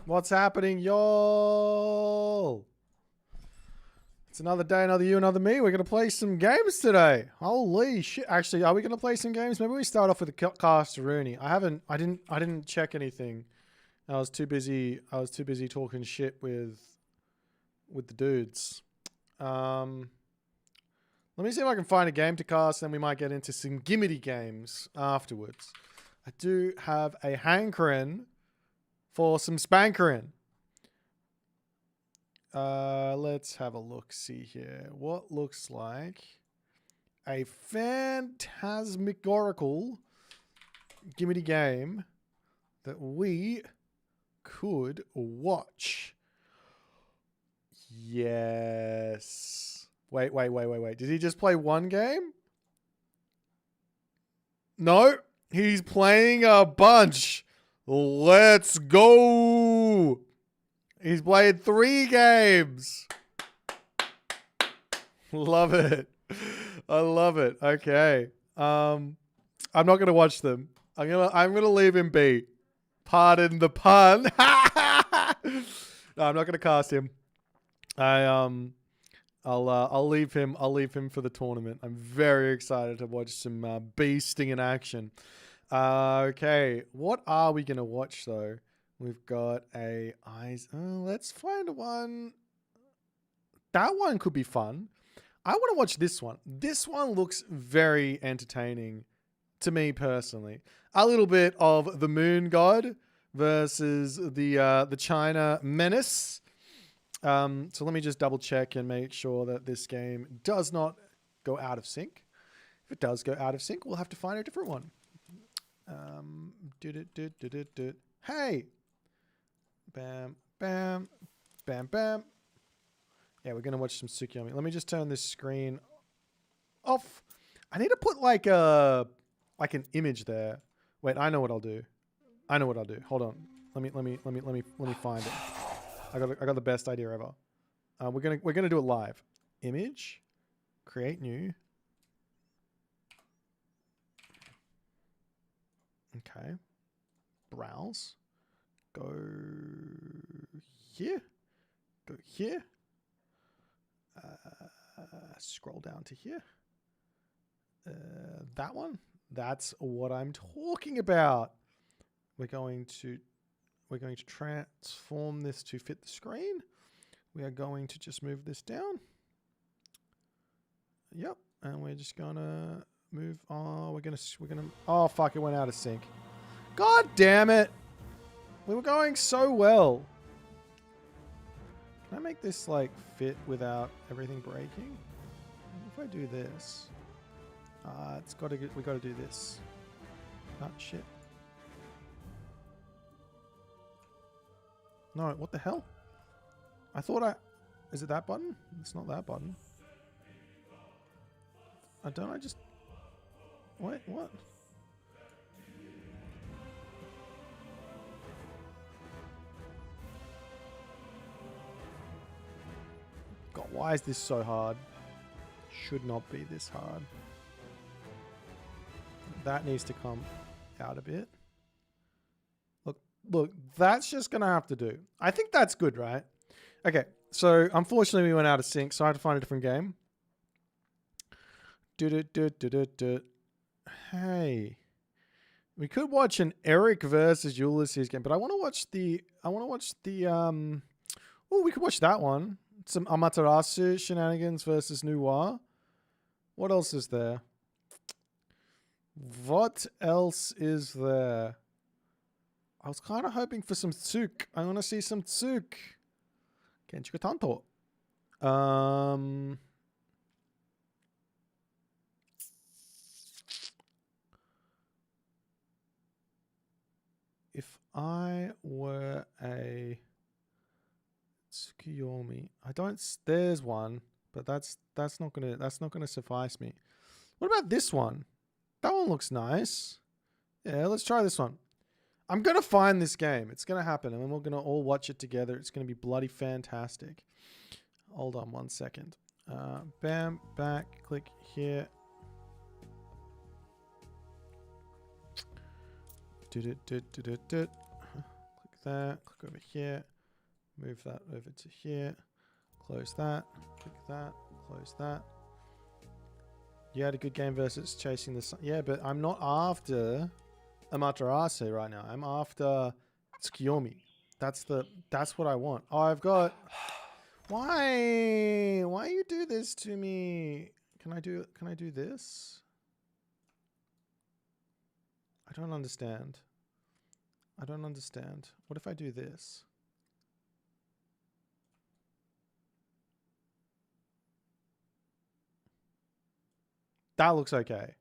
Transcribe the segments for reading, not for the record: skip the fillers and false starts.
What's happening, y'all? It's another day, another you, another me. We're gonna play some games today. Holy shit! Actually, are we gonna play some games? Maybe we start off with the Casteroonie. I didn't check anything. I was too busy. Talking shit with the dudes. Let me see if I can find a game to cast, then we might get into some gimmity games afterwards. I do have a hankering for some spankering. Let's have a look. See here. What looks like a phantasmagorical gimmity game that we could watch. Yes. Wait. Did he just play one game? No, he's playing a bunch. Let's go. He's played 3 games. Love it. I love it. Okay. I'm not gonna watch them. I'm gonna leave him be. Pardon the pun. No, I'm not gonna cast him. I'll leave him. I'll leave him for the tournament. I'm very excited to watch some beasting in action. Okay, what are we gonna watch though? We've got a eyes. Oh, let's find one. That one could be fun. I want to watch this one. This one looks very entertaining to me personally. A little bit of the Moon God versus the China Menace. So let me just double check and make sure that this game does not go out of sync. If it does go out of sync, we'll have to find a different one. Hey. Bam, bam, bam, bam. Yeah, we're gonna watch some Tsukiyomi. Let me just turn this screen off. I need to put like an image there. Wait, I know what I'll do. Hold on. Let me find it. I got the best idea ever. We're gonna do it live. Image, create new. Okay. Browse. Go here. Go here. Scroll down to here. That one. That's what I'm talking about. We're going to transform this to fit the screen. We are going to just move this down. Yep, and we're just gonna move. Oh, we're gonna. Oh fuck! It went out of sync. God damn it! We were going so well. Can I make this like fit without everything breaking? If I do this, we gotta do this. Ah, shit. No, what the hell? I thought is it that button? It's not that button. Wait, what? God, why is this so hard? Should not be this hard. That needs to come out a bit. Look, that's just going to have to do. I think that's good, right? Okay, so unfortunately we went out of sync, so I had to find a different game. Hey. We could watch an Eric versus Ulysses game, but I want to watch the oh, we could watch that one. Some Amaterasu shenanigans versus Noir. What else is there? What else is there? I was kind of hoping for some Tsuk. I want to see some Tsuk. Kenchiku Tanto. If I were a Tsukiyomi, there's one, but that's not gonna suffice me. What about this one? That one looks nice. Yeah, let's try this one. I'm gonna find this game. It's gonna happen, and then we're gonna all watch it together. It's gonna be bloody fantastic. Hold on 1 second. Bam, back, click here. Click there. Click over here. Move that over to here. Close that. Click that. Close that. You had a good game versus chasing the sun. Yeah, but I'm not after Amaterasu right now. I'm after Tsukiyomi. That's what I want. Oh, I've got... Why you do this to me? Can I do this? I don't understand. I don't understand. What if I do this? That looks okay.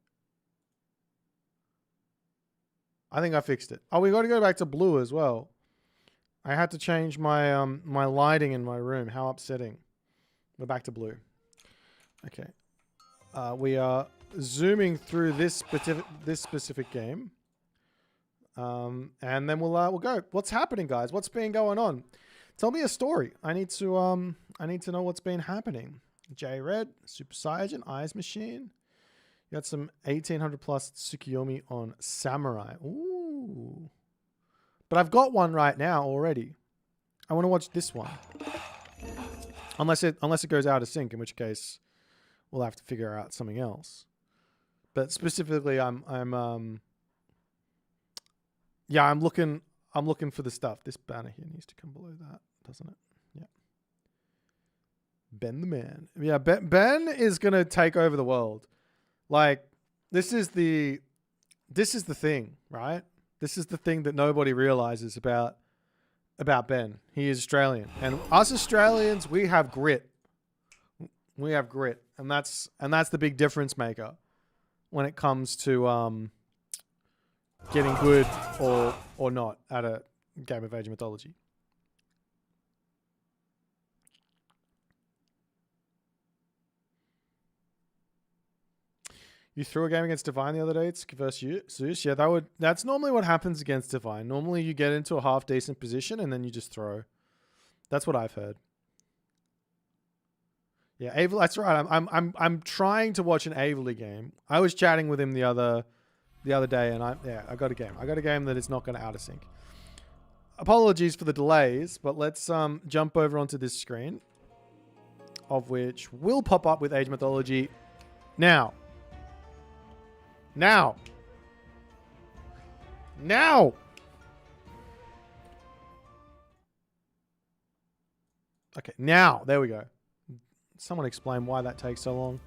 I think I fixed it. Oh, we got to go back to blue as well. I had to change my my lighting in my room. How upsetting. We're back to blue. Okay. We are zooming through this specific game. And then we'll go. What's happening, guys? What's been going on? Tell me a story. I need to know what's been happening. J Red, Super Saiyan, Eyes Machine. You got some 1800 plus Tsukiyomi on Samurai. Ooh. But I've got one right now already. I want to watch this one. Unless it goes out of sync, in which case we'll have to figure out something else. But specifically I'm looking for the stuff. This banner here needs to come below that, doesn't it? Yeah. Ben the man. Yeah, Ben is going to take over the world. Like, this is the thing, right? This is the thing that nobody realizes about Ben. He is Australian. And us Australians, we have grit. We have grit. And that's the big difference maker when it comes to getting good or not at a game of Age of Mythology. You threw a game against Divine the other day versus Zeus. Yeah, that's normally what happens against Divine. Normally you get into a half decent position and then you just throw. That's what I've heard. Yeah, Averly, that's right. I'm trying to watch an Averly game. I was chatting with him the other day, and I got a game. I got a game that is not going to out of sync. Apologies for the delays, but let's jump over onto this screen, of which will pop up with Age of Mythology now. Now. Okay, now. There we go. Someone explain why that takes so long.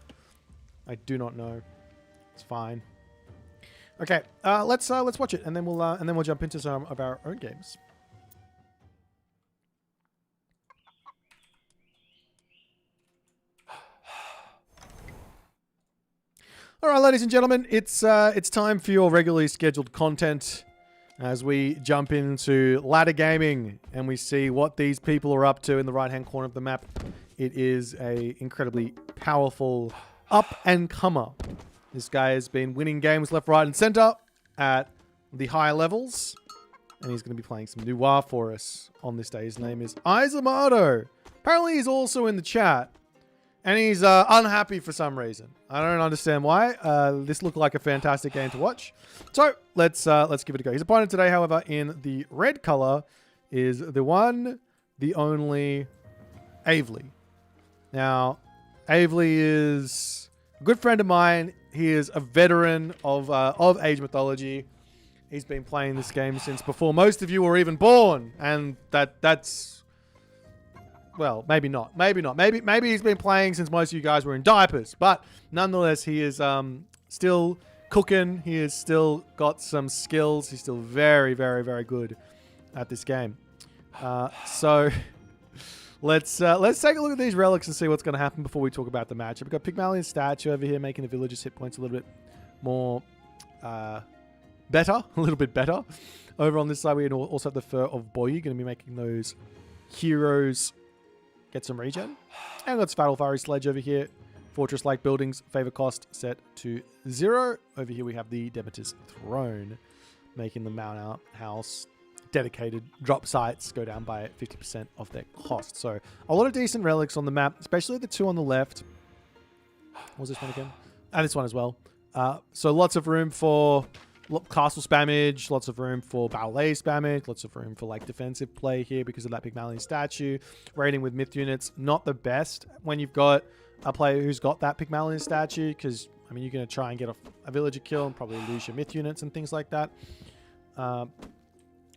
I do not know. It's fine. Okay, let's watch it, and then we'll jump into some of our own games. All right, ladies and gentlemen, it's time for your regularly scheduled content as we jump into ladder gaming and we see what these people are up to in the right-hand corner of the map. It is a incredibly powerful up-and-comer. This guy has been winning games left, right, and center at the higher levels, and he's going to be playing some Noir for us on this day. His name is Izamato. Apparently, he's also in the chat. And he's unhappy for some reason. I don't understand why. This looked like a fantastic game to watch. So let's give it a go. His opponent today, however, in the red color is the one, the only Averly. Now, Averly is a good friend of mine. He is a veteran of Age Mythology. He's been playing this game since before most of you were even born, and that's. Well, maybe not. Maybe not. Maybe he's been playing since most of you guys were in diapers. But nonetheless, he is still cooking. He has still got some skills. He's still very, very, very good at this game. So let's take a look at these relics and see what's going to happen before we talk about the matchup. We've got Pygmalion's statue over here making the villagers' hit points a little bit more better. A little bit better. Over on this side, we also have the Fur of Boyu. Going to be making those heroes get some regen. And got Svartalfari Sledge over here. Fortress-like buildings, favor cost set to 0. Over here we have the Demeter's Throne, making the Mount House dedicated drop sites go down by 50% of their cost. So a lot of decent relics on the map, especially the two on the left. What was this one again? And this one as well. So lots of room for castle spammage, lots of room for ballet spammage, lots of room for like defensive play here because of that Pygmalion statue. Raiding with myth units, not the best when you've got a player who's got that Pygmalion statue, because I mean, you're going to try and get a villager kill and probably lose your myth units and things like that.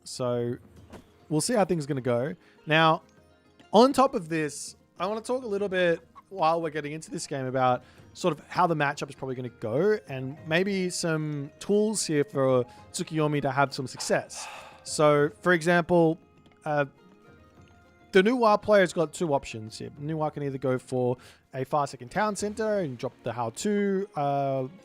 So we'll see how things are going to go. Now, on top of this, I want to talk a little bit while we're getting into this game about sort of how the matchup is probably going to go and maybe some tools here for Tsukiyomi to have some success. So, for example, the Nuwa player's got two options here. Nuwa can either go for a fast second town center and drop the how-to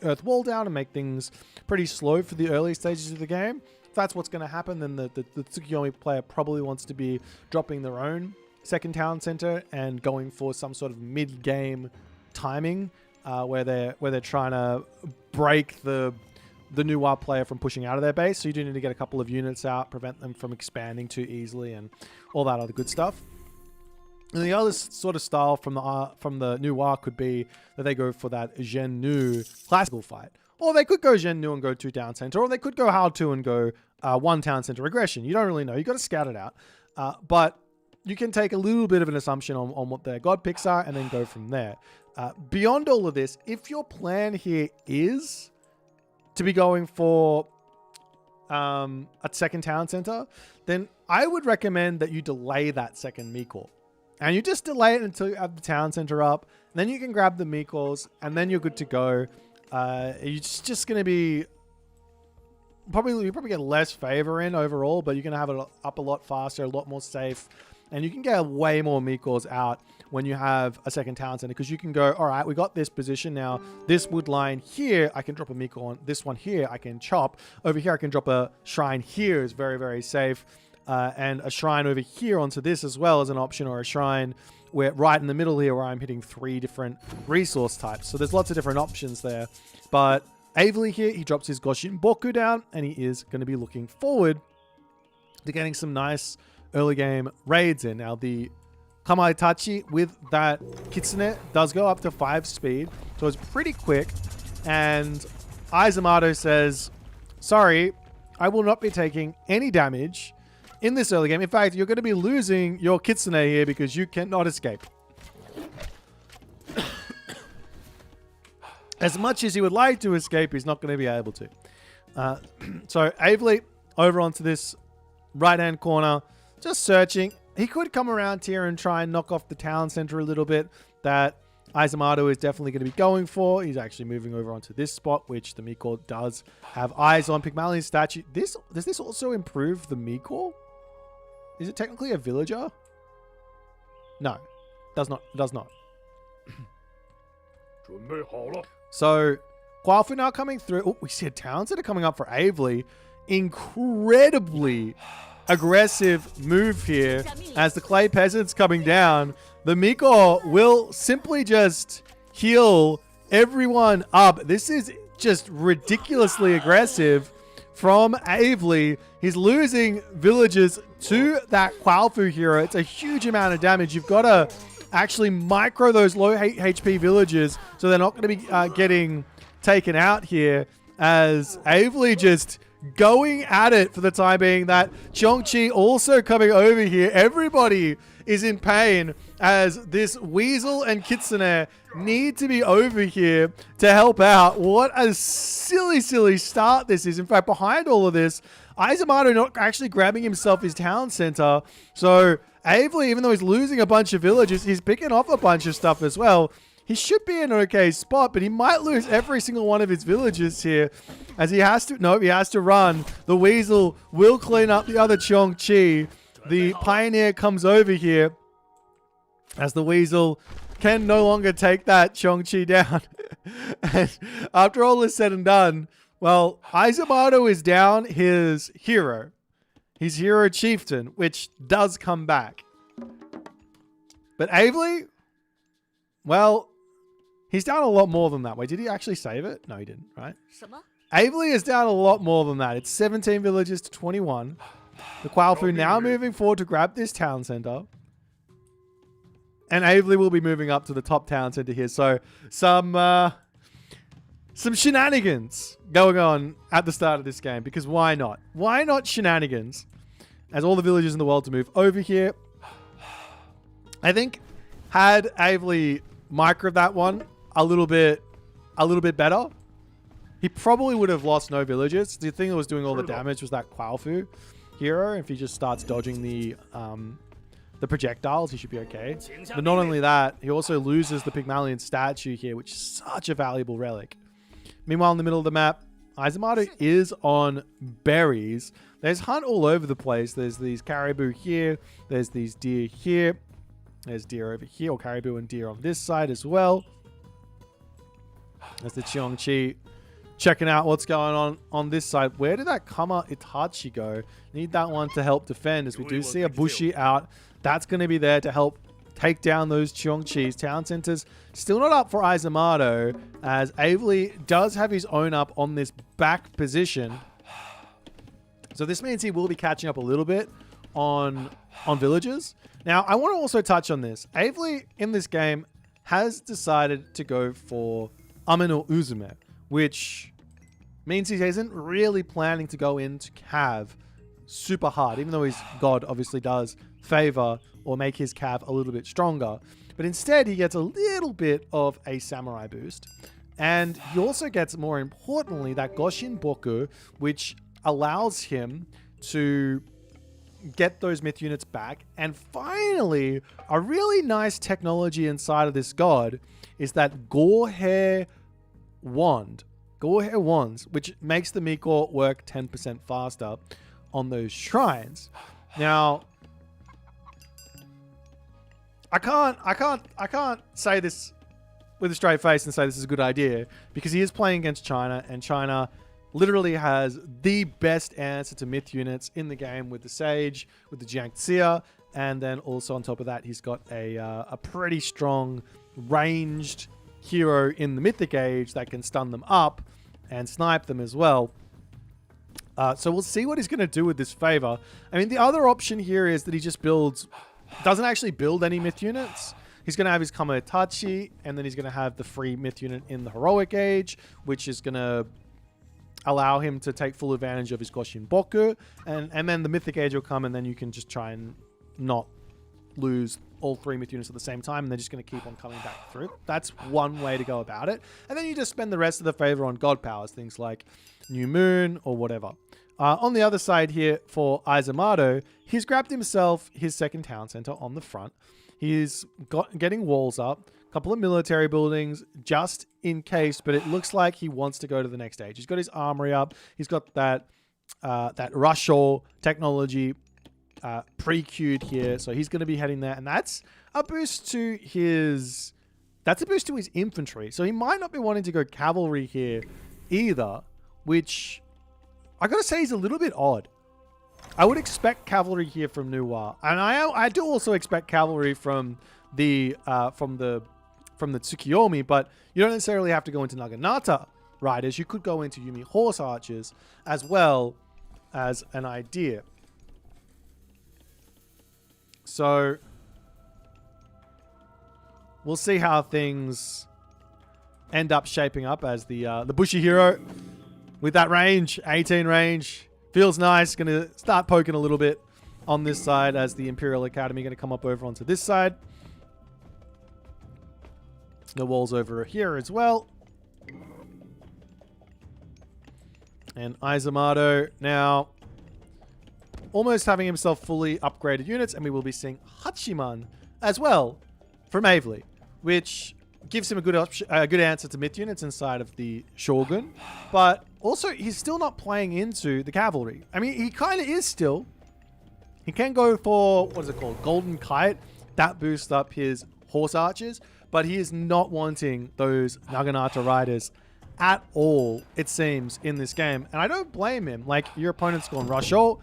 earth wall down and make things pretty slow for the early stages of the game. If that's what's going to happen, then the Tsukiyomi player probably wants to be dropping their own second town center and going for some sort of mid-game timing where they're trying to break the Nuwa player from pushing out of their base. So you do need to get a couple of units out, prevent them from expanding too easily, and all that other good stuff. And the other sort of style from the Nuwa could be that they go for that Gen Nu classical fight. Or they could go Gen Nu and go 2 town center, or they could go How To and go 1 town center aggression. You don't really know. You got to scout it out. But you can take a little bit of an assumption on what their god picks are and then go from there. Beyond all of this, if your plan here is to be going for a second town center, then I would recommend that you delay that second Meecore. And you just delay it until you have the town center up. And then you can grab the Meekles, and then you're good to go. It's just going to be... you probably get less favor in overall, but you're going to have it up a lot faster, a lot more safe. And you can get way more Meekles out when you have a second town center, because you can go, all right, we got this position now. This wood line here, I can drop a Meekle on. This one here, I can chop. Over here, I can drop a shrine here. Is very, very safe. And a shrine over here onto this as well as an option, or a shrine where right in the middle here where I'm hitting 3 different resource types. So there's lots of different options there. But Avely here, he drops his Goshin Boku down, and he is going to be looking forward to getting some nice early game raids in. Now the Kamaitachi with that Kitsune does go up to 5 speed, so it's pretty quick. And Izumato says, sorry, I will not be taking any damage in this early game. In fact, you're going to be losing your Kitsune here because you cannot escape. As much as he would like to escape, he's not going to be able to. So Avely over onto this right-hand corner, just searching. He could come around here and try and knock off the town center a little bit. That Izumato is definitely going to be going for. He's actually moving over onto this spot, which the Meecore does have eyes on. Pygmalion statue. Does this also improve the Meecore? Is it technically a villager? No, does not. Does not. So, Guafu now coming through. Oh, we see a town center coming up for Avely. Incredibly aggressive move here as the clay peasants coming down. The Meecore will simply just heal everyone up. This is just ridiculously aggressive from Avely. He's losing villagers to that Guafu hero. It's a huge amount of damage. You've got to actually micro those low HP villagers so they're not going to be getting taken out here, as Avely just going at it for the time being. That Chongqi also coming over here. Everybody is in pain as this Weasel and Kitsune need to be over here to help out. What a silly, silly start this is. In fact, behind all of this, Izumato not actually grabbing himself his town center. So Avely, even though he's losing a bunch of villages, he's picking off a bunch of stuff as well. He should be in an okay spot, but he might lose every single one of his villages here, as he has to... No, he has to run. The Weasel will clean up the other Chongqi. The Pioneer comes over here, as the Weasel can no longer take that Chongqi down. And after all is said and done, well, Izumato is down his hero. His hero chieftain, which does come back. But Avely, well, he's down a lot more than that. Wait, did he actually save it? No, he didn't, right? Avely is down a lot more than that. It's 17 villages to 21. The Guafu now moving forward to grab this town center. And Avely will be moving up to the top town center here. So some some shenanigans going on at the start of this game, because why not? Why not shenanigans? As all the villagers in the world to move over here. I think had Avely microed that one a little bit better, he probably would have lost no villagers. The thing that was doing all the damage was that Quaofu hero. If he just starts dodging the projectiles, he should be okay. But not only that, he also loses the Pygmalion statue here, which is such a valuable relic. Meanwhile, in the middle of the map, Aizumato is on berries. There's hunt all over the place. There's these caribou here. There's these deer here. There's deer over here, or caribou and deer on this side as well. There's the Cheongchi checking out what's going on this side. Where did that Kama Itachi go? Need that one to help defend, as we do see a Bushi out. That's going to be there to help take down those Cheongchis. Town centers still not up for Aizumato, as Avely does have his own up on this back position. So this means he will be catching up a little bit on villages. Now, I want to also touch on this. Avely in this game has decided to go for Ameno Uzume, which means he isn't really planning to go into Cav super hard, even though his god obviously does favor or make his Cav a little bit stronger. But instead, he gets a little bit of a samurai boost. And he also gets, more importantly, that Goshin Boku, which allows him to get those myth units back. And finally, a really nice technology inside of this god is that Gorehair Wand. Gorehair Wands, which makes the Miko work 10% faster on those shrines. Now, I can't say this with a straight face and say this is a good idea, because he is playing against China, and China literally has the best answer to myth units in the game with the Sage, with the Jiangxia, and then also on top of that, he's got a pretty strong ranged hero in the Mythic Age that can stun them up and snipe them as well. So we'll see what he's going to do with this favor. I mean, the other option here is that he just doesn't actually build any myth units. He's going to have his Kama Itachi, and then he's going to have the free myth unit in the Heroic Age, which is going to allow him to take full advantage of his Goshin Boku. And then the Mythic Age will come, and then you can just try and not lose all three myth units at the same time, and they're just going to keep on coming back through. That's one way to go about it. And then you just spend the rest of the favor on god powers, things like New Moon or whatever. On the other side here for Aizumato, he's grabbed himself his second town center on the front. He's getting walls up, a couple of military buildings just in case, but it looks like he wants to go to the next stage. He's got his armory up. He's got that Rusho technology pre-queued here, so he's going to be heading there, and that's a boost to his infantry. So he might not be wanting to go cavalry here either, which I gotta say is a little bit odd. I would expect cavalry here from Nuwa, and I do also expect cavalry from the Tsukiyomi, but you don't necessarily have to go into Naginata riders. You could go into Yumi horse archers as well as an idea. So we'll see how things end up shaping up, as the Bushi hero with that range, 18 range, feels nice. Going to start poking a little bit on this side, as the Imperial Academy going to come up over onto this side. The walls over here as well. And Aizumato now almost having himself fully upgraded units, and we will be seeing Hachiman as well from Avely, which gives him a good answer to myth units inside of the Shogun. But also, he's still not playing into the cavalry. I mean, he kind of is still. He can go for, what is it called? Golden Kite. That boosts up his horse archers, but he is not wanting those Naginata riders at all, it seems, in this game. And I don't blame him. Like, your opponent's gone Rusho,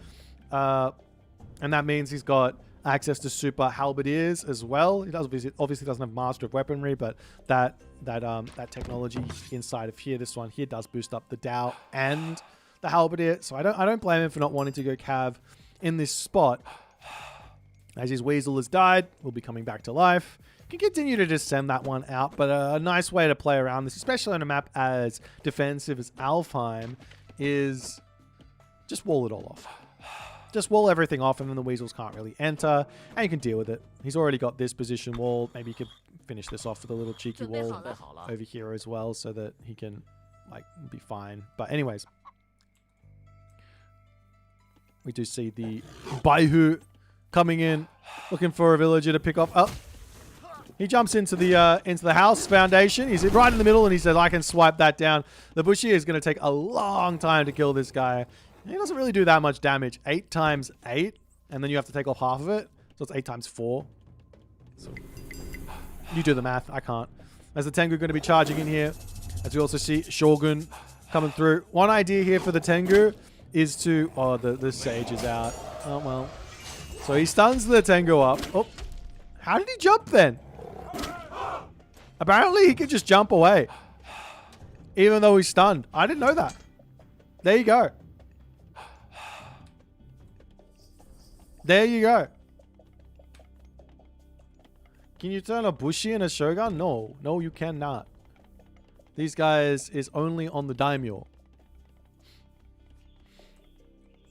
and that means he's got access to super halberdiers as well. He does obviously doesn't have master of weaponry, but that technology inside of here, this one here, does boost up the Dao and the halberdier. So I don't blame him for not wanting to go cav in this spot. As his weasel has died, will be coming back to life. can continue to just send that one out, but a nice way to play around this, especially on a map as defensive as Alfheim, is just wall it all off. Just wall everything off, and then the weasels can't really enter, and you can deal with it. He's already got this position wall. Maybe you could finish this off with a little cheeky wall over here as well, so that he can like be fine. But anyways, we do see the Baihu coming in, looking for a villager to pick off. Oh, he jumps into the house foundation. He's right in the middle, and he says, "I can swipe that down." The Bushi is going to take a long time to kill this guy. He doesn't really do that much damage. 8 times 8, and then you have to take off half of it, so it's 8 times 4. So you do the math. I can't. As the Tengu going to be charging in here, as we also see Shogun coming through. One idea here for the Tengu is to... Oh, the Sage is out. Oh, well. So he stuns the Tengu up. Oh, how did he jump then? Apparently he could just jump away, even though he's stunned. I didn't know that. There you go. There you go. Can you turn a Bushi and a Shogun? No. No, you cannot. These guys is only on the Daimyo.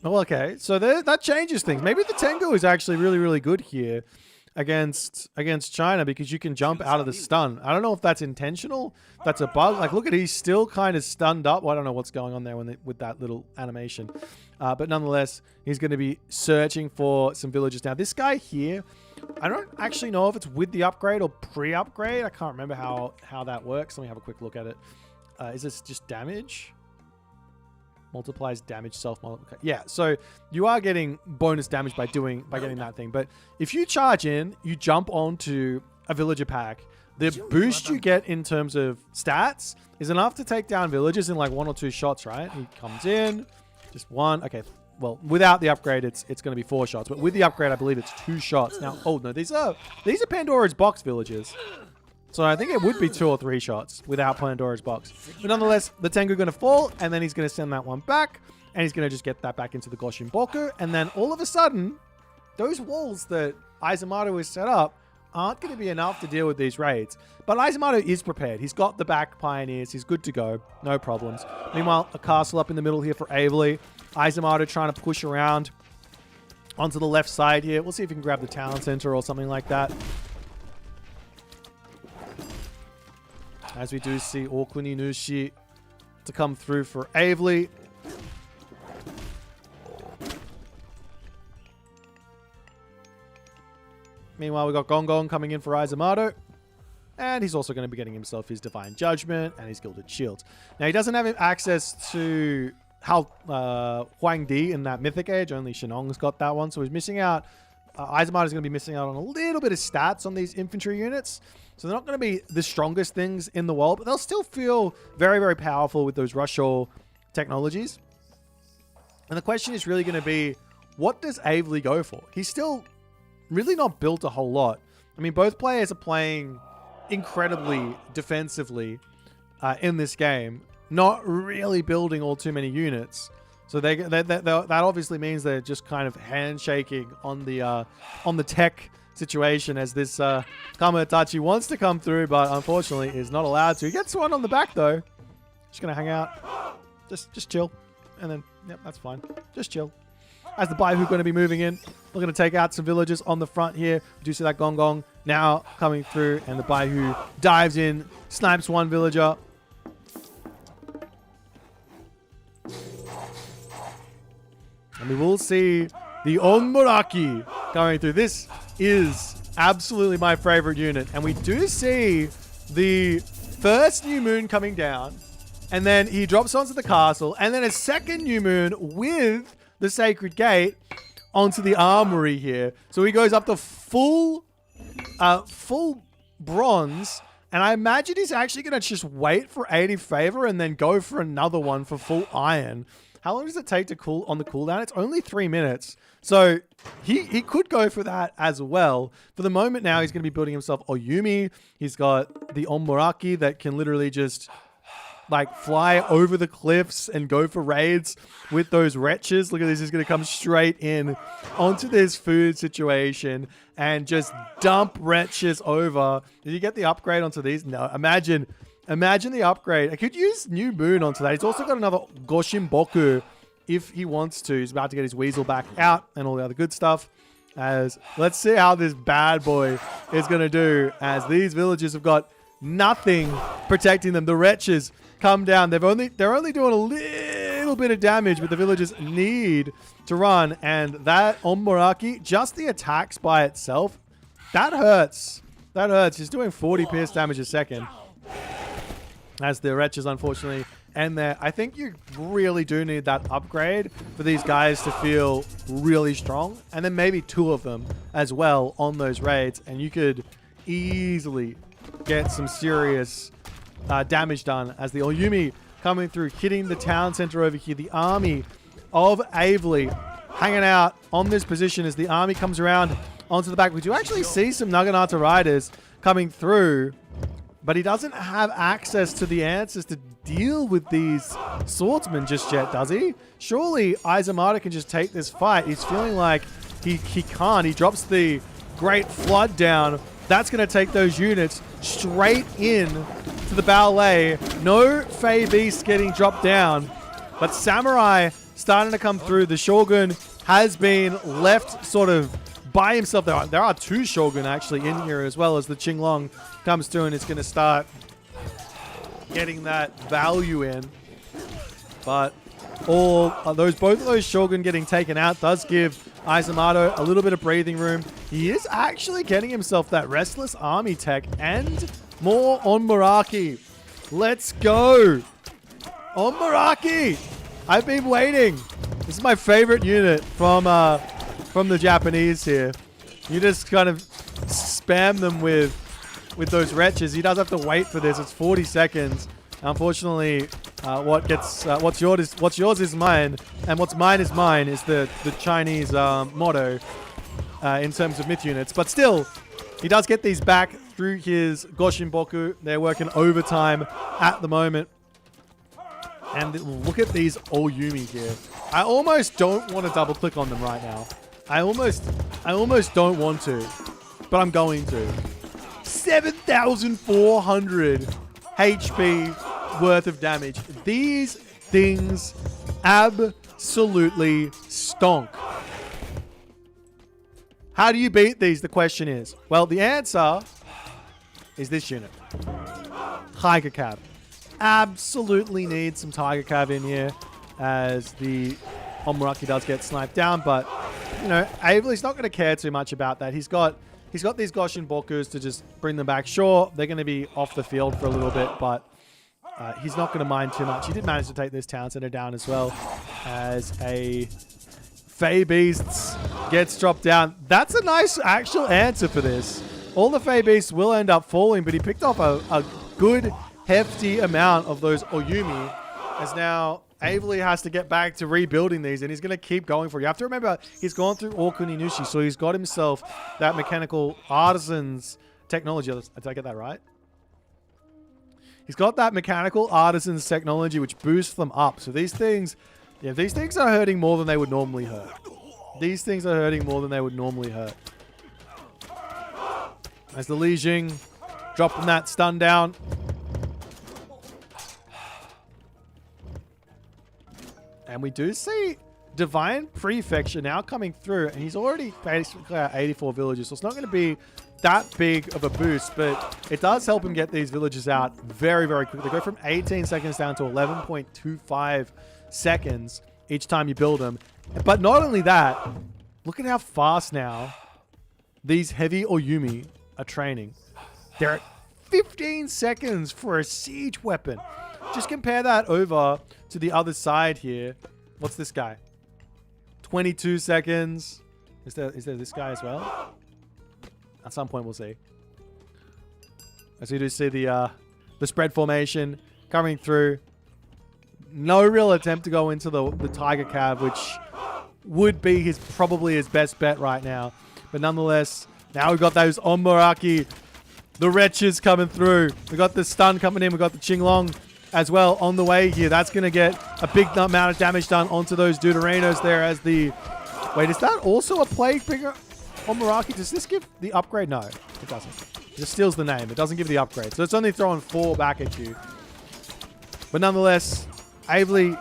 Oh, okay. So that changes things. Maybe the Tengu is actually really, really good here against China, because you can jump out of the stun. I don't know if that's intentional. That's a bug. Like, look at, he's still kind of stunned up. Well, I don't know what's going on there with that little animation. But nonetheless, he's going to be searching for some villagers. Now, this guy here, I don't actually know if it's with the upgrade or pre-upgrade. I can't remember how that works. Let me have a quick look at it. Is this just damage? Multiplies damage self-multiply. Yeah, so you are getting bonus damage by getting that thing. But if you charge in, you jump onto a villager pack, the boost you get in terms of stats is enough to take down villagers in like 1 or 2 shots, right? He comes in, just 1. Okay, well, without the upgrade, it's going to be 4 shots. But with the upgrade, I believe it's 2 shots. Now, oh no, these are Pandora's box villagers. So I think it would be 2 or 3 shots without Pandora's box. But nonetheless, the Tengu going to fall, and then he's going to send that one back, and he's going to just get that back into the Goshin Boku. And then all of a sudden, those walls that Aizumaru has set up aren't going to be enough to deal with these raids. But Aizumaru is prepared. He's got the back pioneers. He's good to go. No problems. Meanwhile, a castle up in the middle here for Avely. Aizumaru trying to push around onto the left side here. We'll see if he can grab the town center or something like that. As we do see Okuni Nushi to come through for Avely. Meanwhile, we got Gong coming in for Aizumaru. And he's also going to be getting himself his Divine Judgment and his Gilded Shield. Now, he doesn't have access to Huang Di in that Mythic Age. Only Shenong's got that one. So he's missing out. Aizumaru is going to be missing out on a little bit of stats on these infantry units. So they're not going to be the strongest things in the world, but they'll still feel very, very powerful with those Rushall technologies. And the question is really going to be, what does Avely go for? He's still really not built a whole lot. I mean, both players are playing incredibly defensively in this game, not really building all too many units. So that obviously means they're just kind of handshaking on the tech situation as this Kamaitachi wants to come through, but unfortunately is not allowed to. He gets one on the back though. Just gonna hang out, just chill, and then yep, that's fine. Just chill. As the Baihu going to be moving in, we're going to take out some villagers on the front here. We do see that Gong now coming through, and the Baihu dives in, snipes one villager. And we will see the Onmuraki going through. This is absolutely my favorite unit. And we do see the first new moon coming down. And then he drops onto the castle. And then a second new moon with the Sacred Gate onto the armory here. So he goes up to full bronze. And I imagine he's actually going to just wait for 80 favor and then go for another one for full iron. How long does it take to cool on the cooldown? It's only 3 minutes. So he could go for that as well. For the moment now, he's going to be building himself Oyumi. He's got the Onmuraki that can literally just like fly over the cliffs and go for raids with those wretches. Look at this. He's going to come straight in onto this food situation and just dump wretches over. Did you get the upgrade onto these? No. Imagine the upgrade. I could use New Moon onto that. He's also got another Goshin Boku if he wants to. He's about to get his Weasel back out and all the other good stuff. As let's see how this bad boy is going to do, as these villagers have got nothing protecting them. The wretches come down. They're only doing a little bit of damage, but the villagers need to run. And that Omoraki, just the attacks by itself, that hurts. That hurts. He's doing 40 pierce damage a second. As the wretches, unfortunately, end there. I think you really do need that upgrade for these guys to feel really strong. And then maybe 2 of them as well on those raids. And you could easily get some serious damage done as the Oyumi coming through, hitting the town center over here. The army of Avely hanging out on this position as the army comes around onto the back. We do actually see some Naginata riders coming through, but he doesn't have access to the answers to deal with these swordsmen just yet, does he? Surely Izamata can just take this fight. He's feeling like he can't. He drops the Great Flood down. That's going to take those units straight in to the ballet. No Fey Beast getting dropped down, but Samurai starting to come through. The Shogun has been left sort of by himself. There are 2 Shogun actually in here, as well as the Qinglong comes through and it's going to start getting that value in. But both of those Shogun getting taken out does give Izamato a little bit of breathing room. He is actually getting himself that Restless Army tech and more on Meraki. Let's go. On Meraki. I've been waiting. This is my favorite unit from the Japanese here. You just kind of spam them with those wretches. He does have to wait for this. It's 40 seconds. Unfortunately, what's yours is mine, and what's mine is mine is the Chinese motto in terms of myth units. But still, he does get these back through his Goshin Boku. They're working overtime at the moment. And look at these Oyumi here. I almost don't want to double click on them right now. I almost don't want to, but I'm going to. 7,400 HP worth of damage. These things absolutely stonk. How do you beat these? The question is. Well, the answer is this unit. Tiger Cab. Absolutely need some Tiger Cab in here as the Omuraki does get sniped down, but you know, Avely's not going to care too much about that. He's got these Goshin Bokus to just bring them back. Sure, they're going to be off the field for a little bit, but he's not going to mind too much. He did manage to take this town center down as well as a Fey Beasts gets dropped down. That's a nice actual answer for this. All the Fey Beasts will end up falling, but he picked off a good hefty amount of those Oyumi, as now Avely has to get back to rebuilding these, and he's going to keep going for it. You have to remember, he's gone through Okuninushi, so he's got himself that mechanical artisans technology. Did I get that right? He's got that mechanical artisans technology, which boosts them up. So these things, yeah, these things are hurting more than they would normally hurt. These things are hurting more than they would normally hurt. As the Li Jing dropping that stun down. And we do see Divine Prefecture now coming through, and he's already basically at 84 villages, so it's not going to be that big of a boost, but it does help him get these villages out very, very quickly. They go from 18 seconds down to 11.25 seconds each time you build them. But not only that, look at how fast now these heavy Oyumi are training. They're at 15 seconds for a siege weapon. Just compare that over to the other side here. What's this guy? 22 seconds. Is there this guy as well? At some point we'll see. As we do see the spread formation coming through. No real attempt to go into the Tiger Cab, which would be probably his best bet right now. But nonetheless, now we've got those Omuraki. The wretches coming through. We got the stun coming in. We got the Qinglong as well on the way here. That's going to get a big amount of damage done onto those Deuterinos there as the... Wait, is that also a Plague Bringer on Meraki? Does this give the upgrade? No, it doesn't. It just steals the name. It doesn't give the upgrade. So it's only throwing 4 back at you. But nonetheless, Avely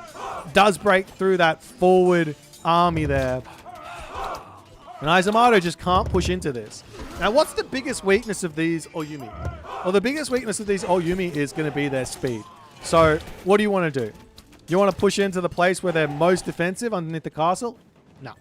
does break through that forward army there. And Izamato just can't push into this. Now, what's the biggest weakness of these Oyumi? Well, the biggest weakness of these Oyumi is going to be their speed. So what do you want to do? You want to push into the place where they're most defensive underneath the castle? No.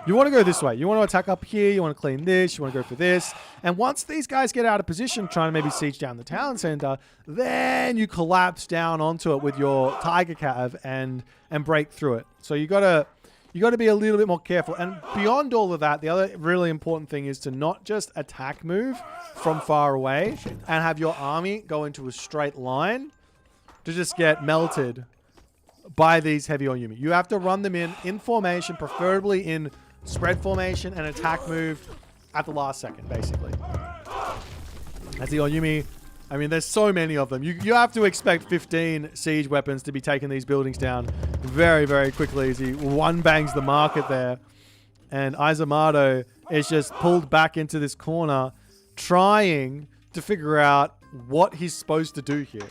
You want to go this way. You want to attack up here. You want to clean this. You want to go for this. And once these guys get out of position, trying to maybe siege down the town center, then you collapse down onto it with your Tiger Cav and break through it. So you got to be a little bit more careful. And beyond all of that, the other really important thing is to not just attack move from far away and have your army go into a straight line to just get melted by these heavy Oyumi. You have to run them in formation, preferably in spread formation and attack move at the last second, basically. As the Oyumi, I mean, there's so many of them. You have to expect 15 siege weapons to be taking these buildings down very, very quickly as he one bangs the market there. And Izamato is just pulled back into this corner, trying to figure out what he's supposed to do here.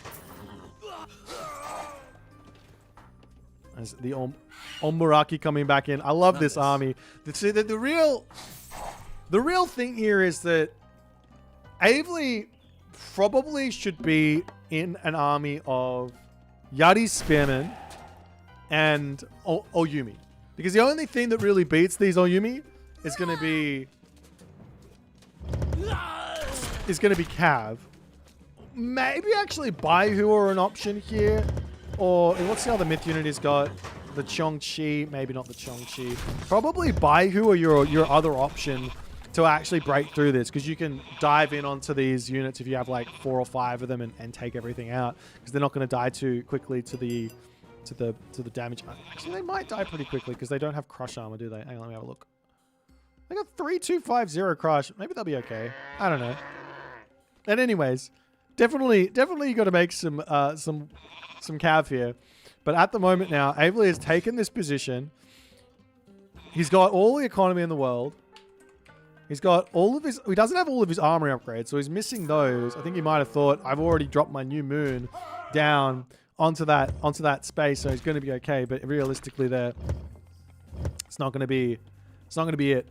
As the Omuraki coming back in. I love this army. The real thing here is that Avely probably should be in an army of Yari Spearmen and Oyumi. Because the only thing that really beats these Oyumi is going to be Cav. Maybe actually Baihu are an option here. Or what's the other myth unit he's got? The Chongqi. Maybe not the Chongqi. Probably Baihu or your other option to actually break through this, because you can dive in onto these units if you have like 4 or 5 of them and take everything out, because they're not going to die too quickly to the damage. Actually, they might die pretty quickly because they don't have crush armor, do they? Hang on, let me have a look. They got 3250 crush. Maybe they'll be okay. I don't know. And anyways, definitely you got to make some cav here. But at the moment now, Avely has taken this position. He's got all the economy in the world. He's got all of his... He doesn't have all of his armory upgrades, so he's missing those. I think he might have thought, I've already dropped my new moon down onto that space, so he's going to be okay. But realistically, there, it's not going to be it.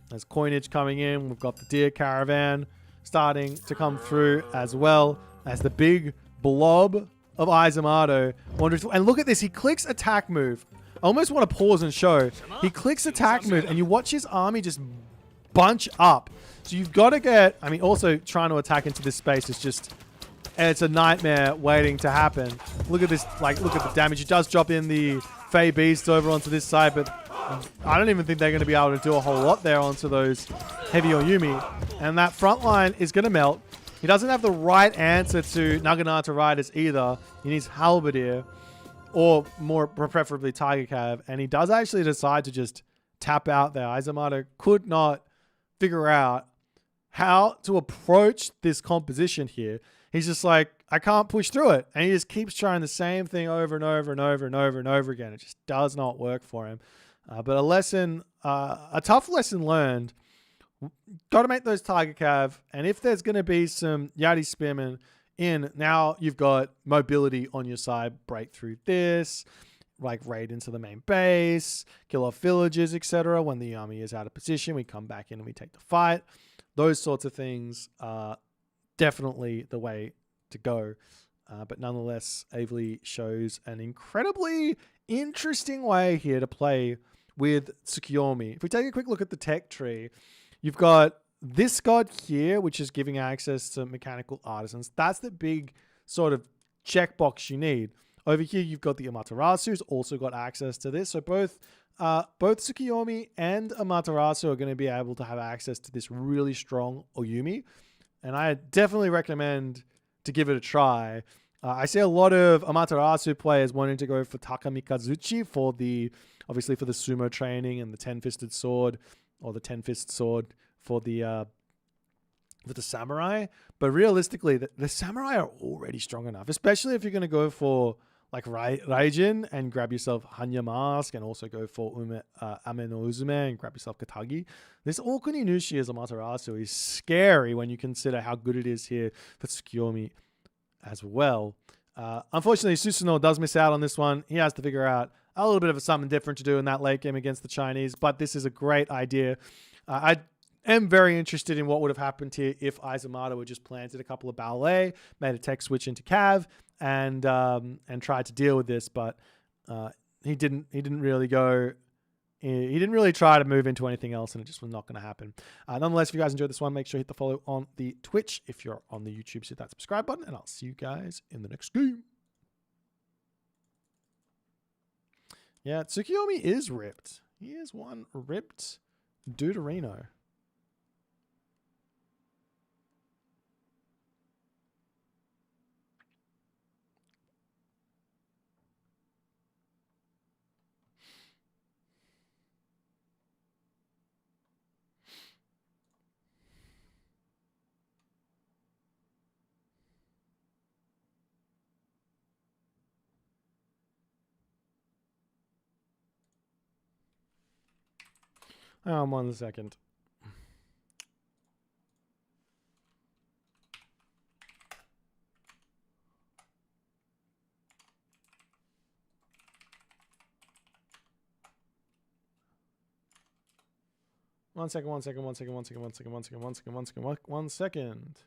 There's coinage coming in. We've got the deer caravan starting to come through as well as the big blob of Izamato wanders. And look at this. He clicks attack move. I almost want to pause and show. He clicks attack move, and you watch his army just bunch up. So you've got to get... I mean, also trying to attack into this space is just... It's a nightmare waiting to happen. Look at this. Like, look at the damage. He does drop in the Fey Beast over onto this side, but I don't even think they're going to be able to do a whole lot there onto those heavy Oyumi. And that front line is going to melt. He doesn't have the right answer to Naginata Riders either. He needs Halberdier, or more preferably Tiger Cav. And he does actually decide to just tap out there. Izamato could not figure out how to approach this composition here. He's just like, I can't push through it. And he just keeps trying the same thing over and over and over and over and over again. It just does not work for him. But a tough lesson learned. Got to make those Tiger Cav. And if there's going to be some Yadi Spearmen in, now you've got mobility on your side. Break through this, like raid into the main base, kill off villages, etc. When the army is out of position, we come back in and we take the fight. Those sorts of things are definitely the way to go. But nonetheless, Avely shows an incredibly interesting way here to play with Tsukiyomi. If we take a quick look at the tech tree, you've got this god here, which is giving access to mechanical artisans. That's the big sort of checkbox you need. Over here, you've got the Amaterasu, who's also got access to this. So both Tsukiyomi and Amaterasu are going to be able to have access to this really strong Oyumi. And I definitely recommend to give it a try. I see a lot of Amaterasu players wanting to go for Takamikazuchi for obviously for the sumo training, and the 10-fisted sword, or the 10-fist sword for the with the samurai. But realistically, the samurai are already strong enough, especially if you're going to go for like Raijin and grab yourself Hanya Mask, and also go for Ame no Uzume and grab yourself Katagi. This Okuni Nushi as a Matarasu is scary when you consider how good it is here for Tsukiyomi as well. Unfortunately, Susanoo does miss out on this one. He has to figure out a little bit of something different to do in that late game against the Chinese, but this is a great idea. I am very interested in what would have happened here if Izumata had just planted a couple of ballet, made a tech switch into Cav, and tried to deal with this, but he didn't really go. He didn't really try to move into anything else, and it just was not going to happen. Nonetheless, if you guys enjoyed this one, make sure you hit the follow on the Twitch. If you're on the YouTube, hit that subscribe button, and I'll see you guys in the next game. Yeah, Tsukiyomi is ripped. He is one ripped Deuterino. One second. One second.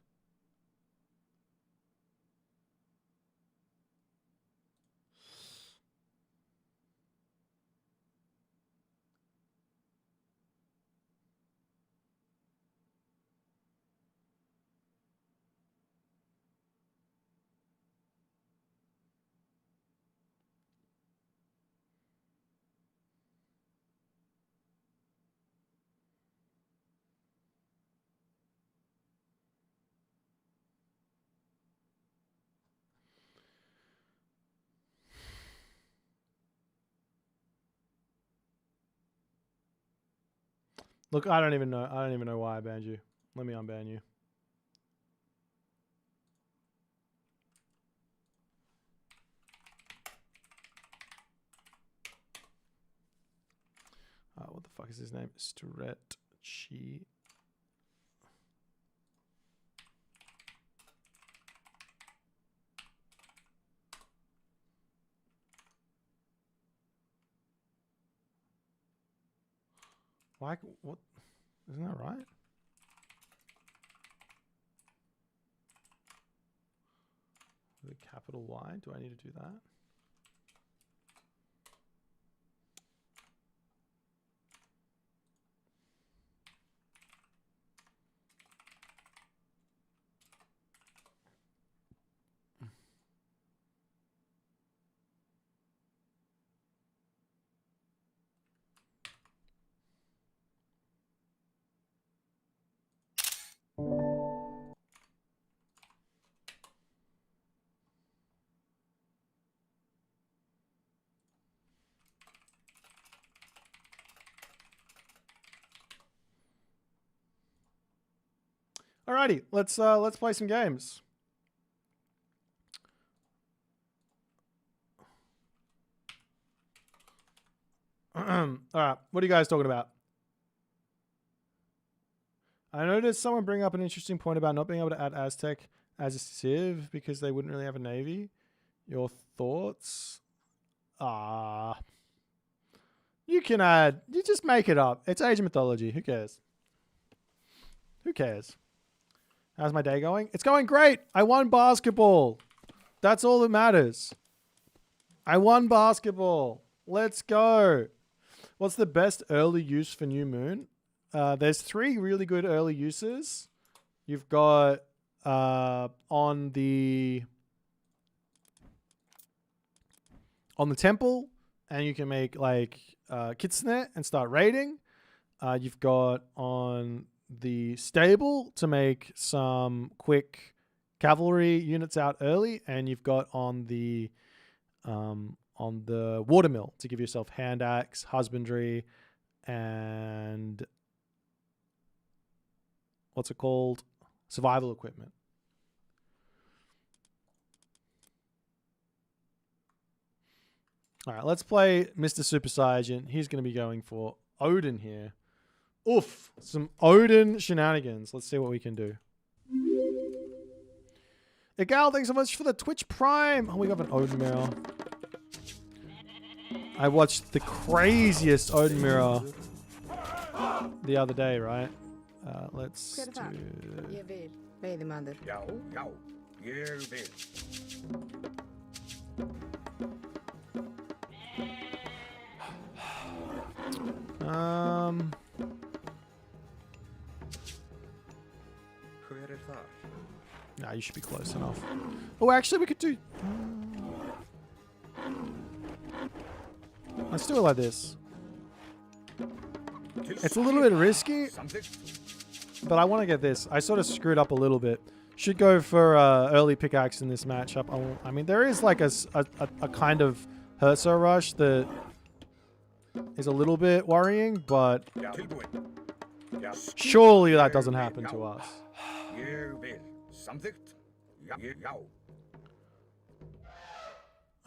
Look, I don't even know why I banned you. Let me unban you. What the fuck is his name? Stretchy. Why? What? Isn't that right? The capital Y. Do I need to do that? Alrighty, let's play some games. All right, what are you guys talking about? I noticed someone bring up an interesting point about not being able to add Aztec as a civ because they wouldn't really have a navy. Your thoughts? You can add. You just make it up. It's Age of Mythology. Who cares? Who cares? How's my day going? It's going great. I won basketball. That's all that matters. I won basketball. Let's go. What's the best early use for New Moon? There's 3 really good early uses. You've got on the temple, and you can make like Kitsune and start raiding. You've got on the stable to make some quick cavalry units out early, and you've got on the watermill to give yourself hand axe, husbandry, and what's it called? Survival equipment. All right, let's play Mr. Super Saiyan. He's going to be going for Odin here. Oof, some Odin shenanigans. Let's see what we can do. Igal, thanks so much for the Twitch Prime. Oh, we got an Odin mirror. I watched the craziest Odin mirror the other day, right? Let's do... Nah, you should be close enough. Oh, actually, we could do... Let's do it like this. It's a little bit risky, but I want to get this. I sort of screwed up a little bit. Should go for early pickaxe in this matchup. I mean, there is like a kind of Herso rush that is a little bit worrying, but surely that doesn't happen to us.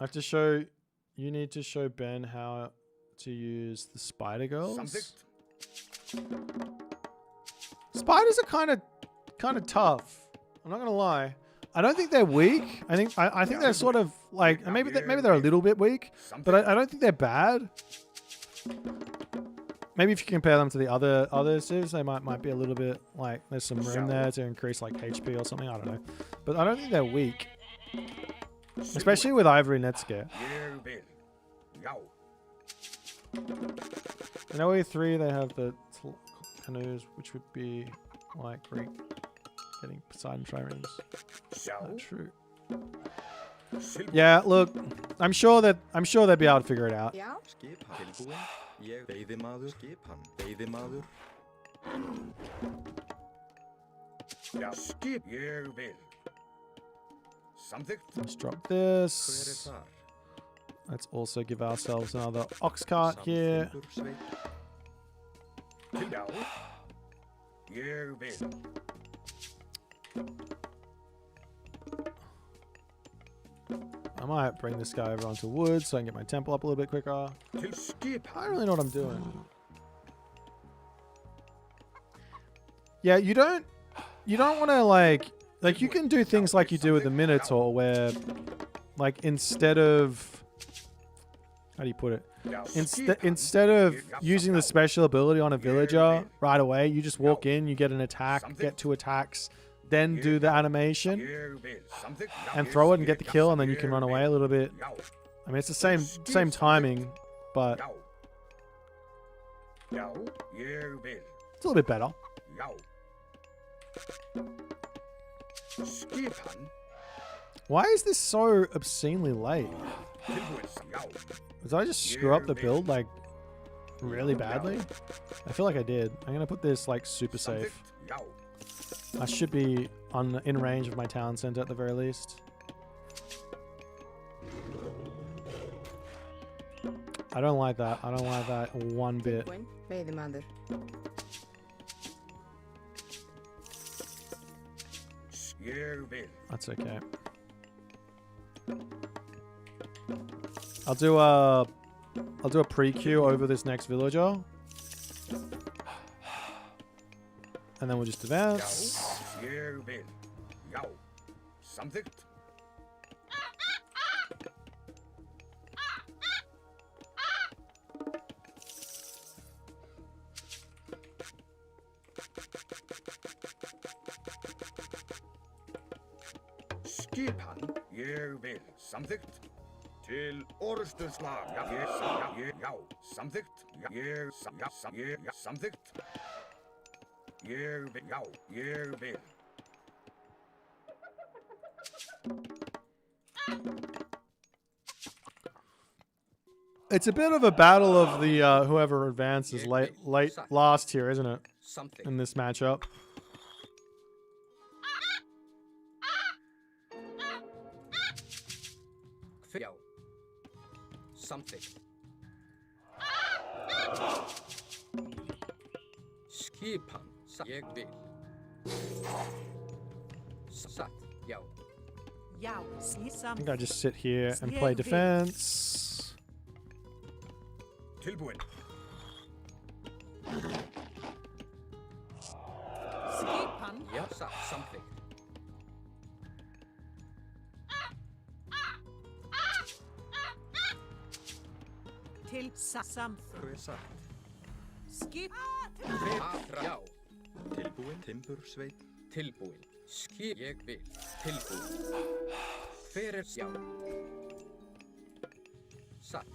I have to show... You need to show Ben how to use the Spider Girls. Spiders are kind of tough. I'm not gonna lie. I don't think they're weak. I think they're sort of like maybe they're a little bit weak, but I don't think they're bad. Maybe if you compare them to the other civs, they might be a little bit like there's some room there to increase like HP or something. I don't know, but I don't think they're weak. Especially with Ivory Netscare. In OE3, they have the canoes, which would be like getting Poseidon triremes. True. Yeah, look, I'm sure they'd be able to figure it out. Let's drop this. Let's also give ourselves another ox cart here. I might bring this guy over onto wood so I can get my temple up a little bit quicker. I don't really know what I'm doing. Yeah, you don't want to like you can do things like you do with the Minotaur where like instead of how do you put it? Instead of using the special ability on a villager right away, you just walk in, you get an attack, get 2 attacks, then do the animation and throw it and get the kill, and then you can run away a little bit. I mean, it's the same timing, but it's a little bit better. Why is this so obscenely late? Did I just screw up the build like really badly? I feel like I did. I'm gonna put this like super safe. I should be in range of my town center at the very least. I don't like that. I don't like that one bit. That's okay. I'll do a pre-queue over this next villager. And then we'll just advance. Skipan, ég vil samþykkt til orrustuslag. Já, samþykkt. Ég samþykkt. Ég vil. It's a bit of a battle of the whoever advances late last here, isn't it? In this matchup. Something. Skipan, ég vil. Satt. Já. Já, sí, I sam. think I just sit here and play defense. Tilbúin. Skipan. Já. Satt. Samþykkt. Til samþykkt. Hver satt? Skip. Atra. Já. Tilbúin. Timbursveit. Tilbúin. Skip. Ég vil. Tilbúin. Hver já. Satt.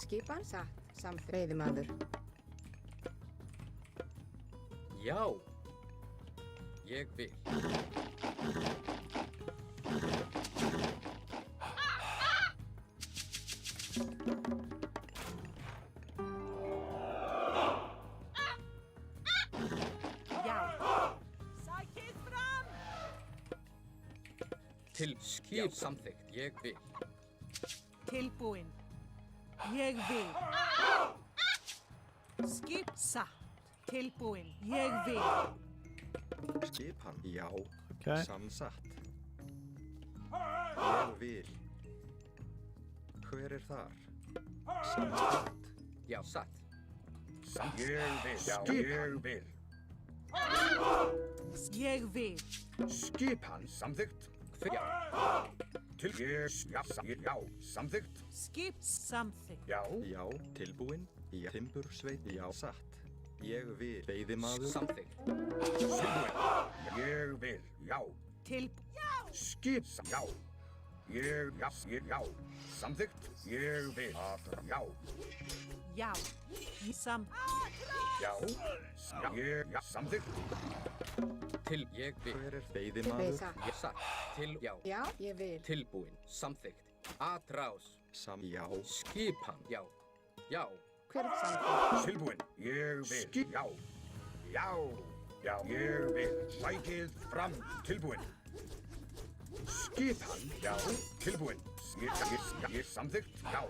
Skipan satt. Samþykkt. Veiðimaður. Já. Ég vil. Já. Sækið fram. Til skip samþykkt. Ég vil. Tilbúin. Ég vil. Skip satt. Tilbúin. Ég vil. Skipan. Já. Okay. Samsatt. Ég vil. Hver þar? Samsatt. Já. Satt. Ég vil. Já, ég vil. Ég vil. Skipan samþykkt. Hver já. Til já, samþykkt. Skip samþykkt. Já, Já. Tilbúin. Já. Timbursveit. Já. Satt. Ég vil. Veiðimaður. Samþykkt. tilbúin. Ég vil. Já. Til. Skip. Já. Já. Samþykkt. Ég vil. Já. Já. Í sam. Já. Já, samþykkt. Til ég vil. Hver Veiði veiðimaður? satt. Ég satt. Til já. Já, ég vil. Tilbúin. Samþykkt. Atrás. Já. Skipan. Já. Já. Hver samþykkt? Tilbúin. Ég vil. Skip. Já. Já. Já, ég vil. Sækið fram. Tilbúin. Skipan. Já. Tilbúin. Ég samþykkt. Já.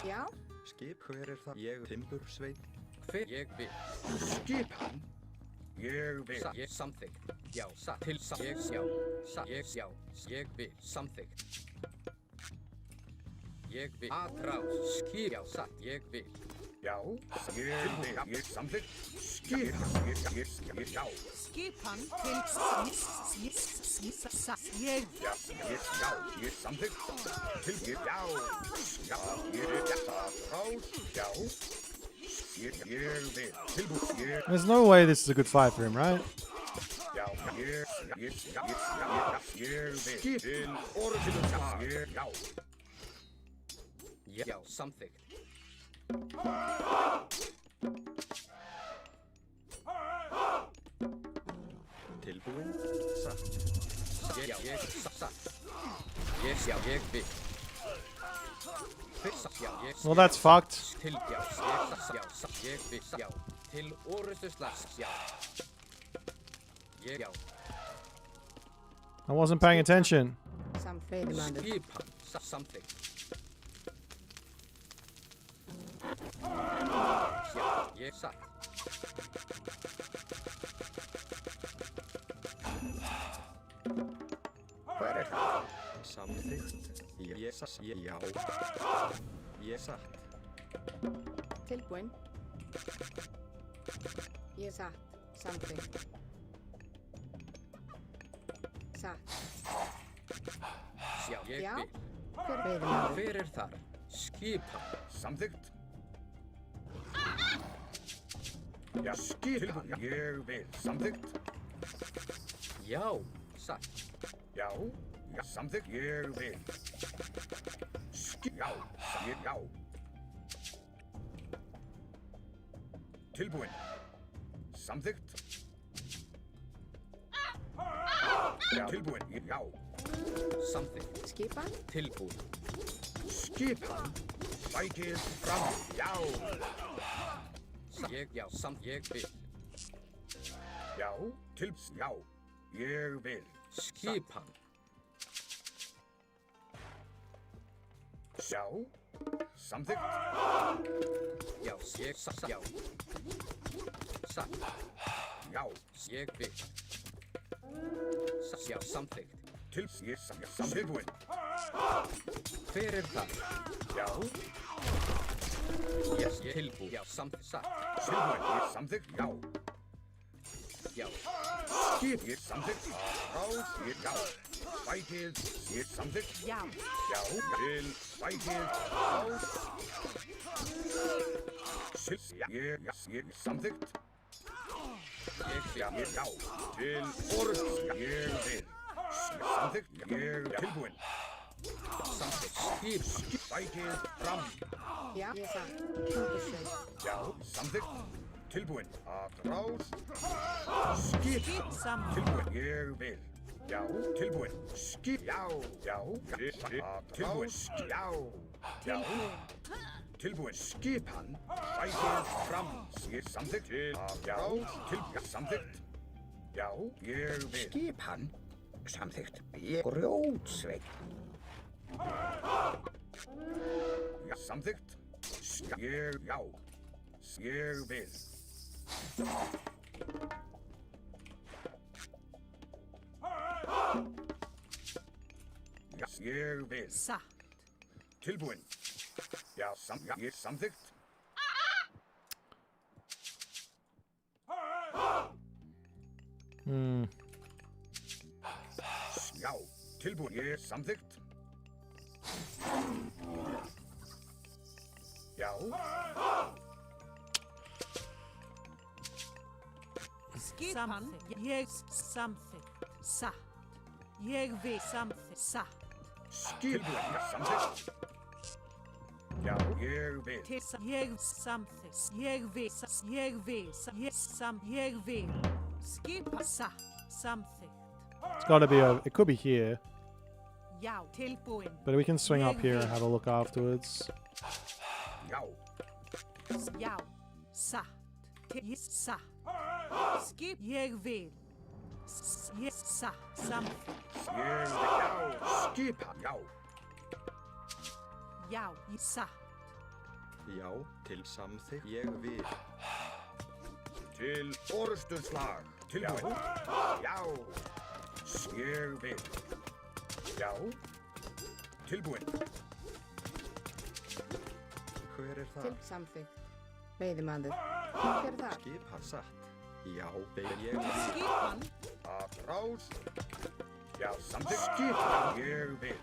Já, Skip. Hver það? Ég. Timbursveit. Hver ég vil. Skipan. Ég vil. Satt. Ég samþykkt. Já. Satt. Til sam. Ég já. Satt. Ég já. Ég vil. Samþykkt. Ég vil. Atrás. Skip. Já. Satt. Ég vil. Já. Ég vil. Ég samþykkt. Skipan. Já. Skipan til ég Já, ég samþykkt. Til já. Já, ég rás. Já. Ég vil. Tilbúin. There's no way this is a good fight for him, right? Já, ég vil. Til orðinu. Já. Já. Samþykkt. Tilbúin. Satt. Ég já. Ég satt. Ég já. Ég vil. Hver satt. Já. Ég Well, that's fucked. til já. Ég satt. Já. Satt. Ég vil. Já. Til orðustu slags. Já. Ég já. I wasn't paying attention. samt veiðimaður. Skipan. Samþykkt. Já. Ég satt. Hver það? Samþykkt. Ég satt. Já. Ég satt. Tilbúin. Ég satt. Samþykkt. Satt. Já. Ég Já. vil. Hver veiðimaður? Hver þar? Skipan. Samþykkt. Já, skipan. Ég vil. Samþykkt. Já. Satt. Já. Já, samþykkt. Ég vil. Já. Já. Tilbúin. Samþykkt. Já. Tilbúin. Já. Samþykkt. Skipan? Tilbúin. Skipan. Sækið fram. Já. Ég já. Ég vil. Já. Já. Ég vil. Skipan. Já. Samþykkt. Já. Ég satt. Já. Satt. Já. Ég vil. Já, samþykkt. Tilbúin. Hver það? Já. Yes, tilbúin. Já, satt. Tilbúin. Samþykkt. Já. Já, Skip. Samþykkt. Rás. Já. Sætið. Samþykkt. Já. Já. Til. Sætið. Rás. Samþykkt. Já. Til orð. Ég vil. Samþykkt. Ég tilbúin. samþykkt. Skip. Sætið. Fram. Já, satt. Timbursveit. Já. Samþykkt. Tilbúin. Að rás. Skip. Samþykkt. Tilbúin. Ég vil. Já. Tilbúin. Skip. Já. Já. Tilbúin. Já. Já. Tilbúin. Skip hann. Sætið fram. Samþykkt. Til að rás. Samþykkt. Já. Ég vil. Skip hann. Samþykkt. Ég grjótsveit. Já. Samþykkt. Ég. Já. Ég vil. Já. Ég vil. Satt. Tilbúin. Já. Ég samþykkt. Já. Tilbúin. Ég samþykkt. Já. Skipan. Ég samþykkt. Satt. Ég vil samþykkt. Satt. Tilbúin. Já. Samþykkt. Já. Ég vil. Til ég samþykkt. Ég vil. Ég vil. Skipa. Satt. Samþykkt. It's got to be over. It could be here, Já. Tilbúin. but we can swing up here and have a look afterwards. Já. Já. Satt. Til satt. Skip. Ég vil. Ég satt. Samþykkt. Ég vil. Já. Skipa. Já. Já. Satt. Já, til samþykkt. Ég vil. Til orðstöðslag. Tilbúin. Já. Ég vil. Já. Tilbúin. Hver er Til það? samþykkt. Veiðimaður. Hver er það? Skipa satt. Já, þegar ég vil. Skipan. Að rás. Já. Samþykkt. Skipa. Ég vil.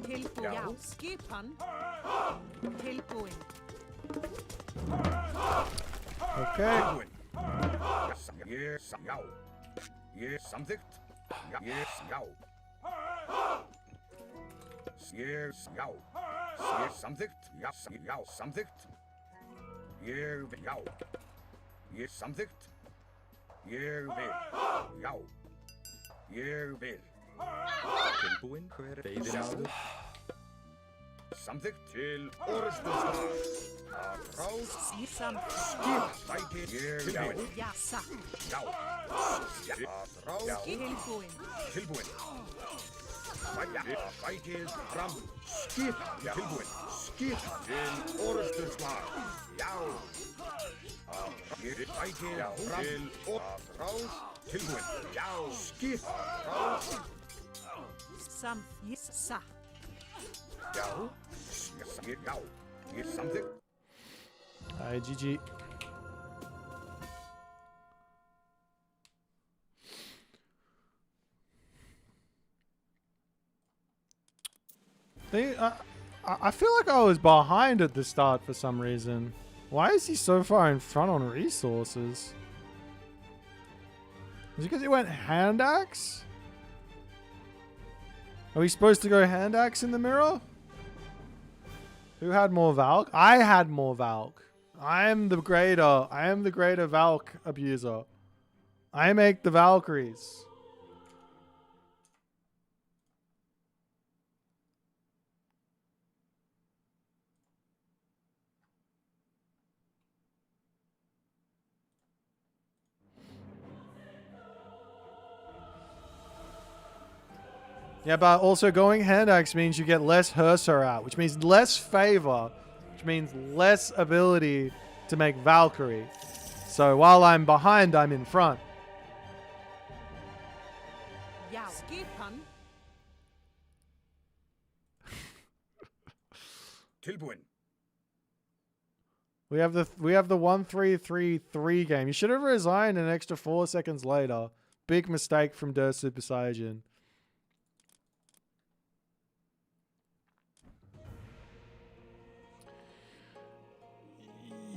Tilbúin. Já. Já. Skipan. Tilbúin. Okay. Tilbúin. Ég. Já. Ég samþykkt. Já. Ég. Já. Ég. Já. Ég samþykkt. Já. Já. Samþykkt. Ég vil. Já. Ég samþykkt. Ég vil. Já. Ég vil. Tilbúin. Hver veiðimaður? Samþykkt til orðstöðslag. Að rás. Ég samþykkt. Skip. Sæti. Ég. Tilbúin. Já. Satt. Já. Að rás. Tilbúin. Tilbúin. Sætið fram. Skip. Tilbúin. Skip. Til orðstöðslag. Já. Sætið fram. Til rás. Tilbúin. Já. Skip. Rás. Ég satt. Já. Já. Ég samþykkt. Alright, GG. I feel like I was behind at the start for some reason. Why is he so far in front on resources? Is it because he went hand axe? Are we supposed to go hand axe in the mirror? Who had more Valk? I had more Valk. I am the greater Valk abuser. I make the Valkyries. Yeah, but also going hand axe means you get less Hersar out, which means less favor, which means less ability to make Valkyrie. So while I'm behind, I'm in front. tilbúin. We have the 1-3-3-3 game. You should have resigned an extra 4 seconds later. Big mistake from Der Super Saiyan.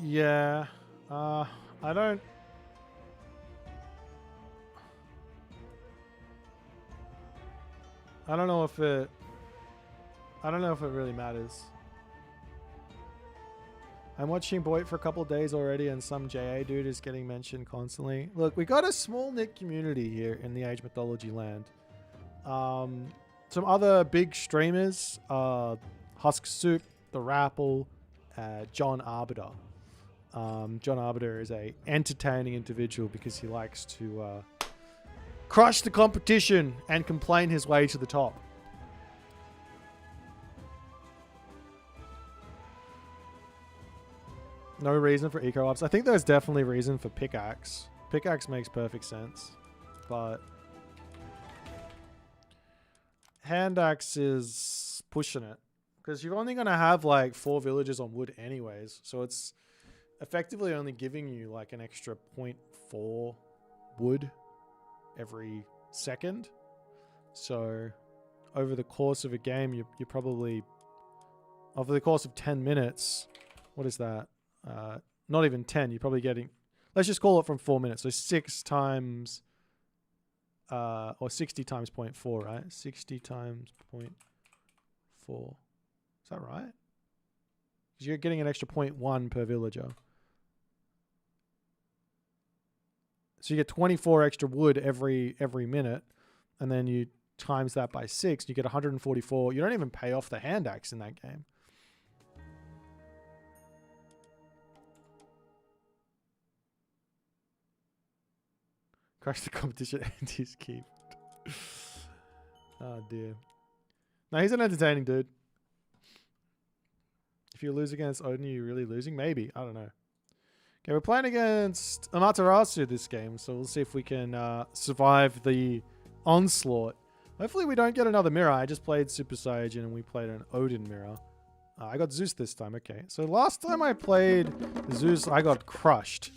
Yeah. I don't know if it really matters. I'm watching Boyd for a couple days already, and some JA dude is getting mentioned constantly. Look, we got a small knit community here in the Age Mythology land. Some other big streamers, Husk Soup, The Rapple, John Arbiter. John Arbiter is a entertaining individual because he likes to crush the competition and complain his way to the top. No reason for eco ops. I think there's definitely reason for pickaxe. Pickaxe makes perfect sense, but hand axe is pushing it because you're only gonna have like 4 villages on wood anyways, so it's effectively only giving you like an extra 0.4 wood every second. So over the course of a game, you're probably, over the course of 10 minutes, what is that? Not even 10, you're probably getting, let's just call it from 4 minutes. So 6 times, or 60 times 0.4, right? 60 times 0.4. Is that right? Because you're getting an extra 0.1 per villager. So you get 24 extra wood every minute, and then you times that by 6, you get 144. You don't even pay off the hand axe in that game. Crush the competition and his keep. Oh dear. No, he's an entertaining dude. If you lose against Odin, are you really losing? Maybe. I don't know. Okay, we're playing against Amaterasu this game, so we'll see if we can survive the onslaught. Hopefully we don't get another mirror. I just played Super Saiyan and we played an Odin mirror. I got Zeus this time. Okay, so last time I played Zeus, I got crushed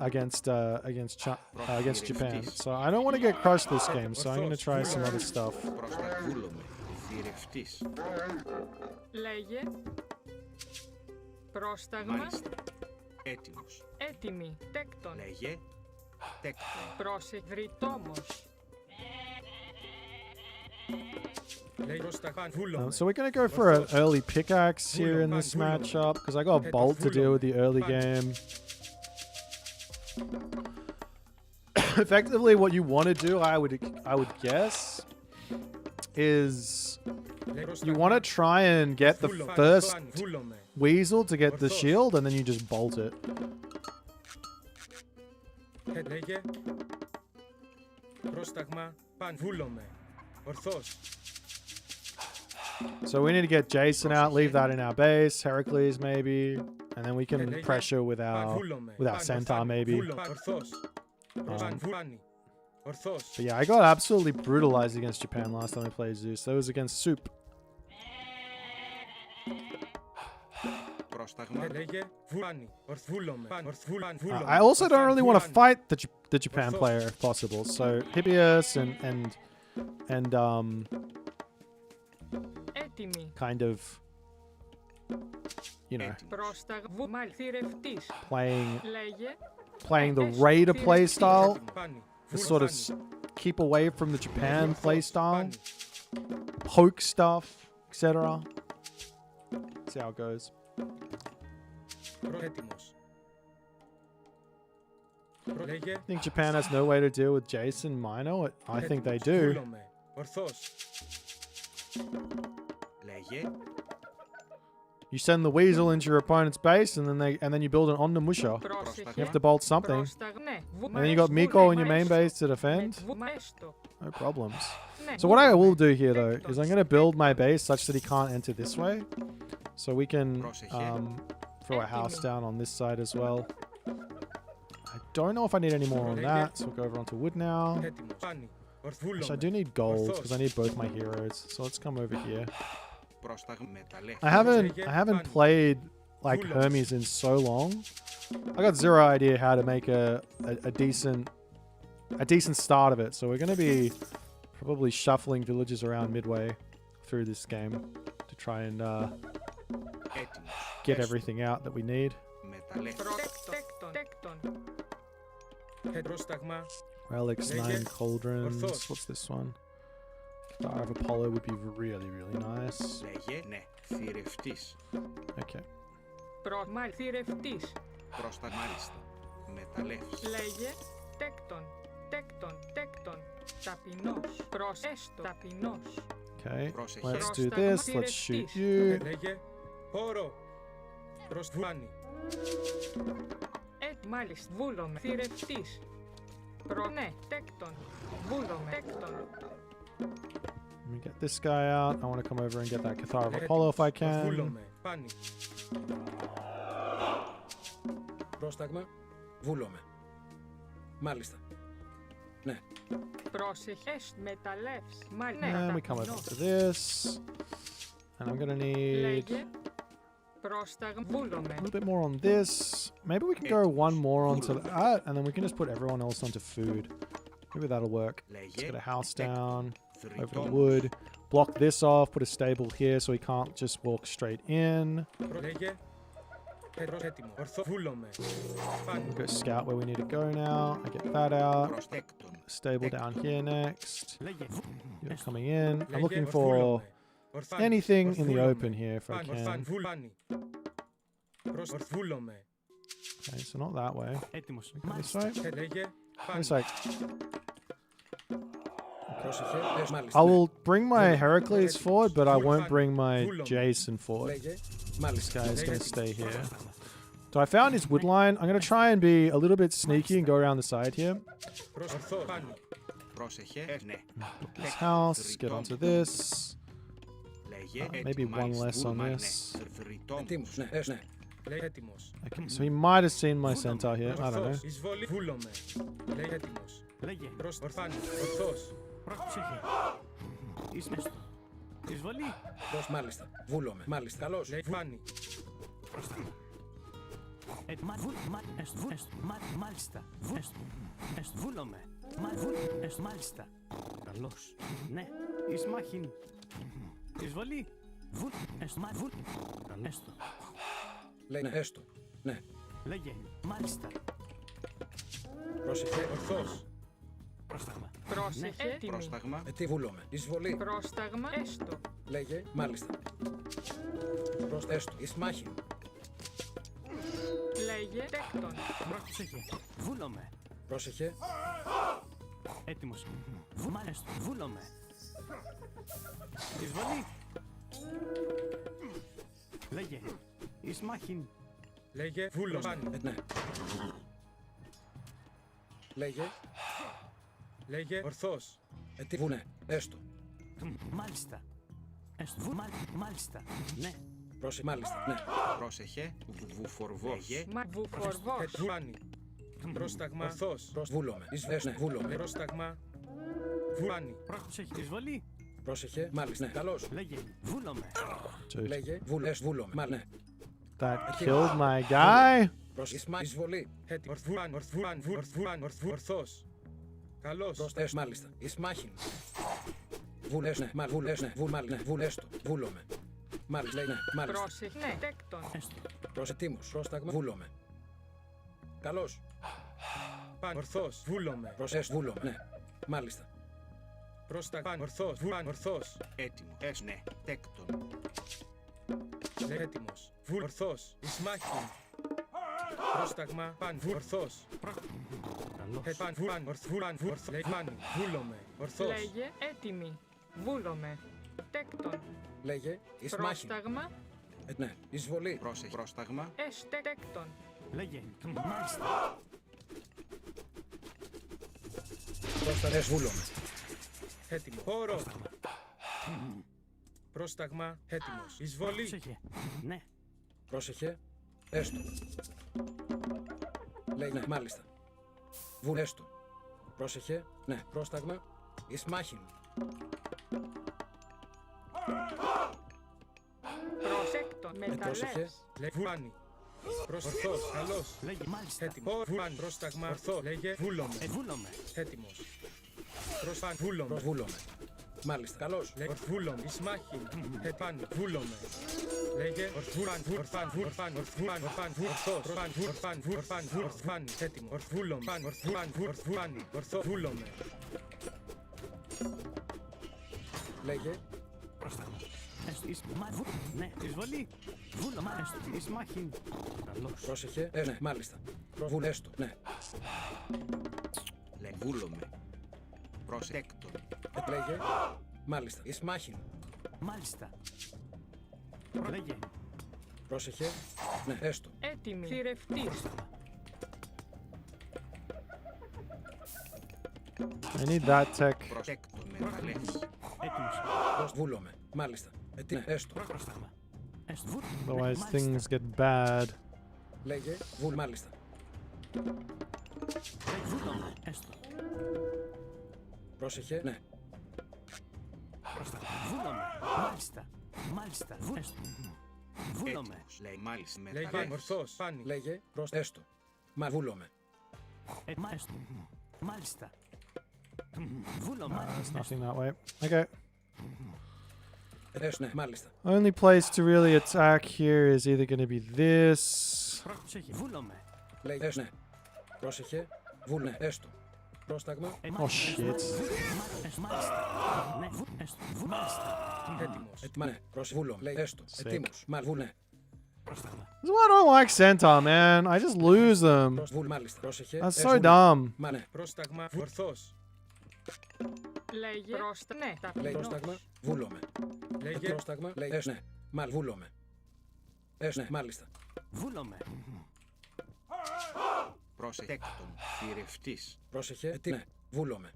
against Japan. So I don't want to get crushed this game, so I'm going to try some other stuff. Λέγε. Πρόσταγμα. Μάλιστα. Έτοιμος. Έτοιμη. Τέκτον. Λέγε. Τέκτον. Πρόσεχ. Βρυτόμος. So we're going to go for an early pickaxe here in this matchup because I got a bolt to deal with the early game. Effectively, what you want to do, I would guess, is you want to try and get the first weasel to get the shield, and then you just bolt it. So we need to get Jason out, leave that in our base, Heracles maybe, and then we can pressure with our centaur maybe. But yeah, I got absolutely brutalized against Japan last time I played Zeus. That was against Soup. I also don't really want to fight the Japan player if possible. So Hippias and kind of, you know, playing the Raider playstyle to sort of keep away from the Japan playstyle, poke stuff, etc. See how it goes. I think Japan has no way to deal with Jason Mino. I think they do. You send the weasel into your opponent's base, and then you build an Onnamusha. You have to bolt something, and then you got Miko in your main base to defend. No problems. So what I will do here though is I'm going to build my base such that he can't enter this way, so we can throw a house down on this side as well. I don't know if I need any more on that, so we'll go over onto wood now. Actually, I do need gold because I need both my heroes, so let's come over here. I haven't played like Hermes in so long. I got zero idea how to make a decent start of it. So we're gonna be probably shuffling villages around midway through this game to try and get everything out that we need. Τέκτον. Πρόσταγμα. Relics, 9 cauldrons. What's this one? Star of Apollo would be really, really nice. Λέγε ναι, θηρευτής. Okay. Θηρευτής. Μάλιστα. Μεταλλεύς. Λέγε τέκτον. Ταπεινός. Προσέστο. Ταπεινός. Okay, Πρόσεχε. let's do this. Let's shoot you. Λέγε πόρο. Προσβάνει. Μάλιστα. Βούλομαι. Θηρευτής. Ναι, τέκτον. Βούλομαι. Τέκτον. Let me get this guy out. I want to come over and get that Cathar of Apollo if I can. Βούλομαι. Πάνι. Πρόσταγμα. Βούλομαι. Μάλιστα. Ναι. Πρόσεχες. Μεταλλεύς. And we come over to this. And I'm going to need Λέγε πρόσταγμα. a Βούλομαι. little bit more on this. Maybe we can go one more onto that, and then we can just put everyone else onto food. Maybe that'll work. Let's get a house down. Over the wood. Block this off. Put a stable here so he can't just walk straight in. Λέγε έτοιμο. Ορθό. Βούλομαι. Πάνι. Go scout where we need to go now. I get that out. Προστέκτον. Stable down here next. You're coming in. I'm Λέγε looking for ορθούλομαι. anything in the Ορθούλομαι. open here if I Πάνι. can. Πάνι. Ορθούλομαι. Okay, so not that way. This way. Λέγε πάνι. This way. Πρόσεχε. Μάλιστα. I will bring my Heracles forward, but I won't bring my Jason forward. Λέγε This μάλιστα. guy is going to stay here. So I found his wood line. I'm going to try and be a little bit sneaky and go around the side here. Ορθό. Πάνι. Πρόσεχε. Ναι. This house. Get onto this. Λέγε Maybe one less on this. Έτοιμος. Ναι. Ναι. Λέγε έτοιμος. Okay, so he might have seen my centaur here. I don't know. Ορθός. Εισβολή. Βούλομαι. Λέγε έτοιμος. Ορθάνι. Ορθός. Μάλιστα. Βούλομαι. Μάλιστα. Καλώς. Λέει φάνη. Μάλιστα. Βούλομαι. Μάλιστα. Καλώς. Ναι. Ισμάχιν. Εισβολή. Έστω. Λέει ναι. Έστω. Ναι. Λέγε. Μάλιστα. Πρόσεχε. Ορθός. Πρόσταγμα. Πρόσεχε. Έτοιμη. Πρόσταγμα. Τι βούλομαι. Εισβολή. Πρόσταγμα. Έστω. Λέγε. Μάλιστα. Έστω. Ισμάχιν. Λέγε τέκτον. Πρόσεχε. Βούλομαι. Πρόσεχε. Έτοιμος. Βούλομαι. Εισβολή. Λέγε. Ισμάχιν. Λέγε. Βούλομαι. Ναι. Λέγε. Λέγε. Ορθός. Τι βουνε. Έστω. Μάλιστα. Μάλιστα. Ναι. Πρόσεχε. Μάλιστα. Ναι. Πρόσεχε. Βουφορβός. Βουφορβός. Φάνη. Πρόσταγμα. Ορθός. Βούλομαι. Ναι. Βούλομαι. Πρόσταγμα. Φάνη. Πρόσεχε. Εισβολή. Πρόσεχε. Μάλιστα. Ναι. Καλώς. Λέγε. Βούλομαι. Dude, Λέγε. Βούλομαι. Μάλιστα. Ναι. that killed my guy. Πρόσεχε. Εισβολή. Ορθός. Καλώς. Μάλιστα. Ισμάχιν. Βούλες. Ναι. Βούλες. Ναι. Βούλεστο. Βούλομαι. Μάλιστα. Ναι. Μάλιστα. Πρόσεχε. Ναι. Τέκτον. Προσετήμος. Πρόσταγμα. Βούλομαι. Καλώς. Ορθός. Βούλομαι. Βούλομαι. Ναι. Μάλιστα. Πρόσταγμα. Ορθός. Ορθός. Έτοιμο. Ναι. Τέκτον. Έτοιμος. Ορθός. Ισμάχιν. Πρόσταγμα. Ορθός. Βούλομαι. Ορθός. Λέγε έτοιμη. Βούλομαι. Τέκτον. Λέγε. Ισμάχιν. Πρόσταγμα. Ναι. Εισβολή. Πρόσεχε. Πρόσταγμα. Έστε τέκτον. Λέγε. Μάλιστα. Πρόσταγμα. Βούλομαι. Έτοιμο. Χώρο. Πρόσταγμα. Έτοιμος. Εισβολή. Πρόσεχε. Ναι. Πρόσεχε. Έστω. Λέει ναι. Μάλιστα. Έστω. Πρόσεχε. Ναι. Πρόσταγμα. Ισμάχιν. Τέκτον. Πρόσεχε. Μεταλλές. Λέγε βουλάνι. Ορθός. Καλός. Λέγε μάλιστα. Έτοιμο. Βουλάνι. Πρόσταγμα. Ορθό. Λέγε βούλομαι. Βούλομαι. Έτοιμος. Πρόσφαν. Βούλομαι. Βούλομαι. Μάλιστα. Καλώς. Λέγε βούλομαι. Ισμάχη. Επάνι. Βούλομαι. Λέγε ορθάν. Ορθάν. Ορθάν. Ορθάν. Ορθάν. Ορθός. Ορθάν. Ορθάν. Ορθάν. Ορθάν. Έτοιμο. Ορθούλομαι. Ορθάν. Ορθάν. Ορθό. Βούλομαι. Λέγε. Πρόσταγμα. Ναι, εισβολή. Βούλωμα. Εις μάχην. Καλώς. Πρόσεχε. Ναι, μάλιστα. Βουλέστο. Ναι. Λέγε βούλομαι. Προσέκτον. Λέγε. Μάλιστα. Ισμάχη. Μάλιστα. Λέγε. Πρόσεχε. Ναι, έστω. Έτοιμη. Θηρευτής. I need that tech. Προσέκτον μεταλλές. Έτοιμος. Βούλομαι. Μάλιστα. Ναι, έστω. Πρόσταγμα. Otherwise things get bad. Λέγε. Μάλιστα. Βούλωμα. Έστω. Πρόσεχε. Ναι. Πρόσταγμα. Βούλωμε. Μάλιστα. Μάλιστα. Βούλωμε. Έτοιμος. Λέει μάλιστα Λέγε. μεταλλές. Ορθός. Πάνι. Λέγε. Έστω. Μα βούλομαι. Μάλιστα. Βούλωμα. There's nothing that way. Okay. Έστω. Ναι, μάλιστα. Only place to really attack here is either going to be this. Πρόσεχε. Βούλωμε. Λέγε. Ναι. Πρόσεχε. Ναι, έστω. Πρόσταγμα. Oh shit. Μάλιστα. Ναι. Μάλιστα. Έτοιμος. Έτοιμα. Ναι. Βούλομαι. Λέγε. Έστω. Έτοιμος. Μα ναι. Πρόσταγμα. This is why I don't like Centaur, man. I just lose them. Μάλιστα. Πρόσεχε. That's so dumb. Μα ναι. Πρόσταγμα. Ορθός. Λέγε. Ναι. Λέγε. Πρόσταγμα. Βούλομαι. Λέγε. Πρόσταγμα. Λέγε. Ναι. Μα βούλομαι. Ναι, μάλιστα. Βούλωμε. Προσέκτον. Θηρευτής. Πρόσεχε. Ναι. Βούλομαι.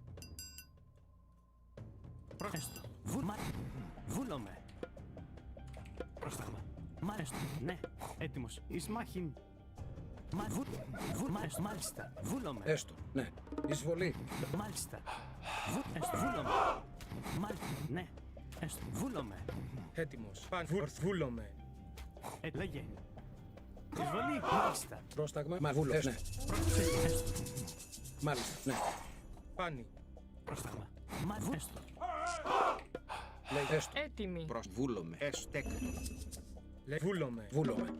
Έστω. Βούλωμε. Πρόσταγμα. Μάλιστα. Ναι. Έτοιμος. Εις μάχην. Μάλιστα. Βούλωμε. Έστω. Ναι. Εισβολή. Μάλιστα. Βούλωμε. Μάλιστα. Ναι. Έστω. Βούλωμε. Έτοιμος. Βούλομαι. Λέγε. Εισβολή. Μάλιστα. Πρόσταγμα. Μα βούλομαι. Ναι. Έστω. Μάλιστα. Ναι. Πάνι. Πρόσταγμα. Έστω. Λέγε. Έστω. Έτοιμη. Προς βούλομαι. Εστέκτον. Βούλομαι. Βούλομαι.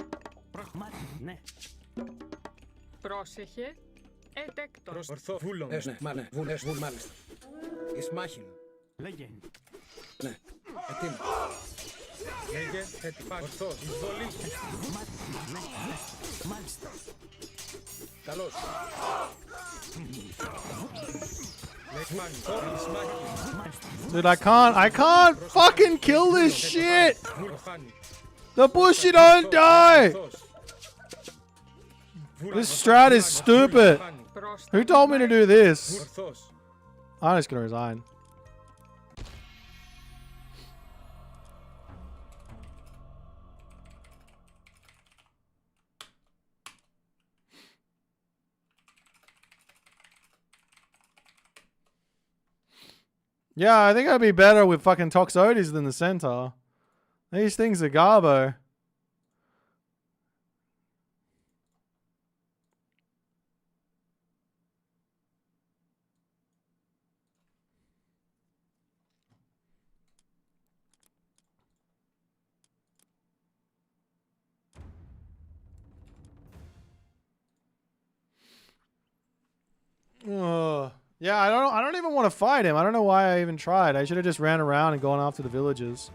Ναι. Πρόσεχε. Ετέκτον. Ορθό. Βούλομαι. Ναι. Μα ναι. Βούλ μάλιστα. Ισμάχην. Λέγε. Ναι. Ετοίμο. Λέγε. Έτοιμα. Ορθός. Εισβολή. Μάλιστα. Καλώς. Λέγμαν. Ισμάχην. Dude, I can't fucking kill this shit. The bushy don't die. This strat is stupid. Who told me to do this? Ορθός. I'm just gonna resign. Yeah, I think I'd be better with fucking Toxotes than the Centaur. These things are garbo. Ugh. Yeah, I don't even want to fight him. I don't know why I even tried. I should have just ran around and gone after the villagers.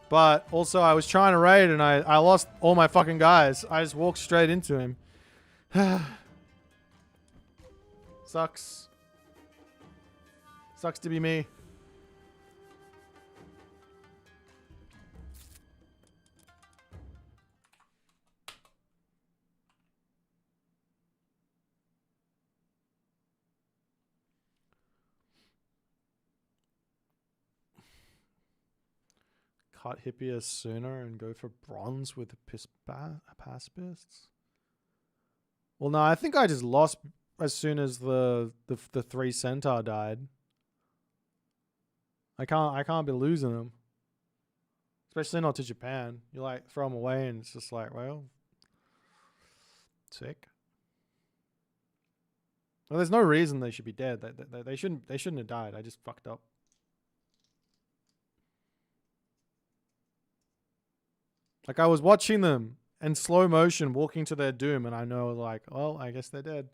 But also I was trying to raid and I lost all my fucking guys. I just walked straight into him. Sucks. Sucks to be me. Cut Hippias sooner and go for bronze with pacifists. Well, no, I think I just lost as soon as the 3 centaur died. I can't be losing them. Especially not to Japan. You like throw them away and it's just like, well, sick. Well, there's no reason they should be dead. They shouldn't have died. I just fucked up. Like I was watching them in slow motion walking to their doom and I know like, well, I guess they're dead.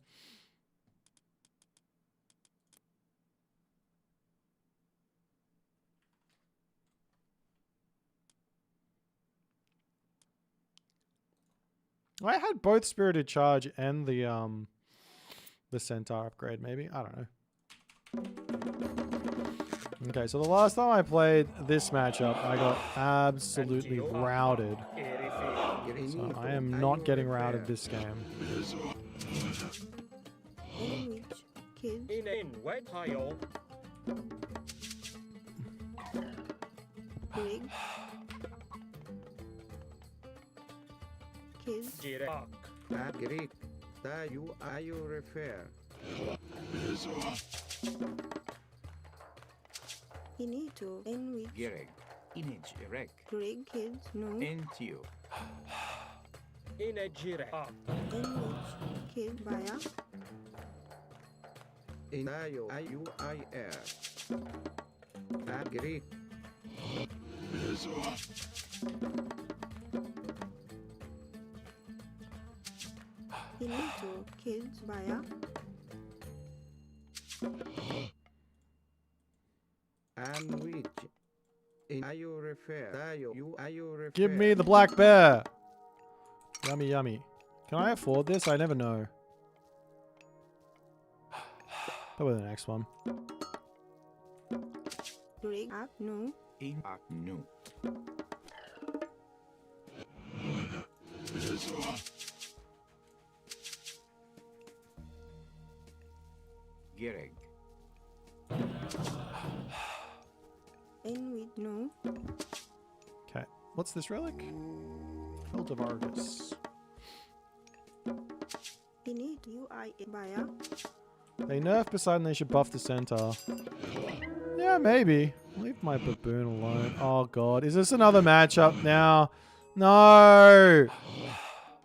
I had both Spirited Charge and the Centaur upgrade, maybe. I don't know. Okay, so the last time I played this matchup, I got absolutely routed. So I am not getting routed this game. In which kids In wait, Hayo. Greg kids Girek. Greek. You refer. Inito in which Greg. Image erect. Greg kids no Entio. In a Girek. in which kid Baya Inayo. IUIR. Greek. Inito kids Baya And which. You refer. You refer. Give me the black bear. Yummy, yummy. Can I afford this? I never know. Probably the next one. Greg up no In no. Greg. in which no Okay. What's this relic? Hilt of Argus. Init UI Baya They nerf Poseidon, they should buff the Centaur. Yeah, maybe. Leave my baboon alone. Oh god. Is this another matchup now? No!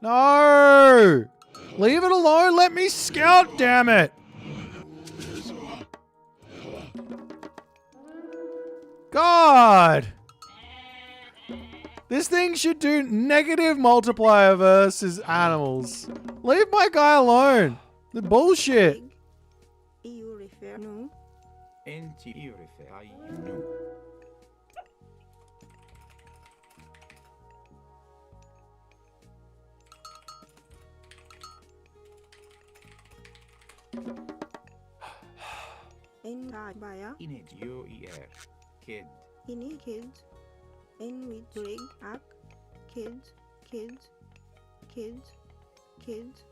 No! Leave it alone! Let me scout, damn it! God! This thing should do negative multiplier versus animals. Leave my guy alone. The bullshit. Greg EU refer no You refer. I know. in Baya Image. UER. Kid. Ini kids in which Greg up kids kids kids kids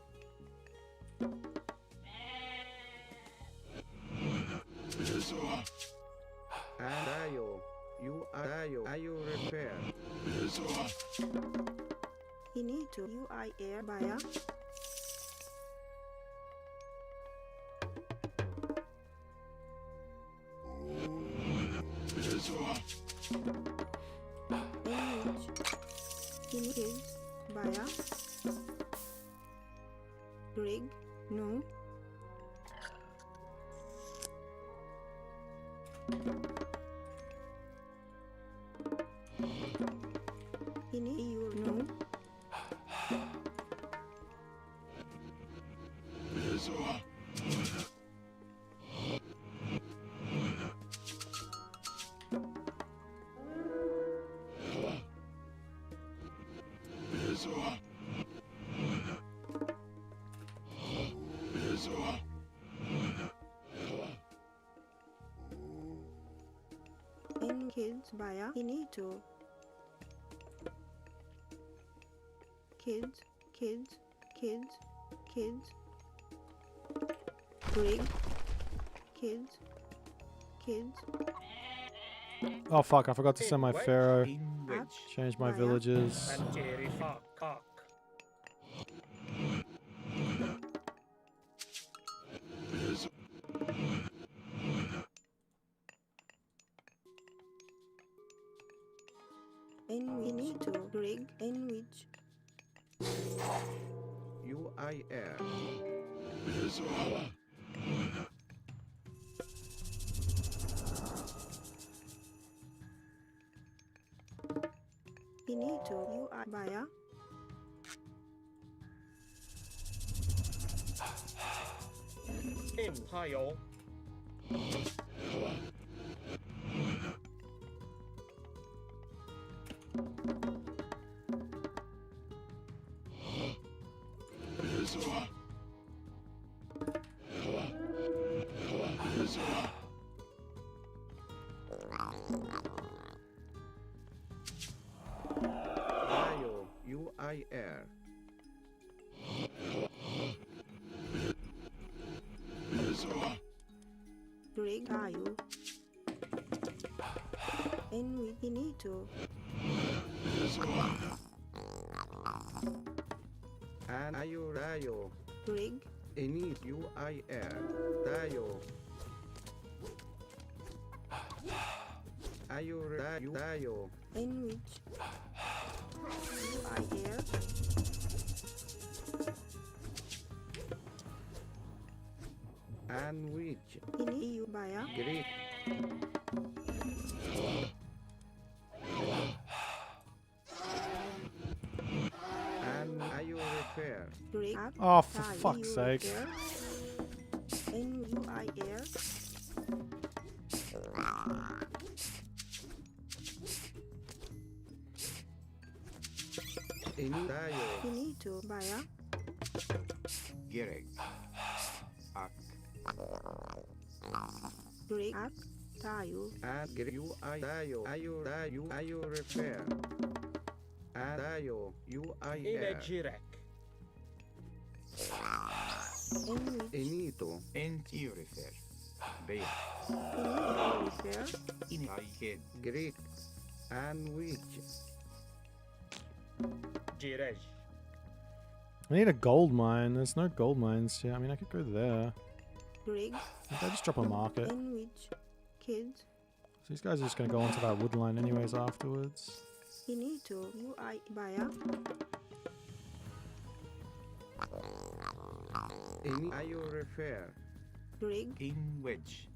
And you refer. Inito UI air Baya in which in kids Baya Greg no Ini EU no in kids Baya Inito kids kids kids kids Greg kids kids Oh fuck, I forgot to send my pharaoh. In which. Change my Baya. villages. And Jerry Fuck. Infinito. Rig. Inwich. UIR. Finito. UI. Baya. In. Hayo. Dayo. UIR. Rig. Ayo. Infinito. And Ayo Dayo. Rig. Init UIR. Dayo. Ayo Dayo. Dayo. Inwich. UIR. And which. Ini. Baya. Greek. And Ayo Repair. Rig. Up. Oh, for Tayo. fuck's sake. NUIR. Ini Dayo. Finito. Baya. Gerek. Ak. Rig. Up. Tayo. And UI Dayo. Ayo Repair. And Dayo. UIR. Inegirek. Inwich. Inito. Enti Repair. Bea. Finito. Repair. Inaihed. Greek. And which. Girej. I need a gold mine. There's no gold mines here. I mean, I could go there. Rig. If I just drop a market. Inwich. Kids. So these guys are just going to go onto that wood line anyways afterwards. Finito. UI. Baya. Ini Ayo Repair. Rig. In wedge.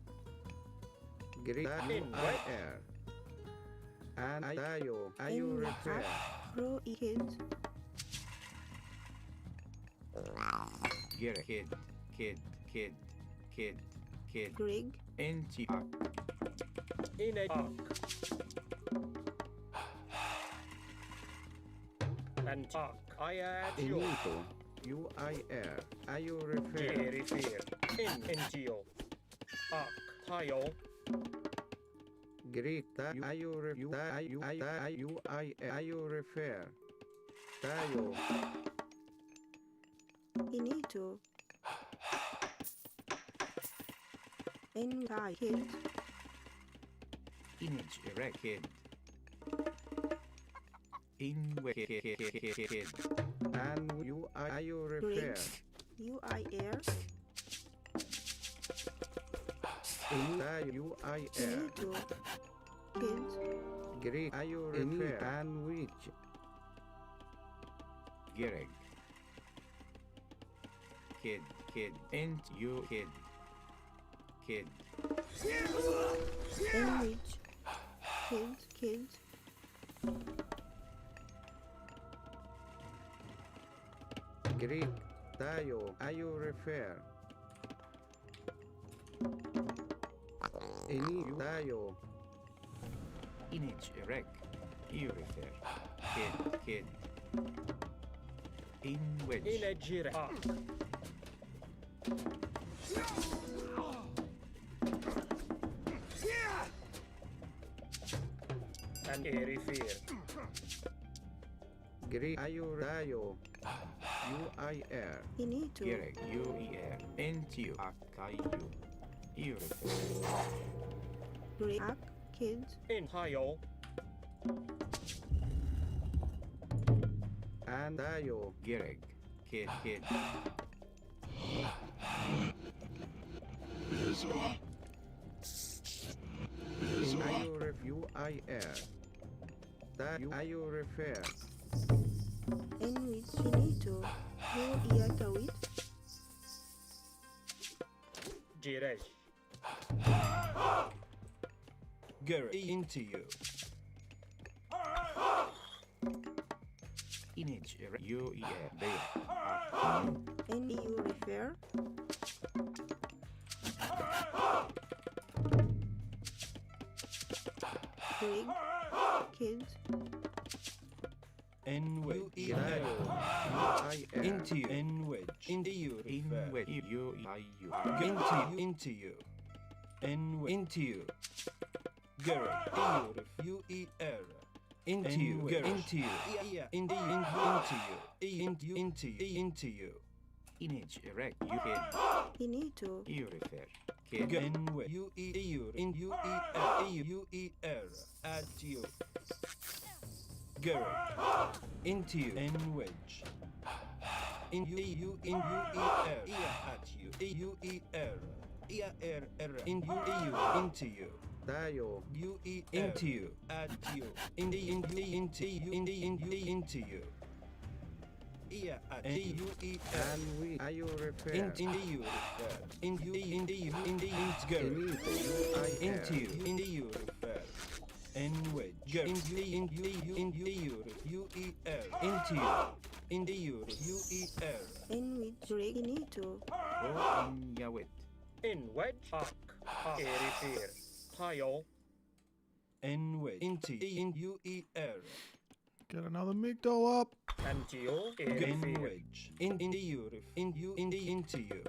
Greek. In wedge. UIR. And Dayo. Ayo In Repair. Pro. Kids. Gerek. Kid. Rig. Enti. Ineg. And Ak. Ayatio. Inito. UIR. Ayo Repair. Gerifir. In. Engio. Ak. Hayo. Greek. Ayo Repair. Dayo. Finito. NUI. Kids. Image Kid. In Kid. And Ayo Repair. UIR. In UIR. Finito. Kids. Greek. Ayo Repair. And which. Gereg. Kid. Ent you kid. Inwich. Kids. Greek. Dayo. Ayo Repair. Ini Dayo. Image Erek. You Repair. Kid. In wedge. Inegirek. Ak. And Erifir. Greek. Ayo Dayo. UIR. Finito. Gerek. UER. Entiu. Akayu. You Repair. Rig. Up. Kids. In. Hayo. And Dayo. Gerek. Kid. In Ayo UIR. Are you refer? En which finito. Yo iatawit. Girej. Garrett, into you. Image you there. En you refer. Greg. Kids. N wedge. Into you. N wedge. Into you. Refer. You Into you. N wedge. Into you. Garrett. U-E-R. Into you. Garrett. Into you. Into you. Into you. image erect you can Finito. you refer. N wedge. U-E-R. At you. Garrett. Into you. N wedge. Into you. At you. U-E-R. Into you. Tayo. Into you. At you. Into you. Into you. At you. And we. Are you refer? Into you. Into you. Into you. N wedge. Into you. Into you. Into you. En which Greg. Finito. Go in Yahweh. In wedge. Hak. Erifir. Hayo. N wedge. Into you. Get another migdal up. Antio. N Erifir. wedge. Into you. Into you.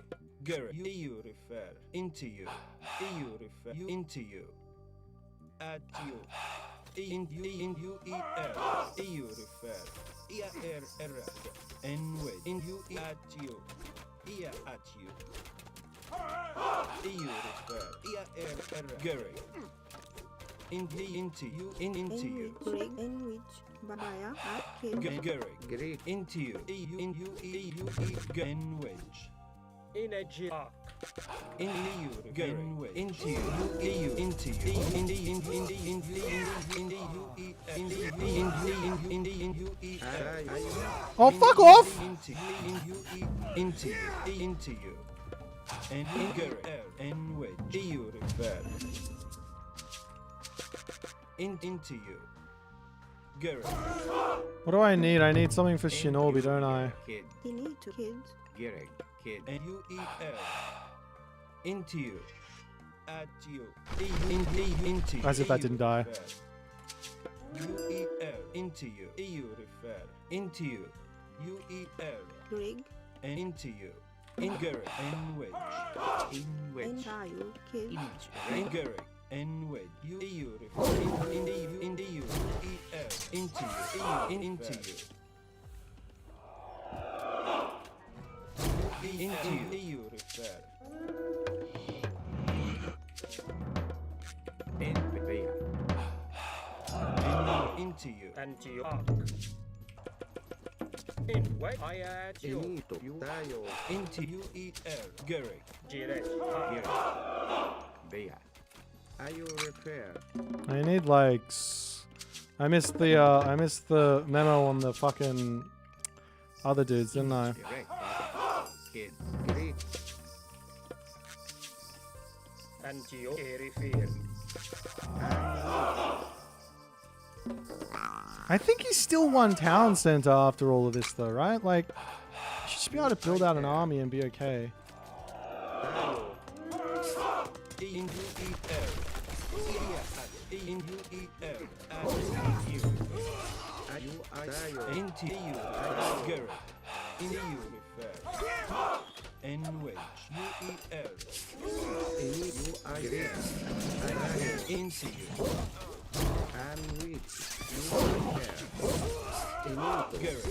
Garrett. You refer. Into you. You refer. Into you. At you. You refer. N wedge. At you. At you. You refer. Garrett. Into you. En Into you. which Greg. En which Babaya. At kids. Garrett. Greek. Into you. N wedge. In a G. Hak. Into you. Garrett. Into you. Into you. Oh, fuck off! Into you. And Garrett. N wedge. You refer. Into you. Garrett. What do I need? I need something for Shinobi, don't I? Kid. Finito. Kids. Gereg. Kid. And into you. At you. Into you. As if that didn't die. Into you. You refer. Into you. Greg. And into you. In Garrett. N wedge. In En wedge. tayo. Kids. Image In erect. Garrett. N wedge. You refer. Into you. Into you. Into you. Into you refer. En Bebea. Into you. Antio. Hak. In wedge. Ayatio. Finito. Tayo. Into you. Garrett. Girej. Gereg. Hak. Bea. Are you refer? I need like. I missed the memo on the fucking other dudes, didn't I? Erect. Kid. Greek. Antio. Erifir. I think he's still one town center after all of this, though, right? Like, you should just be able to build out an army and be okay. Into you. Garrett. Into you refer. N wedge. Into you. And which. Garrett.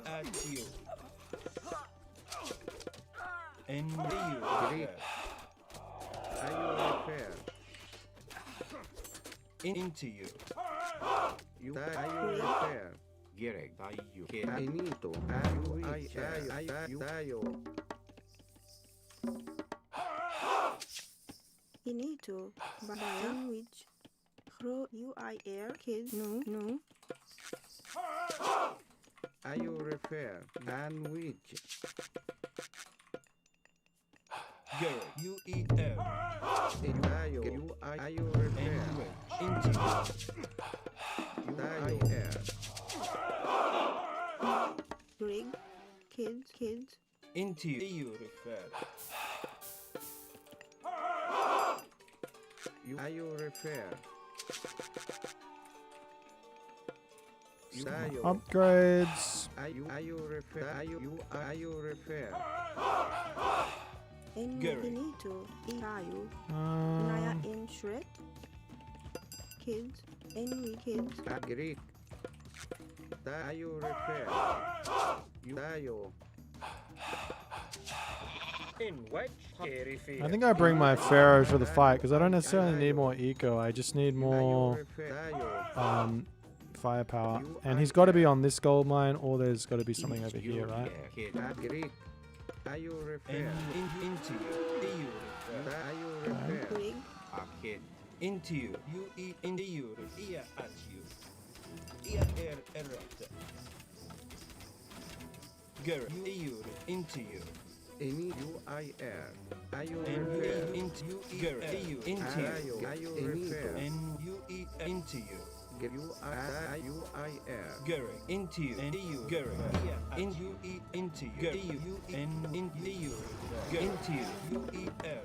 At you. N you refer. Are you refer? Into you. Are you refer? Gereg. You. Kid. Finito. And which. Tayo. Finito. Babaya. En which Pro UI air kids. No. Are you repair? And which? Girl, UER. Are you repair? Into Rig. Kids. into you refer. Are you repair? Upgrades. Are you repair? Are you repair? Infinito. Iayu. Naya in shred. Kids. Envy kids. Greek. Are you repair? You. In which periphery? I think I bring my Pharaoh for the fight because I don't necessarily need more eco. I just need more firepower. And he's got to be on this gold mine, or there's got to be something over here, right? Greek. Are you repair? Into you refer. Are you repair? Rig. Kid. Into you. UE into you. Ia at you. Ia erect. Girl, EU into you. UIR. Are you And repair? into you. Girl, EU into you. Are you repair? And UE into you. UIR. Girl, into you. And EU. Girl, in UE into you. Girl, EU and into you. Girl, into you. UER.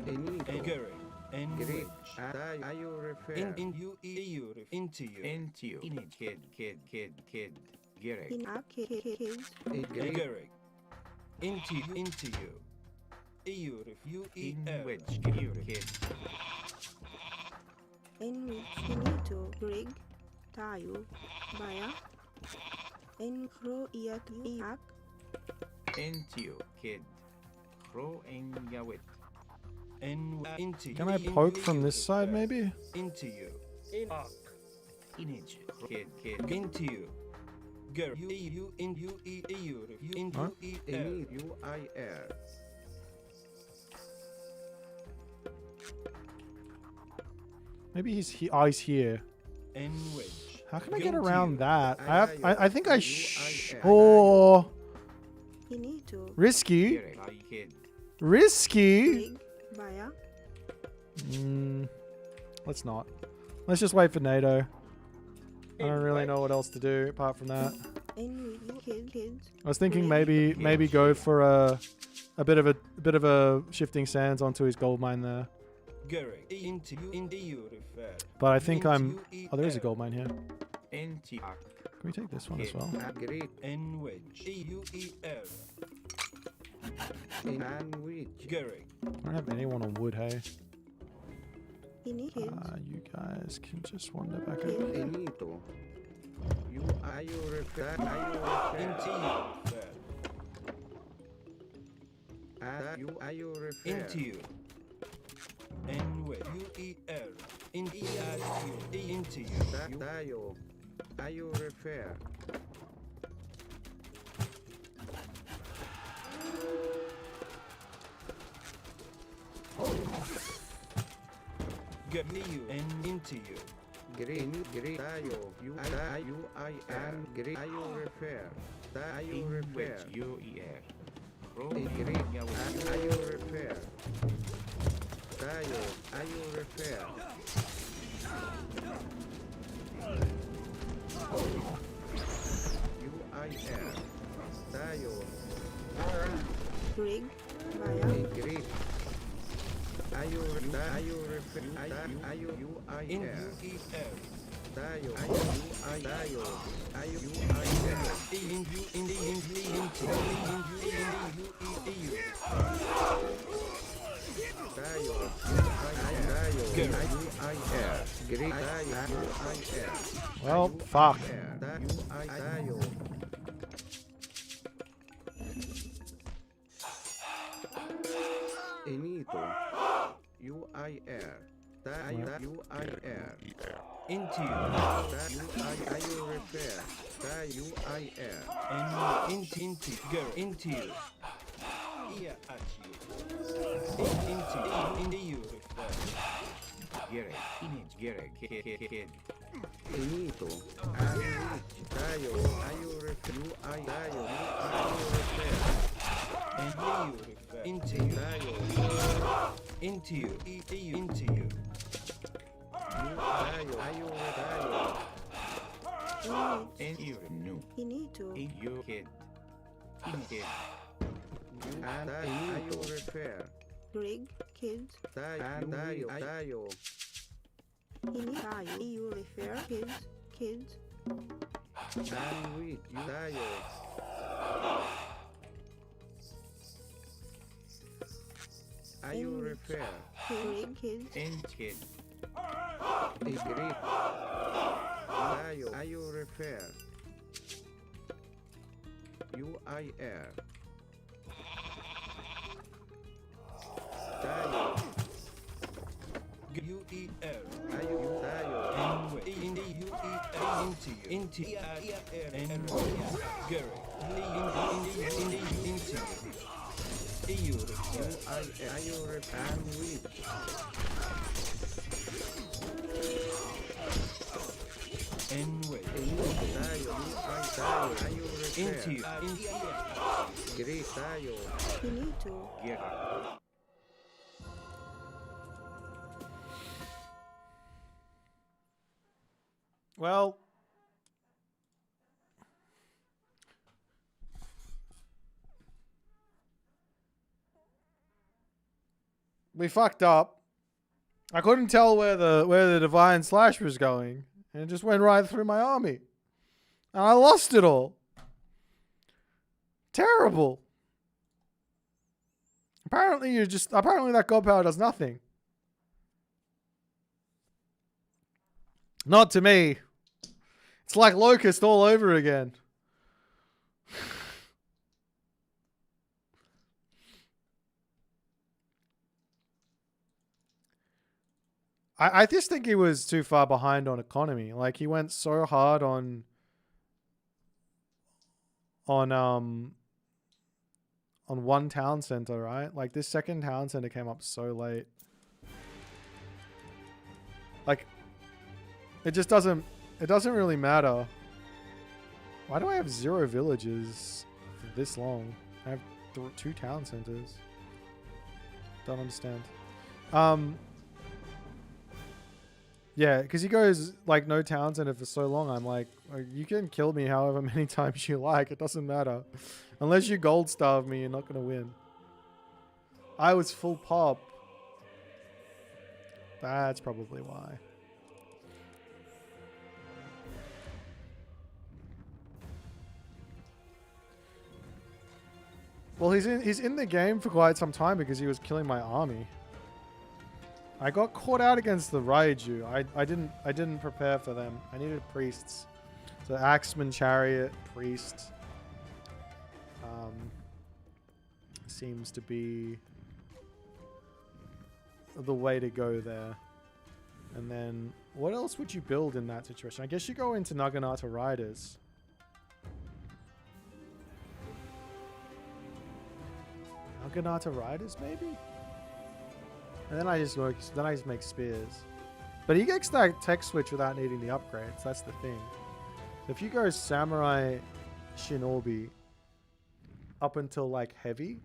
And girl. And Greek. which? Are you repair? In EU into you. Into you. Kid. Gerek. In a kids. Gerek. Into you. EU UER. Kid. Infinito. Rig. Tayo. Baya. Pro iat iak. Into you. Kid. Crow and Yawit. And into Can I poke from this side, maybe? Into you. In arc. Inage. Kid. Into you. Girl, EU in EU in Huh? UER. UIR. Maybe he's he's here. And which? How can I get Into around you. that? I think I UIR. Oh, Finito. risky. Kid. Risky. Rig. Baya. Let's not. Let's just wait for NATO. I don't In really which? know what else to do apart from that. Kids. I was thinking maybe go for a bit of a shifting sands onto his gold mine there. Gerek into EU refer. But I think Into I'm. Oh, there is a UER. gold mine here. Into Can we take this one as well? Greek. And which? UER. And which? Gerek. I don't have anyone on wood, hey. Kids. You guys can just wander back over. Benito. Are you repair? Into you refer. Are you repair? Into you. And which? UER. Into you. Into you. Dayo. Are you repair? Get you and into you. Green. Dayo. I am. Green. Are you repair? Are you repair? UER. Green. Are you repair? Dayo. Are you repair? UIR. Dayo. Rig. Baya. Green. Are you repair? Are you In UIR? UER. Dayo. Dayo. Are you UIR? In the into EU. Dayo. UIR. Green. UIR. Well, fuck. Dayo. Enito. UIR. UIR. Into you. Are you repair? UIR. And into girl into you. Ear at you. Into you refer. Gerek. Init. Gerek. Kid. Finito. Anwich. Tayo. Ayo refer. You I. Tayo. Ayo refer. And you refer. Into you. Tayo. Into you. Into you. Tayo. Ayo refer. Init. En you. No. Finito. In you. Kid. Kid. And ayo refer. Rig. Kids. Tayo. Tayo. Init. Tayo. You refer. Kids. Kids. Sandwich. Tayo. Ayo refer. Rig. Kids. En kid. Grip. Tayo. Ayo refer. UIR. Tayo. UER. Ayo. Tayo. Anyway. Into you. Into you. Into you. And Gary. Into you. EU refer. Ayo refer. Sandwich. Anyway. Tayo. Tayo. Ayo refer. Into you. Grip. Tayo. Finito. Guerra. Well, we fucked up. I couldn't tell where the divine slash was going, and it just went right through my army, and I lost it all. Terrible. Apparently that god power does nothing. Not to me. It's like Locust all over again. I just think he was too far behind on economy. Like, he went so hard on one town center, right? Like, this second town center came up so late. Like, it doesn't really matter. Why do I have 0 villages for this long? I have 2 town centers. Don't understand. Yeah, because he goes, like, no town center for so long. I'm like, you can kill me however many times you like. It doesn't matter. Unless you gold starve me, you're not going to win. I was full pop. That's probably why. Well, he's in the game for quite some time because he was killing my army. I got caught out against the Raiju. I didn't prepare for them. I needed priests. So Axeman, Chariot, Priest. Seems to be the way to go there. And then what else would you build in that situation? I guess you go into Naginata Riders. Naginata Riders, maybe? And then I just make spears. But he gets that tech switch without needing the upgrades. That's the thing. So if you go Samurai Shinobi up until like heavy,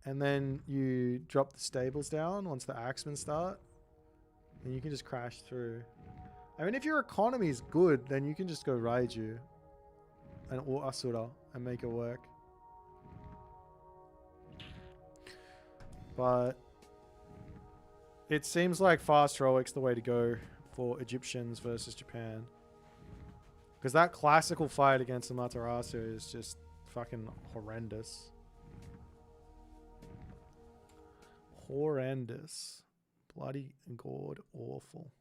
and then you drop the stables down once the axemen start, and you can just crash through. I mean, if your economy is good, then you can just go Raiju or Asura and make it work. But it seems like fast heroic's the way to go for Egyptians versus Japan. Because that classical fight against the Matarasu is just fucking horrendous. Horrendous. Bloody god awful.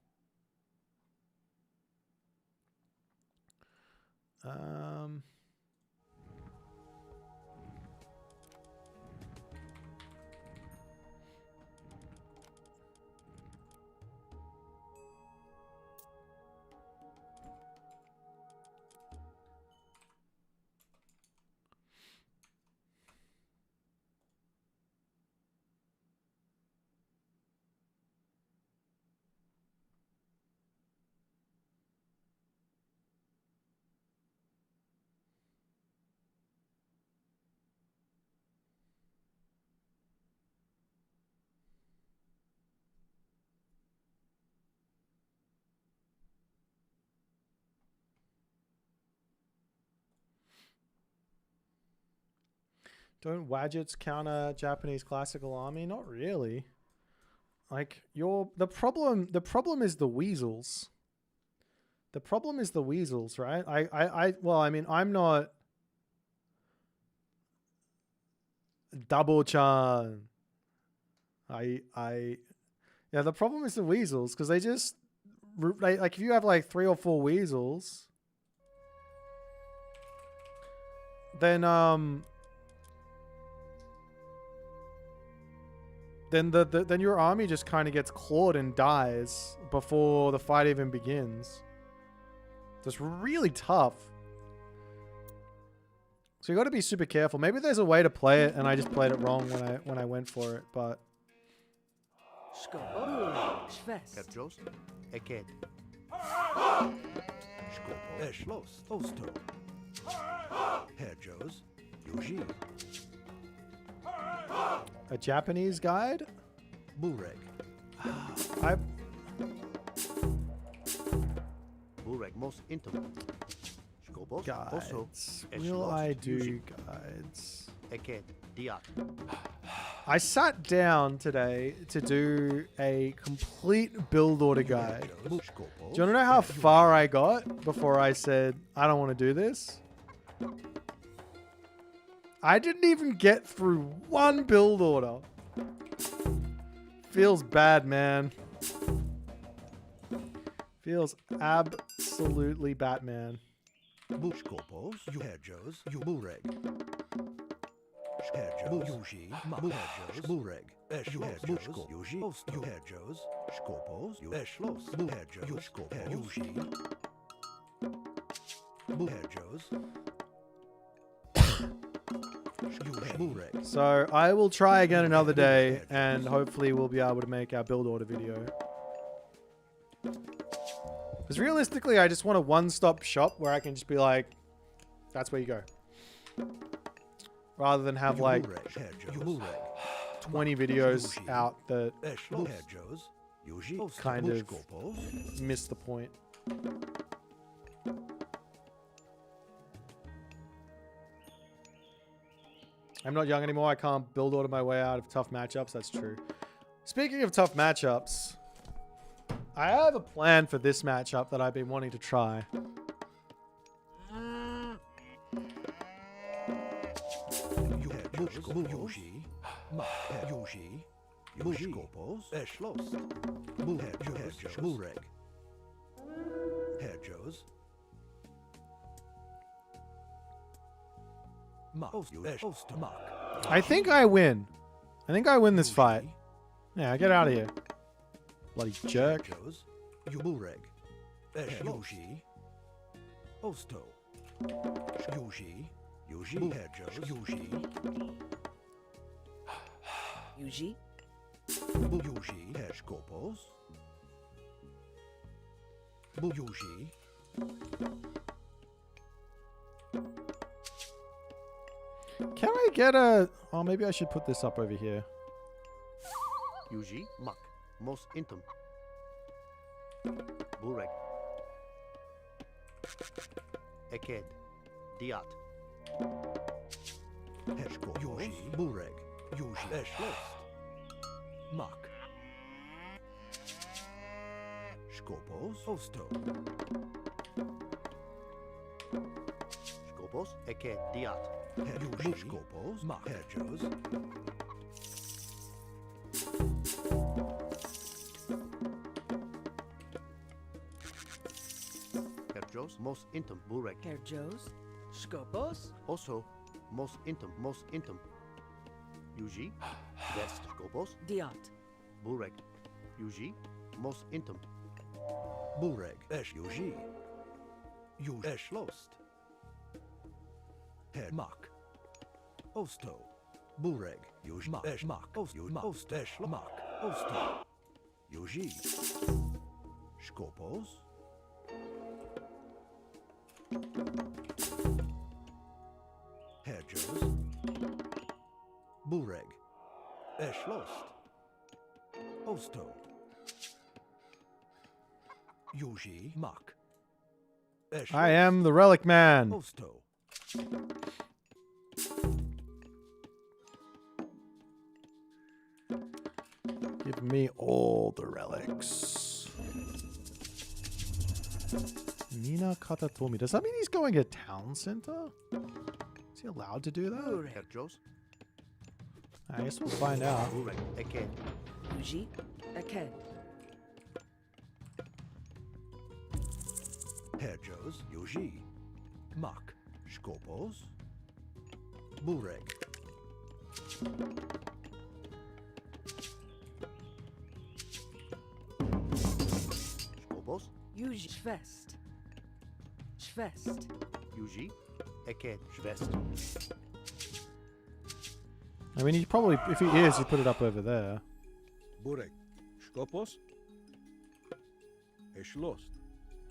Don't Wadgets counter Japanese classical army? Not really. Like the problem is the weasels. The problem is the weasels, right? Well, I mean, I'm not double chan. Yeah, the problem is the weasels because they just like if you have like 3 or 4 weasels, then then your army just kind of gets clawed and dies before the fight even begins. So it's really tough. So you got to be super careful. Maybe there's a way to play it, and I just played it wrong when I went for it. But Herjos, Eket. Skopo, Eschloss, Osto. Herjos, Yuji. a Japanese guide. Bureg. Bureg most intim. Skopos, also. Guides. Will I do guides? Eket, Diat. I sat down today to do a complete build order guide. Do you want to know how far I got before I said, I don't want to do this? I didn't even get through one build order. Feels bad, man. Feels absolutely Batman. Bushkopos, Herjos, Bureg. Herjos, Yuji, Herjos, Bureg. Herjos, Yuji, Herjos, Skopos, Eschloss, Herjos, Yuji, Herjos. So I will try again another day, and hopefully we'll be able to make our build order video. Because realistically, I just want a one-stop shop where I can just be like, that's where you go. Rather than have like 20 videos out that kind of miss the point. I'm not young anymore. I can't build order my way out of tough matchups. That's true. Speaking of tough matchups, I have a plan for this matchup that I've been wanting to try. I think I win. I think I win this fight. Yeah, get out of here. Bloody jerk. Osto. Yuji. Yuji. Yuji. Yuji. Yuji. Skopos. Yuji. Can I get a... Oh, maybe I should put this up over here. Yuji. Mak. Mos intum. Bureg. Eked. Diat. Yuji. Bureg. Yuji. Eschloss. Mak. Skopos. Osto. Skopos. Eked. Diat. Yuji. Skopos. Mak. Herjos. Herjos. Mos intum. Bureg. Herjos. Skopos. Also, mos intum. Yuji, West, Skopos, Diat. Bureg, Yuji, mos intum. Bureg, Esch, Yuji, Eschlost. Head, Mak, Osto, Bureg, Yuji, Esch, Mak, Ost, Esch, Mak, Osto, Yuji, Skopos, Herjos, Bureg, Eschlost, Osto, Yuji, Mak, I am the Relic Man. Osto, me all the relics. Nina Katatomi. Does that mean he's going to town center? Is he allowed to do that? Herjos. I guess we'll find out. Burek. Eked. Uji. Aked. Herjos. Yuji. Mak. Skopos. Bureg. Skopos. Uji. Schwest. Schwest. Yuji. Eked. Schwest. I mean, he probably, if he is, he put it up over there. Burek. Skopos. Eschlost.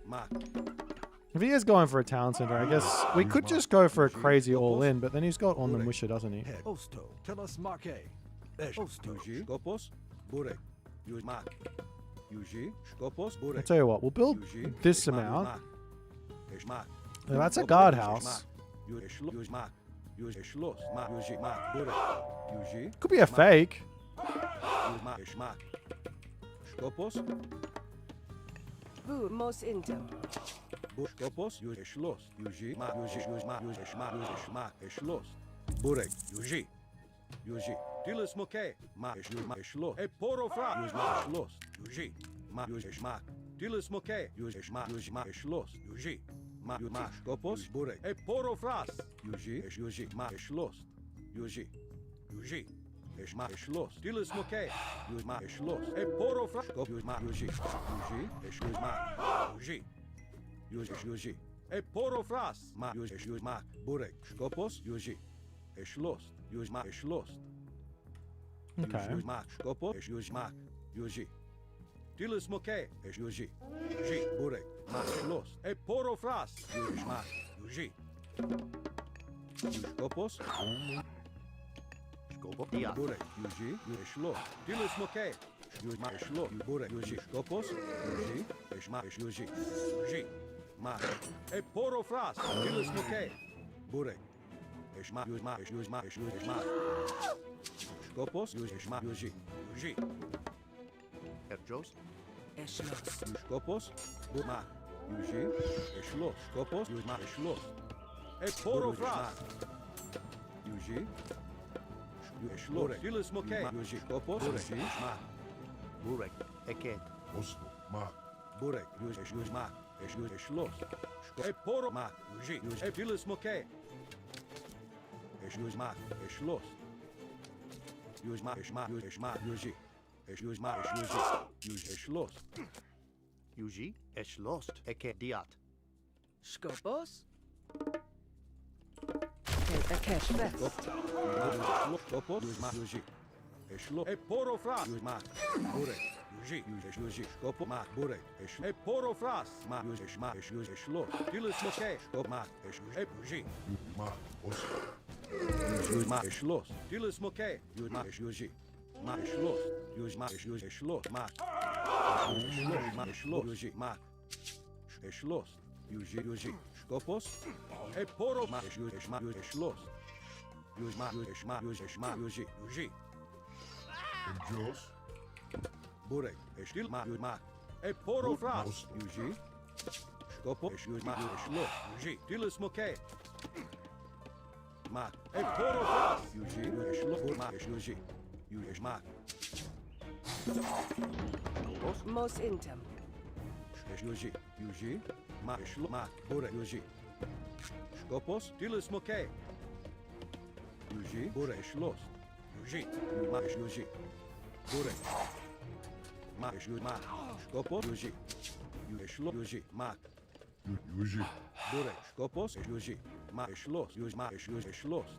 Mak. If he is going for a town center, I guess we could just go for a crazy all-in, but then he's got on the musha, doesn't he? Head. Osto. Telos Marke. Osto. Yuji. Skopos. Burek. Yuj Mak. Yuji. Skopos. I'll Burek. tell you what, we'll build Yuji. this Eshmak, amount. Eshmak. Eshmak. Now, that's a Skopos, guardhouse. Eshmak. Yuj Mak. Yuj Eschloss. Mak. Yuji Mak. Burek. Yuji. Could be a fake. Yuj Mak. Eshmak. Skopos. Bu. Mos intem. Skopos. Yuj Eschloss. Yuji Mak. Yuji Mak. Yuj Eshmak. Yuj Eshmak. Eschloss. Burek. Yuji. Yuji. Tilis Moke. Mak. Eschloss. E poro fra. Yuj Mak. Eschloss. Yuji. Mak. Yuj Eshmak. Tilis Moke. Yuj Eshmak. Yuj Mak. Eschloss. Yuji. Mak. Yuj Mak. Skopos. Burek. E poro fras. Yuji. Yuji. Mak. Eschloss. Yuji. Yuji. Eshmak. Eschloss. Tilis Moke. Yuj Mak. Eschloss. E poro fra. Skop. Yuj Mak. Yuji. Yuji. Eschloss. Mak. Yuji. Yuji. Yuji. E poro fras. Mak. Yuji. Yuji. Mak. Burek. Skopos. Yuji. Eschloss. Yuj Mak. Eschloss. Okay. Yuj Mak. Skopos. Yuj Mak. Yuji. Tilis Moke. Yuji. Yuji. Burek. Mak. Eschloss. E poro fras. Yuj Mak. Yuji. Yuj Skopos. Skopos. Diat. Burek. Yuji. Yuj Eschloss. Tilis Moke. Yuj Mak. Eschloss. Burek. Yuji. Skopos. Yuji. Eshmak. Yuji. Yuji. Mak. E poro fras. Tilis Moke. Burek. Eshmak. Yuj Mak. Yuj Mak. Yuj Mak. Skopos. Yuj Eshmak. Yuji. Yuji. Herjos. Eschloss. Yuj Skopos. Burmak. Yuji. Eschloss. Skopos. Yuj Mak. Eschloss. E poro fras. Yuji. Yuj Eschloss. Tilis Moke. Yuji. Skopos. Yuji. Mak. Burek. Eked. Oslo. Mak. Burek. Yuj Mak. Yuj Eschloss. E poro Mak. Yuji. Yuj E Tilis Moke. Yuj Mak. Eschloss. Yuj Mak. Eshmak. Yuj Eshmak. Yuji. Yuj Mak. Yuji. Yuj Eschloss. Yuji. Eschlost. Eked. Diat. Skopos. Aked. Schwest. Skopos. Yuj Mak. Yuji. Eschloss. E poro fras. Yuj Mak. Burek. Yuji. Yuji. Skopos. Mak. Burek. E poro fras. Mak. Yuj Eshmak. Yuj Eschloss. Tilis Moke. Skop Mak. Yuji. Mak. Oslo. Yuj Mak. Eschloss. Tilis Moke. Yuj Mak. Yuji. Mak. Eschloss. Yuj Mak. Yuj Eschloss. Mak. Eschloss. Mak. Eschloss. Yuji. Mak. Eschloss. Yuji. Skopos. E poro Mak. Yuj Eshmak. Yuj Eschloss. Yuj Mak. Yuj Eshmak. Yuj Eshmak. Yuji. Jos. Burek. Eshtil Mak. Yuj Mak. E poro fras. Yuji. Skopos. Yuj Mak. Yuj Eschloss. Yuji. Tilis Moke. Mak. E poro fras. Yuji. Yuj Eschloss. Mak. Yuji. Yuj Eshmak. Skopos. Mos intem. Yuji. Yuji. Mak. Eschloss. Mak. Burek. Yuji. Skopos. Tilis Moke. Yuji. Burek. Eschloss. Yuji. Mak. Yuji. Burek. Mak. Yuji. Mak. Skopos. Yuji. Yuj Eschloss. Yuji. Mak. Yuji. Burek. Skopos. Yuji. Mak. Eschloss. Yuj Mak. Yuj Eschloss.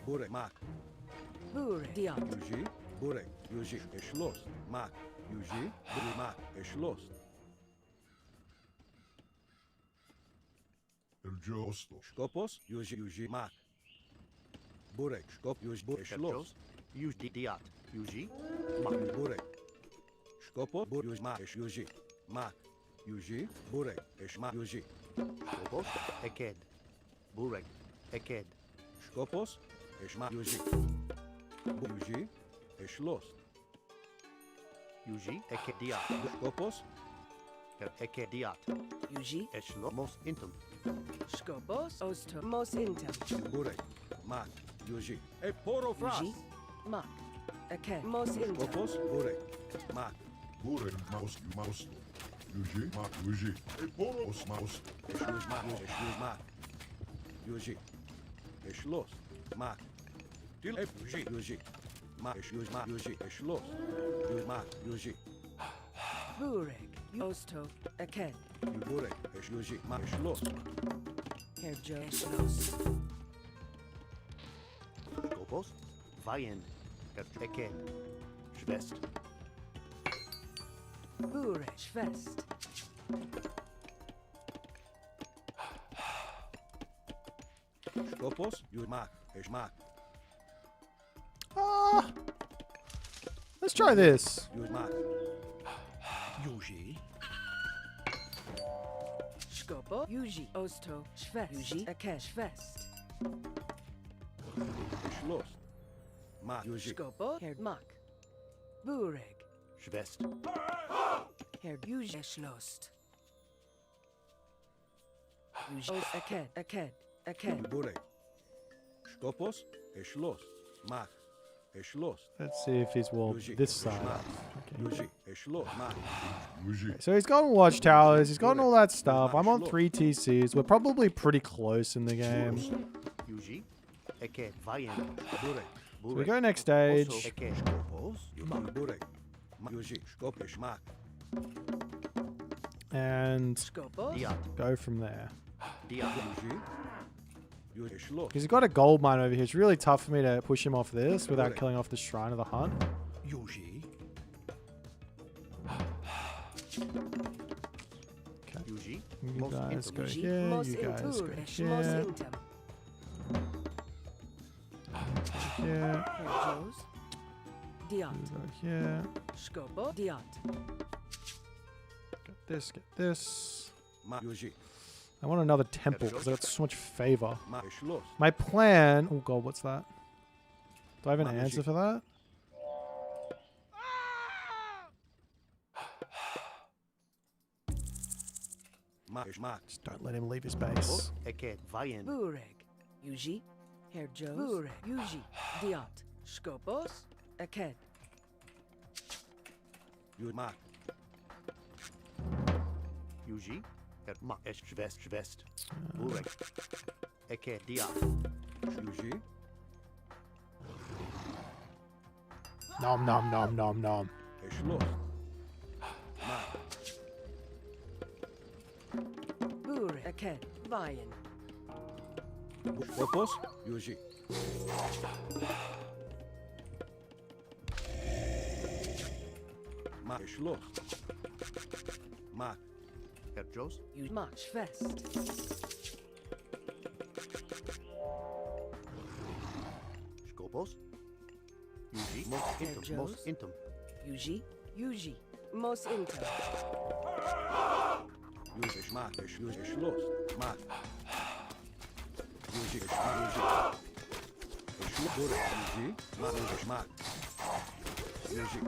Burek. Mak. Bur. Diat. Yuji. Burek. Yuji. Eschloss. Mak. Yuji. Burek. Mak. Eschloss. Skopos. Yuji. Mak. Burek. Skop. Yuji. Eschloss. Herjos. Yuji. Diat. Yuji. Mak. Burek. Skopos. Yuji. Mak. Yuji. Mak. Yuji. Burek. Eshmak. Yuji. Skopos. Eked. Burek. Eked. Skopos. Eshmak. Yuji. Yuji. Eschloss. Yuji eke diat. Skopos. Eke diat. Yuji. Eshlo mos intum. Skopos. Osto. Mos inter. Bure. Mak. Yuji. E poro fras. Yuji. Mak. Eke. Mos inter. Skopos. Bure. Mak. Bure. Maus. Yuji. Mak. Yuji. E poros maus. Eshlos mak. Eshlos mak. Yuji. Eshlos. Mak. Til e Yuji. Yuji. Mak. Eshlos mak. Yuji. Eshlos. Yuji mak. Yuji. Burek. Osto. Eke. Bure. Yuji. Mak. Eshlos. Herjo. Eshlos. Skopos. Vajen. Eke. Schwest. Burek. Schwest. Skopos. Yuji mak. Eshmak. Let's try this. Yuji mak. Yuji. Skopo. Yuji. Osto. Schwest. Yuji. Eke. Schwest. Eshlos. Mak. Yuji. Skopo. Herd. Mak. Burek. Schwest. Herd. Yuji. Eshlost. Yuji. Os. Eke. Eke. Eke. Bure. Skopos. Eshlos. Mak. Eshlos. Let's see if he's well this side. Yuji. Eshlos. Mak. Yuji. So he's gotten watchtowers, he's gotten all that stuff. I'm on 3 TCs. We're probably pretty close in the game. Yuji. Eke. Vajen. Bure. So we go next stage. Eke. Skopos. Yuji. Bure. Yuji. Skop. Eshmak. And Skopo. Diat. go from there. Diat. Yuji. Yuji. Eshlos. Because he's got a gold mine over here. It's really tough for me to push him off this without killing off the Shrine of the Hunt. Yuji. Okay. Yuji. You guys go Yuji. here. Mos You guys go intur. Mos here. intem. Here. Herjos. You Diat. go here. Skopo. Diat. Get this. Get this. Ma. Yuji. I want another temple because I got so much favor. Ma. Eshlos. My plan. Oh god, what's that? Do I have an Mamuji. answer for that? Ma. Eshmak. Just don't let him leave his base. Eke. Vajen. Burek. Yuji. Herjos. Burek. Yuji. Diat. Skopos. Eke. Yuji. Mak. Yuji. Mak. Schwest. Schwest. Burek. Eke. Diat. Yuji. Nom nom nom nom nom. Eshlos. Ma. Burek. Eke. Vajen. Skopos. Yuji. Ma. Eshlos. Mak. Herjos. Yuji. Mak. Schwest. Skopos. Yuji. Mos intum. Mos Herjos. intum. Yuji. Yuji. Mos inter. Yuji. Eshmak. Yuji. Eshlos. Mak. Yuji. Eshmak. Yuji. Eshlos. Burek. Yuji. Mak. Yuji. Eshmak. Yuji.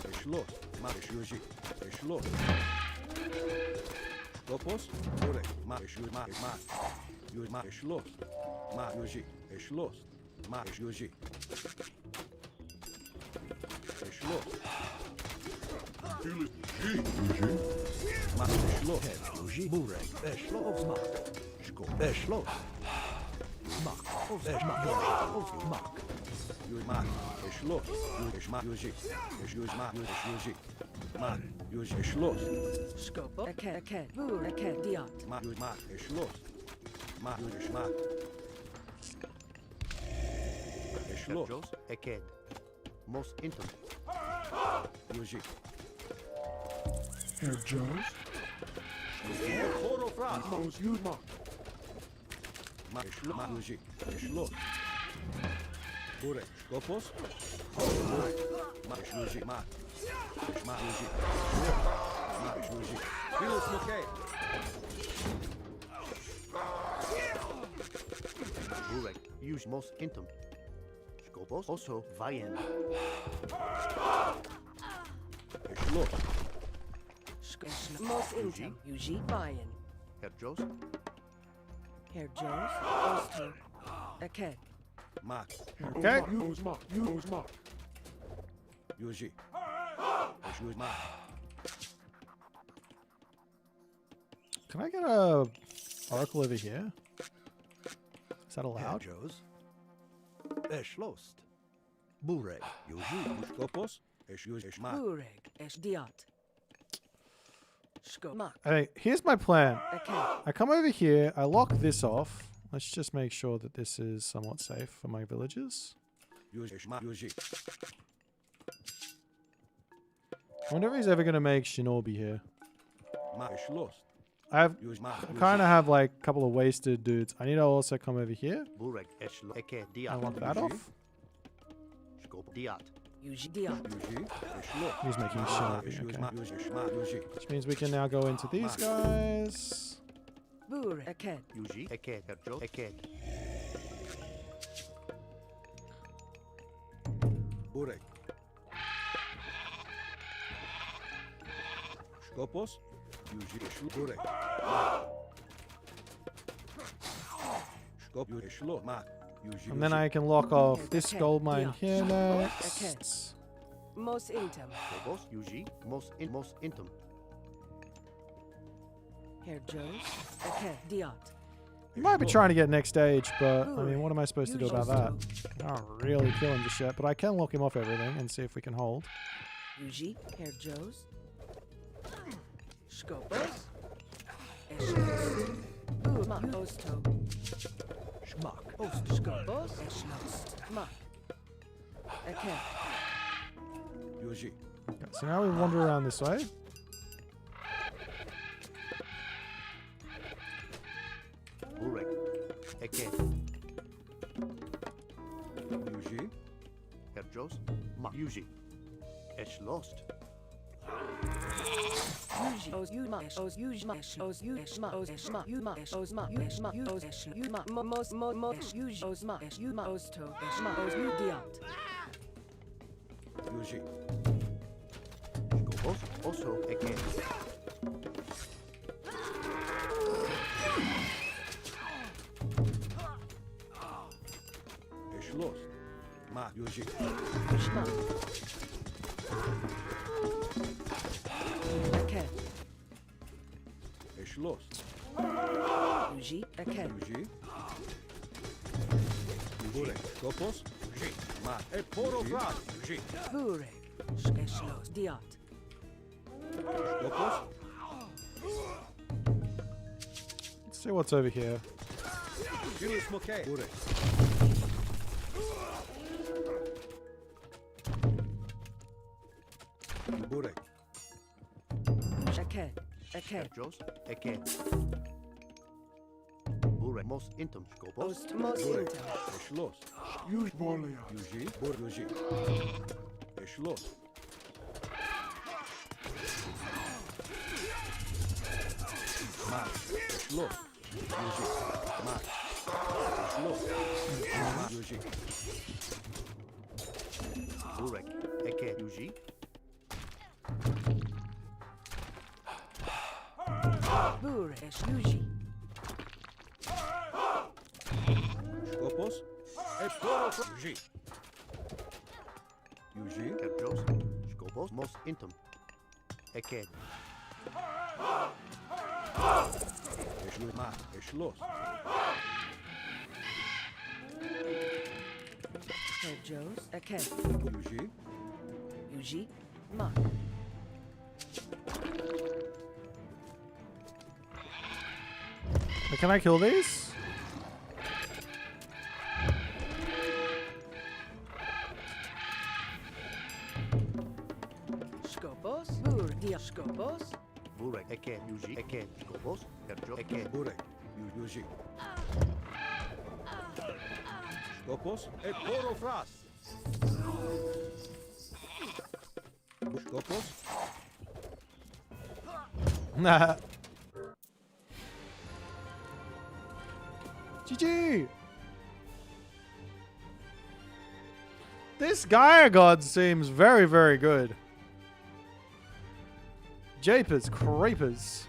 Eshlos. Mak. Yuji. Eshlos. Skopos. Burek. Mak. Yuji. Mak. Mak. Yuji. Mak. Eshlos. Mak. Yuji. Eshlos. Mak. Yuji. Eshlos. Yuji. Yuji. Mak. Eshlos. Yuji. Burek. Eshlos. Mak. Skop. Eshlos. Mak. Eshmak. Mak. Yuji. Mak. Eshlos. Yuji. Eshmak. Yuji. Yuji. Mak. Yuji. Mak. Yuji. Eshlos. Skopo. Eke. Eke. Burek. Eke. Diat. Mak. Yuji. Mak. Eshlos. Mak. Yuji. Eshmak. Eshlos. Eked. Mos intum. Yuji. Herjos. Foro fras. Mos Yuji. Ma. Eshlos. Ma. Yuji. Eshlos. Bure. Skopos. Bure. Ma. Yuji. Ma. Ma. Yuji. Ma. Yuji. Filos Mokay. Burek, use most intum. Skopos. Also, Vayen. Schloss. Most intem. Yuji. Bayen. Herr Jos. Herr Jones. Osto. Aked. Mark. Okay. Use mark. Use mark. Yuji. Use Mark. Can I get a oracle over here? Is that Herr allowed? Jos. Schloss. Bureg. Yuji. Skopos. Use Mark. Bureg. Esh diat. Shko. Mak. Hey, here's my plan. Aked. I come over here, I lock this off. Let's just make sure that this is somewhat safe for my villagers. Use Mark. Yuji. I wonder if he's ever going to make Shinobi here. Mark. Schloss. I Use Mark. kind of have like a couple of wasted dudes. I need to also come over here. Bureg. Schloss. Eke. I Diat. lock that off. Skop. Diat. Yuji diat. Yuji. Schloss. He's making Shinobi, Use okay. Mark. Use Mark. Yuji. Which means we can now go into these guys. Bureg. Aked. Yuji. Eke. Herr Jos. Eke. Bureg. Skopos. Yuji. Bureg. Skop. Yuji. Schloss. Mark. Yuji. And then I can lock off this Okay, gold mine yeah. here Okay. next. Most intem. Skopos. Yuji. Most intum. Herr Jones. Aked. Diat. You might be trying to get next stage, but I mean, what am I supposed to do about that? Yuji. I don't really kill him just yet, but I can lock him off everything and see if we can hold. Yuji. Herr Jones. Skopos. Eschlost. Mak. Osto. Schmack. Skopos. Eschlost. Mak. Aked. Yuji. Okay, so now we wander around this way. Bureg. Eke. Yuji. Herr Jos. Mark. Yuji. Schloss. Yuji. Os you ma. Os you ma. Os you ma. Os ma. You ma. Os ma. You ma. You os you ma. Mos Yuji. Os ma. You ma. Osto. Ma. Os you diat. Yuji. Skopos. Also. Eke. Schloss. Mark. Yuji. Shma. Aked. Schloss. Yuji. Aked. Yuji. Bureg. Skopos. Yuji. Mark. Porofras. Yuji. Bureg. Eschloss. Diat. Skopos. Let's see what's over here. Julius Moke. Bureg. Bureg. Aked. Herr Aked. Jos. Eke. Bureg. Most intum. Skopos. Ost. Most Bureg. intem. Schloss. Use volley. Yuji. Bureg. Yuji. Schloss. Mark. Schloss. Yuji. Mark. Schloss. Mark. Yuji. Bureg. Eke. Yuji. Bureg. Yuji. Skopos. Porofras. Yuji. Yuji. Herr Jos. Skopos. Most intum. Eke. Mark. Schloss. Herr Jones. Aked. Yuji. Yuji. Mak. But can I kill these? Skopos. Bureg. Diat. Skopos. Bureg. Eke. Yuji. Eke. Skopos. Herr Jos. Eke. Bureg. Yuji. Skopos. Porofras. Skopos. Nah. GG! This Gaia God seems very, very good. Japers, creepers.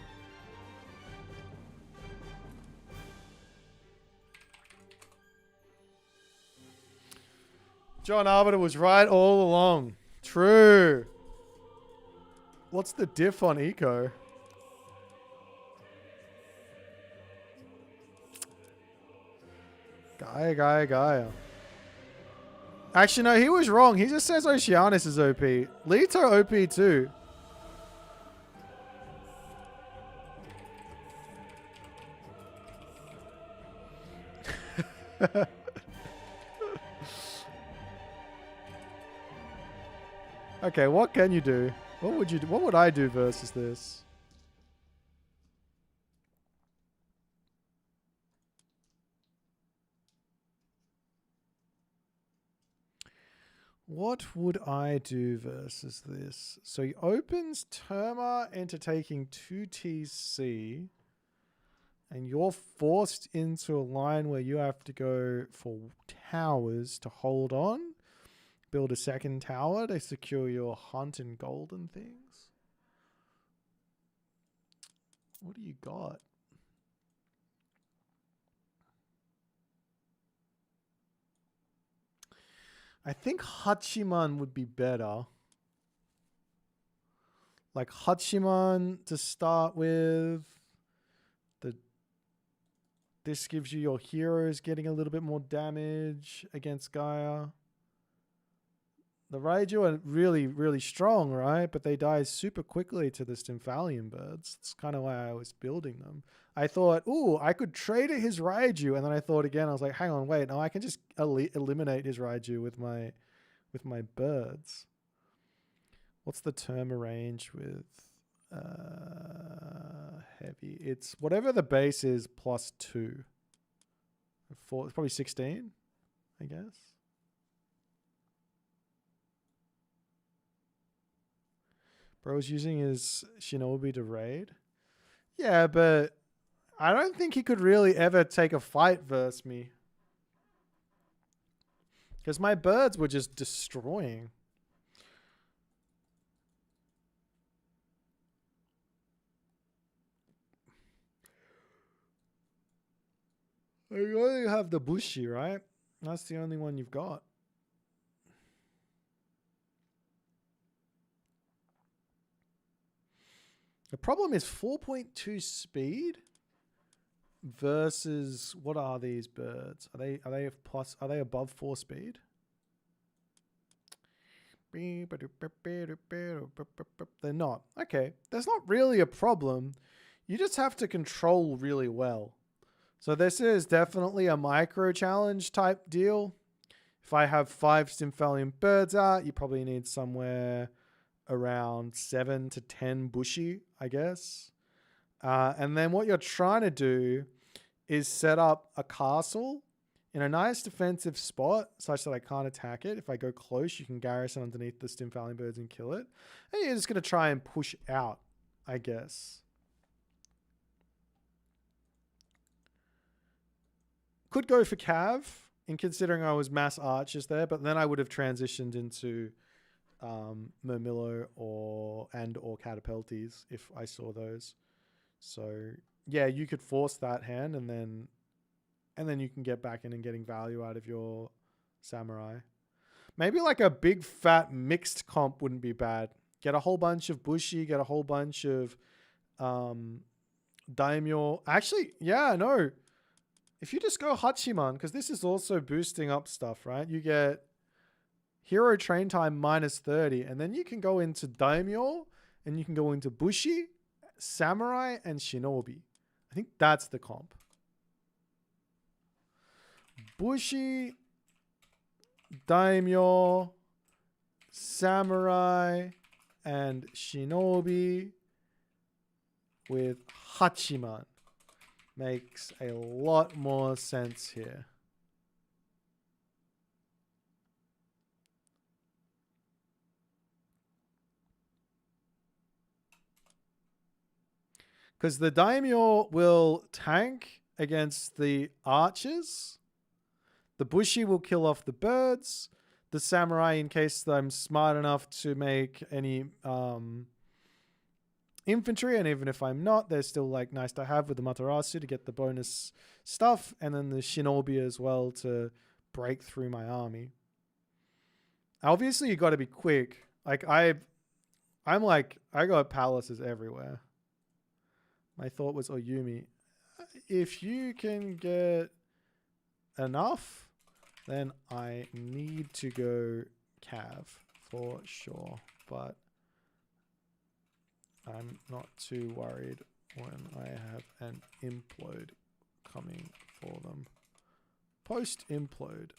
John Arbiter was right all along. True. What's the diff on eco? Gaia. Actually, no, he was wrong. He just says Oceanus is OP. Leto OP too. Okay, what can you do? What would you do? What would I do versus this? What would I do versus this? So he opens Terma into taking 2 TC. And you're forced into a line where you have to go for towers to hold on. Build a second tower to secure your hunt and golden things. What do you got? I think Hachiman would be better. Like Hachiman to start with. This gives you your heroes getting a little bit more damage against Gaia. The Raiju are really, really strong, right? But they die super quickly to the Stymphalian birds. That's kind of why I was building them. I thought, ooh, I could trade at his Raiju. And then I thought again, I was like, hang on, wait. No, I can just eliminate his Raiju with my birds. What's the Terma range with heavy? It's whatever the base is plus 2. 4, it's probably 16, I guess. Bro's using his Shinobi to raid. Yeah, but I don't think he could really ever take a fight versus me. Because my birds were just destroying. You only have the Bushi, right? That's the only one you've got. The problem is 4.2 speed versus what are these birds? Are they plus? Are they above 4 speed? They're not. Okay, that's not really a problem. You just have to control really well. So this is definitely a micro challenge type deal. If I have 5 Stymphalian birds out, you probably need somewhere around 7 to 10 Bushi, I guess. And then what you're trying to do is set up a castle in a nice defensive spot such that I can't attack it. If I go close, you can garrison underneath the Stymphalian birds and kill it. And you're just going to try and push out, I guess. Could go for Cav, in considering I was mass archers there, but then I would have transitioned into Murmillo or Catapeltes if I saw those. So yeah, you could force that hand and then you can get back in and getting value out of your samurai. Maybe like a big fat mixed comp wouldn't be bad. Get a whole bunch of Bushi, get a whole bunch of Daimyo. Actually, yeah, no. If you just go Hachiman, because this is also boosting up stuff, right? You get hero train time minus 30, and then you can go into Daimyo, and you can go into Bushi, Samurai, and Shinobi. I think that's the comp. Bushi, Daimyo, Samurai, and Shinobi with Hachiman. Makes a lot more sense here. Because the Daimyo will tank against the archers. The Bushi will kill off the birds. the samurai in case I'm smart enough to make any infantry, and even if I'm not, they're still like nice to have with the Matarasu to get the bonus stuff, and then the shinobi as well to break through my army. Obviously, you got to be quick. Like I got palaces everywhere. My thought was Oyumi. If you can get enough, then I need to go Cav for sure. But I'm not too worried when I have an implode coming for them. Post-implode.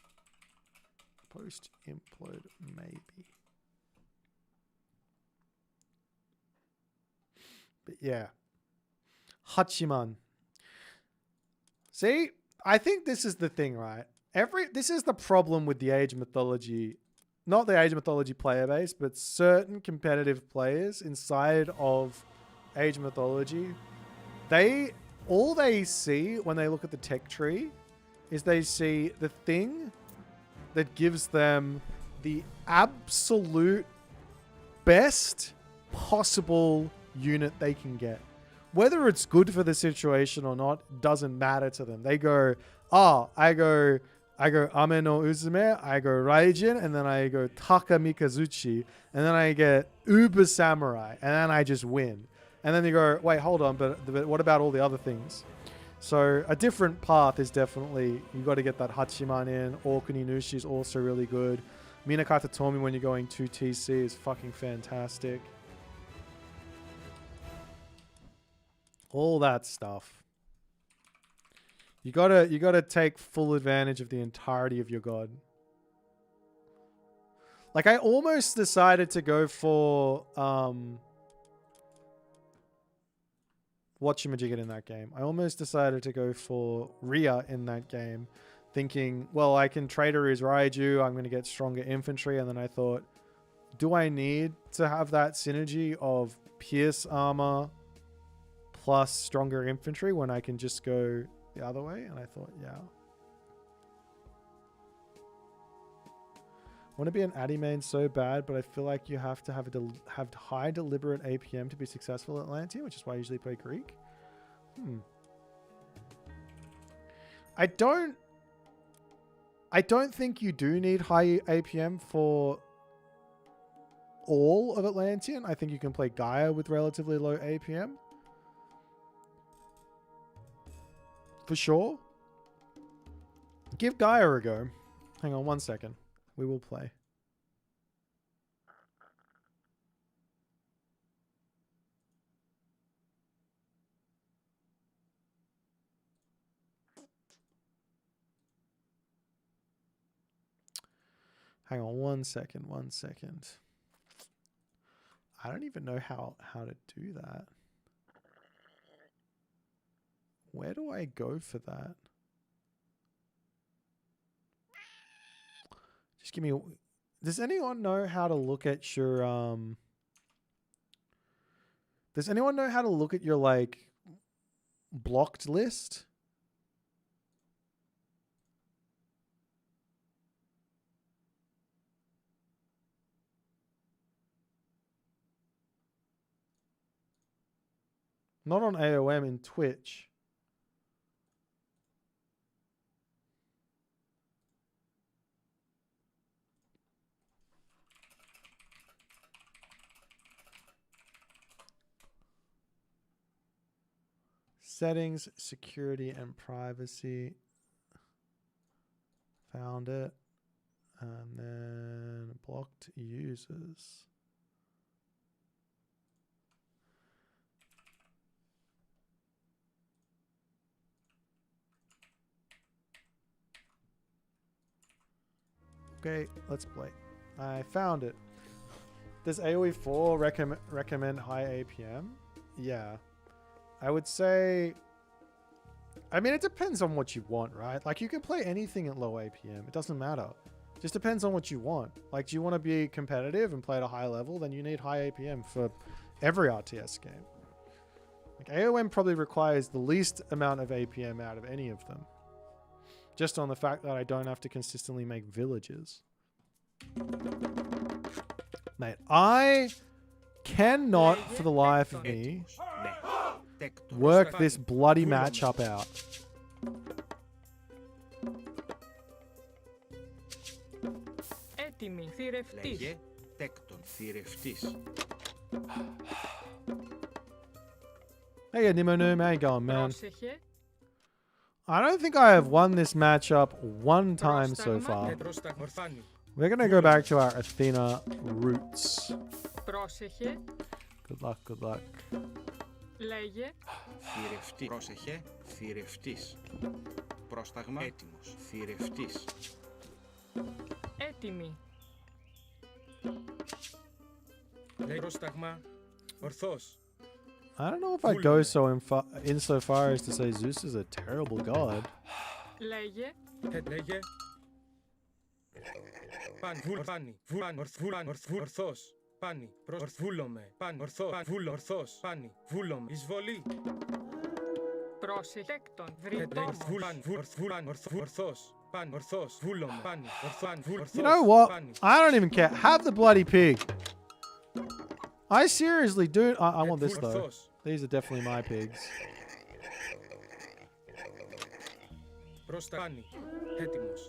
Post-implode, maybe. But yeah. Hachiman. See, I think this is the thing, right? This is the problem with the Age of Mythology, not the Age of Mythology player base, but certain competitive players inside of Age of Mythology. All they see when they look at the tech tree is they see the thing that gives them the absolute best possible unit they can get. Whether it's good for the situation or not doesn't matter to them. They go, I go Ame no Uzume, I go Raijin, and then I go Taka Mikazuchi, and then I get Uber Samurai, and then I just win. And then you go, wait, hold on, but what about all the other things? So a different path is definitely, you got to get that Hachiman in. Okuni Nushi is also really good. Minakata Tomi when you're going 2TC is fucking fantastic. All that stuff. You gotta take full advantage of the entirety of your god. Like I almost decided to go for whatchamajigget in that game. I almost decided to go for Rhea in that game, thinking, well, I can trader his Raiju, I'm gonna get stronger infantry, and then I thought, do I need to have that synergy of pierce armor plus stronger infantry when I can just go the other way? And I thought, yeah. I want to be an Addy main so bad, but I feel like you have to have high deliberate APM to be successful at Atlantean, which is why I usually play Greek. I don't think you do need high APM for all of Atlantean. I think you can play Gaia with relatively low APM. For sure. Give Gaia a go. Hang on 1 second. We will play. Hang on 1 second. 1 second. I don't even know how to do that. Where do I go for that? Just give me... Does anyone know how to look at your... Does anyone know how to look at your, like, blocked list? Not on AOM, in Twitch. Settings, security, and privacy. Found it. And then blocked users. Okay, let's play. I found it. Does AoE 4 recommend high APM? Yeah. I would say... I mean, it depends on what you want, right? Like, you can play anything at low APM. It doesn't matter. It just depends on what you want. Like, do you want to be competitive and play at a high level? Then you need high APM for every RTS game. Like, AOM probably requires the least amount of APM out of any of them. Just on the fact that I don't have to consistently make villages. Mate, I cannot for the life of me work this bloody matchup out. Έτοιμη. Θηρευτής. Λέγε τέκτον θηρευτής. Hey, Nimonoom, how you going, man? Πρόσεχε. I don't think I have won this matchup one time so far. Πρόσταγμα. Ορφάνι. We're gonna go back to our Athena roots. Πρόσεχε. Good luck, good luck. Λέγε. Θηρευτή. Πρόσεχε. Θηρευτής. Πρόσταγμα. Έτοιμος. Θηρευτής. Έτοιμη. Λέει πρόσταγμα. Ορθός. I don't know if I'd go insofar as to say Zeus is a terrible god. Λέγε. Λέγε. Παν. Ορφάνι. Ορθός. Πάνι. Βούλομαι. Πάνι. Ορθός. Πάνι. Βούλομαι. Εισβολή. Πρόσεχε. Τέκτον. Βρυτόμος. Ορθός. Πάνι. Ορθός. Βούλομαι. Πάνι. You know what? I don't even care. Have the bloody pig. I seriously do. I want this though. These are definitely my pigs. Προς πάνι. Έτοιμος.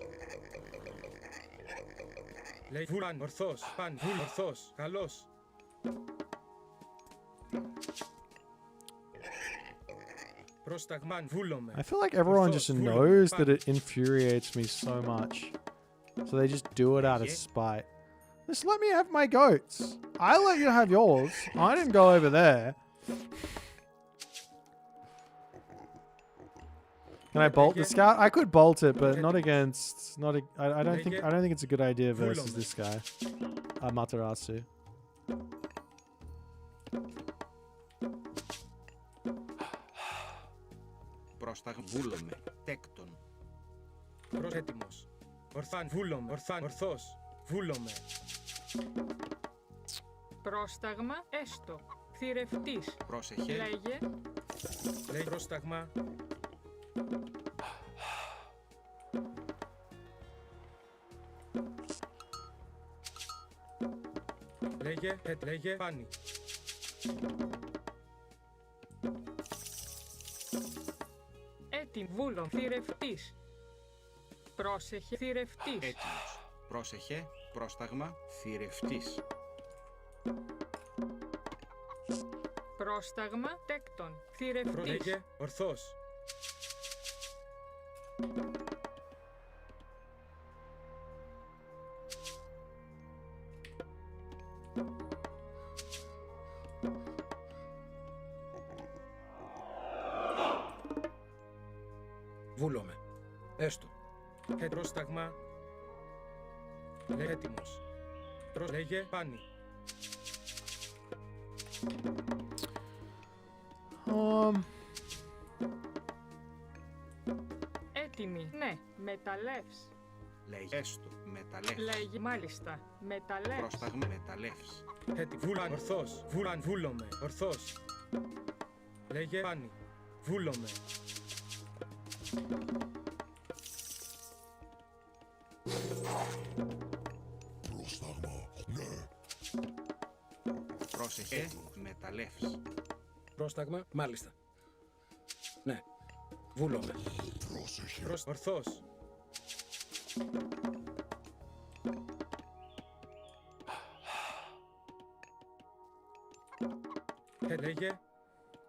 Λέει βούλαν. Ορθός. Πάνι. Ορθός. Καλός. Πρόσταγμαν. Βούλομαι. I feel like everyone just knows that it infuriates me so much. So they just do it out of spite. Just let me have my goats. I let you have yours. I didn't go over there. Can I bolt the scout? I could bolt it, but not against. I don't think it's a good idea versus this guy, Amaterasu. Πρόσταγμα. Βούλομαι. Τέκτον. Έτοιμος. Ορθάν. Βούλομαι. Ορθός. Βούλομαι. Πρόσταγμα. Έστω. Θηρευτής. Πρόσεχε. Λέγε. Λέει πρόσταγμα. Λέγε. Πάνι. Έτοιμη. Βούλον. Θηρευτής. Πρόσεχε. Θηρευτής. Έτοιμος. Πρόσεχε. Πρόσταγμα. Θηρευτής. Πρόσταγμα. Τέκτον. Θηρευτής. Λέγε. Ορθός. Βούλομαι. Έστω. Πρόσταγμα. Λέγε έτοιμος. Λέγε πάνι. Έτοιμη. Ναι. Μεταλλεύς. Λέγε. Έστω. Μεταλλεύς. Λέγε. Μάλιστα. Μεταλλεύς. Πρόσταγμα. Μεταλλεύς. Έτοιμο. Βούλαν. Ορθός. Βούλομαι. Ορθός. Λέγε πάνι. Βούλομαι. Πρόσταγμα, ναι. Πρόσεχε. Μεταλλεύς. Πρόσταγμα, μάλιστα. Ναι. Βούλομαι. Πρόσεχε. Ορθός. Λέγε.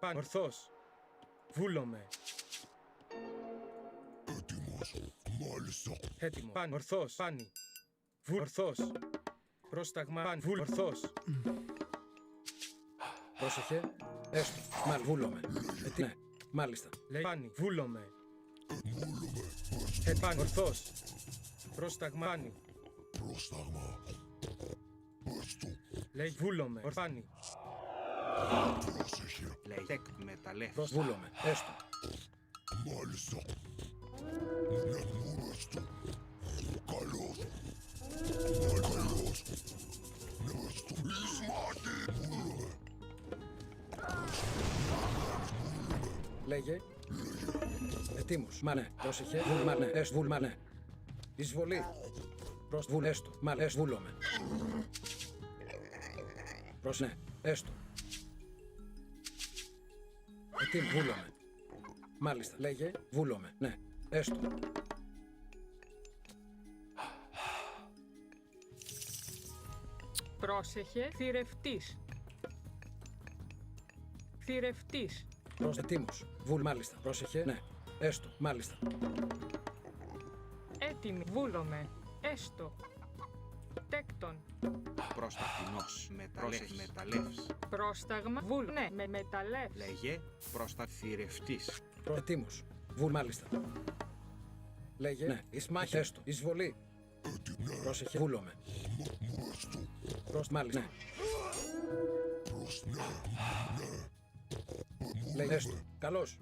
Παν. Ορθός. Βούλομαι. Έτοιμος, μάλιστα. Έτοιμο. Παν. Ορθός. Πάνι. Ορθός. Πρόσταγμα. Παν. Ορθός. Πρόσεχε. Έστω. Βούλομαι. Ναι. Μάλιστα. Λέει πάνι. Βούλομαι. Παν. Ορθός. Πρόσταγμα. Πάνι. Πρόσταγμα. Έστω. Λέει βούλομαι. Ορφάνι. Πρόσεχε. Λέει τεκ μεταλλεύς. Βούλομαι. Έστω. Μάλιστα. Ναι, μου έστω. Καλώς. Καλώς. Ναι, έστω. Σμάτι. Βούλομαι. Λέγε. Ετοίμος. Μανέ. Πρόσεχε. Βούλμανε. Βούλμανε. Εισβολή. Προς έστω. Βούλομαι. Προς ναι. Έστω. Βούλομαι. Μάλιστα. Λέγε. Βούλομαι. Ναι. Έστω. Πρόσεχε, θηρευτής. Θηρευτής. Προς ετοίμος. Μάλιστα. Πρόσεχε. Ναι. Έστω. Μάλιστα. Έτοιμη. Βούλομαι. Έστω. Τέκτον. Προστακτινός. Μεταλλεύς. Πρόσταγμα. Βούλ. Ναι, με μεταλλεύς. Λέγε προσταθηρευτής. Ετοίμος. Μάλιστα. Λέγε. Ναι. Ισμάχη. Έστω. Εισβολή. Πρόσεχε. Βούλομαι. Μάλιστα. Ναι. Λέγε. Έστω. Καλώς.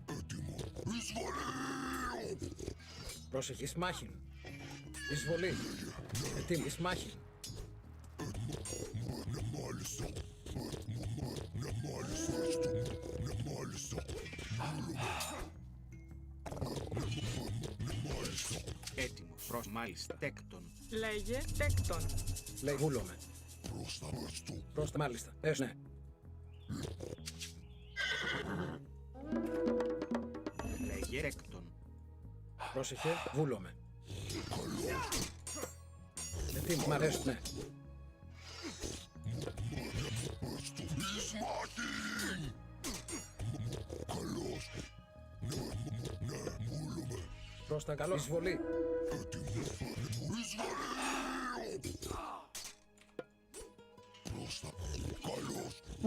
Πρόσεχε. Ισμάχη. Εισβολή. Ετοίμη. Ισμάχη. Έτοιμος. Μάλιστα. Τέκτον. Λέγε. Τέκτον. Λέει βούλομαι. Πρόστα μάλιστα. Ναι. Λέγε τέκτον. Πρόσεχε. Βούλομαι. Ετοίμος. Μ' αρέσει. Ναι. Πρόστα καλό. Εισβολή.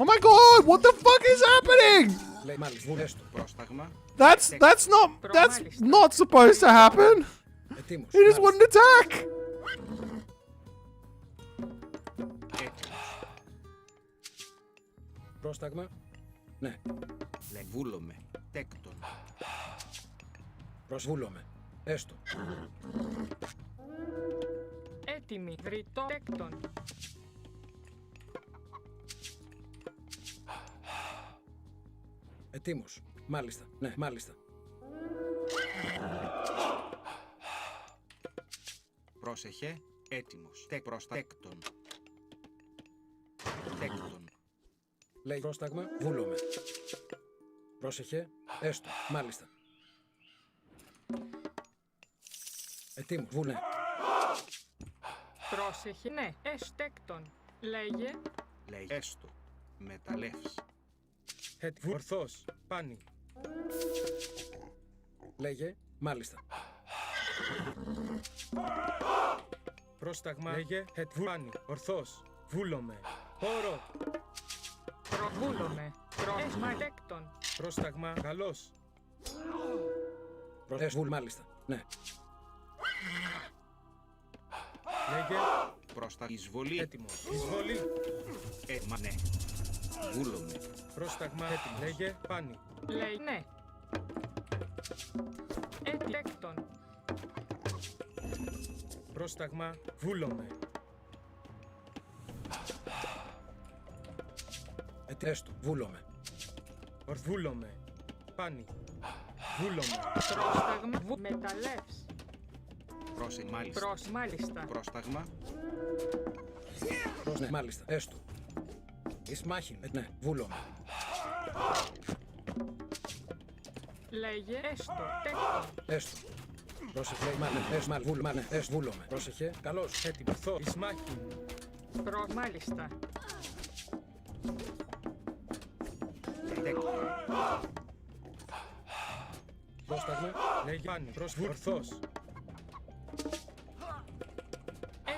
Oh my god, what the fuck is happening? Λέει μάλιστα. Βουλέστο. Πρόσταγμα. That's not supposed to happen. Ετοίμος. He just wouldn't attack. Έτοιμος. Πρόσταγμα. Ναι. Λέει βούλομαι. Τέκτον. Προσβούλομαι. Έστω. Έτοιμη. Βρυτό. Τέκτον. Ετοίμος. Μάλιστα. Ναι, μάλιστα. Πρόσεχε. Έτοιμος. Τέκτον. Τέκτον. Λέει πρόσταγμα. Βούλομαι. Πρόσεχε. Έστω. Μάλιστα. Ετοίμος. Βούλε. Πρόσεχε. Ναι. Εστέκτον. Λέγε. Λέγε έστω. Μεταλλεύς. Ορθός. Πάνι. Λέγε. Μάλιστα. Πρόσταγμα. Λέγε. Πάνι. Ορθός. Βούλομαι. Χώρο. Προβούλομαι. Τέκτον. Πρόσταγμα. Καλός. Βούλ. Μάλιστα. Ναι. Λέγε. Πρόστα εισβολή. Έτοιμος. Εισβολή. Ναι. Βούλομαι. Πρόσταγμα. Έτοιμο. Λέγε. Πάνι. Λέει ναι. Τέκτον. Πρόσταγμα. Βούλομαι. Έστω. Βούλομαι. Ορθβούλομαι. Πάνι. Βούλομαι. Πρόσταγμα. Μεταλλεύς. Μάλιστα. Μάλιστα. Πρόσταγμα. Ναι, μάλιστα. Έστω. Ισμάχη. Ναι. Βούλομαι. Λέγε. Έστω. Τέκτον. Έστω. Πρόσεχε. Μάνε. Βούλομαι. Πρόσεχε. Καλώς. Έτοιμο. Θω. Ισμάχη. Μάλιστα. Τέκτον. Πρόσταγμα. Λέγε. Πάνι. Ορθός.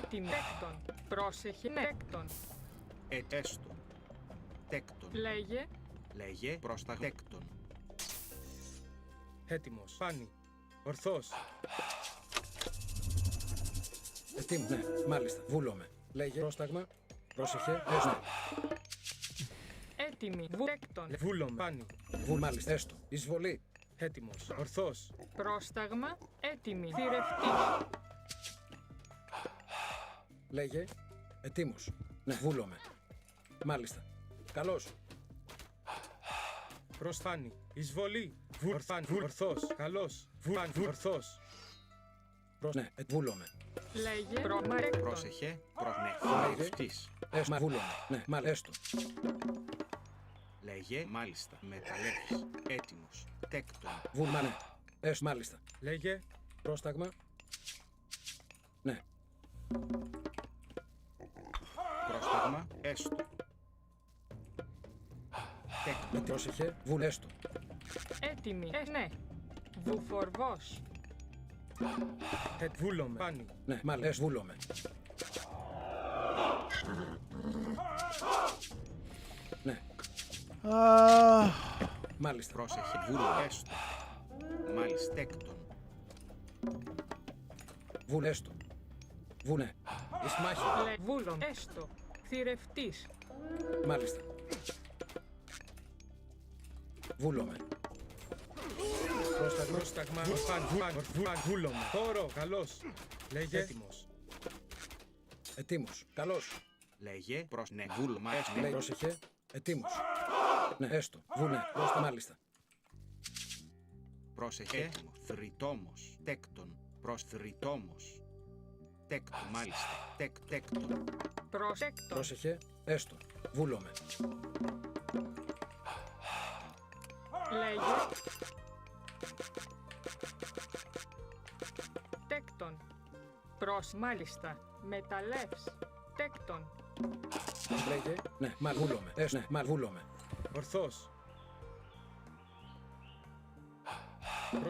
Έτοιμη. Τέκτον. Πρόσεχε. Τέκτον. Έστω. Τέκτον. Λέγε. Λέγε πρόσταγμα. Τέκτον. Έτοιμος. Πάνι. Ορθός. Ετοίμος. Ναι. Μάλιστα. Βούλομαι. Λέγε. Πρόσταγμα. Πρόσεχε. Έστω. Έτοιμη. Τέκτον. Βούλομαι. Πάνι. Μάλιστα. Έστω. Εισβολή. Έτοιμος. Ορθός. Πρόσταγμα. Έτοιμη. Θηρευτής. Λέγε. Ετοίμος. Ναι. Βούλομαι. Μάλιστα. Καλώς. Προσφάνη. Εισβολή. Ορθός. Καλώς. Ορθός. Ναι. Βούλομαι. Λέγε προμαρέκτον. Πρόσεχε. Ναι. Θρηστής. Έστω. Βούλωμε. Ναι, μάλιστα. Έστω. Λέγε μάλιστα. Μεταλλεύς. Έτοιμος. Τέκτον. Βούλμα, ναι. Έστω, μάλιστα. Λέγε. Πρόσταγμα. Ναι. Πρόσταγμα. Έστω. Τέκτον. Πρόσεχε. Βούλε. Έστω. Έτοιμη. Ναι. Βουφορβός. Βούλωμε. Πάνι. Ναι, μάλιστα. Έστω. Βούλωμε. Ναι. Μάλιστα. Πρόσεχε. Βούλο. Έστω. Μάλιστα. Τέκτον. Βούλε. Έστω. Βουνε. Ισμάχη. Λε βούλον. Έστω. Θηρευτής. Μάλιστα. Βούλωμε. Πρόσταγμα. Βούλωμε. Χώρο. Καλώς. Λέγε. Έτοιμος. Ετοίμος. Καλώς. Λέγε προς ναι. Βούλμα. Έστω. Λέγε. Πρόσεχε. Ετοίμος. Ναι. Έστω. Βουνε. Πρόστα. Μάλιστα. Πρόσεχε. Έτοιμο. Θρητόμος. Τέκτον. Προς θρητόμος. Τέκτον. Μάλιστα. Τέκτον. Προσέκτον. Πρόσεχε. Έστω. Βούλωμε. Λέγε. Τέκτον. Μάλιστα. Μεταλλεύς. Τέκτον. Λέγε. Ναι. Μα βούλωμε. Έστω. Ναι. Μα βούλωμε. Ορθός.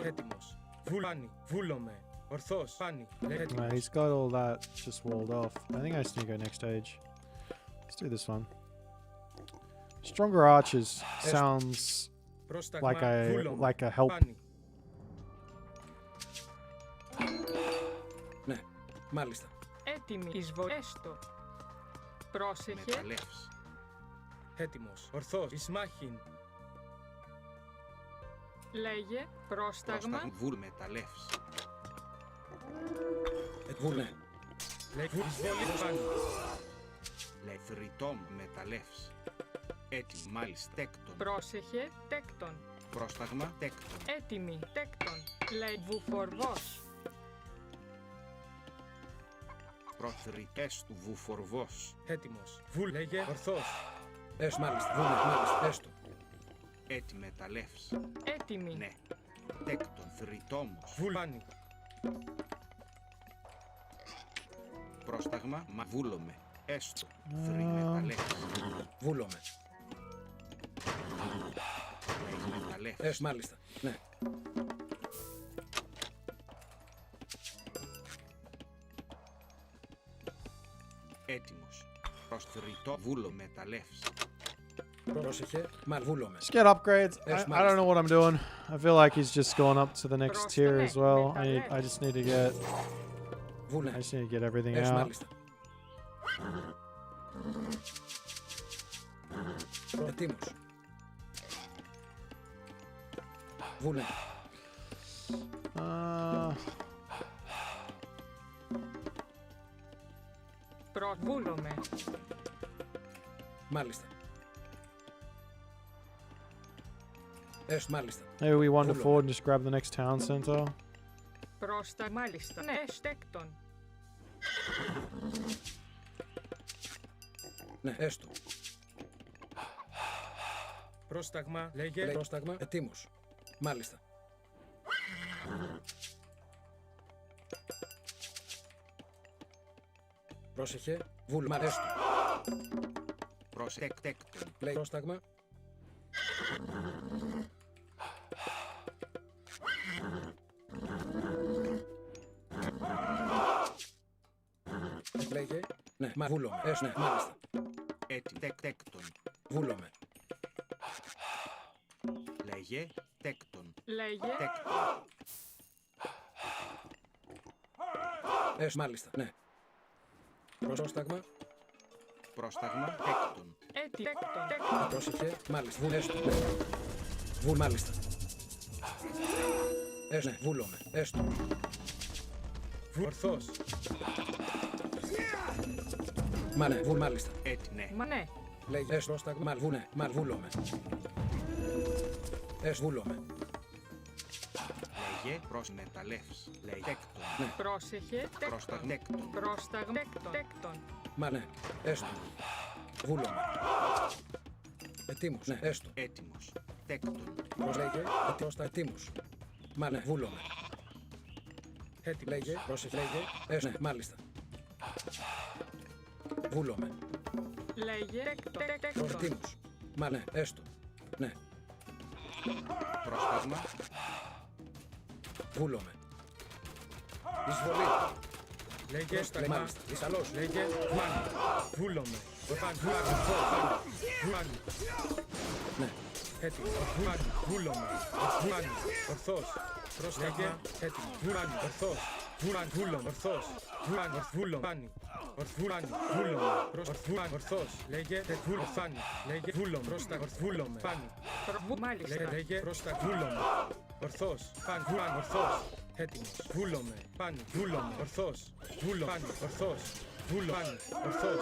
Έτοιμος. Βούλани. Βούλωμε. Ορθός. Πάνι. He's got all that just walled off. I think I just need to go next stage. Let's do this one. Stronger archers sounds like a help. Ναι. Μάλιστα. Έτοιμη. Έστω. Πρόσεχε. Μεταλλεύς. Έτοιμος. Ορθός. Ισμάχην. Λέγε. Πρόσταγμα. Βούλ μεταλλεύς. Βούλε. Λέγε. Λε θρητόμ μεταλλεύς. Έτοιμη. Μάλιστα. Τέκτον. Πρόσεχε. Τέκτον. Πρόσταγμα. Τέκτον. Έτοιμη. Τέκτον. Λέει βουφορβός. Προθρητές του βουφορβός. Έτοιμος. Βούλ. Λέγε. Ορθός. Έστω. Μάλιστα. Βούλε. Μάλιστα. Έστω. Έτοιμη μεταλλεύς. Έτοιμη. Ναι. Τέκτον. Θρητόμος. Βούλани. Πρόσταγμα. Μα βούλομαι. Έστω. Θρη μεταλλεύς. Βούλομαι. Μεταλλεύς. Έστω. Μάλιστα. Ναι. Έτοιμος. Προς θρητό βούλο μεταλλεύς. Πρόσεχε. Μα βούλομαι. Let's get upgrades. I don't know what I'm doing. I feel like he's just going up to the next tier as well. I just need to get... I just need to get everything out. Έτοιμος. Βούλε. Προβούλομαι. Μάλιστα. Έστω. Μάλιστα. Maybe we wander forward and just grab the next town center. Πρόστα. Μάλιστα. Ναι. Στέκτον. Ναι. Έστω. Πρόσταγμα. Λέγε. Πρόσταγμα. Ετοίμος. Μάλιστα. Πρόσεχε. Βούλμα. Έστω. Προσέκτον. Λέει. Πρόσταγμα. Λέγε. Ναι. Μα βούλομαι. Έστω. Ναι. Μάλιστα. Τέκτον. Βούλομαι. Λέγε. Τέκτον. Λέγε. Τέκτον. Έστω. Μάλιστα. Ναι. Πρόσταγμα. Πρόσταγμα. Τέκτον. Τέκτον. Πρόσεχε. Μάλιστα. Βούλ. Έστω. Βούλ. Μάλιστα. Έστω. Ναι. Βούλομαι. Έστω. Ορθός. Μα ναι. Βούλ. Μάλιστα. Ναι. Μα ναι. Λέγε. Έστω. Πρόσταγμα. Μαλ. Βούνε. Μαλ. Βούλομαι. Έστω. Βούλομαι. Λέγε προσμεταλλεύς. Λέγε τέκτον. Ναι. Πρόσεχε. Προσταγμέκτον. Πρόσταγμεκτον. Μα ναι, έστω. Βούλομαι. Ετοίμος, ναι, έστω. Έτοιμος. Τέκτον. Πώς λέγε, προστα ετοίμος. Μα ναι, βούλομαι. Έτοιμο, λέγε, πρόσεχε, λέγε, έστω, ναι, μάλιστα. Βούλομαι. Λέγε τέκτον. Ετοίμος. Μα ναι, έστω. Ναι, Πρόσταγμα. βούλομαι. Εισβολή. Λέγε σταγμά. Μάλιστα, καλώς. Λέγε μάνι. Βούλομαι. Φαν. Μάνι. Ναι, Έτοιμο. Μάνι. Βούλομαι. Μάνι. Ορθός. Πρόσταγμα. Έτοιμο. Μάνι. Ορθός. Μάνι. Βούλομαι. Ορθός. Μάνι. Βούλομαι. Μάνι. Ορθούραν, βούλομαι, ορθούραν, ορθός, λέγε, βούλοφάνι, λέγε, βούλομαι, πρόστα, ορθβούλομαι, φάνι, Μάλιστα. λέγε, πρόστα, βούλομαι, ορθός, φάνι, φάνι, ορθός, έτοιμος, βούλομαι, φάνι, βούλομαι, ορθός, βούλο, φάνι, ορθός, βούλο, φάνι, ορθός,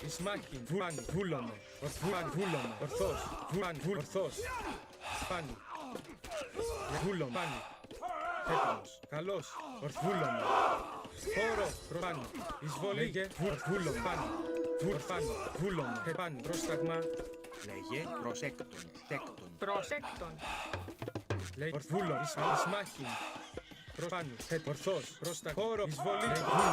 ισμάχιν, φάνι, βούλομαι, ορθούραν, βούλομαι, ορθός, φάνι, ορθός, φάνι, βούλομαι, φάνι, έτοιμος, καλός, ορθβούλομαι. Χώρο, προφάνη, εισβολή, λέγε, βούλομαι, πάνι, βούλομαι, επάνι, πρόσταγμα, Λέγε προσέκτον. Τέκτον. Πρόσεκτον. λέγε, ορθβούλο, ισμάχιν, προφάνη, ορθός, πρόστα, χώρο, εισβολή,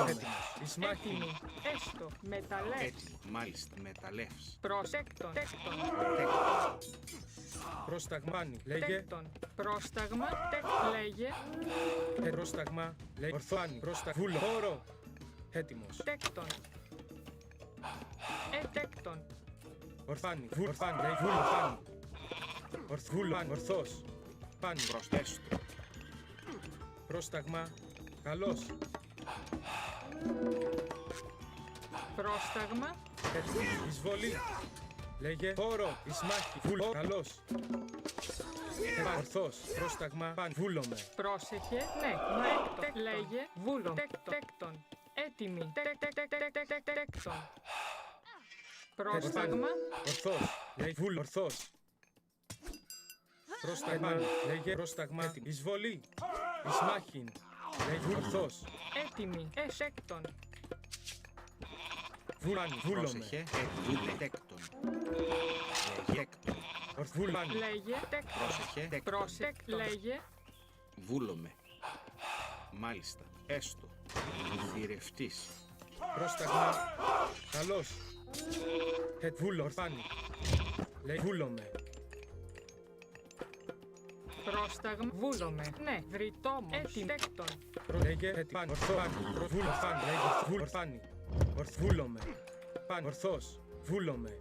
έτοιμος, ισμάχιν, Έτοιμη. Έστω. Μεταλλεύς. Έτοιμο. Μάλιστα. Μεταλλεύς. Πρόσεκτον. Τέκτον. Τέκτον. πρόσταγμάνι, λέγε, Τέκτον. Πρόσταγμα. Λέγε. πρόσταγμα, λέγε, ορθάνι, πρόστα, βούλο, χώρο, έτοιμος, Τέκτον. Τέκτον. ορφάνι, ορφάνι, λέγε, βούλο, φάνι, ορθβούλο, ορθός, πάνι, Προστέστο. πρόσταγμα, καλός, Πρόσταγμα. έτοιμος, εισβολή, λέγε, χώρο, ισμάχι, βούλο, καλός, ορθός, πρόσταγμα, πάνι, βούλομαι, Πρόσεχε. Ναι. Τέκτον. Λέγε. Βούλο. Τέκτον. Έτοιμη. Τέκτον. Πρόσταγμα. ορθός, λέγε, βούλο, ορθός, πρόσταγμα, λέγε, πρόσταγμα, έτοιμη, εισβολή, ισμάχιν, λέγε, ορθός, Έτοιμη. Τέκτον. βούλани, βούλομαι, Πρόσεχε. Τέκτον. Λέγε τέκτον. ορθβούλани, Λέγε. Τέκτον. Πρόσεχε. Τέκτον. Πρόσεκ. Λέγε. Βούλομαι. Μάλιστα. Έστω. Θηρευτής. πρόσταγμα, καλός, βούλο, ορφάνι, λέγε, βούλομαι, Πρόσταγμα. Βούλομαι. Ναι. Βρυτόμος. Έτοιμη. Τέκτον. λέγε, έτοιμο, ορθάνι, βούλο, φάνι, λέγε, ορθάνι, ορθβούλομαι, πάνι, ορθός, βούλομαι,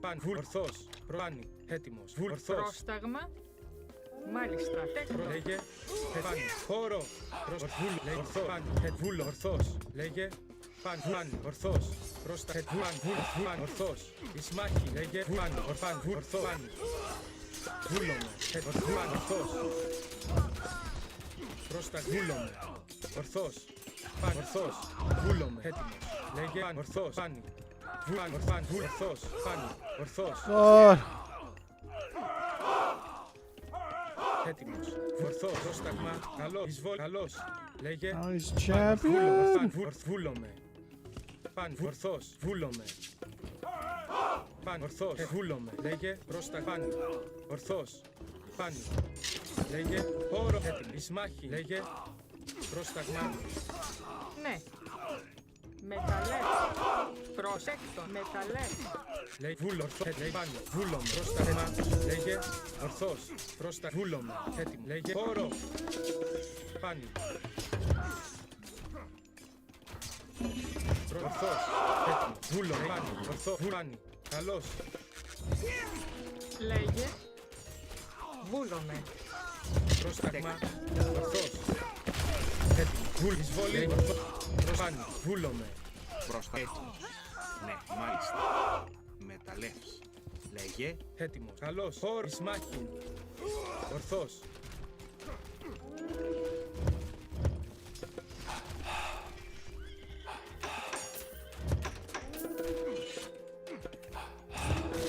πάνι, ορθός, προφάνι, έτοιμος, ορθός, Πρόσταγμα. Μάλιστα. Τέκτον. λέγε, πάνι, χώρο, ορθβούλο, λέγε, ορθάνι, βούλο, ορθός, λέγε, πάνι, ορθός, πρόστα, πάνι, ορθός, ισμάχι, λέγε, πάνι, ορφάνι, ορθό, πάνι, βούλομαι, ορθός, πρόστα, βούλομαι, ορθός, πάνι, ορθός, βούλομαι, έτοιμος, λέγε, πάνι, ορθός, πάνι, βούλани, ορφάνι, ορθός, πάνι, ορθός, έτοιμος, ορθός, πρόσταγμα, καλός, εισβολ, καλός, λέγε, Nice champion. champion. Βούλομαι, πάνι, ορθός, βούλομαι, πάνι, ορθός, βούλομαι, λέγε, πρόστα, πάνι, ορθός, πάνι, λέγε, χώρο, έτοιμη, ισμάχη, λέγε, πρόσταγμα, Ναι. Μεταλλεύς. Προσέκτον. Μεταλλεύς. λέγε, βούλο, ορθός, λέγε, πάνι, βούλομαι, πρόσταγμα, λέγε, ορθός, πρόστα, βούλομαι, έτοιμο, λέγε, χώρο, πάνι, ορθός, έτοιμο, βούλομαι, πάνι, ορθό, βούλани, καλός, Λέγε. Βούλομαι. πρόσταγμα, ορθός, έτοιμο, βούλ, εισβολή, ορθός, πάνι, βούλομαι, Προστέτος. Ναι. Μάλιστα. Μεταλλεύς. Λέγε. έτοιμος, καλός, χώρο, ισμάχιν, ορθός,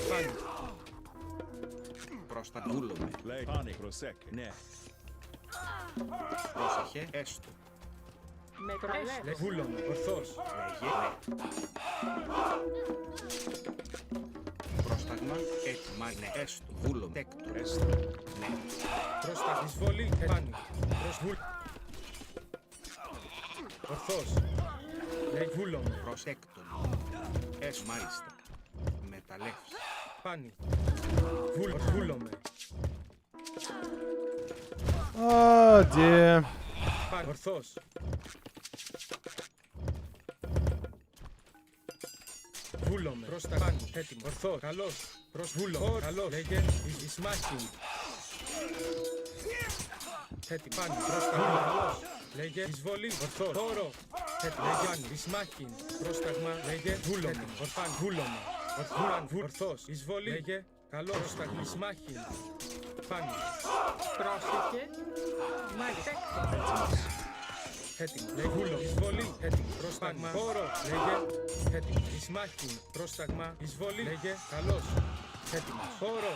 πάνι, Προστατούλομαι. Lei pane prosecche. Ne. Πρόσεχε, έστω. Μεταλλεύς. Βούλομαι. Ορθώς. Λέγε, ναι. Πρόσταγμα, έτοιμα, ναι. Έστω, βούλομαι. Τέκτο, έστω, ναι. Πρόσταγμα. Εισβολή. Επάνη. Προσβούλ. Ορθώς. Λέει βούλομαι. Προστέκτον. Έσ, μάλιστα. Μεταλλεύς. Πάνη. Βούλομαι. Oh dear. Πάνη. Ορθώς. Βούλομαι. Προς τα πάνη. Έτοιμο. Ορθώς. Καλώς. Προς βούλομαι. Καλώς. Λέγε. Εις μάχη. Έτοιμο. Πάνη. Προς τα πάνη. Καλώς. Λέγε. Εισβολή. Ορθώς. Χώρο. Έτοιμο. Λέγε. Πάνη. Εις μάχη. Πρόσταγμα. Λέγε. Βούλομαι. Ορθάν. Βούλομαι. Ορθώς. Εισβολή. Λέγε. Καλώς. Πρόσταγμα. Εις μάχη. Πάνη. Πρόσεχε. Μάλιστα. Έτοιμο. Λέγε. Βούλομαι. Εισβολή. Έτοιμο. Πρόσταγμα. Χώρο. Λέγε. Έτοιμο. Εις μάχη. Πρόσταγμα. Εισβολή. Λέγε. Καλώς. Έτοιμο. Χώρο.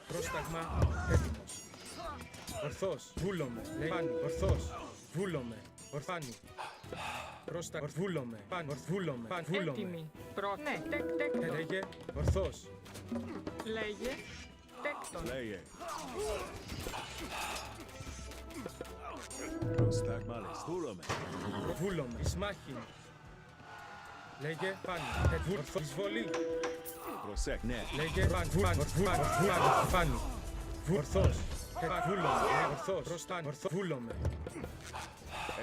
Πρόσταγμα. Έτοιμος. Ορθώς. Βούλομαι. Λέγε. Πάνη. Ορθώς. Βούλομαι. Ορθάνη. Πρόσταγμα. Βούλομαι. Πάνη. Ορθβούλομαι. Πάνη. Βούλομαι. Έτοιμη. Ναι, τέκτον. Λέγε. Ορθώς. Λέγε. Τέκτον. Λέγε. Πρόσταγμα, λες. Βούλομαι. Βούλομαι. Εις μάχη. Λέγε. Πάνη. Ορθώς. Εισβολή. Προσέχ, ναι. Λέγε. Πάνη. Πάνη. Ορθώς. Βούλομαι. Ορθώς. Προστάνη. Ορθώς. Βούλομαι.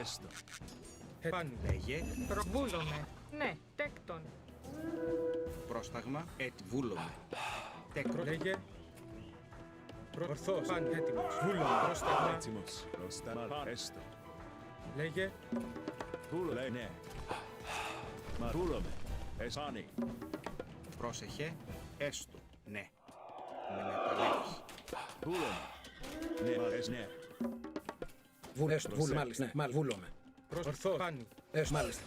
Έστω. Πάνη. Λέγε. Βούλομαι. Ναι, τέκτον. Πρόσταγμα, βούλομαι. Τέκτο. Λέγε. Ορθώς. Πάνη. Έτοιμος. Βούλομαι. Πρόσταγμα. Έτοιμος. Πρόσταγμα, έστω. Λέγε. Βούλομαι, ναι. Μα βούλομαι. Εσάνι. Πρόσεχε, έστω, ναι. Με μεταλλεύς. Βούλομαι. Ναι, μα εσ, ναι. Βούλομαι, μάλιστα, ναι, βούλομαι. Ορθώς. Πάνη. Μάλιστα.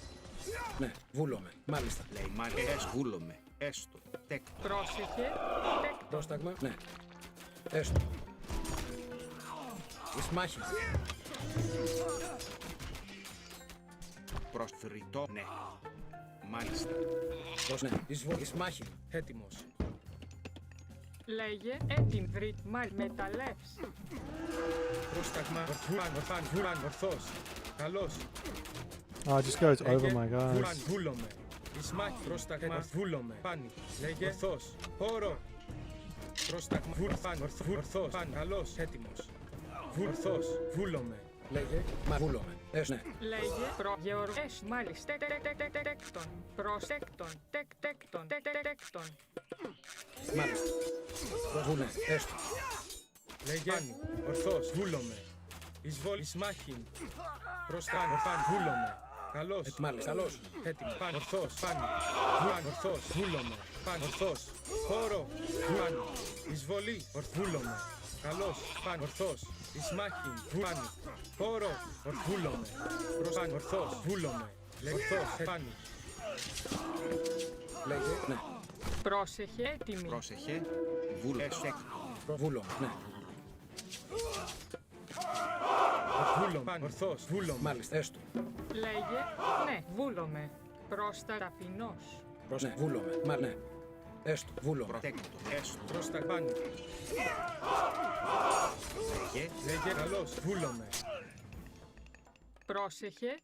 Ναι, βούλομαι, μάλιστα. Λέει μάλιστα, βούλομαι, έστω, τέκτο. Πρόσεχε. Τέκτον. Πρόσταγμα, ναι. Έστω. Εις μάχη. Προσφυρητό, ναι. Μάλιστα. Ναι, εις μάχη. Έτοιμος. Λέγε. Έτοιμη. Μάλ. Μεταλλεύς. Πρόσταγμα. Ορθάν. Ορθώς. Καλώς. Oh, it just goes over my guys. Βούλομαι. Εις μάχη. Πρόσταγμα. Βούλομαι. Πάνη. Λέγε. Ορθώς. Χώρο. Πρόσταγμα. Ορθώς. Πάνη. Καλώς. Έτοιμος. Ορθώς. Βούλομαι. Λέγε, μα βούλομαι. Ναι. Λέγε. Γεωργές. Μάλιστα. Τέκτον. Προσέκτον. Τέκτον. Τέκτον. Μάλιστα. Βούλε, έστω. Λέγε. Πάνη. Ορθώς. Βούλομαι. Εισβολή. Εις μάχη. Πρόσταγμα. Ορθάν. Βούλομαι. Καλώς. Μάλιστα, καλώς. Έτοιμο. Πάνη. Ορθώς. Πάνη. Ορθώς. Βούλομαι. Πάνη. Ορθώς. Χώρο. Πάνη. Εισβολή. Βούλομαι. Καλώς. Πάνη. Ορθώς. Εις μάχη. Πάνη. Χώρο. Βούλομαι. Πάνη. Ορθώς. Βούλομαι. Ορθώς. Πάνη. Λέγε, ναι. Πρόσεχε. Έτοιμη. Πρόσεχε, βούλε, Βούλομαι, ναι. Βούλομαι. Ορθώς. Βούλομαι. Μάλιστα, έστω. Λέγε. Ναι, βούλομαι. Πρόστα ταπεινός. Ναι, βούλομαι, μα ναι. Έστω, βούλομαι. Προτέκτο, έστω. Πρόστα πάνη. Λέγε. Καλώς. Βούλομαι. Πρόσεχε.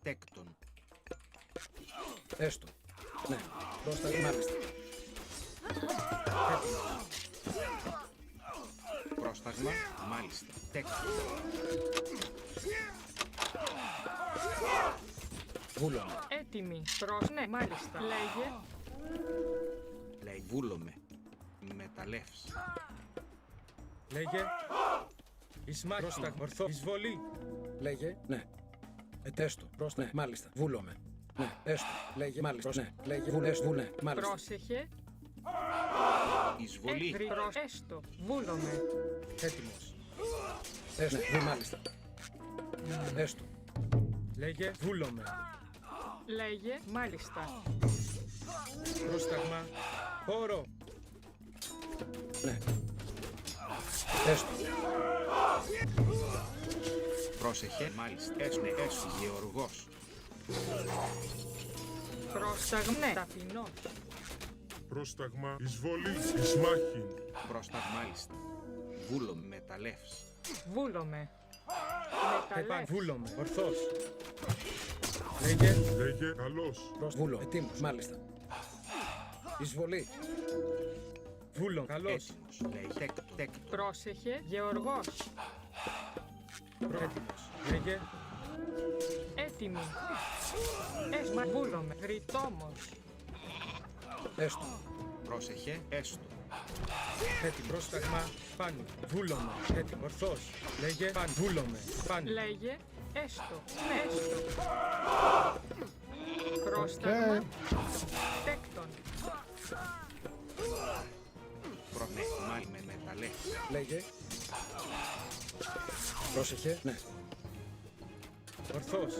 Τέκτον. Έστω. Ναι, πρόσταγμα, μάλιστα. Πρόσταγμα, μάλιστα. Τέκτο. Βούλομαι. Έτοιμη. Ναι, μάλιστα. Λέγε. Λέει βούλομαι. Μεταλλεύς. Λέγε. Εις μάχη. Πρόσταγμα. Ορθώ. Εισβολή. Λέγε, ναι. Έστω, πρόσταγμα, ναι, μάλιστα. Βούλομαι. Ναι, έστω. Λέγε, μάλιστα. Ναι, λέγε, βούλε, μάλιστα. Πρόσεχε. Εισβολή. Έστω. Βούλομαι. Έτοιμος. Έστω, ναι, μάλιστα. Έστω. Λέγε. Βούλομαι. Λέγε. Μάλιστα. Πρόσταγμα. Χώρο. Ναι. Έστω. Πρόσεχε, μάλιστα. Έστω, γεωργός. Πρόσταγμα. Ναι. Ταπεινός. Πρόσταγμα. Εισβολή. Ισμάχην. Πρόσταγμα, μάλιστα. Βούλο, μεταλλεύς. Βούλομαι. Μεταλλεύς. Βούλομαι. Ορθός. Λέγε. Λέγε. Καλός. Βούλο. Ετοίμος. Μάλιστα. Εισβολή. Βούλο. Καλός. Έτοιμος. Λέγε. Τέκτο. Πρόσεχε. Γεωργός. Έτοιμος. Λέγε. Έτοιμη. Έσμα. Βούλομαι. Γρητόμος. Έστω. Πρόσεχε, έστω. Έτοιμο. Πρόσταγμα. Πάνω. Βούλομαι. Έτοιμο. Ορθός. Λέγε. Πάνω. Βούλομαι. Πάνω. Λέγε. Έστω. Ναι, έστω. Πρόσταγμα. Τέκτον. Προνέχμα με μεταλλεύς. Λέγε. Πρόσεχε. Ναι. Ορθός.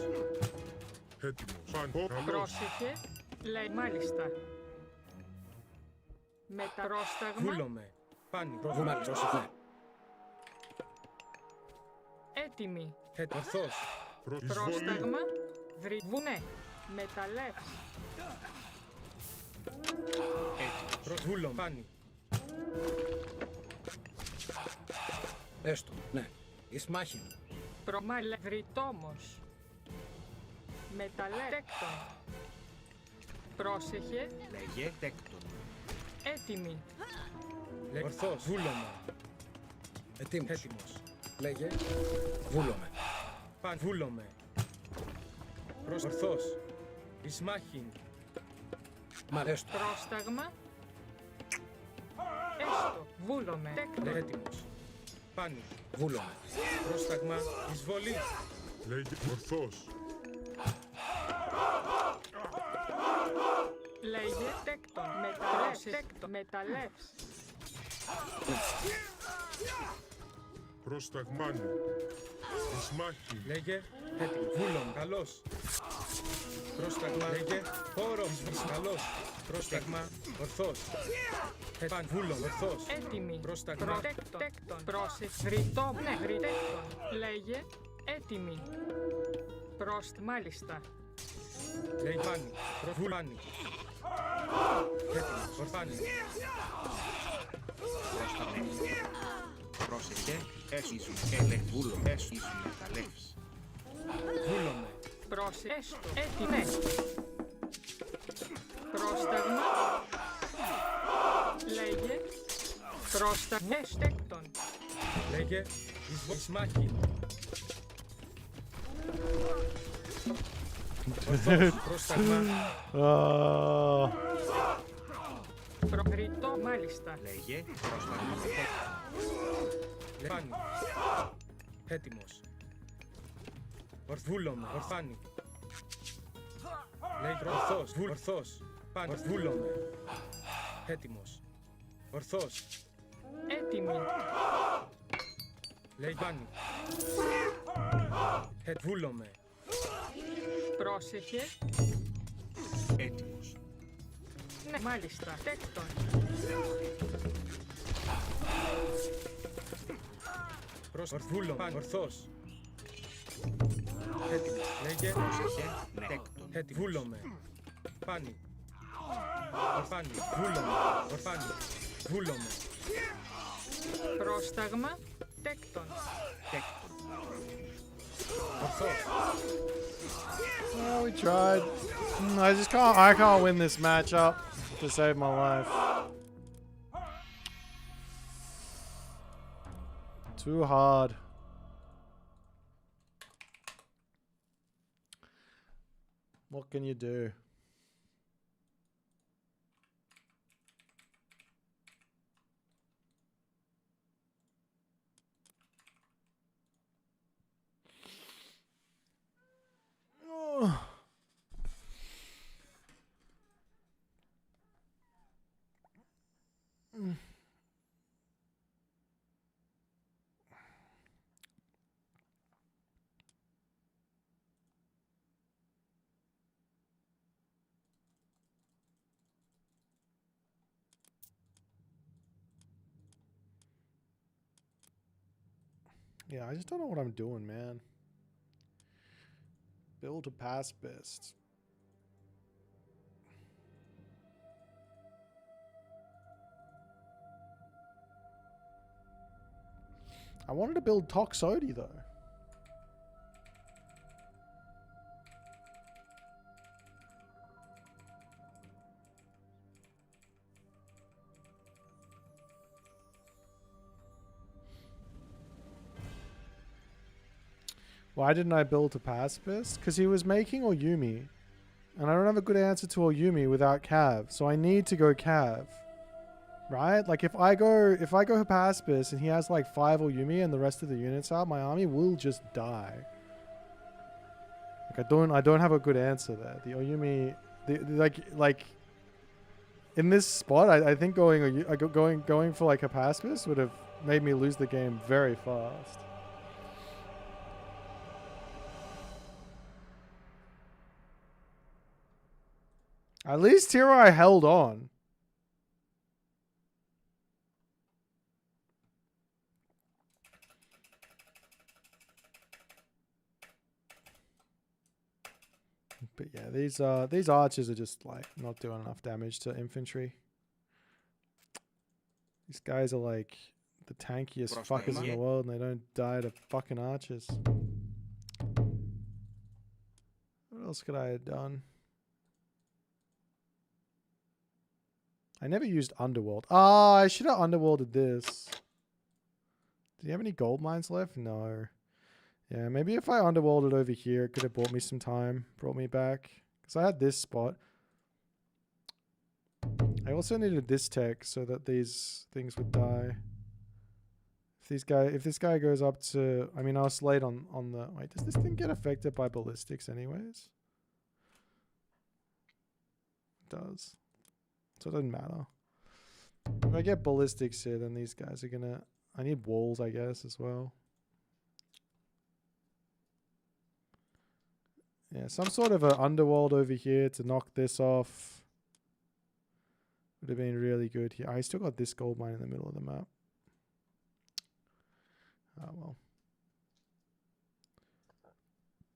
Έτοιμος. Πάνω. Καλός. Πρόσεχε. Λέει μάλιστα. Μεταπρόσταγμα. Βούλομαι. Πάνω. Μάλιστα. Πρόσεχε. Ναι. Έτοιμη. Ορθός. Πρόσταγμα. Βουνέ. Μεταλλεύς. Βούλομαι. Πάνω. Έστω. Ναι. Ισμάχην. Προμάλε. Βρυτόμος. Μεταλλεύς. Τέκτον. Πρόσεχε. Λέγε. Τέκτον. Έτοιμη. Ορθός. Βούλομαι. Έτοιμος. Λέγε. Βούλομαι. Παν. Βούλομαι. Ορθός. Ισμάχην. Μάλιστα. Πρόσταγμα. Έστω. Βούλομαι. Τέκτον. Έτοιμος. Πάνω. Βούλομαι. Πρόσταγμα. Εισβολή. Λέγε. Ορθός. Λέγε. Τέκτον. Μεταλλεύς. Τέκτον. Μεταλλεύς. Πρόσταγμάνι. Ισμάχην. Λέγε. Έτοιμο. Βούλομαι. Καλός. Πρόσταγμα. Λέγε. Χώρο. Καλός. Πρόσταγμα. Ορθός. Παν. Βούλομαι. Ορθός. Έτοιμη. Πρόσταγμα. Τέκτον. Πρόσεχε. Βρυτό. Ναι. Βρυτέκτον. Λέγε. Έτοιμη. Μάλιστα. Λέγε. Πάνι. Βούλани. Έτοιμος. Ορφάνι. Πρόσεχε, έσου, ελεγβούλο, έσου, μεταλλεύς. Βούλομαι. Πρόσεχε, έστω, έτοιμε. Πρόσταγμα. Λέγε. Πρόσταγμα, έστεκτον. Λέγε. Ισμάχη. Πρόσταγμα. Προκριτό, μάλιστα. Λέγε, πρόσταγμα. Λεφάνι. Έτοιμος. Ορθβούλομαι. Ορθάνι. Λέγε ορθός. Ορθός. Πάνω. Ορθβούλομαι. Έτοιμος. Ορθός. Έτοιμη. Λέγε πάνι. Βούλομαι. Πρόσεχε. Έτοιμος. Ναι, μάλιστα. Τέκτον. Ορθβούλο, πάνω, ορθός. Έτοιμος. Λέγε. Πρόσεχε, τέκτον. Βούλομαι. Πάνι. Ορφάνι. Βούλομαι. Ορφάνι. Βούλομαι. Πρόσταγμα. Τέκτον. Τέκτον. Ορθός. Oh, we tried. I can't win this matchup to save my life. Too hard. What can you do? Oh. Yeah, I just don't know what I'm doing, man. Build to pass best. I wanted to build Toxodi though. Why didn't I build to pacifist? Because he was making Oyumi. And I don't have a good answer to Oyumi without Cav. So I need to go Cav. Right? Like if I go pacifist and he has like 5 Oyumi and the rest of the units out, my army will just die. Like I don't have a good answer there. The Oyumi like in this spot I think going for like a pacifist would have made me lose the game very fast. At least here I held on. But yeah, these archers are just like not doing enough damage to infantry. These guys are like the tankiest fuckers in the world and they don't die to fucking archers. What else could I have done? I never used Underworld. Ah, I should have Underworlded this. Do you have any gold mines left? No. Yeah, maybe if I Underworlded over here, it could have bought me some time. Brought me back. Because I had this spot. I also needed this tech so that these things would die. If this guy goes up to... I mean, I was late on the... Wait, does this thing get affected by ballistics anyways? It does. So it doesn't matter. If I get ballistics here, then these guys are gonna... I need walls, I guess, as well. Yeah, some sort of an underworld over here to knock this off. Would have been really good here. I still got this gold mine in the middle of the map. Oh, well.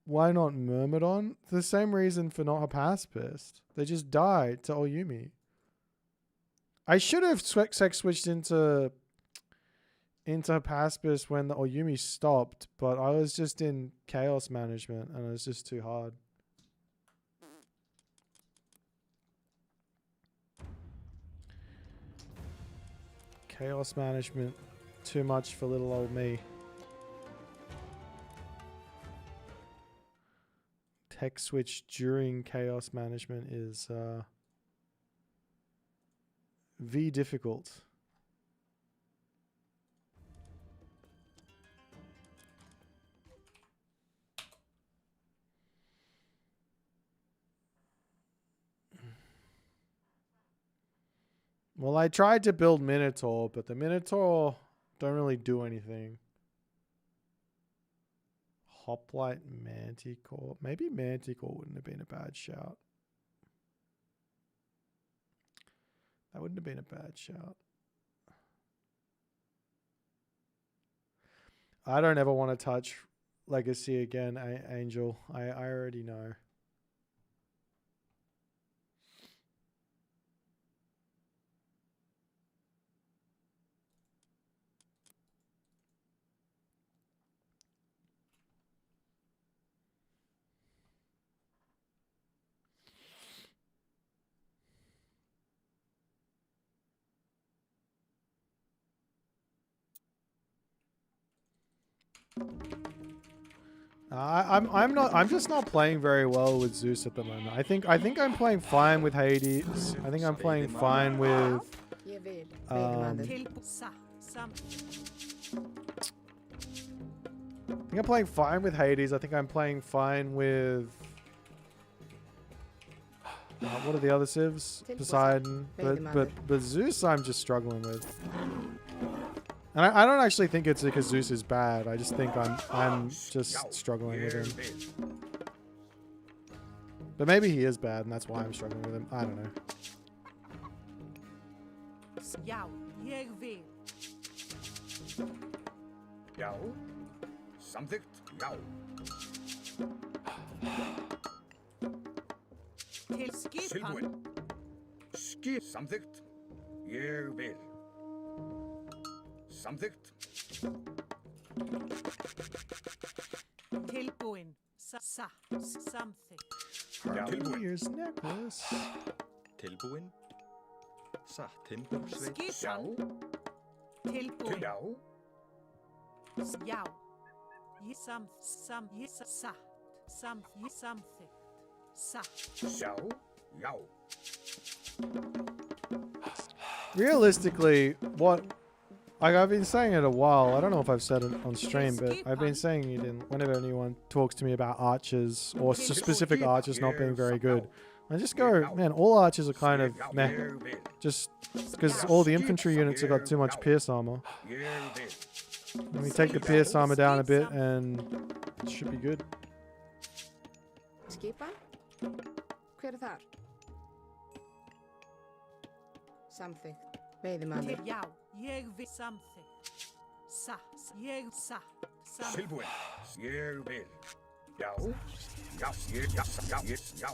Why not Myrmidon? The same reason for not a pacifist. They just died to Oyumi. I should have sex switched into pacifist when the Oyumi stopped, but I was just in chaos management and it was just too hard. Chaos management, too much for little old me. Tech switch during chaos management is V difficult. Well, I tried to build Minotaur, but the Minotaur don't really do anything. Hoplite Manticore. Maybe Manticore wouldn't have been a bad shout. That wouldn't have been a bad shout. I don't ever want to touch Legacy again, Angel. I already know. I'm just not playing very well with Zeus at the moment. I think I'm playing fine with Hades. I think I'm playing fine with I think I'm playing fine with Hades. I think I'm playing fine with what are the other civs? Poseidon. But Zeus I'm just struggling with. And I don't actually think it's because Zeus is bad. I just think I'm just struggling with him. But maybe he is bad, and that's why I'm struggling with him. I don't know. Yao. Samþykkt. Já. Til skipan. Tilbúin. Samþykkt. Ég vil. Samþykkt. Tilbúin. Samþykkt. Harmonious necklace. Tilbúin. Satt. Timbursveit. Skipan. Tilbúin. Já. Já. Ég satt. Samþykkt. Satt. Sjá. Já. Realistically, what I've been saying it a while. I don't know if I've said it on stream, but I've been saying it in whenever anyone talks to me about archers or specific archers not being very good. I just go, man, all archers are kind of meh. Just because all the infantry units have got too much pierce armor. And we take the pierce armor down a bit and it should be good. Skipan? Hver þar? Samþykkt. Veiðimaður. Já. Ég vil samþykkt. Ég satt. Tilbúin. Ég vil. Já. Já. Já.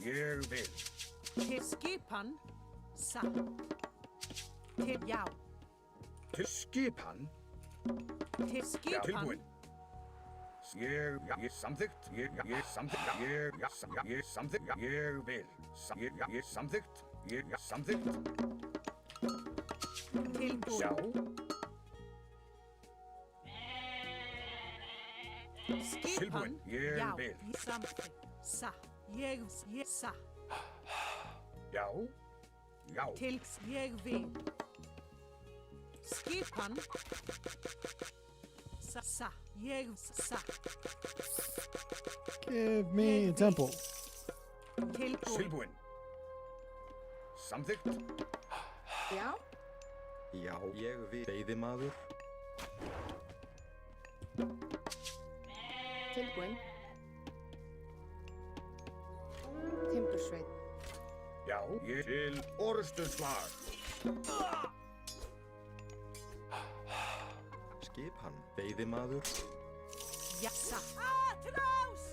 Ég vil. Til skipan. Satt. Til já. Til skipan. Til skipan. Tilbúin. Ég samþykkt. Ég samþykkt. Ég samþykkt. Ég vil. Ég samþykkt. Ég samþykkt. Tilbúin. Já. Skipan. Ég Já. vil. Ég samþykkt. Satt. Ég satt. Já. Já. Til ég vil. Skipan. Satt. Ég satt. Give me a temple. Tilbúin. Samþykkt. Já. Já, ég vil. Veiðimaður. Tilbúin. Timbursveit. Já. Ég til orrustuslag. Skipan. Veiðimaður. Já, satt. Til ás!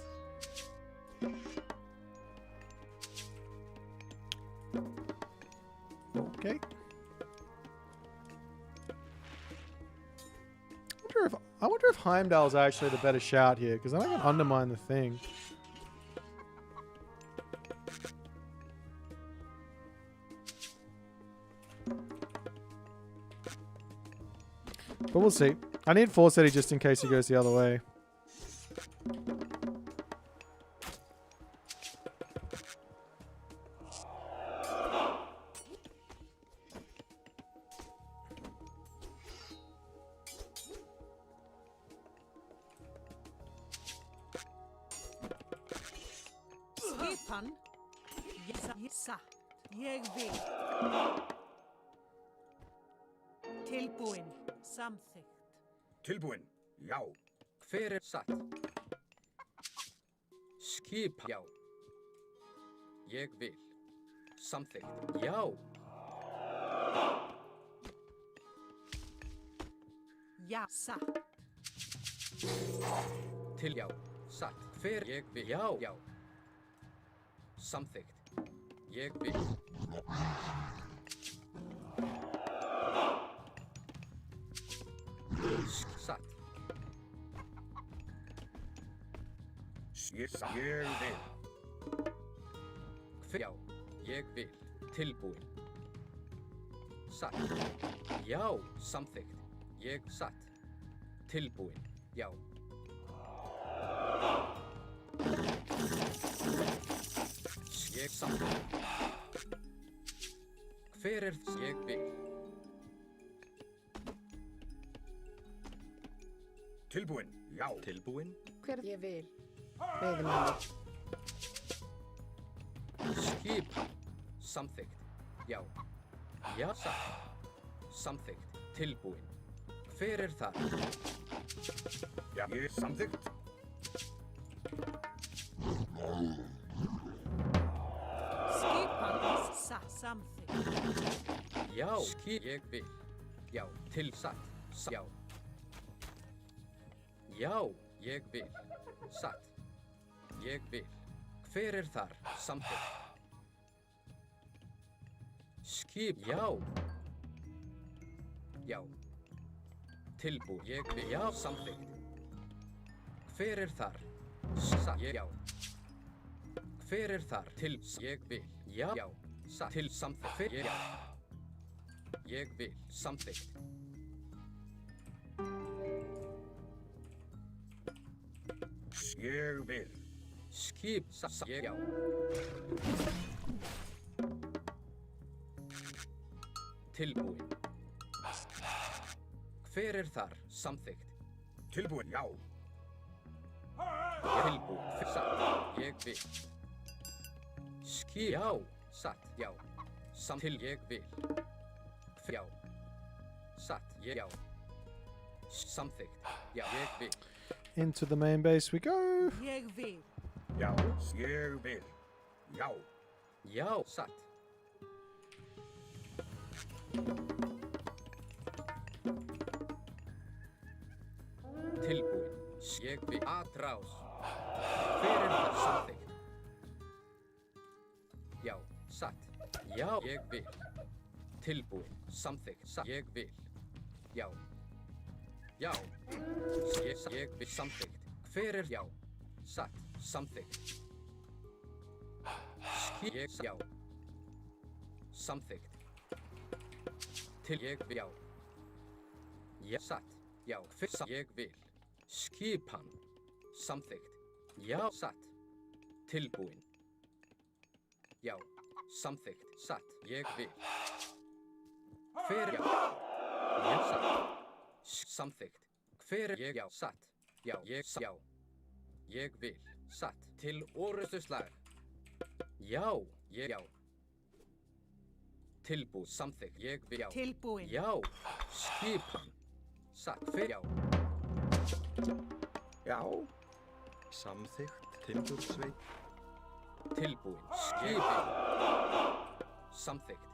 Okay. I wonder if Heimdall's actually the better shout here, because then I can undermine the thing. But we'll see. I need Forseti just in case he goes the other way. Skipan. Ég satt. Ég vil. Tilbúin. Samþykkt. Tilbúin. Já. Hver satt? Skipan. Já. Ég vil. Samþykkt. Já. Já, satt. Til já. Satt. Hver ég vil. Já. Já. Samþykkt. Ég vil. Satt. Ég vil. Hver já. Ég vil. Tilbúin. Satt. Já. Samþykkt. Ég satt. Tilbúin. Já. Ég samþykkt. Hver ég vil? Tilbúin. Já. Tilbúin. Hver ég vil. Veiðimaður. Skipan. Samþykkt. Já. Já, satt. Samþykkt. Tilbúin. Hver það? Já, ég samþykkt. Skipan. Samþykkt. Já, ég vil. Já, til satt. Já. Já, ég vil. Satt. Ég vil. Hver þar? Samþykkt. Skip. Já. Já. Tilbúin. Ég vil. Já, samþykkt. Hver þar? Satt. Já. Hver þar? Til. Ég vil. Já. Já. Satt. Til samþykkt. Hver? Já. Ég vil. Samþykkt. Ég vil. Skip. Ég. Já. Tilbúin. Hver þar? Samþykkt. Tilbúin, já. Tilbúin. Satt. Ég vil. Skip. Já. Satt. Já. Til. Ég vil. Já. Satt. Ég. Já. Samþykkt. Já. Ég vil. Into the main base we go. Ég vil. Já, ég vil. Já. Já. Satt. Tilbúin. Ég vil. Atrás. Hver það? Samþykkt. Já. Satt. Já. Ég vil. Tilbúin. Samþykkt. Ég vil. Já. Já. Ég vil. Samþykkt. Hver já? Satt. Samþykkt. Ég. Já. Samþykkt. Til. Ég vil. Já. Já. Satt. Já. Hver? Ég vil. Skipan. Samþykkt. Já. Satt. Tilbúin. Já. Samþykkt. Satt. Ég vil. Hver? Já. Ég. Satt. Samþykkt. Hver? Ég. Já. Satt. Já. Ég. Já. Ég vil. Satt. Til orrustuslag. Já. Ég. Já. Tilbúin. Samþykkt. Ég vil. Já. Tilbúin. Já. Skipan. Satt. Hver? Já. Já. Samþykkt. Timbursveit. Tilbúin. Skipin. Samþykkt.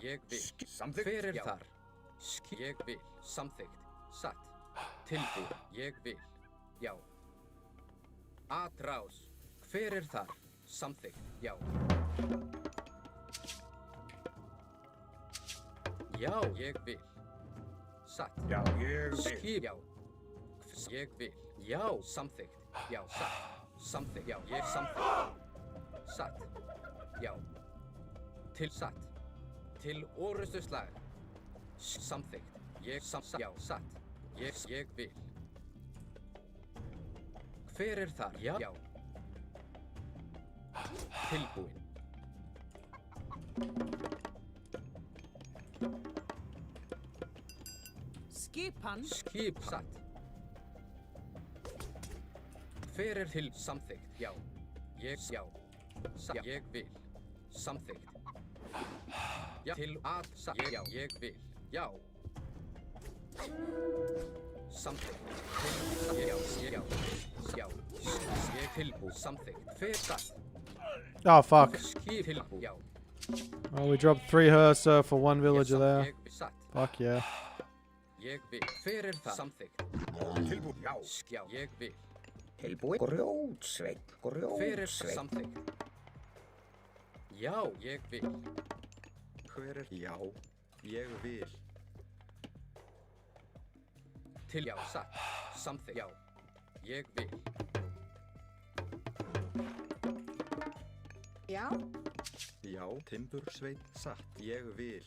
Ég vil. Samþykkt. Hver Já. þar? Ég vil. Samþykkt. Satt. Tilbúin. Ég vil. Já. Atrás. Hver þar? Samþykkt. Já. Já. Ég vil. Satt. Já, ég vil. Skip. Já. Ég vil. Já. Samþykkt. Já. Satt. Samþykkt. Já. Ég samþykkt. Satt. Já. Til. Satt. Til orrustuslag. Samþykkt. Ég samþykkt. Já. Satt. Ég vil. Hver þar? Já. Já. Tilbúin. Skipan. Skip. Satt. Hver til samþykkt? Já. Ég. Já. Satt. Ég vil. Samþykkt. Já. Til að. Satt. Já. Ég vil. Já. Samþykkt. Til. Já. Já. Já. Ég tilbúin. Samþykkt. Hver satt? Oh, fuck. Skip. Tilbúin. Já. Oh, we dropped 3 Hursa for 1 villager there. Ég vil. Satt. Fuck yeah. Ég vil. Hver það? Samþykkt. Tilbúin, já. Já. Ég vil. Tilbúin. Grjótsveit. Hver Grjótsveit. samþykkt? Já. Ég vil. Hver já. Ég vil. Til. Já. Satt. Samþykkt. Já. Ég vil. Já. Já. Timbursveit. Satt. Ég vil.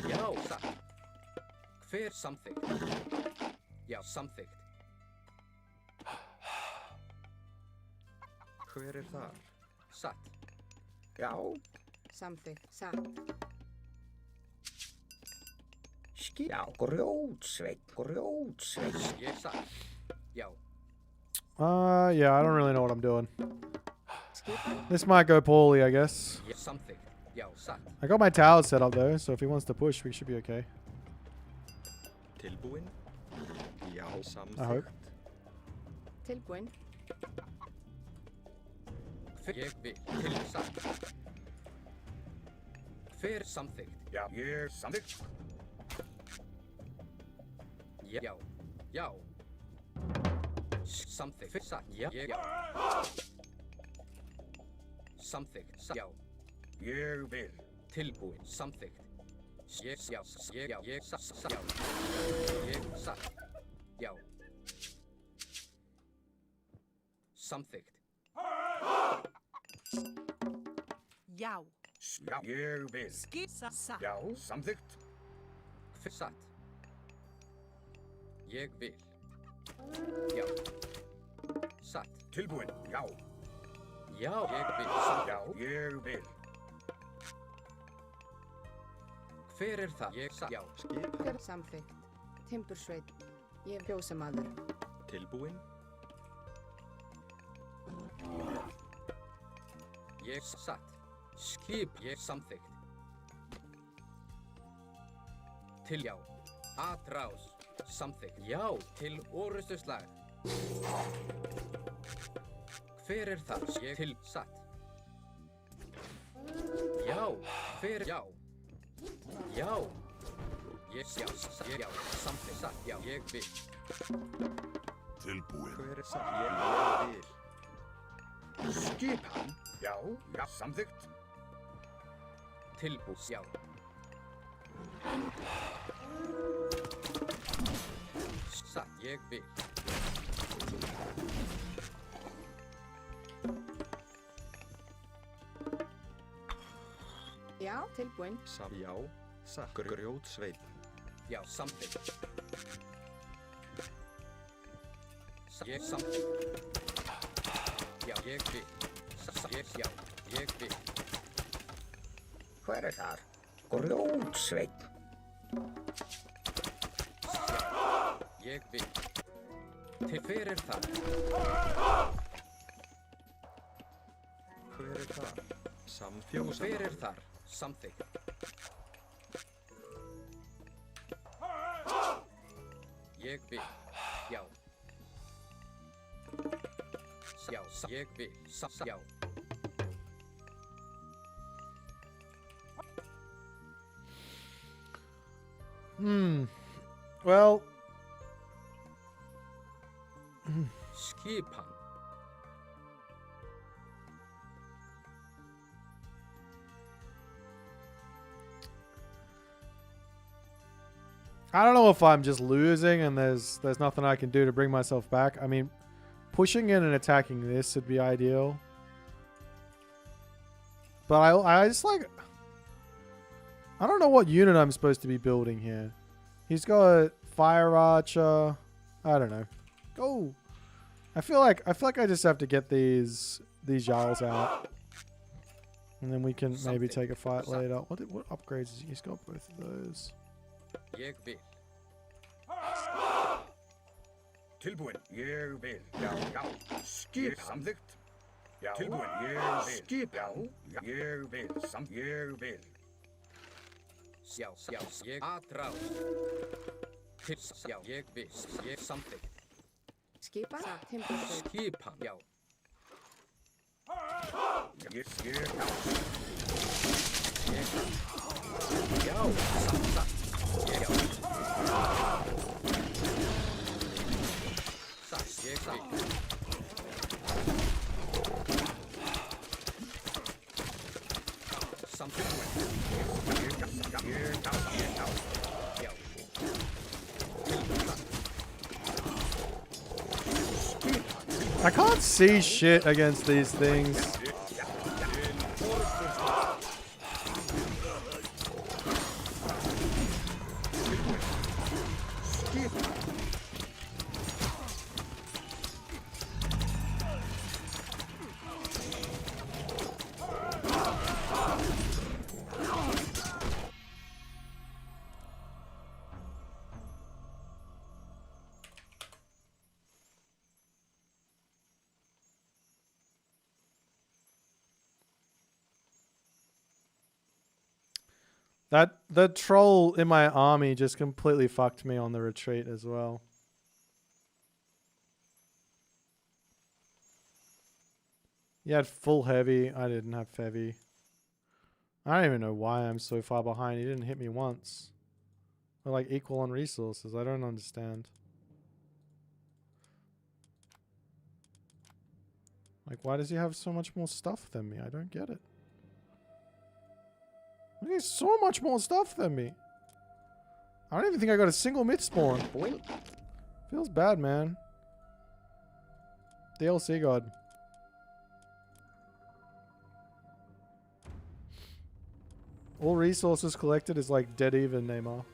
Já. Satt. Hver samþykkt? Já. Samþykkt. Hver þar? Satt. Já. Samþykkt. Satt. Já, grjótsveit. Grjótsveit. Ég satt. Já. Yeah, I don't really know what I'm doing. Skipan. This might go poorly, I guess. Ég samþykkt. Já. Satt. I got my towers set up though, so if he wants to push, we should be okay. Tilbúin. Já. I hope. Tilbúin. Ég vil. Til. Satt. Hver samþykkt? Já, ég samþykkt. Já. Já. Samþykkt. Satt. Já. Já. Samþykkt. Já. Ég vil. Tilbúin. Samþykkt. Ég. Já. Ég. Já. Ég. Já. Ég. Satt. Já. Samþykkt. Já. Já. Ég vil. Skissa. Satt. Já, samþykkt. Satt. Ég vil. Já. Satt. Tilbúin. Já. Já. Ég vil. Já, ég vil. Hver er það? Ég satt. Já. Skipan. Samþykkt. Timbursveit. Ég fjósamaður. Tilbúin. Ég satt. Skip. Ég samþykkt. Til já. Atrás. Samþykkt. Já. Til orustuslag. Hver er það? Ég til satt. Já. Hver? Já. Já. Ég já. Ég já. Samþykkt. Satt. Já. Ég vil. Tilbúin. Hver er satt? Ég vil. Skipan. Já, já, samþykkt. Tilbúin. Já. Satt. Ég vil. Já, tilbúin. Já. Satt. Grjótsveit. Já. Samþykkt. Ég samþykkt. Já. Ég vil. Ég já. Ég vil. Hver er þar? Grjótsveit. Ég vil. Til hver er það? Hver er það? Samfjósamaður. Hver er þar? Samþykkt. Ég vil. Já. Já. Ég vil. Já. Well. Skipan. I don't know if I'm just losing and there's nothing I can do to bring myself back. I mean, pushing in and attacking this would be ideal. But I just like... I don't know what unit I'm supposed to be building here. He's got Fire Archer. I don't know. Go. I feel like I just have to get these Jarls out. And then we can maybe take a fight later. What upgrades is he? He's got both of those. Ég vil. Tilbúin. Ég vil. Já, já. Skip. Samþykkt. Já. Tilbúin. Ég vil. Skip. Já. Ég vil. Ég vil. Já. Já. Ég atrás. Til já. Ég vil. Ég samþykkt. Skipan. Timbursveit. Skipan. Já. Ég já. Satt. Já. Satt. Ég vil. Samþykkt. Já. I can't see shit against these things. The troll in my army just completely fucked me on the retreat as well. He had full heavy. I didn't have heavy. I don't even know why I'm so far behind. He didn't hit me once. We're like equal on resources. I don't understand. Like, why does he have so much more stuff than me? I don't get it. He has so much more stuff than me. I don't even think I got a single myth spawn. Feels bad, man. DLC god. All resources collected is like dead even, Neymar.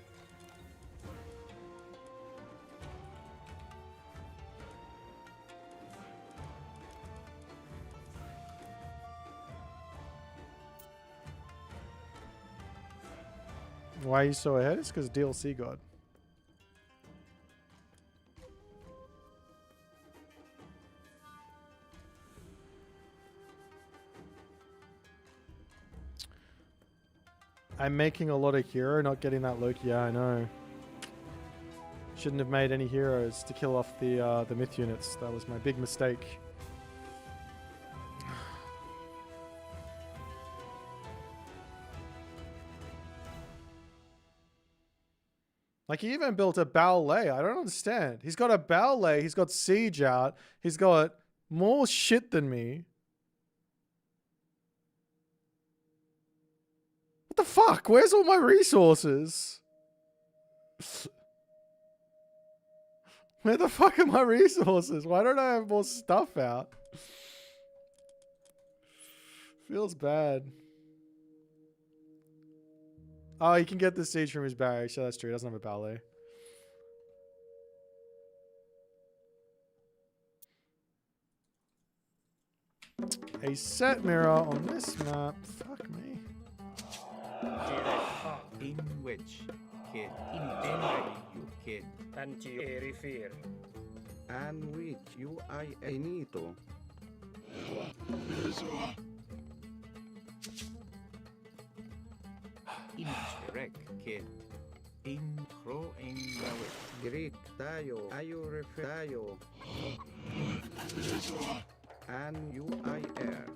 Why are you so ahead? It's because DLC god. I'm making a lot of hero, not getting that Loki. Yeah, I know. Shouldn't have made any heroes to kill off the myth units. That was my big mistake. Like, he even built a ballet. I don't understand. He's got a ballet. He's got siege out. He's got more shit than me. What the fuck? Where's all my resources? Where the fuck are my resources? Why don't I have more stuff out? Feels bad. Oh, he can get the siege from his barracks. So that's true. He doesn't have a ballet. A set mirror on this map. Fuck me. In which kid? In you kid. Anti refer. And which you I enito. In rec kid. In cro in Greek tayo. Ayo refer tayo. And you I air.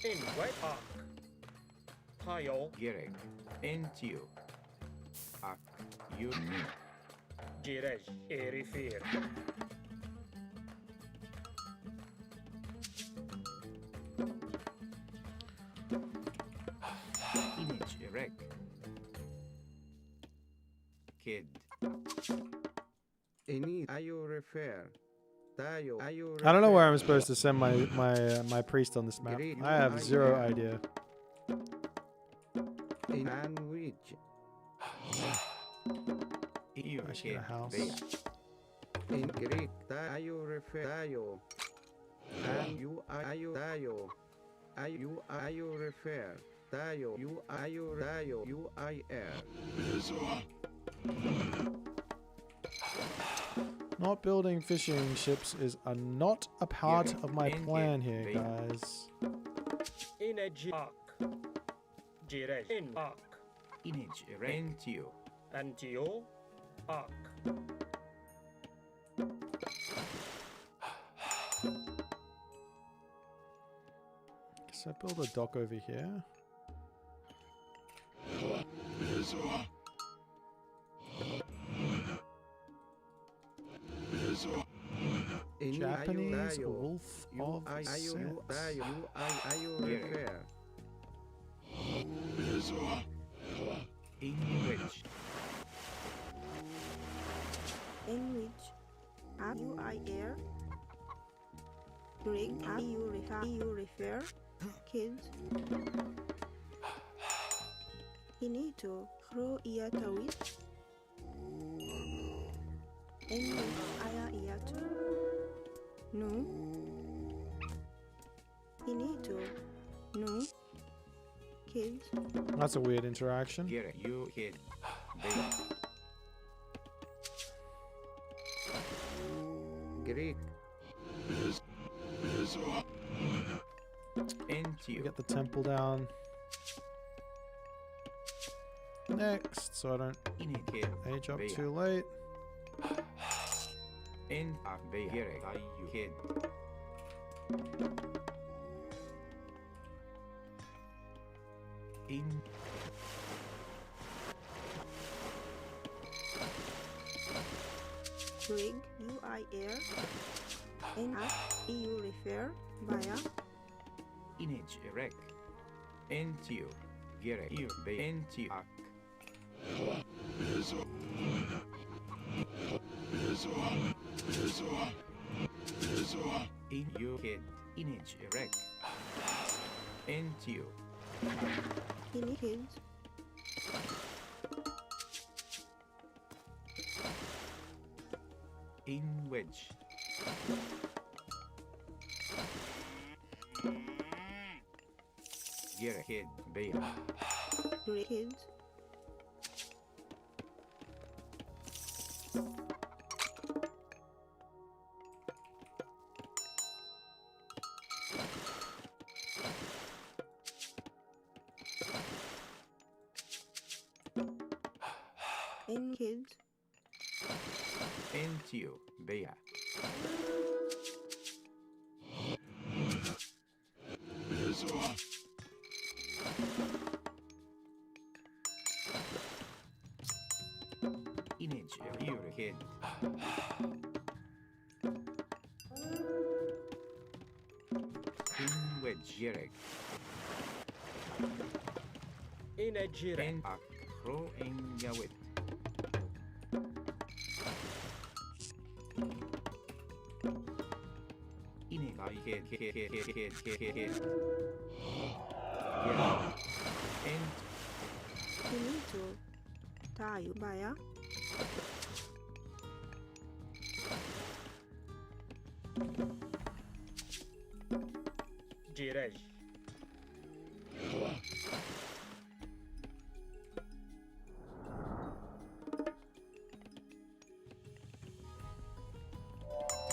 In wet arc. Tayo. Gerek. Entio. Ak. You. Girej. Refer. Image erect. Kid. Any ayo refer. Tayo ayo refer. I don't know where I'm supposed to send my priest on this map. I have zero idea. And which? I should get a house. In Greek, tayo refer tayo. And you ayo tayo. You ayo refer. Tayo you ayo tayo you I air. Not building fishing ships is not a part of my plan here, guys. In a arc. Girej. In arc. Image rentio. Antio. Arc. Guess I build a dock over here. Japanese wolf of sets. In which? In which? Are you I air? Greek, are you refer? Kids. Inito, Ro Iatawit. In which Aya Iato? No. Inito, no. Kids. That's a weird interaction. Get you kid. Greek. We get the temple down. Next, so I don't age up too late. In you kid. In Rig, UI air. In at EU refer via Image erect. Into. Gerek. You be into ak. In you kid. Image erect. Into. in kids. In wedge. Gerek kid. Be. Kids. In kids. Into. Be. Image you kid. In wedge. Gerek. Είναι τζιρέ. En ak. Ro en yawit. Ine kai kid. Yeah. En Finito. Tayo via Τζιρέζ.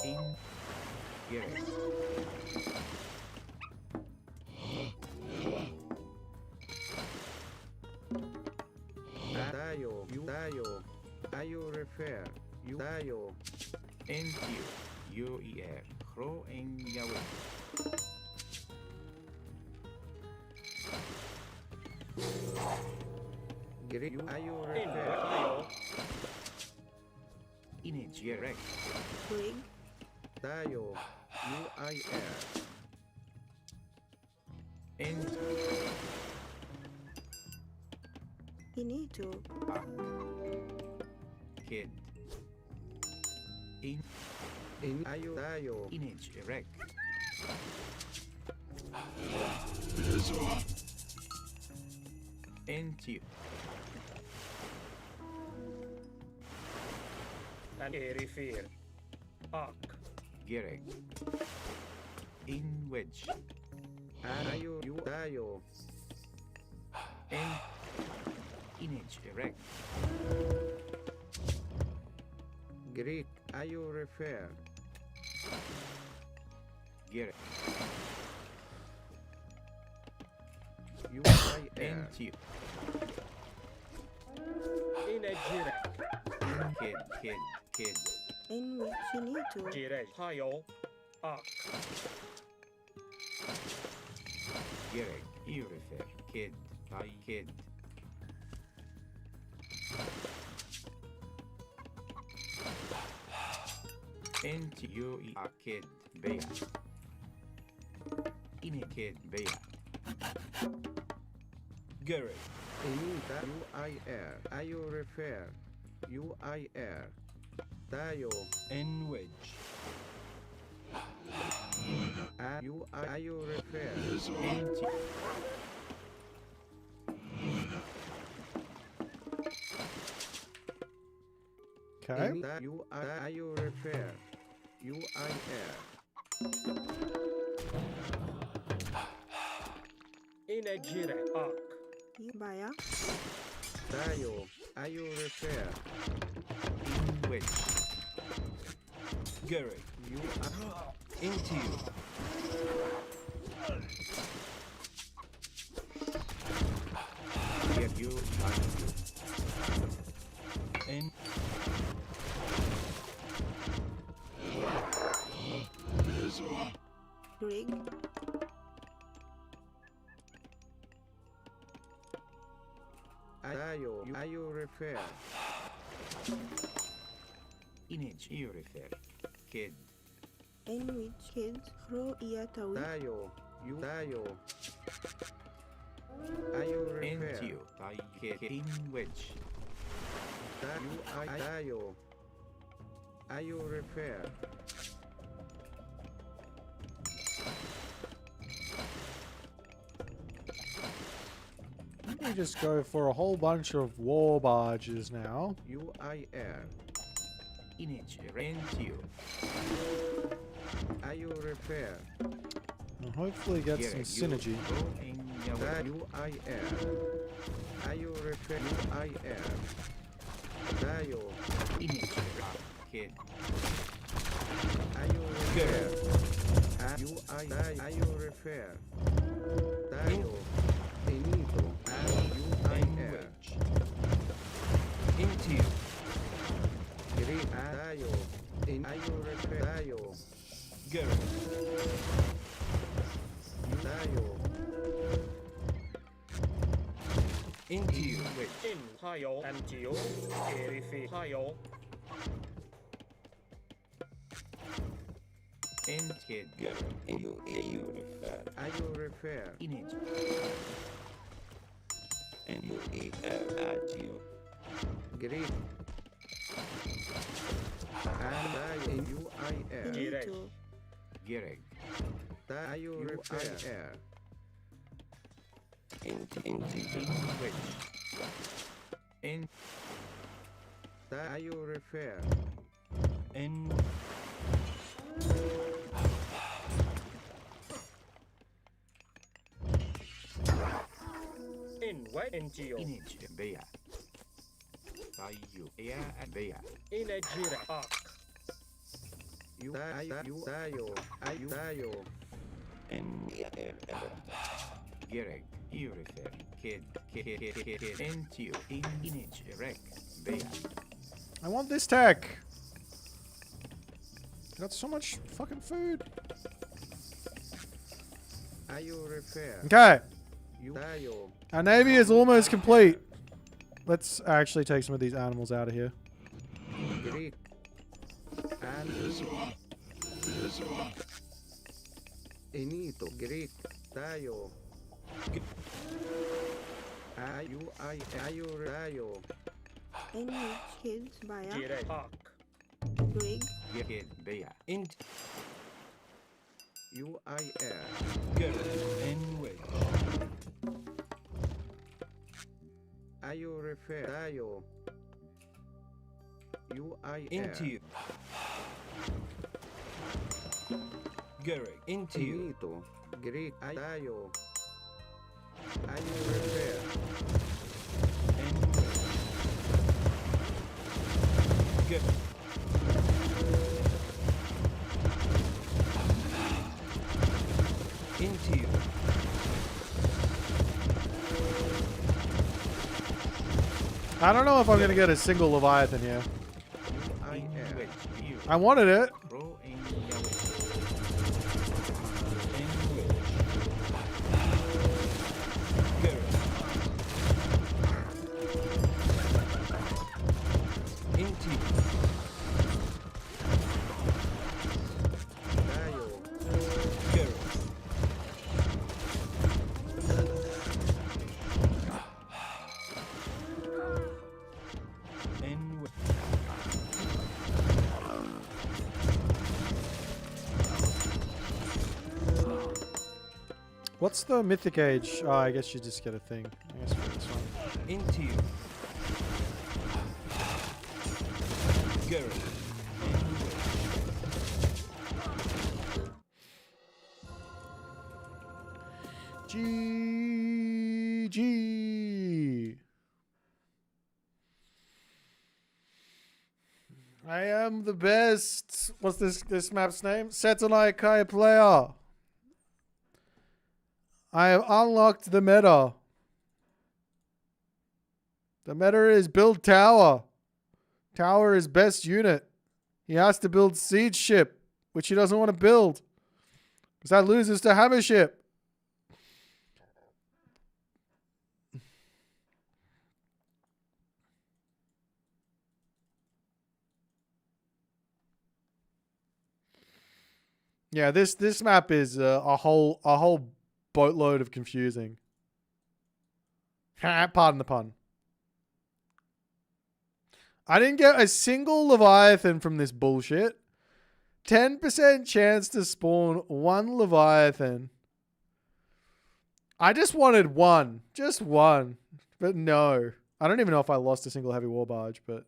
in Gerek. Tayo. Tayo refer. Tayo. Entio. UER. Gro en Yahweh. Greek. Tayo In refer. tayo. Ine Gerek. Rig. Tayo. UIR. Entio. Finito. Kid. In Tayo. Ine Gerek. Entio. And refer. Ak. Gerek. In wedge. Tayo. Tayo. En Image erect. Greek. Tayo refer. Gerek. UIR. Entio. Είναι τζιρέ. Kid. In which finito. Τζιρέζ. Tayo. Ak. Gerek. You refer. Kid. Kid. Entio I a kid. Bea. Ine kid. Bea. Gerek. UIR. Tayo refer. UIR. Tayo. En wedge. Tayo refer. Entio. Okay. Tayo refer. UIR. Είναι τζιρέ. Ak. Via Tayo refer. In wedge. Gerek. Into. Get you. En Rig. Tayo refer. Image. You refer. Kid. In which kids grow Iatawi. Tayo. You. Tayo. Ayo refer. Entio. I kid. In which. Tayo. Ayo refer. Let me just go for a whole bunch of war barges now. UIR. Image. Entio. Ayo refer. And hopefully get some synergy. UIR. Ayo refer. UIR. Tayo. Image. Kid. Ayo refer. Ayo refer. Tayo. Enito. UIR. Entio. Tayo. Ayo refer. Tayo. Gary. Tayo. Entio. Which. In Hayo Antio. Erifi Hayo. And kid. Gary. You refer. Ayo refer. Image. And you at you. Greek. And tayo. UIR. Direct. Gereg. Tayo refer. In which. In. Tayo refer. In. In Wet Antio. Image. Bea. Tayo. Ea and Bea. In a Jira Ark. Tayo. Tayo. In. Gereg. You refer. Kid. Entio. Image. Rec. Bea. I want this tech. Got so much fucking food. Ayo refer. Okay. Tayo. Our navy is almost complete. Let's actually take some of these animals out of here. Greek. And Enito. Greek. Tayo. Ayo. Tayo. In which kids by Direct Ark. Greg. Kid. Bea. Int. UIR. Gereg. In which. Ayo refer. Tayo. UIR. Entio. Gereg. Entio. Enito. Greek. Tayo. Ayo refer. Gereg. Entio. I don't know if I'm gonna get a single Leviathan here. UIR. I wanted it. Pro in What's the mythic age? Oh, I guess you just get a thing. I guess for this one. Into you. Gary. GG. I am the best. What's this map's name? Satellite Kai player. I have unlocked the meta. The meta is build tower. Tower is best unit. He has to build siege ship, which he doesn't want to build. Because that loses to hammer ship. Yeah, this map is a whole boatload of confusing. Pardon the pun. I didn't get a single Leviathan from this bullshit. 10% chance to spawn one Leviathan. I just wanted one. Just one. But no. I don't even know if I lost a single heavy war barge, but...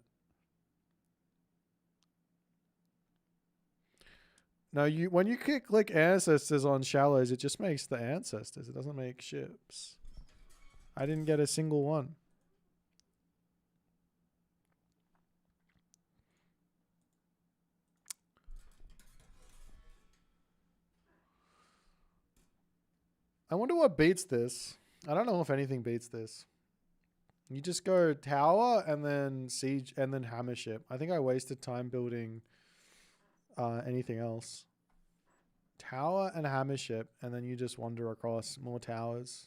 No, when you click ancestors on shallows, it just makes the ancestors. It doesn't make ships. I didn't get a single one. I wonder what beats this. I don't know if anything beats this. You just go tower and then siege and then hammer ship. I think I wasted time building anything else. Tower and hammer ship, and then you just wander across more towers.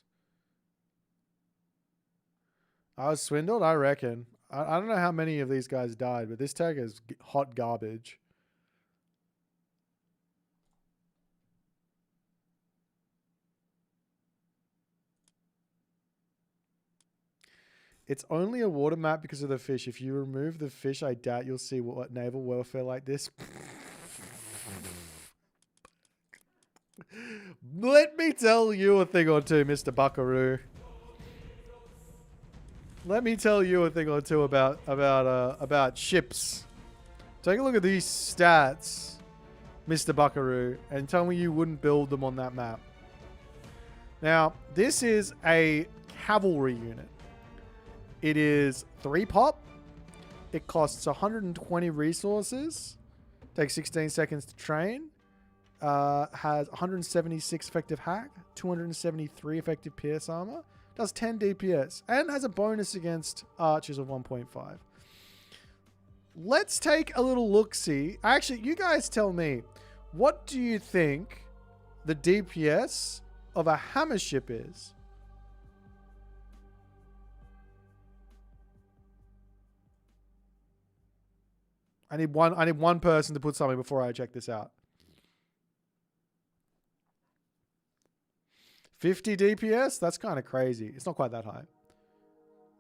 I was swindled, I reckon. I don't know how many of these guys died, but this tag is hot garbage. It's only a water map because of the fish. If you remove the fish, I doubt you'll see what naval warfare like this. Let me tell you a thing or two, Mr. Buckaroo. Let me tell you a thing or two about ships. Take a look at these stats, Mr. Buckaroo, and tell me you wouldn't build them on that map. Now, this is a cavalry unit. It is 3 pop. It costs 120 resources. Takes 16 seconds to train. Has 176 effective hack, 273 effective pierce armor, does 10 DPS, and has a bonus against archers of 1.5. Let's take a little look-see. Actually, you guys tell me, what do you think the DPS of a hammer ship is? I need one person to put something before I check this out. 50 DPS? That's kind of crazy. It's not quite that high.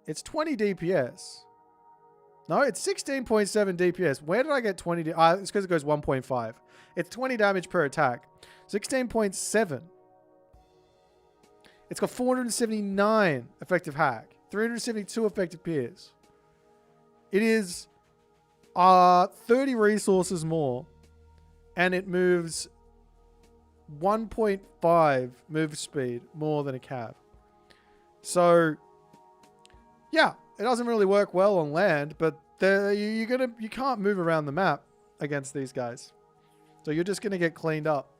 It's 20 DPS. No, it's 16.7 DPS. Where did I get 20? It's because it goes 1.5. It's 20 damage per attack. 16.7. It's got 479 effective hack. 372 effective pierce. It is 30 resources more. And it moves 1.5 move speed more than a cav. So, yeah, it doesn't really work well on land, but you can't move around the map against these guys. So you're just gonna get cleaned up.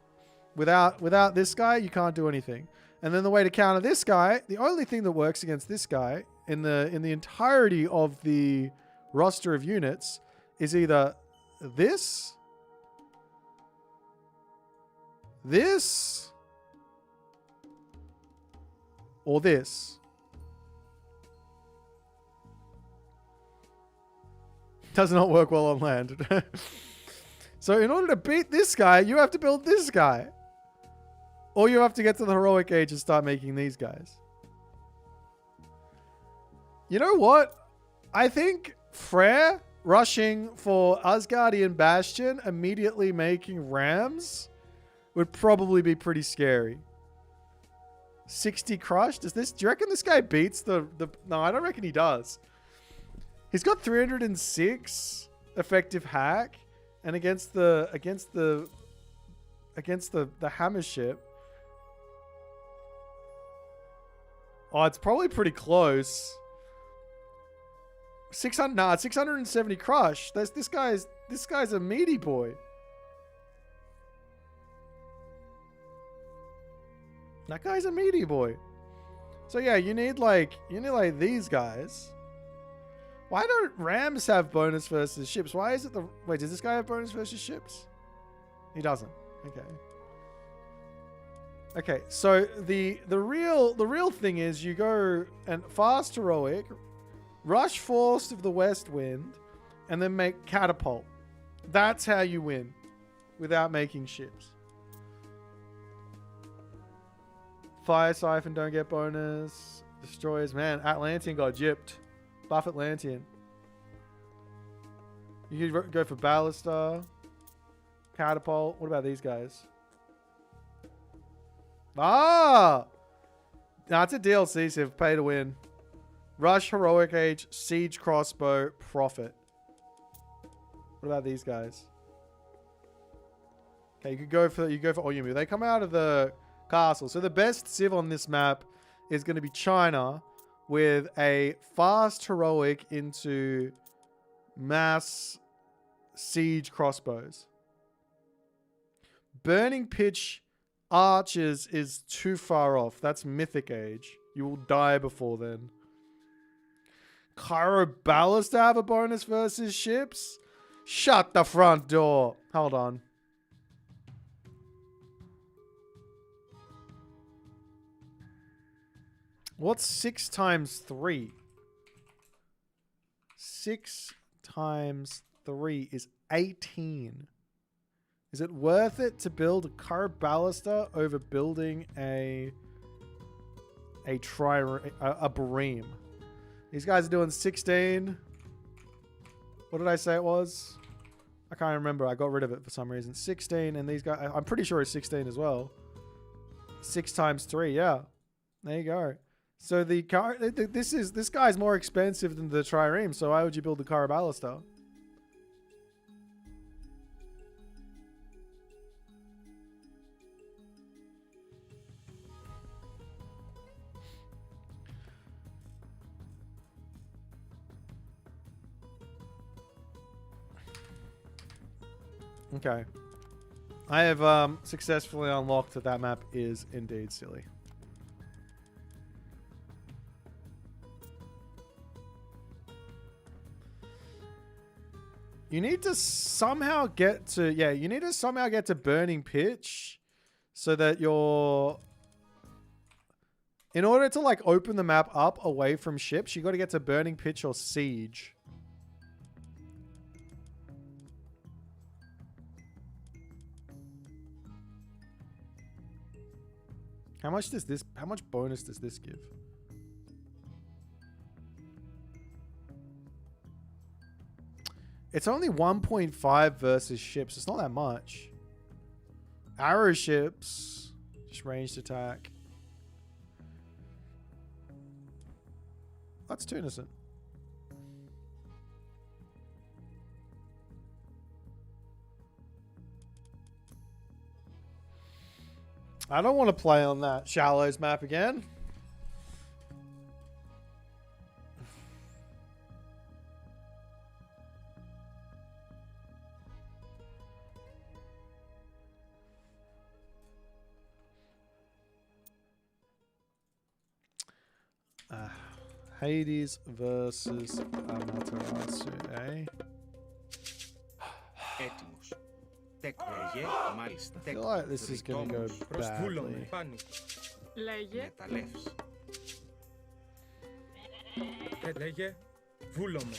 Without this guy, you can't do anything. And then the way to counter this guy, the only thing that works against this guy in the entirety of the roster of units is either this, or this. Does not work well on land. So in order to beat this guy, you have to build this guy. Or you have to get to the heroic age and start making these guys. You know what? I think Freyr rushing for Asgardian Bastion, immediately making rams, would probably be pretty scary. 60 crush? Do you reckon this guy beats the... No, I don't reckon he does. He's got 306 effective hack, and against the hammer ship. Oh, it's probably pretty close. 670 crush. This guy's a meaty boy. That guy's a meaty boy. So yeah, you need like these guys. Why don't rams have bonus versus ships? Why is it the... Wait, does this guy have bonus versus ships? He doesn't. Okay. Okay, so the real thing is you go and fast heroic, rush force of the west wind, and then make catapult. That's how you win without making ships. Fire Siphon don't get bonus. Destroyers. Man, Atlantean got gypped. Buff Atlantean. You could go for Ballista. Catapult. What about these guys? Ah! That's a DLC, Civ. Pay to win. Rush, Heroic Age, Siege Crossbow, Prophet. What about these guys? Okay, you go for Oyumu. They come out of the castle. So the best Civ on this map is going to be China with a fast heroic into mass siege crossbows. Burning Pitch archers is too far off. That's Mythic Age. You will die before then. Cairo Ballast to have a bonus versus ships? Shut the front door. Hold on. What's 6 times 3? 6 times 3 is 18. Is it worth it to build a car ballista over building a Bareem? These guys are doing 16. What did I say it was? I can't remember. I got rid of it for some reason. 16, and these guys, I'm pretty sure it's 16 as well. 6 times 3, yeah. There you go. So the car, this guy's more expensive than the Trireme, so why would you build the car ballista? Okay. I have successfully unlocked that map is indeed silly. You need to somehow get to, yeah, you need to somehow get to Burning Pitch so that you're, in order to like open the map up away from ships, you got to get to Burning Pitch or Siege. How much bonus does this give? It's only 1.5 versus ships. It's not that much. Arrow ships. Just ranged attack. That's Tunison. I don't want to play on that Shallows map again. Hades versus Amaterasu, eh? Έτοιμος. Λέγε, μάλιστα. I feel like this is going to go badly. Λέγε. Μεταλλεύς. Λέγε, βούλομαι.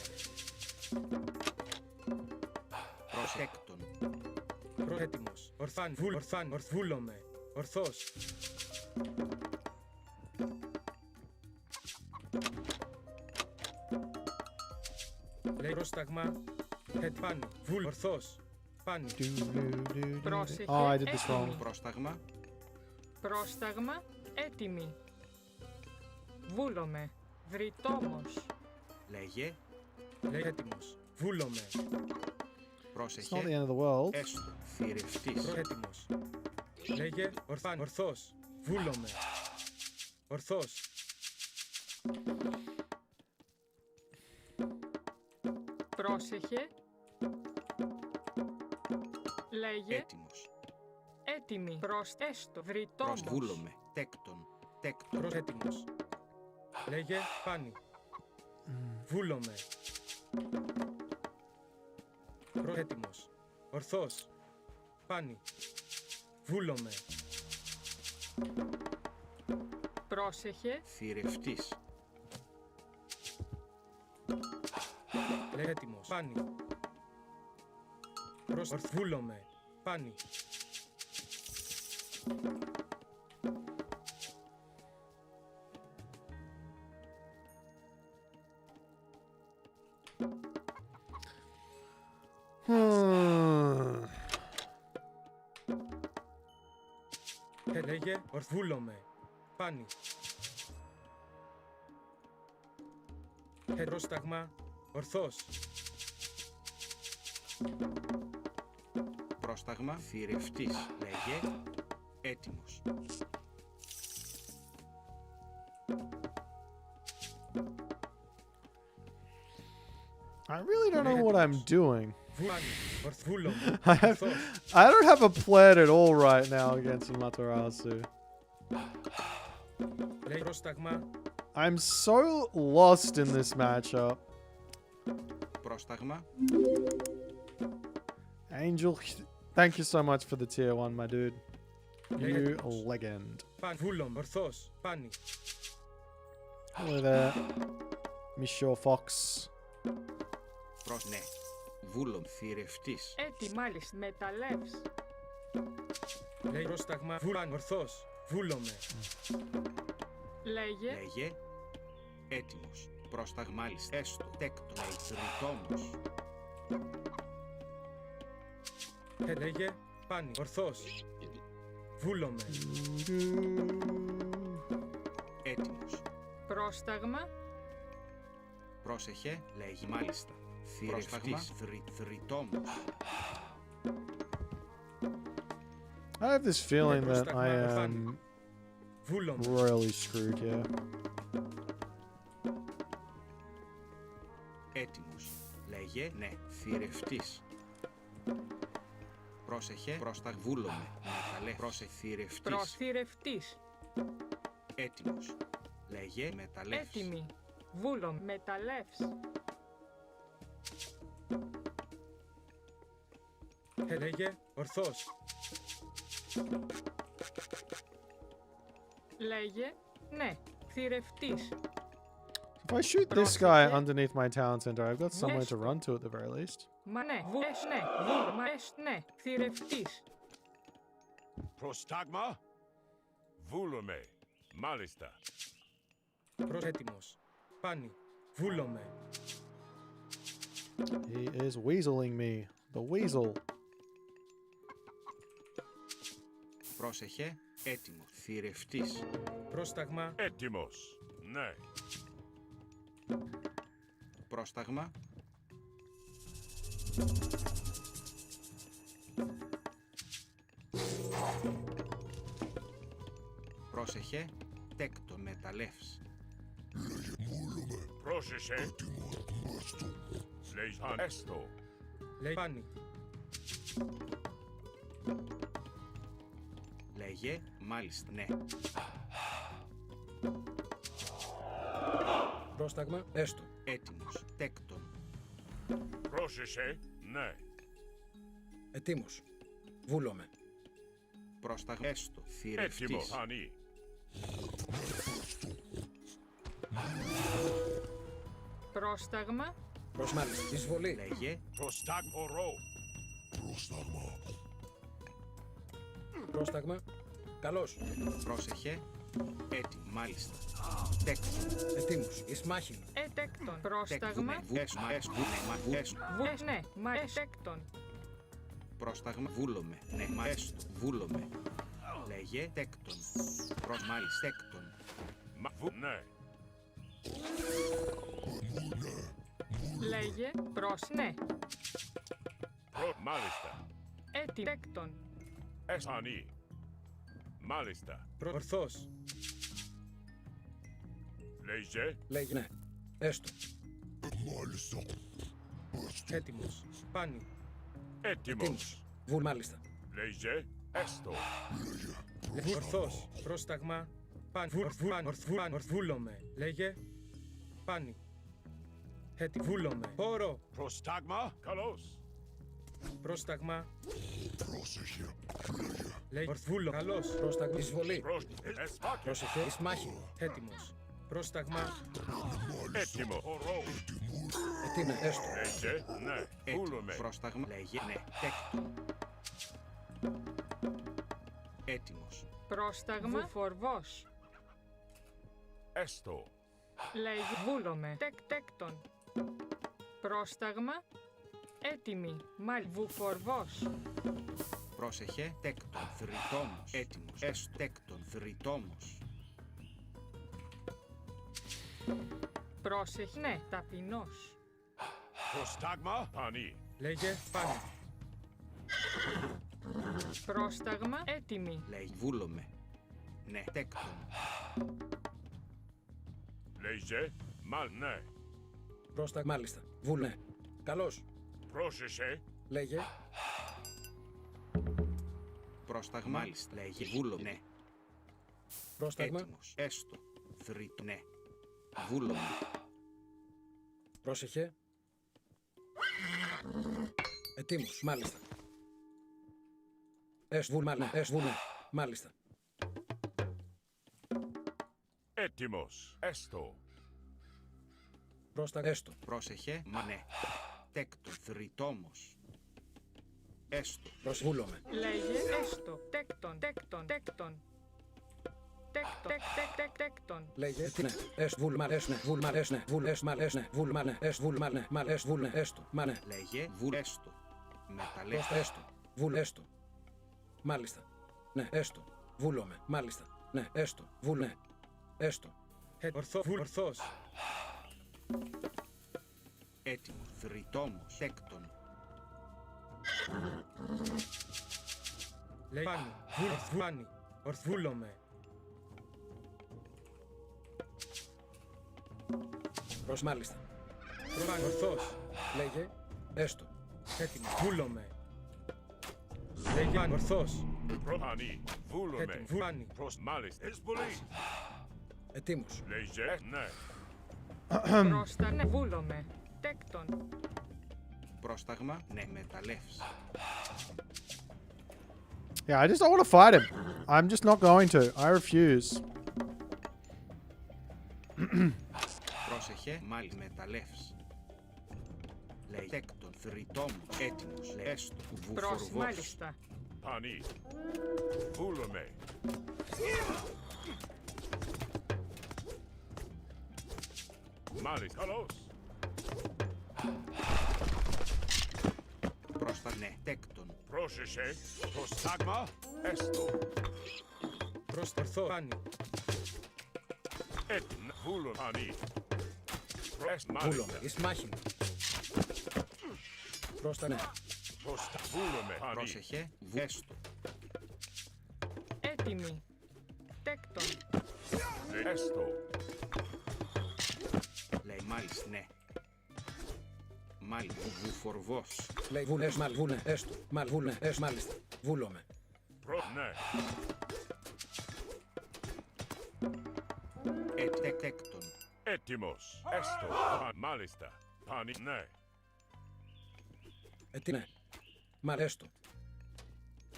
Προσέκτον. Έτοιμος. Ορθάν, βούλομαι. Ορθός. Λέει πρόσταγμα. Πάνω. Βούλ. Ορθός. Πάνω. Πρόσεχε. Oh, I did this wrong. Πρόσταγμα. Πρόσταγμα. Έτοιμη. Βούλομαι. Βρυτόμος. Λέγε. Λέει έτοιμος. Βούλομαι. Πρόσεχε. It's not the end of the world. Έστω. Θηρευτής. Έτοιμος. Λέγε ορθάν. Ορθός. Βούλομαι. Ορθός. Πρόσεχε. Λέγε. Έτοιμος. Έτοιμη. Προς έστω. Βρυτόμος. Βούλομαι. Τέκτον. Τέκτον. Έτοιμος. Λέγε πάνι. Βούλομαι. Έτοιμος. Ορθός. Πάνι. Βούλομαι. Πρόσεχε. Θηρευτής. Λέγε έτοιμος. Πάνι. Βούλομαι. Πάνι. Λέγε ορθβούλομαι. Πάνι. Πρόσταγμα ορθός. Πρόσταγμα θηρευτής. Λέγε έτοιμος. I really don't know what I'm doing. Πάνι. Ορθβούλομαι. I don't have a plan at all right now against Amaterasu. Λέγε πρόσταγμα. I'm so lost in this matchup. Πρόσταγμα. Angel, thank you so much for the tier 1, my dude. You legend. Πάνι. Βούλομαι. Ορθός. Πάνι. Hello there, Monsieur Fox. Ναι. Βούλομ θηρευτής. Μάλιστα. Μεταλλεύς. Λέγε πρόσταγμα. Βούλαν. Ορθός. Βούλομαι. Λέγε. Λέγε έτοιμος. Πρόσταγμα μάλιστα. Έστω. Τέκτο. Τριτόμος. Λέγε πάνι. Ορθός. Βούλομαι. Έτοιμος. Πρόσταγμα. Πρόσεχε. Λέγει μάλιστα. Θηρευτής. Τριτόμος. I have this feeling that I am royally screwed here. Έτοιμος. Λέγε ναι. Θηρευτής. Πρόσεχε. Προσταγβούλομαι. Μεταλλε. Πρόσεχε. Θηρευτής. Προθηρευτής. Έτοιμος. Λέγε μεταλλεύς. Έτοιμη. Βούλο. Μεταλλεύς. Λέγε ορθός. Λέγε ναι. Θηρευτής. If I shoot this guy underneath my town center, I've got somewhere to run to at the very least. Μα ναι. Ναι. Βούλο. Ναι. Θηρευτής. Προστάγμα. Βούλομαι. Μάλιστα. Έτοιμος. Πάνι. Βούλομαι. He is weaseling me. The weasel. Πρόσεχε. Έτοιμος. Θηρευτής. Πρόσταγμα. Έτοιμος. Ναι. Πρόσταγμα. Πρόσεχε. Τέκτο μεταλλεύς. Πρόσεχε. Λέει έστω. Λέει πάνι. Λέγε μάλιστα ναι. Πρόσταγμα. Έστω. Έτοιμος. Τέκτον. Πρόσεχε. Ναι. Ετοίμος. Βούλομαι. Πρόσταγμα. Έστω. Θηρευτής. Έτοιμο. Πάνι. Πρόσταγμα. Προσμάλιστα. Εισβολή. Λέγε. Προστάγμα. Ορό. Πρόσταγμα. Καλώς. Πρόσεχε. Έτοιμο. Μάλιστα. Τέκτον. Ετοίμος. Ισμάχιν. Ετέκτον. Πρόσταγμα. Ναι. Μα ετέκτον. Πρόσταγμα. Βούλομαι. Ναι. Μα έστω. Βούλομαι. Λέγε. Τέκτον. Μάλιστα. Τέκτον. Ναι. Λέγε. Ναι. Μάλιστα. Ετέκτον. Πάνι. Μάλιστα. Ορθός. Λέγε. Λέγε ναι. Έστω. Έτοιμος. Πάνι. Έτοιμος. Βούλ μάλιστα. Λέγε. Έστω. Ορθός. Πρόσταγμα. Πάνι. Ορθβούλομαι. Λέγε. Πάνι. Βούλομαι. Πόρο. Προστάγμα. Καλώς. Πρόσταγμα. Πρόσεχε. Λέγε. Ορθβούλο. Καλώς. Πρόσταγμα. Εισβολή. Πρόσεχε. Ισμάχιν. Έτοιμος. Πρόσταγμα. Έτοιμο. Ορό. Ετοίμαι. Έστω. Λέγε. Ναι. Βούλομαι. Πρόσταγμα. Λέγε. Ναι. Τέκτον. Έτοιμος. Πρόσταγμα. Βουφορβός. Έστω. Λέγε. Βούλομαι. Τέκτον. Πρόσταγμα. Έτοιμη. Βουφορβός. Πρόσεχε, τέκτον, θρητόμος. Έτοιμος, τέκτον, θρητόμος. Πρόσεχε, ναι, ταπεινός. Προστάγμα, πανί. Λέγε πάνω. Πρόσταγμα, έτοιμη. Λέει, βούλομαι. Ναι, τέκτον. Λέγε, μαλ, ναι. Πρόσταγμα, μάλιστα. Βούλε. Καλώς. Πρόσεχε, Λέγε. Πρόσταγμα, μάλιστα. Λέγε, βούλομαι. Ναι. Πρόσταγμα. Έτοιμος, έστω. Θρητ, ναι. Βούλομαι. Πρόσεχε. Ετοίμος, μάλιστα. Βούλε. Μάλιστα. έτοιμος, έστω. Πρόσταγμα, έστω. Πρόσεχε, μα ναι. Τέκτον, θρητόμος. Έστω. Βούλομαι. Λέγε έστω. Τέκτον, τέκτον, τέκτον. Τέκτον, τέκτον. Λέγε τι ναι. Βούλμαρέσνε. Βούλμαρέσνε. Έστω. Μανέ. Λέγε, έστω. Μεταλλεύς. Πρόστα έστω. Έστω. Μάλιστα. Ναι, έστω. Βούλομαι. Μάλιστα. Ναι, έστω. Ναι. Έστω. Ορθός. Έτοιμο, θρητόμος. Τέκτον. Λέει πάνω. Ορθβούλομαι. Προς μάλιστα. Ορθός. Λέγε. Έστω. Έτοιμο. Βούλομαι. Λέγε πάνω. Ορθός. Προπανί, βούλομαι. Βούλανε. Προς μάλιστα. Εσπολή. Ετοίμος. Λέγε, ναι. Πρόσταγμα, βούλομαι. Τέκτον. Πρόσταγμα, ναι, μεταλλεύς. Yeah, I just don't want to fight him. I'm just not going to. I refuse. Πρόσεχε, μάλι μεταλλεύς. Λέει, τέκτον, θρητόμος. Έτοιμος, λέει, έστω. Προς μάλιστα. Πανί, βούλομαι. Μάλιστα, καλώς. Πρόστα, ναι, τέκτον. Πρόσεχε, προστάγμα, έστω. Ορθό. Πάνι. Έτοιμα, βούλω, πανί. Βούλομαι. Μάλιστα, Εις μάχη μου. Πρόστα ναι. προστα, βούλομαι, πανί. Πρόσεχε, έστω. Έτοιμη. Τέκτον. Έστω. Λέει, μάλιστα, ναι. Μάλι, βουφορβός. Λέει βούλε, έστω. Μάλιστα. Βούλομαι. Ναι. Τέκτον. Έτοιμος, έστω. Μάλιστα, πανί, ναι. Τι ναι. Έστω.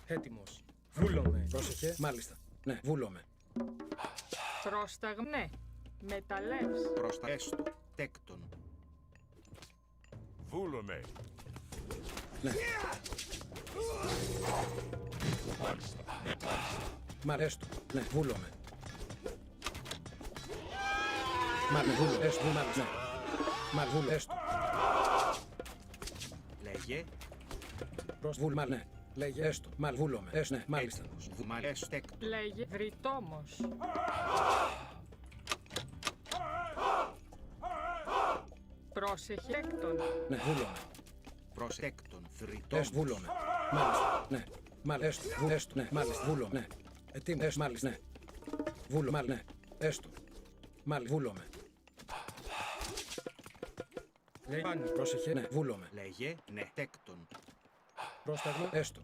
Έτοιμος. Βούλομαι. Πρόσεχε. Μάλιστα. Ναι, βούλομαι. Πρόσταγμα, ναι. Μεταλλεύς. Πρόστα, έστω. Τέκτον. Βούλομαι. Ναι. Έστω. Ναι, βούλομαι. Βούλω. Έστω. Ναι. Βούλω. Έστω. Λέγε, Ναι. Λέγε έστω. Βούλομαι. Ναι, μάλιστα. έτοιμος. Τέκτον. Λέγε βρυτόμος. Πρόσεχε. Τέκτον. Ναι, βούλομαι. Τέκτον. Θρητόμος. Βούλομαι. Μάλιστα. Ναι. Έστω. Ναι, μάλιστα. Βούλομαι. Ναι. Ετοίμος. Μάλιστα. Ναι. Βούλομαι. Ναι. Έστω. Μάλιστα. Βούλομαι. Λέει πάνω. Πρόσεχε. Ναι, βούλομαι. Λέγε, ναι, τέκτον. Πρόσταγμα. Έστω.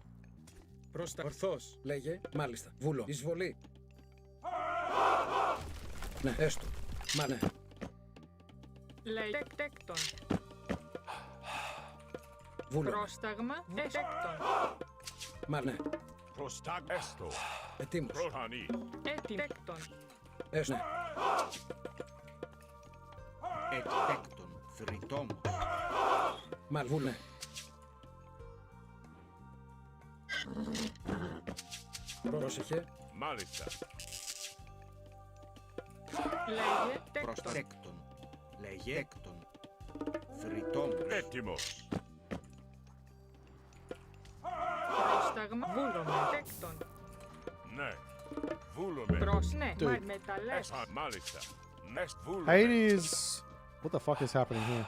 Ορθός. Λέγε. Μάλιστα. Βούλο. Εισβολή. Ναι, έστω. Ναι. Λέει τέκτον. Βούλο. Πρόσταγμα. Τέκτον. Ναι. Προστάγμα, έστω. Ετοίμος. Πανί. Έτοιμη. Τέκτον. Έστω. Ναι. Τέκτον. Θρητόμος. Βούλε. Πρόσεχε. Μάλιστα. Λέγε Προς τέκτον. τέκτον. Λέγε, τέκτον. Θρητόμος. Έτοιμος. Πρόσταγμα. Βούλομαι. Τέκτον. Ναι. Βούλομαι. Ναι. Dude. Μεταλλεύς. Μάλιστα. Νεστ βούλομαι. Hades. What the fuck is happening here?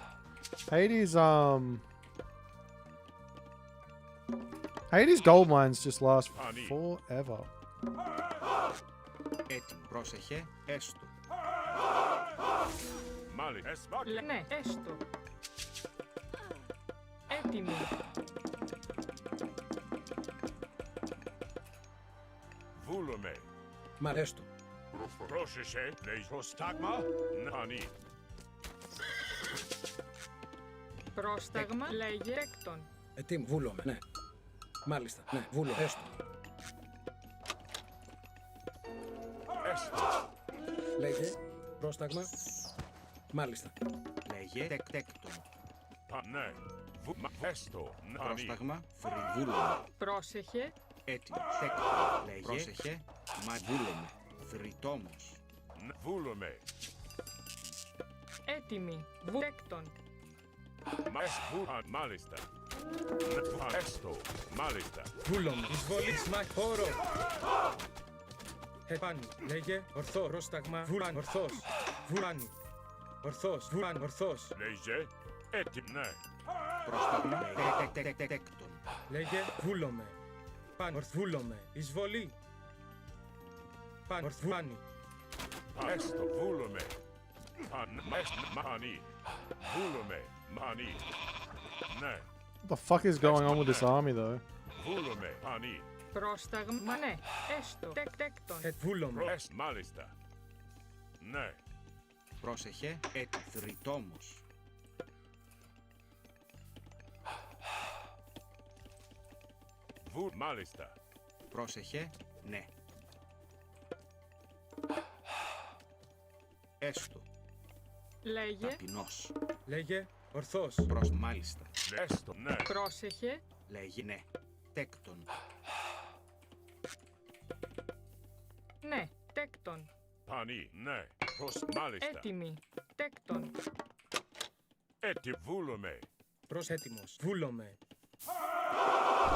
Hades, Hades gold mines just last forever. Έτοιμο. Πρόσεχε. Έστω. Μάλιστα. Ναι, έστω. Έτοιμη. Βούλομαι. Μα έστω. Πρόσεχε. Λέει προστάγμα. Νάνι. Πρόσταγμα. Λέγε. Τέκτον. Ετοίμο. Βούλομαι. Ναι. Μάλιστα. Ναι. Βούλω. Έστω. Έστω. Λέγε. Πρόσταγμα. Μάλιστα. Λέγε. Τέκτον. Ναι. Έστω. Νάνι. Πρόσταγμα. Φριβούλομαι. Πρόσεχε. Έτοιμο. Τέκτον. Λέγε. Πρόσεχε. Μα βούλομαι. Θρητόμος. Βούλομαι. Έτοιμη. Τέκτον. Μάλιστα. Έστω. Μάλιστα. Βούλομαι. Εισβολή. Σμάχ. Χώρο. Επάνι. Λέγε. Ορθό. Πρόσταγμα. Βούλαν. Ορθός. Βούλαν. Ορθός. Βούλαν. Ορθός. Λέγε. Έτοιμ. Ναι. Πρόσταγμα. Τέκτον. Λέγε. Βούλομαι. Παν. Ορθβούλομαι. Εισβολή. Παν. Ορθβάνι. Έστω. Βούλομαι. Μάνι. Βούλομαι. Μάνι. Ναι. What the fuck is going on with this army though? Βούλομαι. Μάνι. Πρόσταγμα. Ναι. Έστω. Τέκτον. Βούλομαι. Μάλιστα. Ναι. Πρόσεχε. Θρητόμος. Μάλιστα. Πρόσεχε. Ναι. Έστω. Λέγε. Ταπεινός. Λέγε. Ορθός. Μάλιστα. Έστω. Ναι. Πρόσεχε. Λέγε. Ναι. Τέκτον. Ναι. Τέκτον. Πανί. Ναι. Μάλιστα. Έτοιμη. Τέκτον. Έτι. Βούλομαι. Προς έτοιμος. Βούλομαι.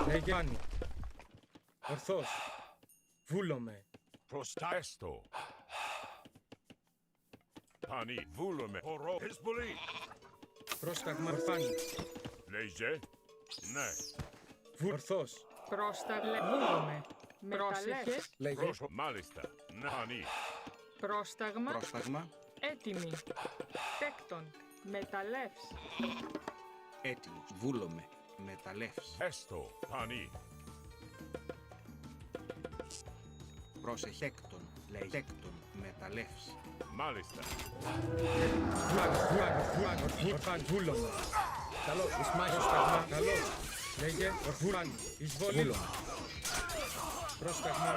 Λέγε. Πάνι. Ορθός. Βούλομαι. Προστα. Έστω. Πανί. Βούλομαι. Ορό. Εισβολή. Πρόσταγμα. Ορφάνι. Λέγε. Ναι. Ορθός. Πρόσταγμα. Βούλομαι. Πρόσεχε. Λέγε. Μάλιστα. Ναι. Πανί. Πρόσταγμα. Πρόσταγμα. Έτοιμη. Τέκτον. Μεταλλεύς. Έτοιμος. Βούλομαι. Μεταλλεύς. Έστω. Πανί. Πρόσεχε. Τέκτον. Λέγε. Τέκτον. Μεταλλεύς. Μάλιστα. Ορφάν. Βούλομαι. Καλώς. Ισμάχη. Πρόσταγμα. Καλώς. Λέγε. Ορφάν. Εισβολή. Βούλομαι. Πρόσταγμα.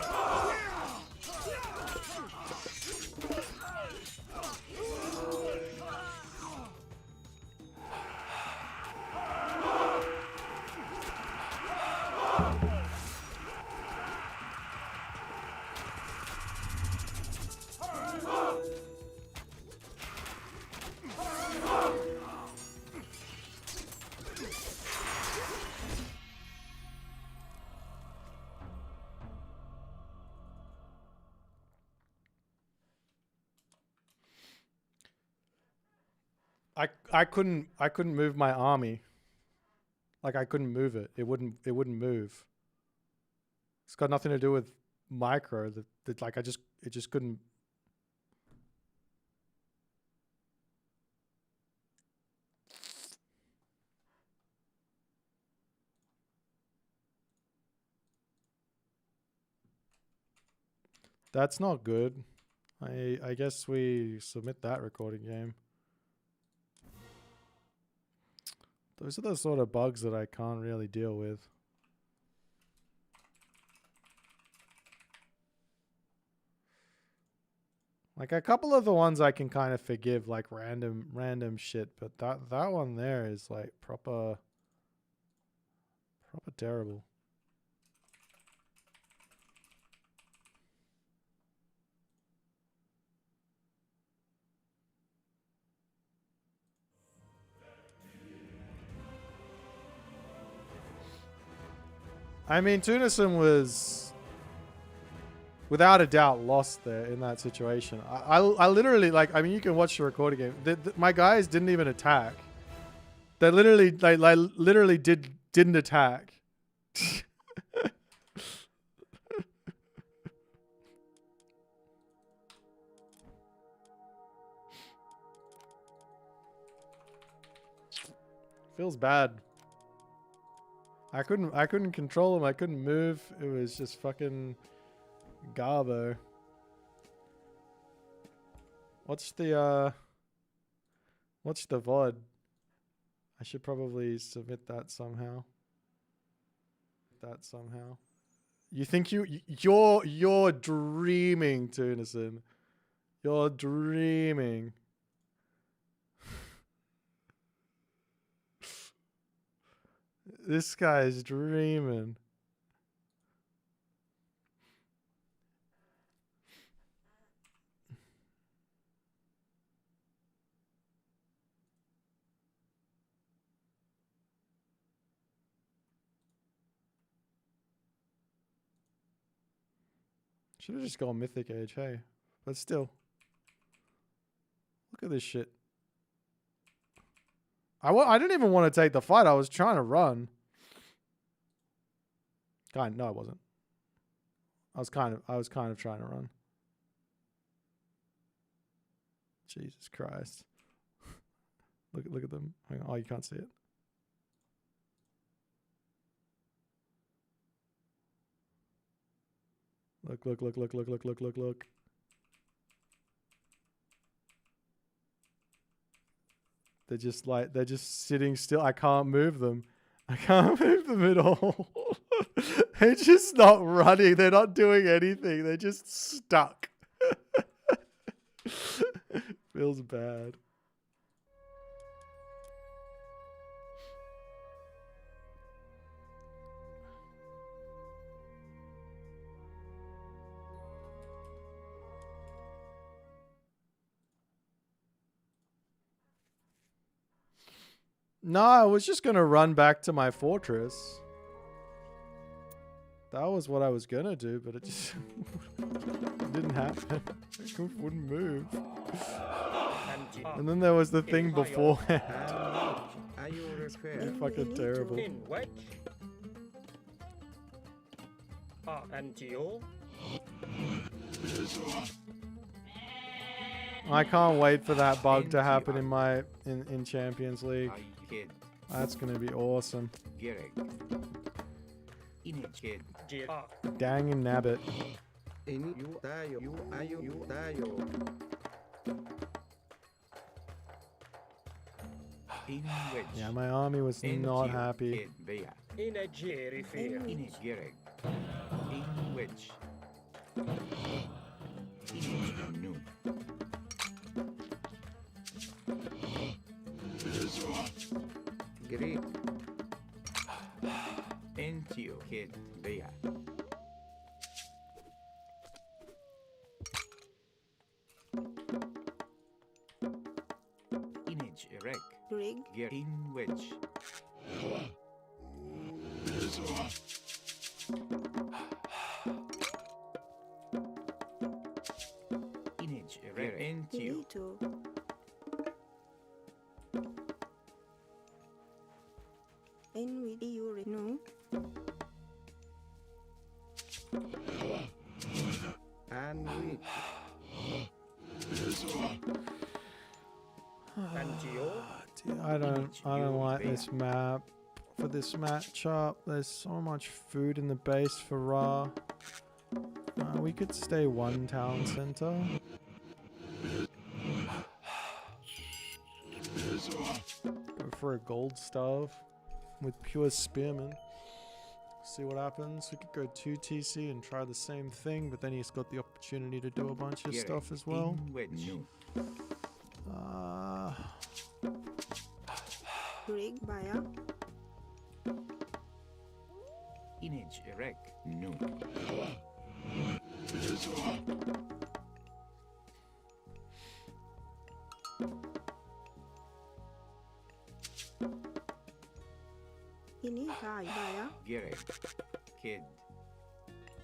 I couldn't move my army. Like I couldn't move it. It wouldn't move. It's got nothing to do with micro. That like it just couldn't. That's not good. I guess we submit that recording game. Those are the sort of bugs that I can't really deal with. Like a couple of the ones I can kind of forgive, like random shit, but that one there is like proper terrible. I mean, Tunison was, without a doubt, lost there in that situation. I literally, like, I mean, you can watch the recording game. My guys didn't even attack. They literally, literally didn't attack. Feels bad. I couldn't control him. I couldn't move. It was just fucking garbo. What's the VOD? I should probably submit that somehow. You think you're dreaming, Tunison. You're dreaming. This guy's dreaming. Should have just gone Mythic Age, hey. But still. Look at this shit. I didn't even want to take the fight. I was trying to run. No, I wasn't. I was kind of trying to run. Jesus Christ. Look at them. Hang on. Oh, you can't see it. Look. They're just sitting still. I can't move them. I can't move them at all. They're just not running. They're not doing anything. They're just stuck. Feels bad. No, I was just going to run back to my fortress. That was what I was going to do, but it just didn't happen. It wouldn't move. And then there was the thing beforehand. Fucking terrible. I can't wait for that bug to happen in Champions League. That's gonna be awesome. Dang and nabbit. Yeah, my army was not happy. Greek. Entio kid bea. Image erect. Greek. Gear in wedge. Image erect. Entio. No. And we. I don't like this map. For this matchup, there's so much food in the base for Ra. We could stay one town center. Go for a gold stove with pure spearmen. See what happens. We could go 2 TC and try the same thing, but then he's got the opportunity to do a bunch of stuff as well. Image erect. No. Inita Baya. Gerek. Kid.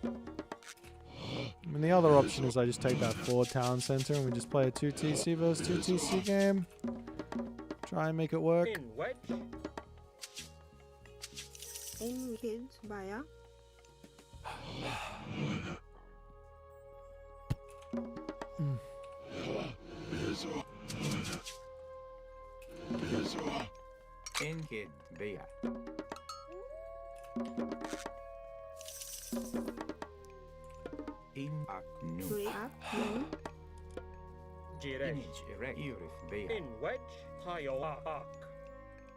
I mean, the other option is I just take that 4 town center and we just play a 2 TC versus 2 TC game. Try and make it work. In wedge. In kids Baya. In kid. Bea. In ak nu. Three up. Noon. Jiresh. Image erect. Urif Bea. In wedge. Tayo ak.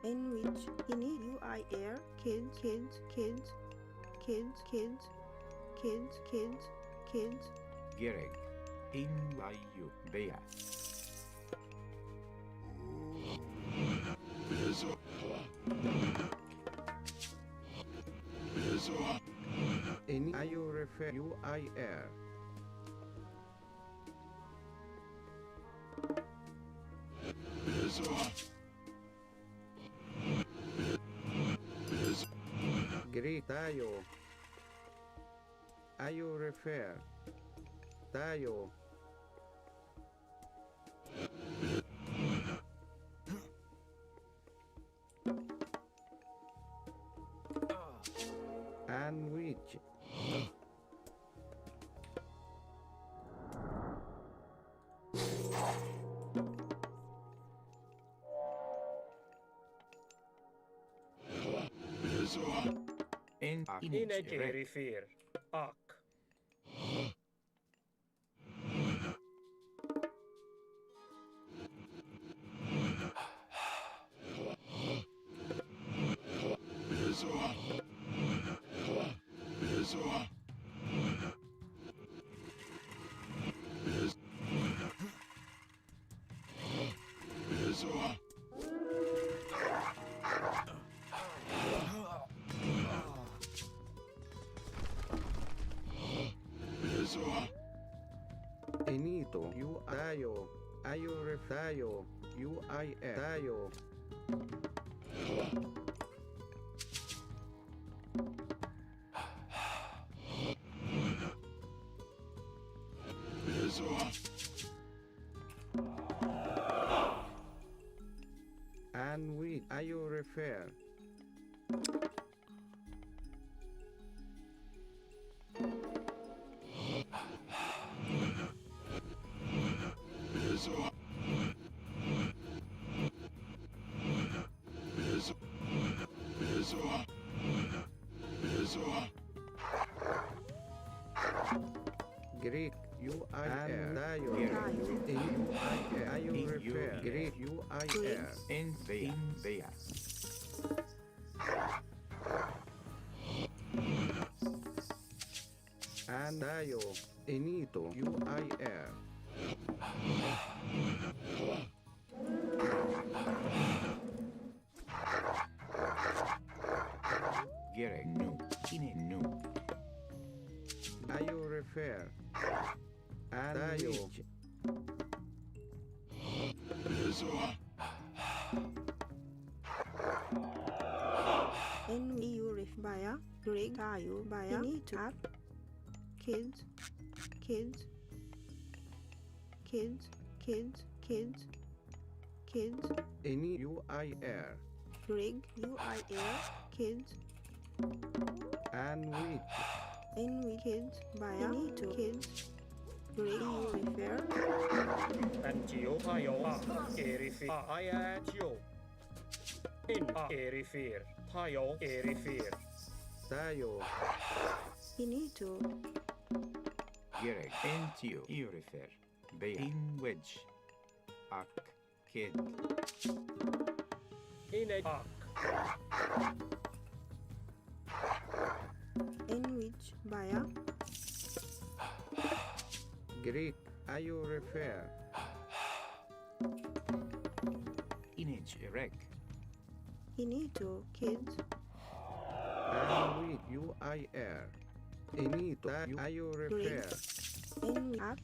In which ini UI air. Kids. Kids. Kids. Kids. Kids. Kids. Kids. Kids. Gerek. In layu. Bea. In you refer UIR. Greek tayo. Ayo refer. Tayo. And which? In Inegirifir. Ak. Enito, you tayo, ayo ref tayo, UIR tayo. And with ayo refer. Greek UIR tayo. UIR ayo refer. Greek UIR in Bea. And tayo. Enito UIR. Gerek nu. Ine nu. Ayo refer. And tayo. In EU ref Baya. Greg tayo Baya. Inito up. Kids. Kids. Kids. Kids. Kids. Kids. Any UIR. Greg UIR. Kids. And with. In we kids Baya. Inito kids. Greg you refer. Antio tayo ak. Erifir. Ayatio. In ak. Erifir. Tayo erifir. Tayo. Inito. Gerek. Entio. Urifer. Bea. In wedge. Ak. Kid. Ine ak. In which Baya. Greek. Ayo refer. Inage erect. Inito kids. And with UIR. Enito. Ayo refer. In up.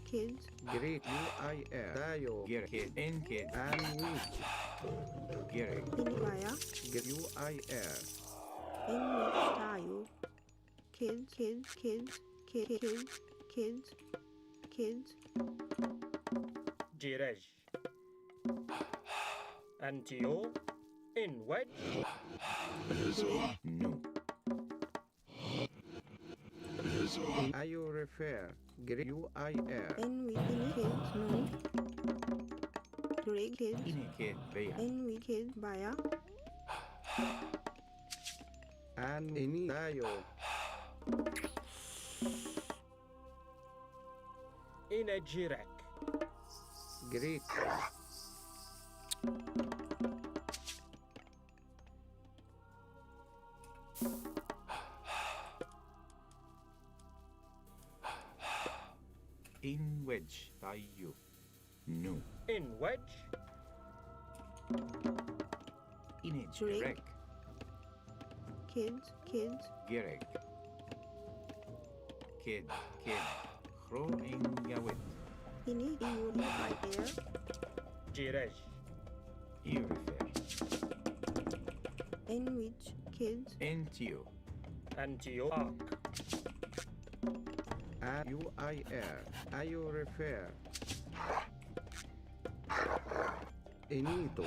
kids, Greek, UIR, Tayo, Kid. In kid. and which, Gary. Inibaya, UIR, in which tayo, kids, kids, kids, kids, kids, kids, Jirej. Antio. In wedge. No. Ayo refer, Greek, UIR, in which kids, no, Greek kids, In kid. Baya. in which kids, Baya, and ini tayo, In a jirek. Greek, In wedge. Tayo. No. In wedge. In a Drink. Greg. kids, kids, Greg. Kid. Kid. Hro in Yawit. ini UIR, Jirej. You refer. in which kids, Entio. Antio. Arc. and UIR, ayo refer, inito,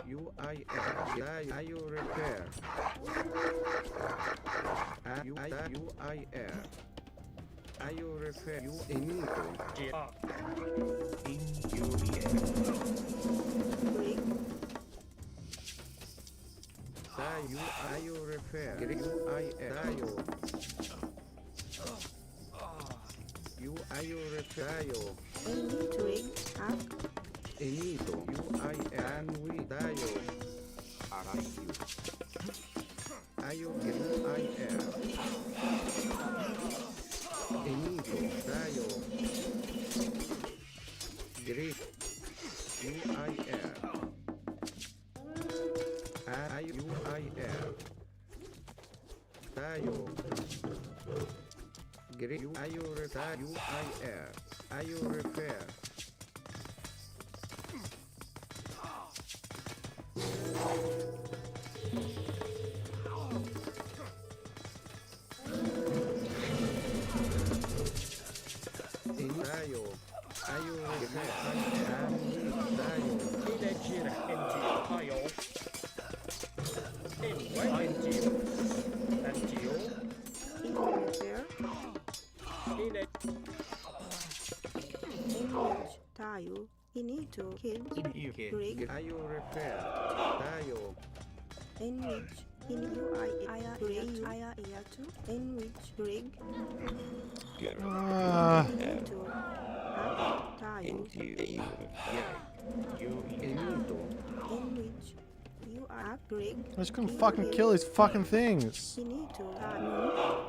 UIR, ayo refer, and UIR, ayo refer, inito, Arc. In UEL. Greek, tayo, ayo refer, UIR, tayo, ayo refer, tayo, Greek, ak, inito, UIR, and we, tayo, Arayu. ayo UIR, inito, tayo, Greek, UIR, ayo UIR, tayo, Greek, ayo refer, UIR, ayo refer, tayo, ayo refer, and we, tayo, In a jirek. Antio. Ayo. In wedge. Antio. refer, In a. English, tayo, inito, kids, You kid. Greek, ayo refer, tayo, English, in UIR, to, English, Greek, inito, ak, tayo, inito, English, UIR, Greek, I just couldn't fucking kill these fucking things. inito, tayo,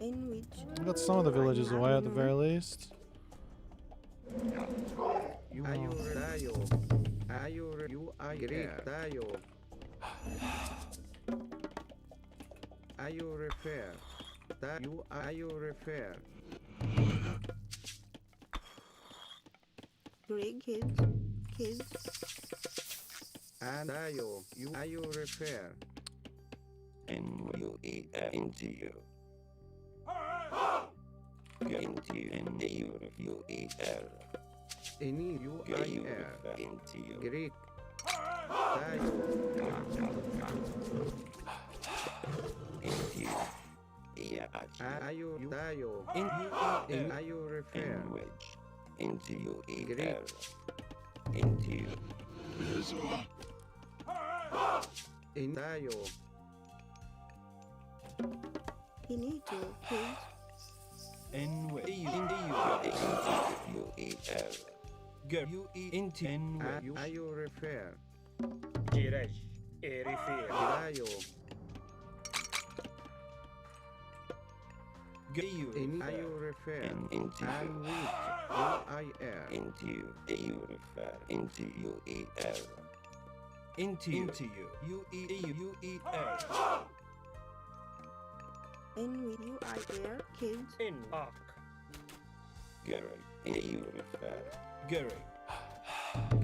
English, I got some of the villages away at the very least. ayo tayo, ayo UIR, tayo, ayo refer, tayo, ayo refer, Greek kids, kids, and tayo, ayo refer, NUER into you. Into you and UER. ini UIR, Into you. Greek, tayo, Into you. Yeah, ayo tayo, In ayo refer, in which. Into UER. Greek, Into you. in tayo, inito, kids, N way. In UER. Girl. UE into N way. ayo refer, Jirej. Erifir. tayo, You. ayo refer, And into and you. which, UIR, Into you. You refer. Into UER. Into you. UER. in with UIR, kids, In arc. Gary, in you refer. Gary,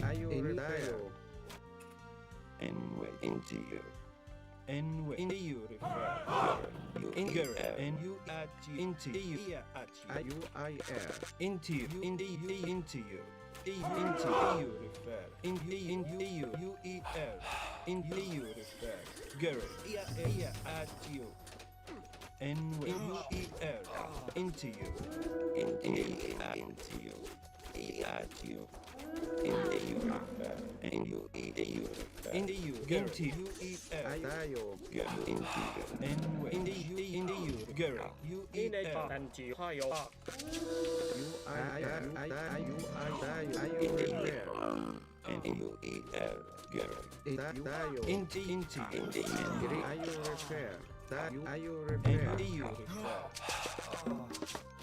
Ayu refer. And went into you. and in you refer. You In Gary, air. and you at you, into you, at you, Ayuir. into you, into you, into you. Into you refer. In you er. In you refer. Gary, at you. And when you er. Into you. Into you. At you. Into you refer. And you refer. Into you, into you er. Tayo. Into you. And when into you, Gary, you er. Ayu refer. And you er. Gary. Tayo. Into you. Ayu refer. Ayu And refer. you refer.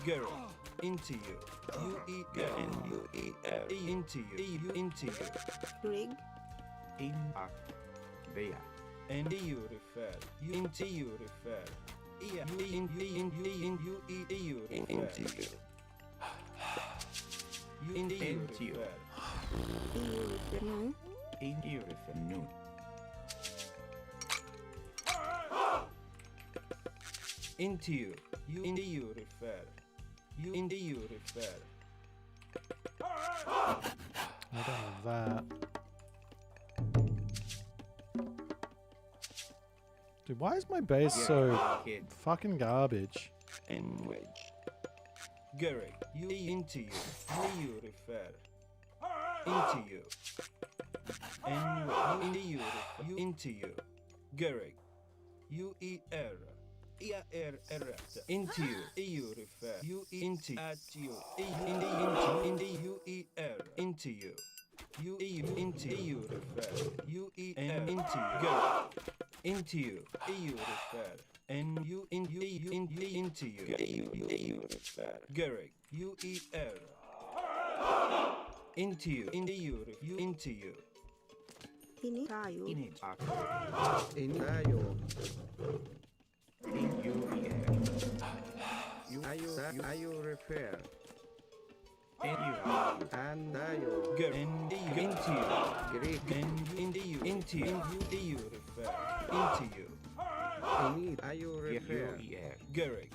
Gary, into you. You er. And you er. Into you. Into you. Rig. In a vea. And you refer. You into you refer. Yeah, in you Into refer. you. You in you Into you. refer. Noon. In you refer. Noon. Into you. You in you refer. You in you refer. I don't have that. Dude, why is my base so Kid. fucking garbage? And wedge. Gary, you into you. You refer. Into you. And you into you refer. You into you. Gary, you er. Into you refer. You into at you. Into you into you. You into you refer. You and into you. Gary, into you. You refer. And you into you. You refer. Gary, you er. Into you. You into you. Ini tayo. In it. Ini tayo. In you Ayu refer. In you. And tayo. Gary, and you into you. Greek. And into you refer. Into you. Ini ayu refer. Gary,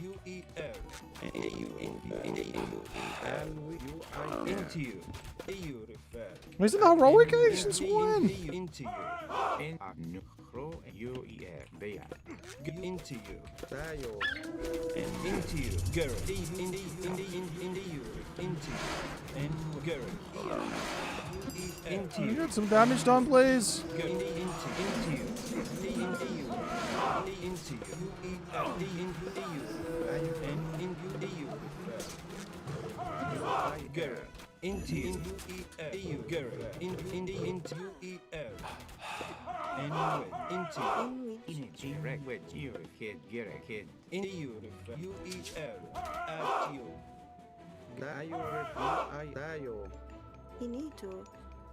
you er. And you into you. And you are Into you. You refer. Is it the heroic agents one? Into you. In a nucro you vea. Into you. tayo. And into you. Gary, into you. Into you. And Gary. Into Can you you. get some damage done, please? Into you. Into you. Into you. And into you. Gary. Into you. Gary. Into you. And into you. In which In it. Wedge you kid. Get a kid. Into you. You at you. tayo refer. Tayo. Inito.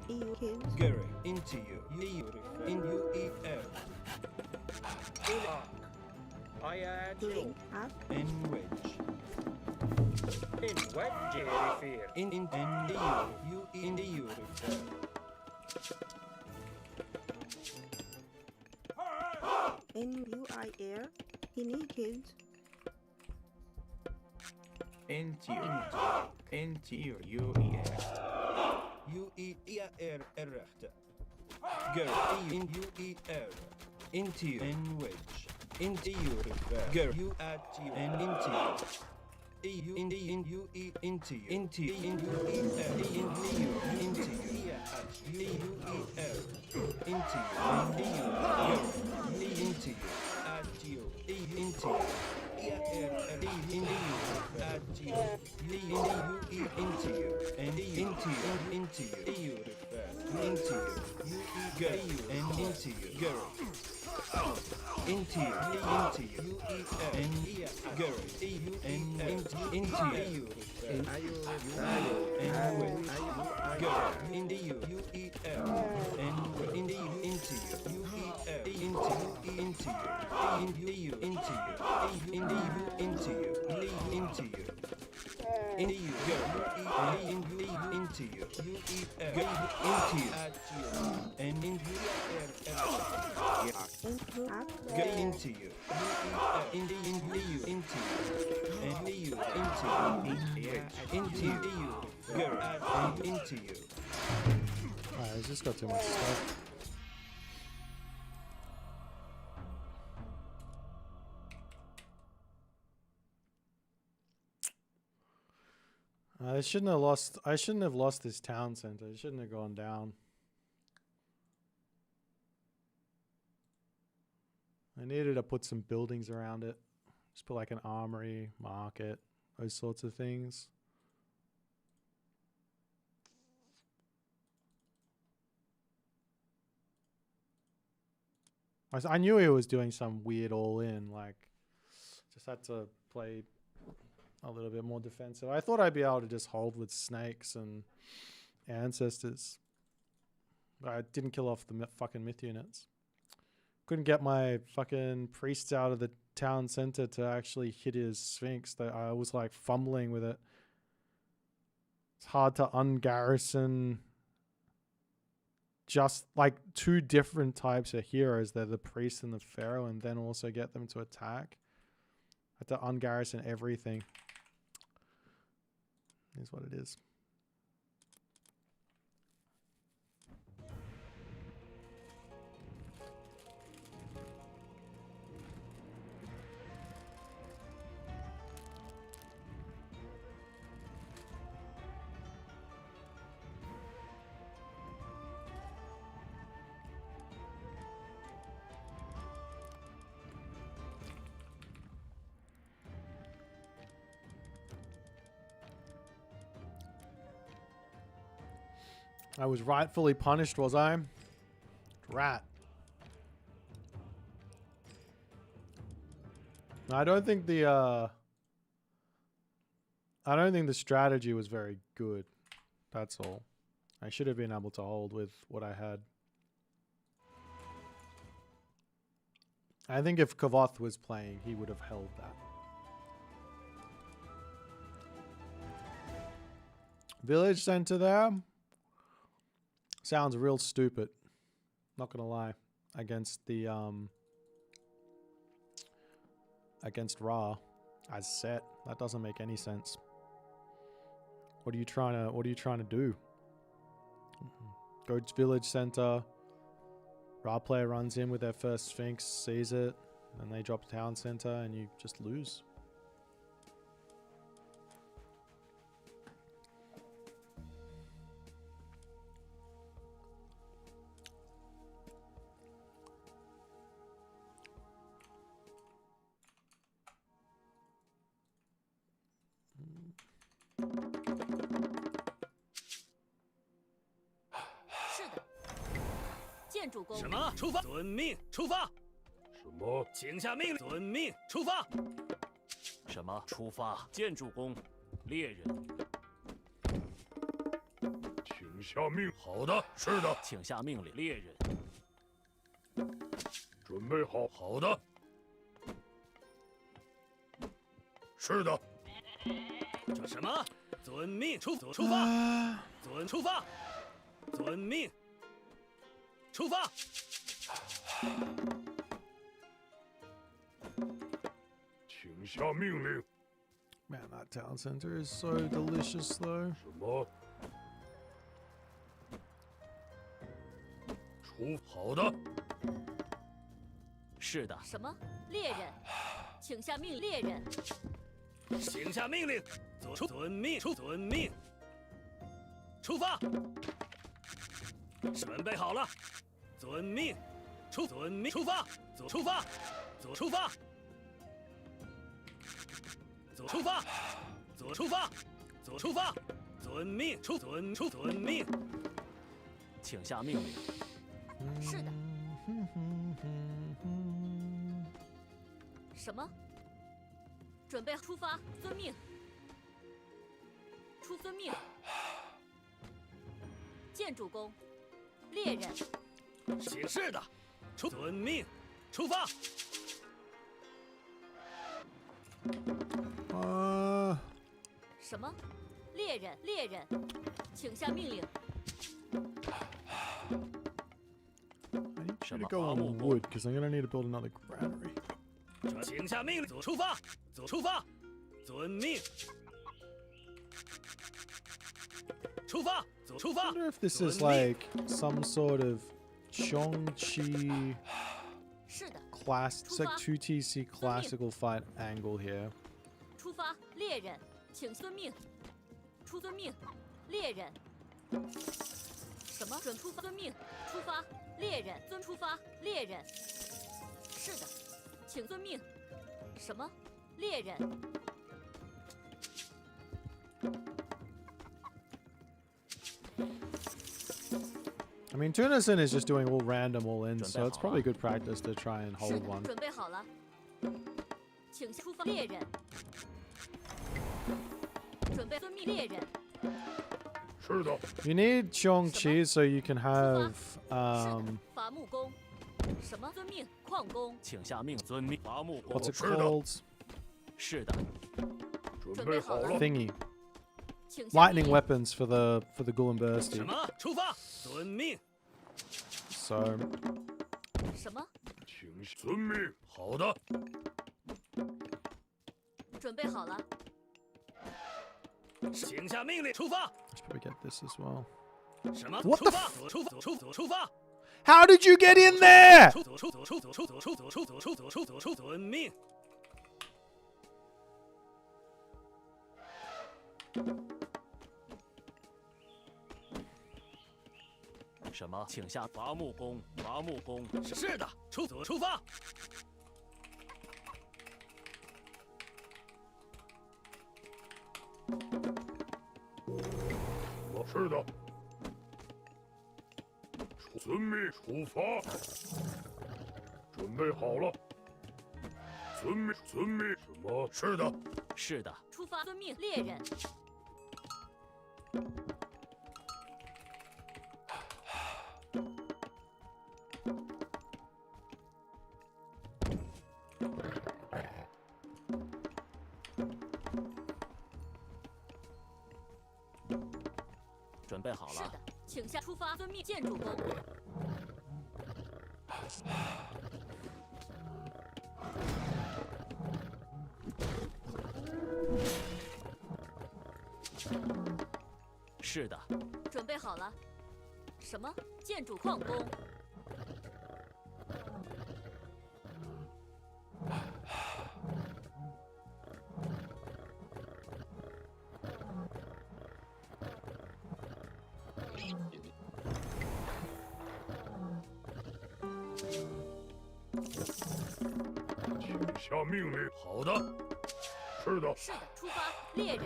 Iyo kids. Gary. Into you. You. In you. I add Ring. Up. And wedge. in wedge refer. In and you in the you refer. NUIR. Ini kids. Into you. Into you. You You errata. Gary. In you into you and wedge. Into you refer. Gary. You at you and into you. You in you into you. Into you into you into you. Into you. Into you. And you. Gary. Into you. At you. Into you. Into you. At you. Into you. And into you. You refer. Into you. You Gary. And into you. Gary. Into you, and Gary, and into you, In ayu tayo. and And Gary, into you, and into you, into you, into you, into you, into you. in you, go, into you, go into you, and into you, go into you, into you, into you, go, and into you. Alright, it's just got too much stuff. I shouldn't have lost this town center. It shouldn't have gone down. I needed to put some buildings around it. Just put like an armory, market, those sorts of things. I knew he was doing some weird all-in, like, just had to play a little bit more defensive. I thought I'd be able to just hold with snakes and ancestors. But I didn't kill off the fucking myth units. Couldn't get my fucking priests out of the town center to actually hit his sphinx. I was like fumbling with it. It's hard to ungarrison just like two different types of heroes. They're the priest and the pharaoh, and then also get them to attack. I have to ungarrison everything. Is what it is. I was rightfully punished, was I? Rat. I don't think the strategy was very good. That's all. I should have been able to hold with what I had. I think if Kavoth was playing, he would have held that. Village center there. Sounds real stupid. Not gonna lie. Against the against Ra as set. That doesn't make any sense. What are you trying to do? Go to village center. Ra player runs in with their first Sphinx, sees it, and they drop town center and you just lose.什么？出发！遵命，出发！什么？请下命令！遵命，出发！什么？出发！建筑工，猎人。请下命。好的，是的。请下命令，猎人。准备好。好的。是的。这什么？遵命，出发！出发！遵命。 出发！请下命令。Man, that town center is so delicious, though. 什么？好的。是的。什么？猎人，请下命令。猎人，请下命令。遵命，遵命。出发。准备好了。 遵命，遵命，出发，出发，出发，出发，出发，出发，遵命，遵命，请下命令。是的。什么？准备出发，遵命。遵命。建筑工，猎人。 请是的，遵命，出发。什么？猎人，猎人，请下命令。 I need you to go on wood because I'm gonna need to build another granary. 请下命令，出发，出发，遵命。出发，出发。 I wonder if this is like some sort of Chongqi 是的， class. It's like 2TC classical fight angle here. 出发，猎人，请遵命。遵命，猎人。什么？准出发，遵命，出发，猎人，出发，猎人。是的，请遵命。什么？猎人。 I mean, Tunison is just doing all random all in, so it's probably good practice to try and 是 hold 的， one. 准备好了，请出发，猎人。准备遵命，猎人。 You need Chongqi so you can have 伐木工。什么？遵命，矿工。请下命，遵命。伐木工。 what's it called? 是的。准备好了。 Thingy. 请下 Lightning weapons for the Gullimbursty. 什么？出发，遵命。 So 什么？请遵命。好的。准备好了。 请下命令，出发。 let's probably get this as well. 什么？ What 出 the 发，出发。 How did you get in there? 遵命。什么？请下伐木工，伐木工。是的，出发。 是的。遵命，出发。准备好了。遵命，遵命。什么？是的。是的。出发，遵命，猎人。准备好了。是的，请下出发，遵命，建筑工。是的。准备好了。什么？建筑矿工。下命令。好的。是的。是的，出发，猎人。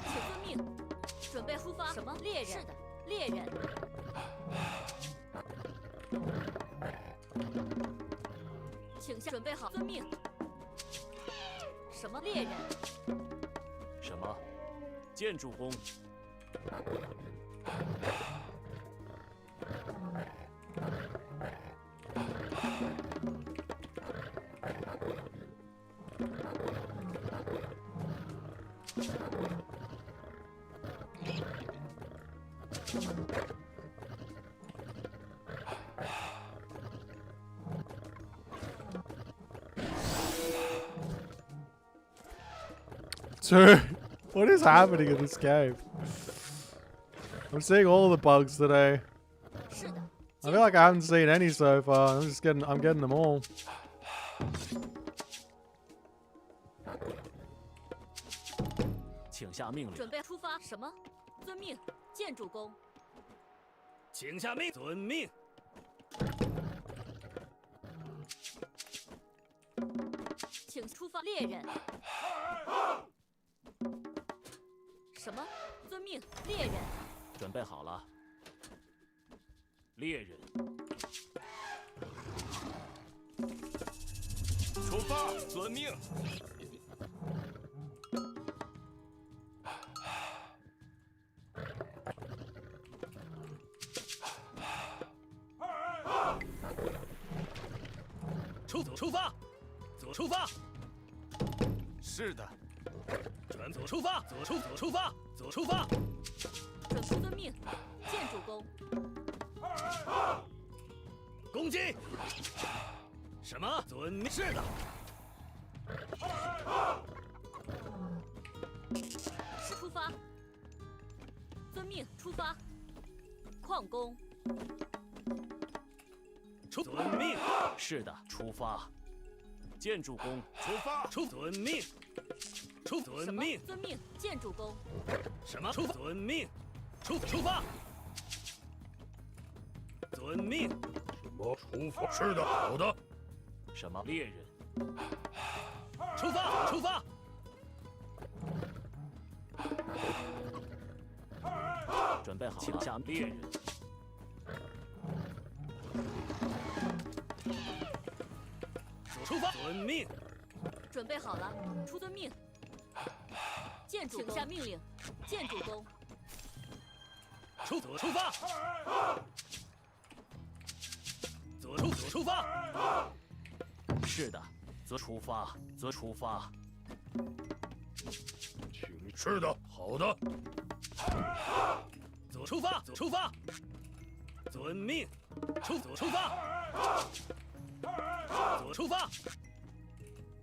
请遵命，准备出发。什么？猎人？是的，猎人。请下，准备好，遵命。什么？猎人？什么？建筑工。Dude, what is happening in this game? I'm seeing all the bugs today. I feel like I haven't seen any so far. I'm getting them all. 请下命令。准备出发。什么？遵命，建筑工。请下命，遵命。请出发，猎人。什么？遵命，猎人。准备好了。猎人。出发，遵命。出发，出发。是的。转左出发，左出发，出发。准出遵命，见主公。攻击。什么？遵命。是的。出发。遵命，出发。矿工。遵命。是的，出发。见主公。出发。遵命。遵命。遵命，见主公。什么？遵命。出发。遵命。什么？出发。是的，好的。什么？猎人。出发。准备好了，请下猎人。出发。遵命。准备好了，出遵命。见主公。请下命令，见主公。出发。左出发。是的，则出发。是的，好的。左出发。遵命。出发。左出发。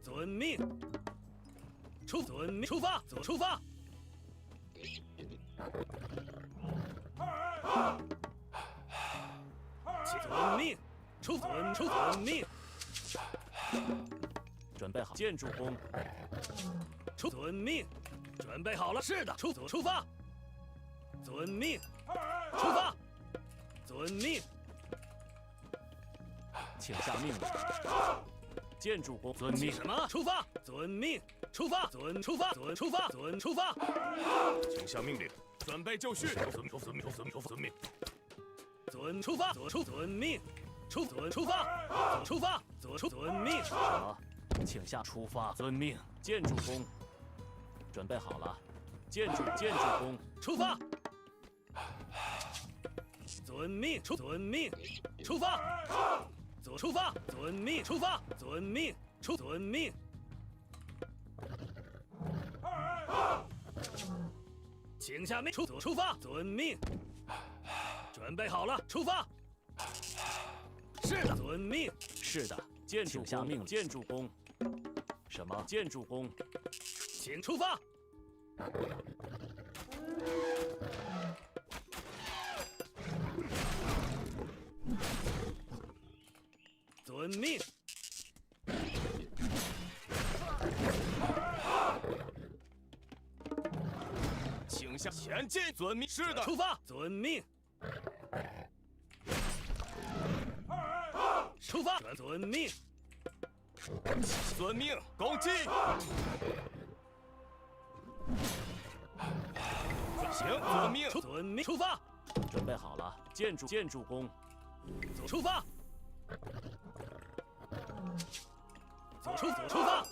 遵命。出发。左出发。遵命。遵命。准备好，见主公。遵命。准备好了。是的。出发。遵命。出发。遵命。请下命令。见主公。遵命。什么？出发。遵命。出发。出发。请下命令。准备就绪。遵命。出发。遵命。出发。遵命。什么？请下出发。遵命。见主公。准备好了。见主公。出发。遵命。出发。左出发。遵命。出发。遵命。遵命。请下命。出发。遵命。准备好了。出发。是的。遵命。是的。见主下命令。见主公。什么？见主公。请出发。遵命。请向前进。遵命。是的。出发。遵命。出发。遵命。遵命。攻击。行。遵命。遵命。出发。准备好了。见主公。出发。左出发。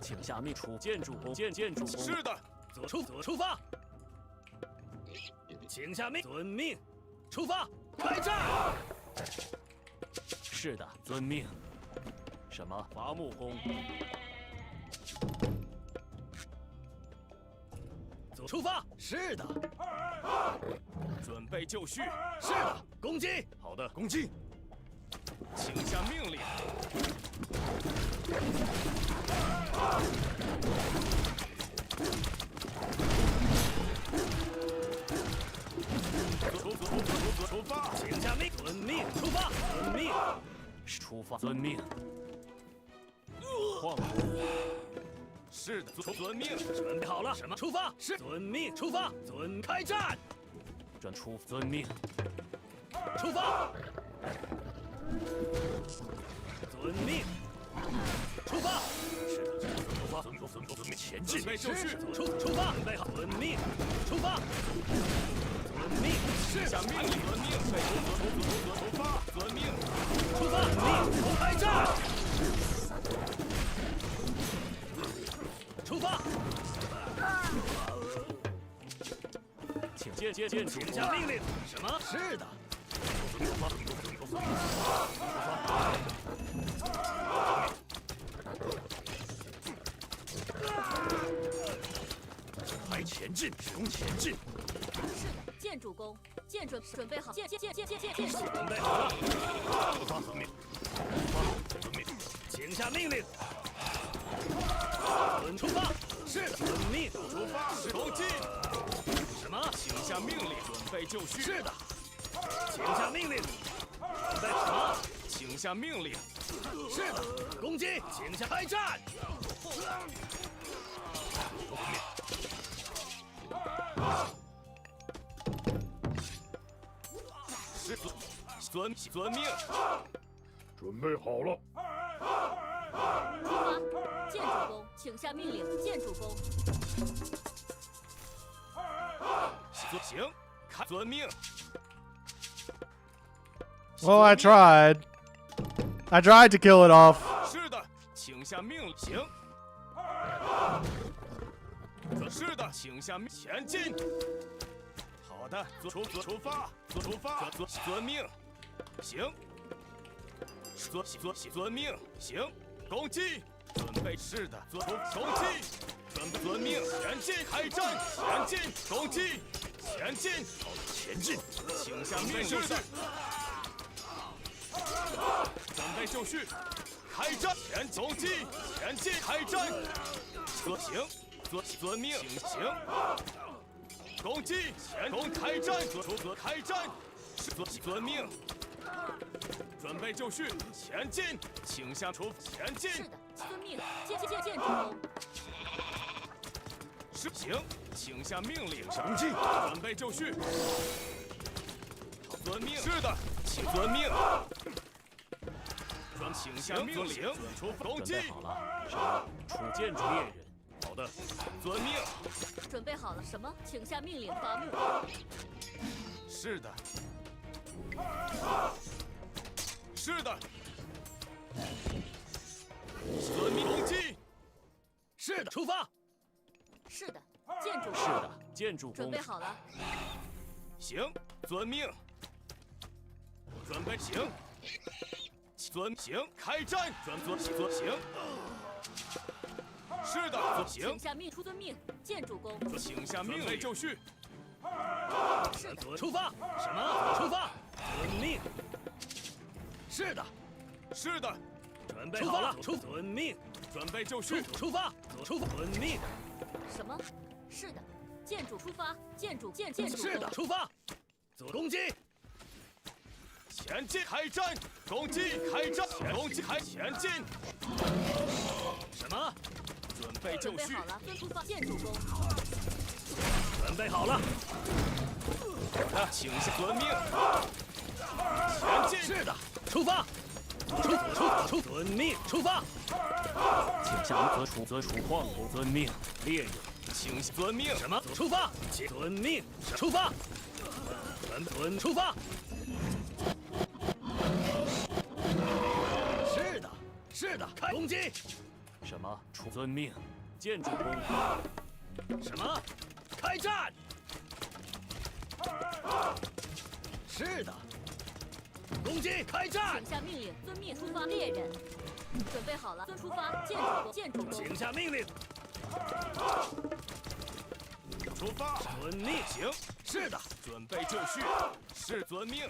请下命出。见主公。见主公。是的。左出发。请下命。遵命。出发。开战。是的，遵命。什么？伐木工。左出发。是的。准备就绪。是的。攻击。好的，攻击。请下命令。出发。请下命。遵命。出发。遵命。出发。遵命。矿工。是的。遵命。准备好了。什么？出发。是。遵命。出发。开战。遵命。出发。遵命。出发。是的。出发。遵命。前进。准备就绪。出发。准备好。遵命。出发。遵命。是。下命令。遵命。出发。遵命。出发。命。开战。出发。请见建筑，请下命令。什么？是的。快前进，攻前进。是的，建筑工，准备好，建筑准备好了。发遵命，请下命令。出发。是的，遵命。出发，攻击。什么？请下命令，准备就绪。是的，请下命令。准备什么？请下命令。是的，攻击，请下开战。是遵命。准备好了。出发，建筑工，请下命令，建筑工。行，看遵命。Well, I tried. I tried to kill it off. 是的，请下命令。行。是的，请下命前进。好的，出发，遵命。行。遵命。行。攻击。准备。是的，攻击。准备。遵命。前进，开战。前进，攻击。前进，前进。请下命令。是的。准备就绪，开战！攻击！前进！开战！行，遵命！行，攻击！开战！开战！遵命！准备就绪，前进！请下前进！是的，遵命！建筑工。是行，请下命令！攻击！准备就绪。遵命！是的，请遵命！请下命令，攻击！准备好了，什么？出建筑猎人。好的，遵命。准备好了，什么？请下命令，伐木。是的。是的。遵命，攻击！是的，出发。是的，建筑。是的，建筑。准备好了。行，遵命。准备行。行，开战！行。是的，行。请下命，出遵命，建筑工。请下命令就绪。是的，出发。什么？出发。遵命。是的，是的。准备好了，遵命。准备就绪。出发。遵命。什么？是的，建筑出发，建筑。是的，出发。攻击。前进，开战！攻击，开战！攻击，前进！什么？准备就绪。准备好了，出发，建筑工。准备好了。好的，请下遵命。前进。是的，出发。遵命，出发。请下出矿工。遵命，猎人，请遵命。什么？出发。遵命，出发。出发。是的，开攻击！什么？出遵命，建筑工。什么？开战！是的，攻击！开战！请下命令，遵命，出发，猎人。准备好了，出发，建筑工。请下命令。出发，遵命。行。是的，准备就绪。是遵命。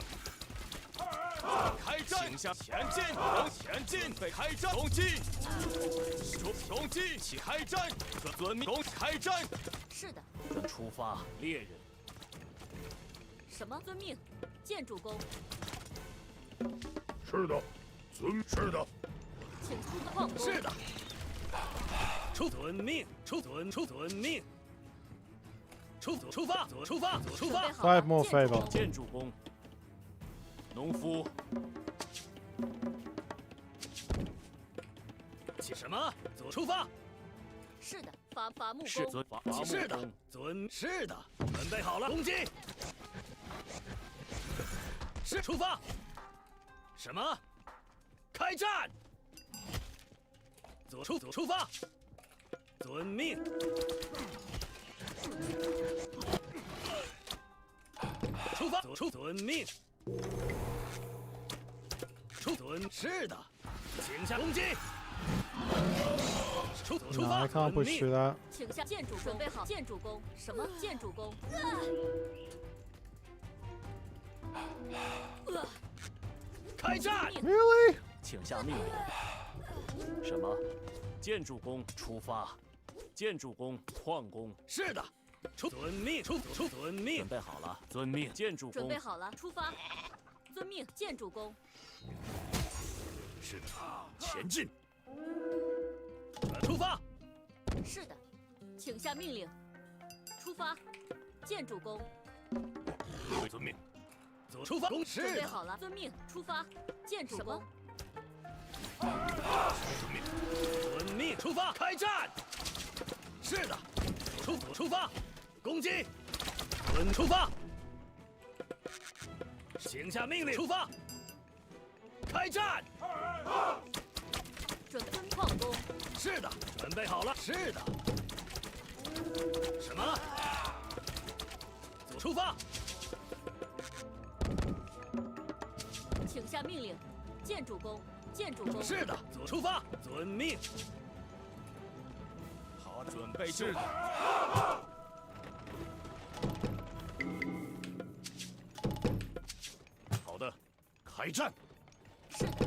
开战！请下前进，前进！被开战！攻击！攻击！起开战！遵命！开战！是的。出发，猎人。什么？遵命，建筑工。是的，是的。请出矿工。是的。遵命，遵命。出发。 5 more favor. 建筑工。 农夫，起什么？出发！是的，伐木工。是的，是的，准备好了，攻击！是出发！什么？开战！出发！遵命！出发，遵命。遵是的，请下攻击。出 No, I 发， can't push through that. 请下建筑准备好建筑工。什么建筑工？开战！ Really？ 请下命令。什么？建筑工出发。建筑工矿工。是的，遵命。遵命。准备好了，遵命。建筑工准备好了，出发。遵命，建筑工。是的，前进。出发。是的，请下命令。出发，建筑工。遵命。出发。准备好了，遵命。出发，建筑工。遵命。出发，开战。是的，出发，攻击。出发。请下命令。出发，开战。准备矿工。是的，准备好了。是的。什么？出发。请下命令，建筑工。建筑工。是的，出发，遵命。好，准备就绪。好的，开战。是的，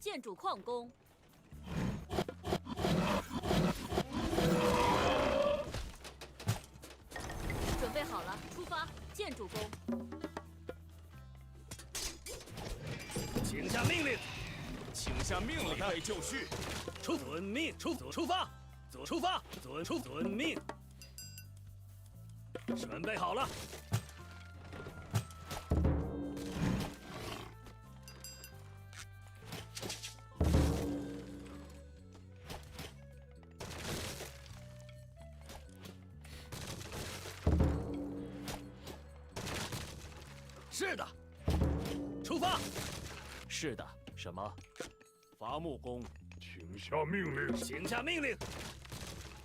建筑矿工。准备好了，出发，建筑工。请下命令。请下命令，准备就绪。遵命。出发。出发。遵命。准备好了。是的，出发。是的，什么？伐木工，请下命令。请下命令。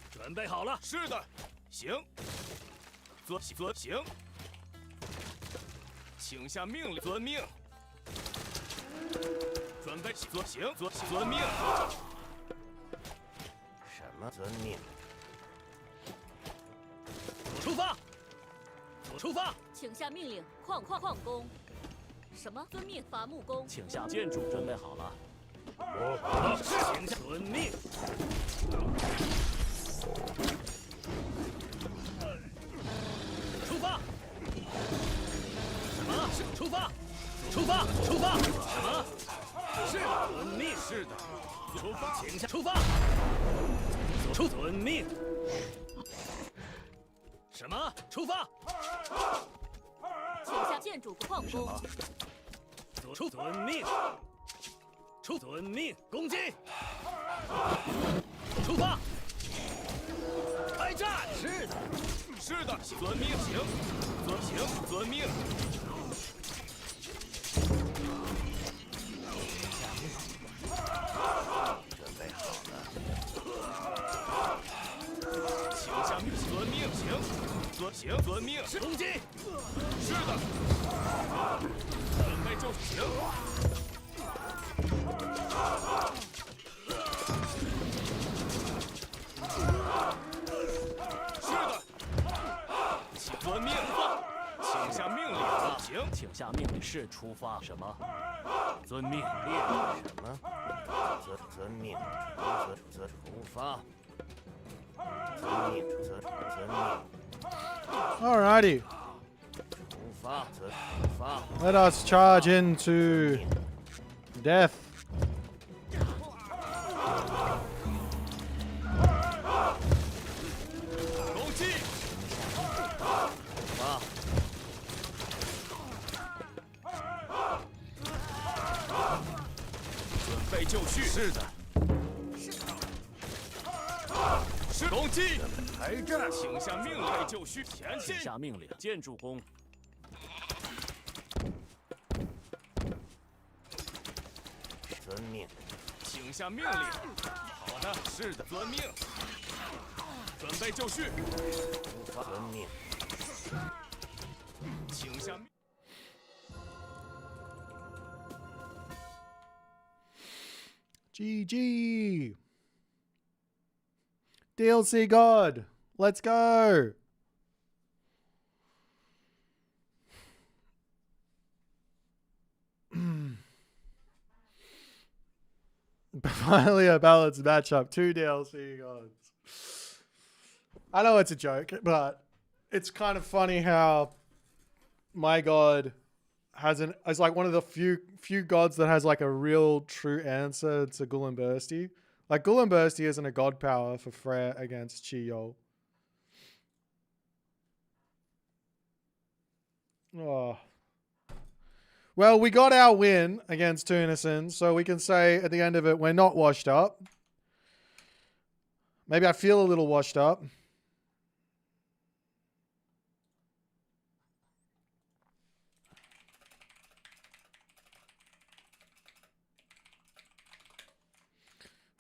准备好了。是的，行。行。请下命令。遵命。准备行。遵命。什么遵命？出发。出发。请下命令，矿工。什么？遵命，伐木工。请下建筑准备好了。好的，请下遵命。出发。什么？出发。出发。什么？是的，遵命。是的，出发。请下出发。遵命。什么？出发。请下建筑矿工。遵命。遵命，攻击。出发。开战。是的，遵命。行。遵命。准备好了。请下命。遵命。行。遵命。攻击。是的。准备就行。是的。遵命。请下命令。行。请下命令。是出发。什么？遵命。猎人。什么？遵命。出发。遵命。遵命。 Alrighty. 出发。 Let us charge into death.开战！请下命令，就绪，前进！请下命令，建筑工。遵命。请下命令。好的，是的，遵命。准备就绪。遵命。请下命。GG. DLC God. Let's go. Finally a balanced matchup. 2 DLC gods. I know it's a joke, but it's kind of funny how my god is like one of the few gods that has like a real true answer to Gullimbursty. Like Gullimbursty isn't a god power for Freyr against Chi-Yo. Oh. Well, we got our win against Tunison, so we can say at the end of it, we're not washed up. Maybe I feel a little washed up.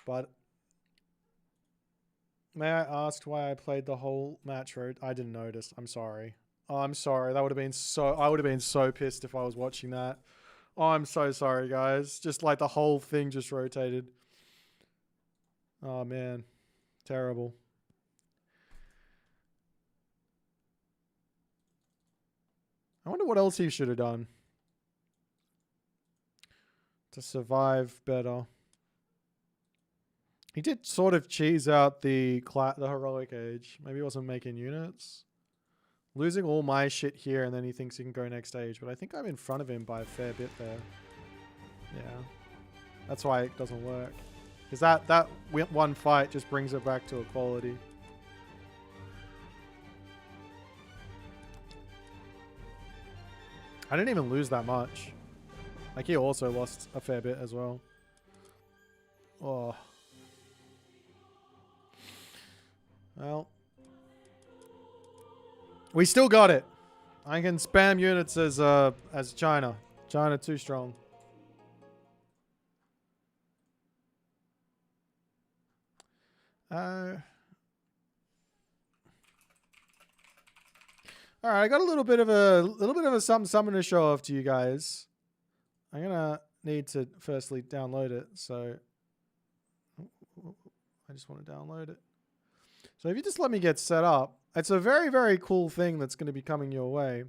But may I ask why I played the whole match road? I didn't notice. I'm sorry. Oh, I'm sorry. That would have been so... I would have been so pissed if I was watching that. Oh, I'm so sorry, guys. Just like the whole thing just rotated. Oh, man. Terrible. I wonder what else he should have done to survive better. He did sort of cheese out the heroic age. Maybe he wasn't making units. Losing all my shit here, and then he thinks he can go next stage. But I think I'm in front of him by a fair bit there. Yeah. That's why it doesn't work. Because that one fight just brings it back to equality. I didn't even lose that much. Like, he also lost a fair bit as well. Oh. Well. We still got it. I can spam units as China. China too strong. Alright, I got a little bit of a something to show off to you guys. I'm gonna need to firstly download it, so I just want to download it. So if you just let me get set up, it's a very, very cool thing that's going to be coming your way.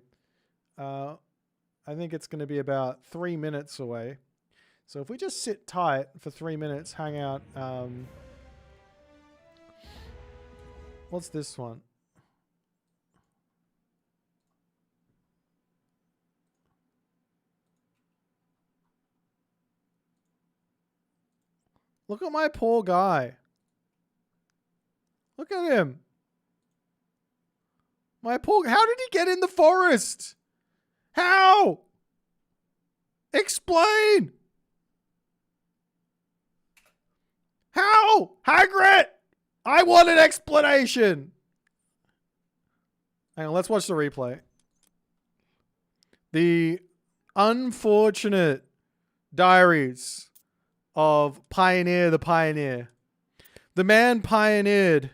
I think it's going to be about 3 minutes away. So if we just sit tight for 3 minutes, hang out. What's this one? Look at my poor guy. Look at him. My poor... How did he get in the forest? How? Explain. How? Hagrid! I want an explanation. Hang on, let's watch the replay. The unfortunate diaries of Pioneer the Pioneer. The man pioneered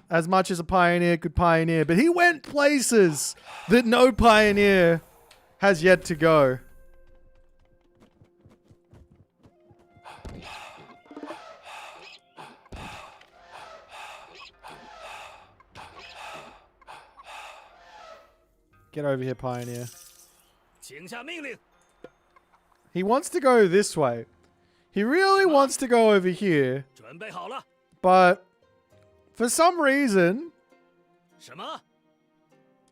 as much as a pioneer could pioneer, but he went places that no pioneer has yet to go. Get over here, pioneer. He wants to go this way. He really wants to go over here. But for some reason,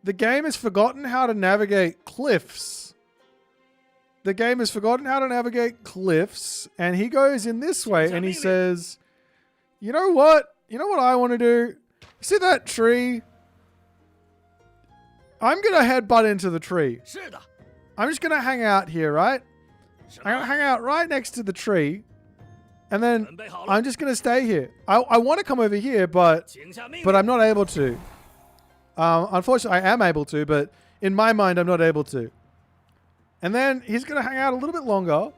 the game has forgotten how to navigate cliffs. The game has forgotten how to navigate cliffs, and he goes in this way, and he says, you know what? You know what I want to do? See that tree? I'm going to headbutt into the tree. I'm just going to hang out here, right? I'm going to hang out right next to the tree. And then I'm just going to stay here. I want to come over here, but I'm not able to. Unfortunately, I am able to, but in my mind, I'm not able to. And then he's going to hang out a little bit longer.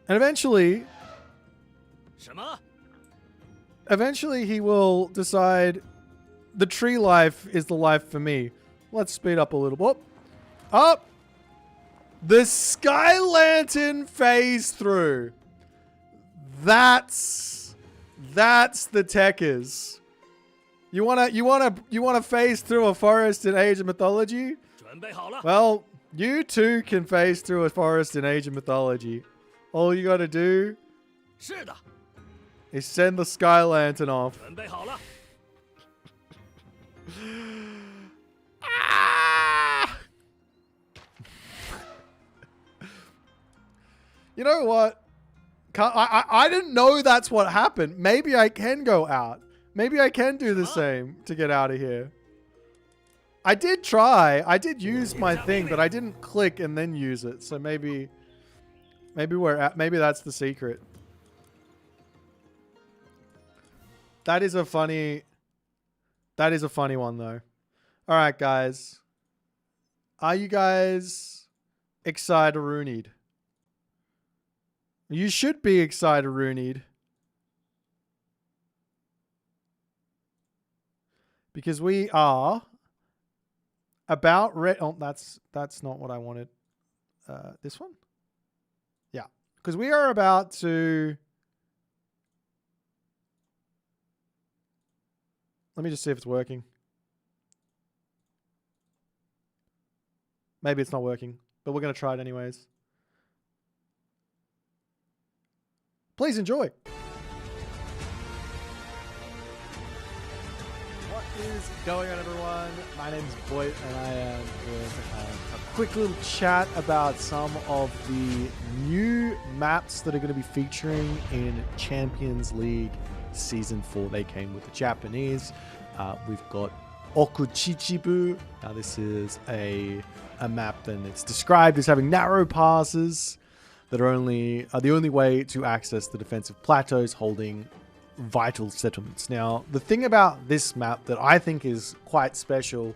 And eventually he will decide the tree life is the life for me. Let's speed up a little bit. Up! The Sky Lantern phase through. That's the techers. You wanna phase through a forest in Age of Mythology? Well, you too can phase through a forest in Age of Mythology. All you gotta do is send the Sky Lantern off. You know what? I didn't know that's what happened. Maybe I can go out. Maybe I can do the same to get out of here. I did try. I did use my thing, but I didn't click and then use it. So maybe maybe that's the secret. That is a funny one though. All right, guys. Are you guys excited, Rooneyed? You should be excited, Rooneyed. Because we are about oh, that's not what I wanted. This one? Yeah. Because we are about to... Let me just see if it's working. Maybe it's not working, but we're going to try it anyways. Please enjoy. What is going on, everyone? My name is Boyd, and I am with a quick little chat about some of the new maps that are going to be featuring in Champions League Season 4. They came with the Japanese. We've got Okuchichibu. Now, this is a map, and it's described as having narrow passes that are the only way to access the defensive plateaus holding vital settlements. Now, the thing about this map that I think is quite special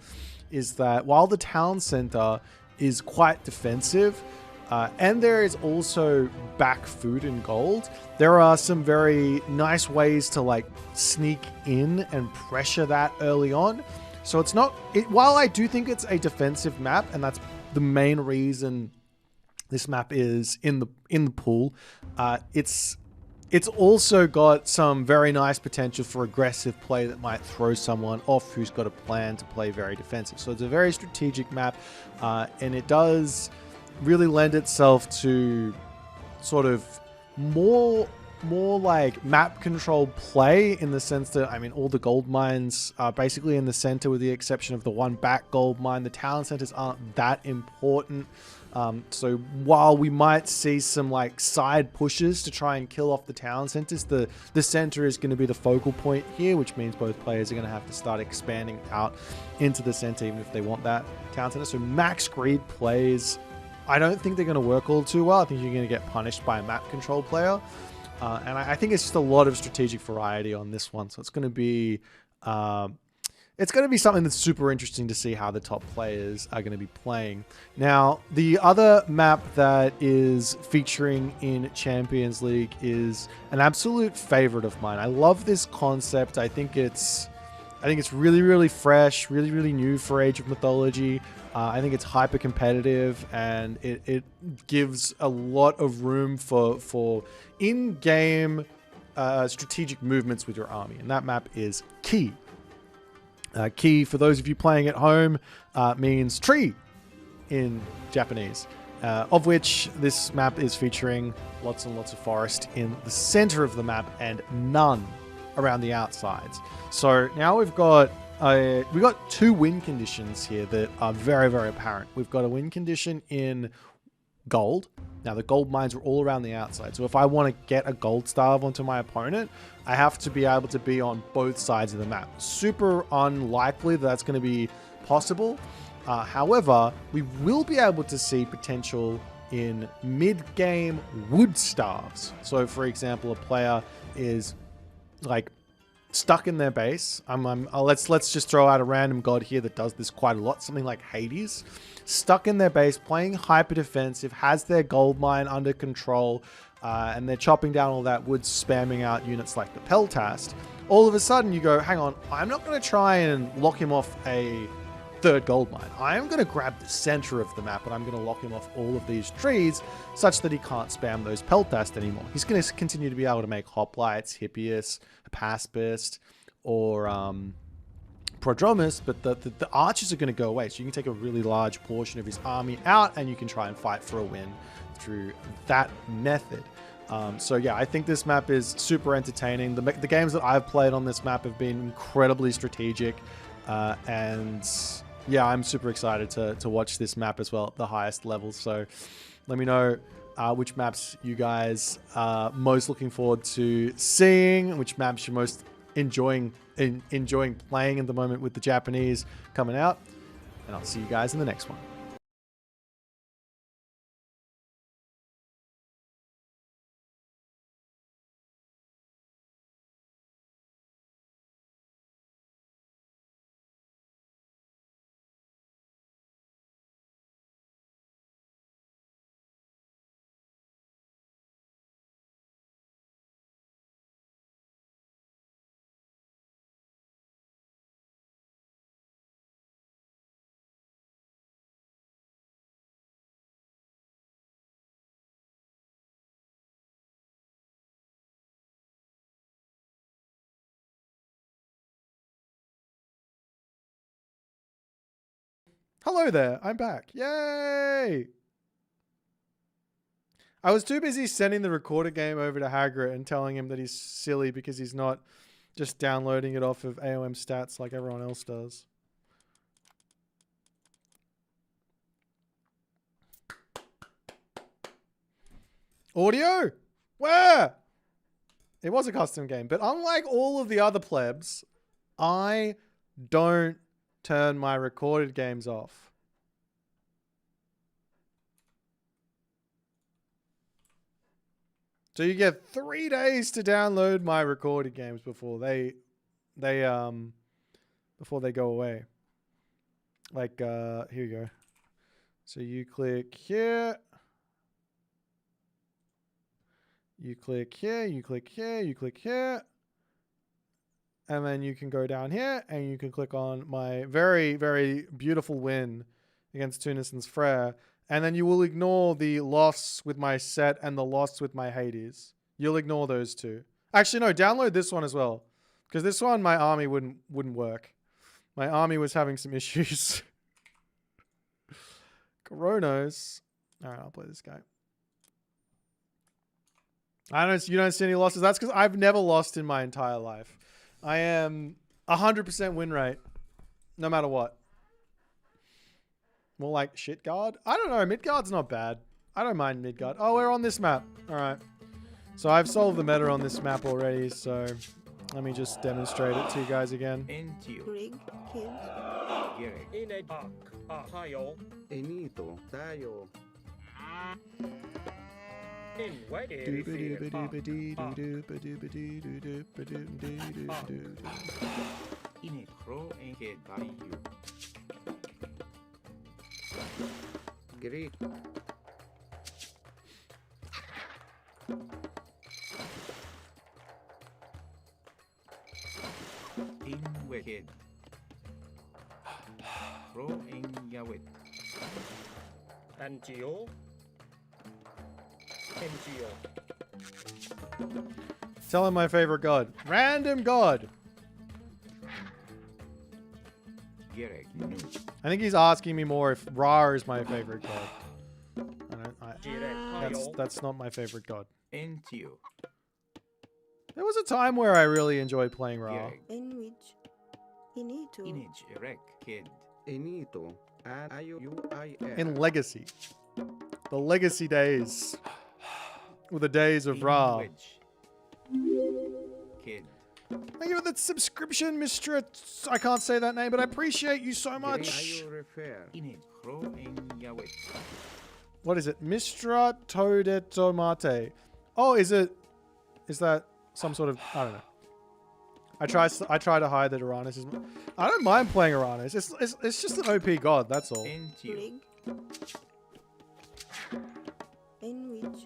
is that while the town center is quite defensive, and there is also back food and gold, there are some very nice ways to like sneak in and pressure that early on. So it's not, while I do think it's a defensive map, and that's the main reason this map is in the pool, it's also got some very nice potential for aggressive play that might throw someone off who's got a plan to play very defensive. So it's a very strategic map, and it does really lend itself to sort of more like map control play, in the sense that, I mean, all the gold mines are basically in the center with the exception of the one back gold mine. The town centers aren't that important. So while we might see some like side pushes to try and kill off the town centers, the center is going to be the focal point here, which means both players are going to have to start expanding out into the center even if they want that town center. So max greed plays, I don't think they're going to work all too well. I think you're going to get punished by a map control player. And I think it's just a lot of strategic variety on this one. So it's going to be something that's super interesting to see how the top players are going to be playing. Now, the other map that is featuring in Champions League is an absolute favorite of mine. I love this concept. I think it's really, really fresh, really, really new for Age of Mythology. I think it's hyper competitive, and it gives a lot of room for in-game strategic movements with your army, and that map is Ki. Ki, for those of you playing at home, means tree in Japanese, of which this map is featuring lots and lots of forest in the center of the map and none around the outsides. So now we've got two win conditions here that are very, very apparent. We've got a win condition in gold. Now, the gold mines are all around the outside. So if I want to get a gold starve onto my opponent, I have to be able to be on both sides of the map. Super unlikely that's going to be possible. However, we will be able to see potential in mid-game wood starves. So, for example, a player is like stuck in their base. Let's just throw out a random god here that does this quite a lot. Something like Hades. Stuck in their base, playing hyper defensive, has their gold mine under control, and they're chopping down all that wood, spamming out units like the Peltast. All of a sudden you go, hang on, I'm not going to try and lock him off a third gold mine. I am going to grab the center of the map, and I'm going to lock him off all of these trees such that he can't spam those Peltast anymore. He's going to continue to be able to make Hoplites, Hippias, Paspist, or Prodromus, but the archers are going to go away. So you can take a really large portion of his army out, and you can try and fight for a win through that method. So yeah, I think this map is super entertaining. The games that I've played on this map have been incredibly strategic, and yeah, I'm super excited to watch this map as well at the highest levels. So let me know which maps you guys are most looking forward to seeing, which maps you're most enjoying playing at the moment with the Japanese coming out, and I'll see you guys in the next one. Hello there, I'm back. Yay! I was too busy sending the recorded game over to Hagrid and telling him that he's silly because he's not just downloading it off of AOM stats like everyone else does. Audio? Where? It was a custom game, but unlike all of the other plebs, I don't turn my recorded games off. So you get 3 days to download my recorded games before they go away. Like here you go. So you click here. You click here, you click here, you click here. And then you can go down here and you can click on my very, very beautiful win against Tunison's Frere. And then you will ignore the loss with my set and the loss with my Hades. You'll ignore those two. Actually, no, download this one as well. Because this one, my army wouldn't work. My army was having some issues. Coronos. All right, I'll play this guy. You don't see any losses. That's because I've never lost in my entire life. I am 100% win rate, no matter what. More like shit guard. I don't know. Midgard's not bad. I don't mind Midgard. Oh, we're on this map. All right. So I've solved the meta on this map already. So let me just demonstrate it to you guys again. Rig, kids. Enito, Tayo. Greek. In wicked. Pro in Yawit. NGO. NGO. Tell him my favorite god. Random god. I think he's asking me more if Ra is my favorite god. That's not my favorite god. There was a time where I really enjoyed playing Ra. In which Inito. Enito. In Legacy. The Legacy days. Were the days of Ra. Thank you for the subscription, Mr. I can't say that name, but I appreciate you so much. What is it? Mistra Tode Tomate. Oh, is that some sort of, I don't know. I try to hide that Uranus is. I don't mind playing Uranus. It's just an OP god. That's all. Rig. In which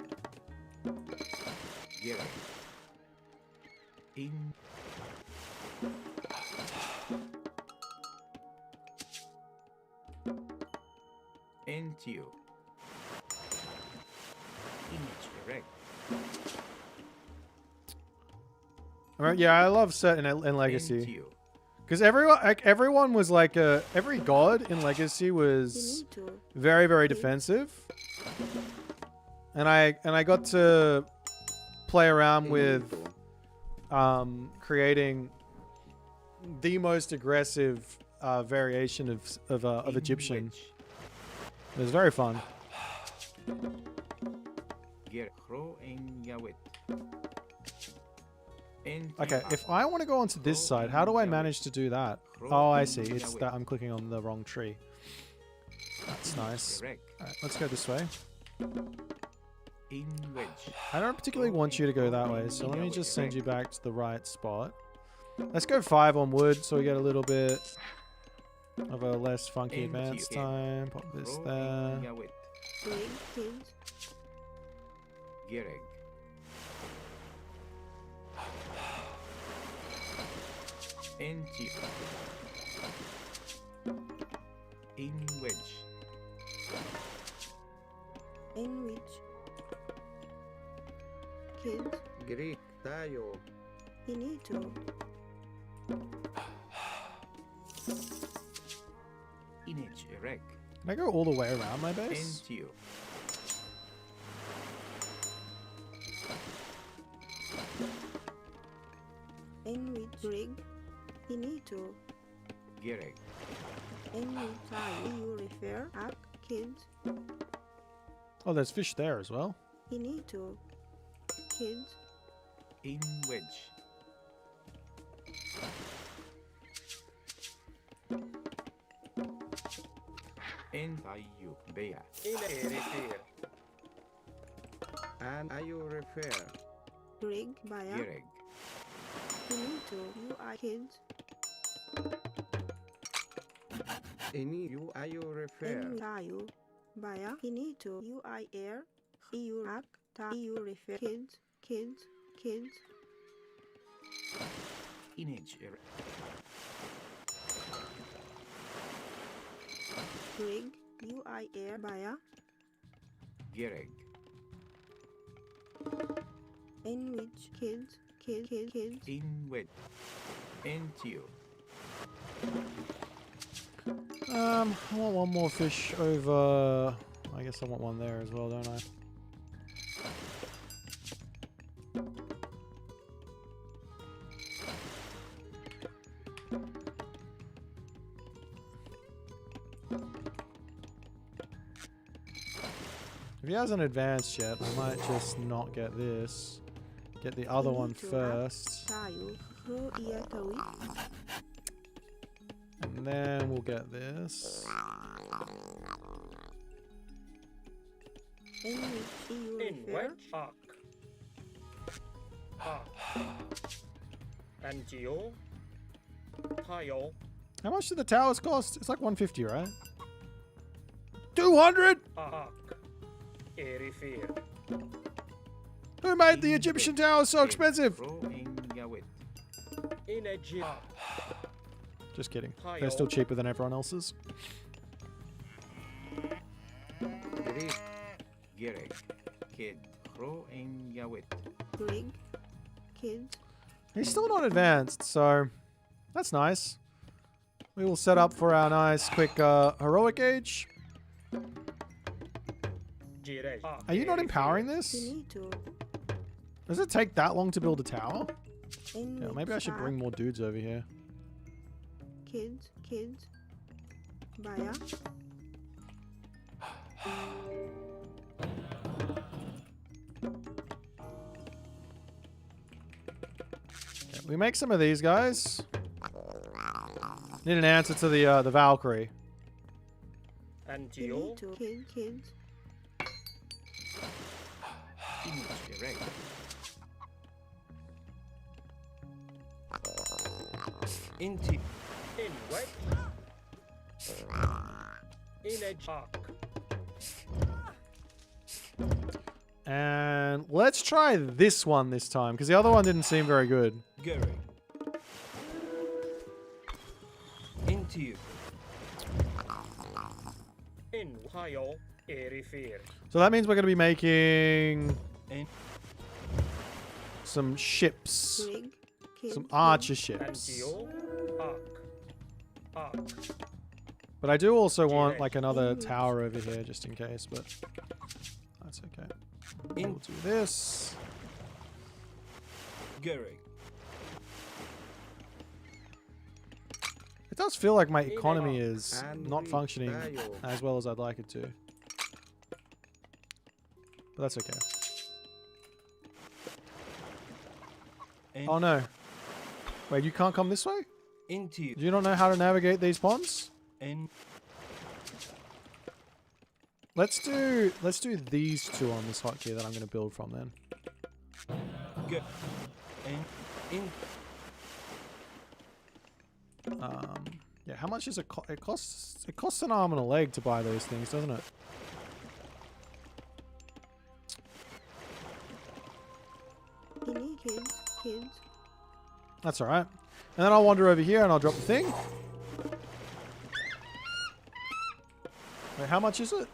Entio. Image erect. All right, yeah, I love set in Legacy. Because everyone was like every god in Legacy was very, very defensive. And I got to play around with creating the most aggressive variation of Egyptian. It was very fun. Okay, if I want to go onto this side, how do I manage to do that? Oh, I see. It's that I'm clicking on the wrong tree. That's nice. Alright, let's go this way. I don't particularly want you to go that way, so let me just send you back to the right spot. Let's go 5 on wood so we get a little bit of a less funky advance time. Pop this there. Entio. In wedge. In which kids Greek tayo. Inito. Image erect. Can I go all the way around my base? Entio. In which rig Inito. Gereg. In which time you refer at kids Oh, there's fish there as well. Inito. Kids In wedge. Entayu bea. And you refer. rig Baya Gereg. Inito. You are kids Any you refer. In tayo Baya Inito. You are air You act You refer kids Image erect. rig You are air Baya Gereg. in which kids In wedge. Entio. I want one more fish over. I guess I want one there as well, don't I? If he hasn't advanced yet, I might just not get this. Get the other one first. And then we'll get this. In which you In refer wedge. Arc. Angio. Tayo. How much do the towers cost? It's like 150, right? 200? Arc. Erifir. Who made the Egyptian towers so expensive? In Egypt. Just kidding. They're still cheaper than everyone else's. Greek. Gereg. Kid. Ro en Yawit. rig kids He's still not advanced, so that's nice. We will set up for our nice, quick heroic age. Are you not empowering this? Inito. Does it take that long to build a tower? In Yeah, maybe I which should bring more dudes over here. kids Baya Okay, we make some of these guys. Need an answer to the Valkyrie. Angio. Inito. Kids Image erect. Entio. In wedge. In edge. Arc. And let's try this one this time, because the other one didn't seem very good. Gereg. Entio. In In Ohio, Erifir. So that means we're going to be making some ships. Some archer ships. Antio, Ark. But I do also want like another tower over here just in case, but that's okay. We'll do this. Gary. It does feel like my economy is not functioning as well as I'd like it to. But that's okay. Oh no. Wait, you can't come this way? Do you not know how to navigate these ponds? Let's do these two on this hotkey that I'm going to build from then. Yeah, how much is it? It costs an arm and a leg to buy those things, doesn't it? Kids. That's all right. And then I'll wander over here and I'll drop the thing. Wait, how much is it?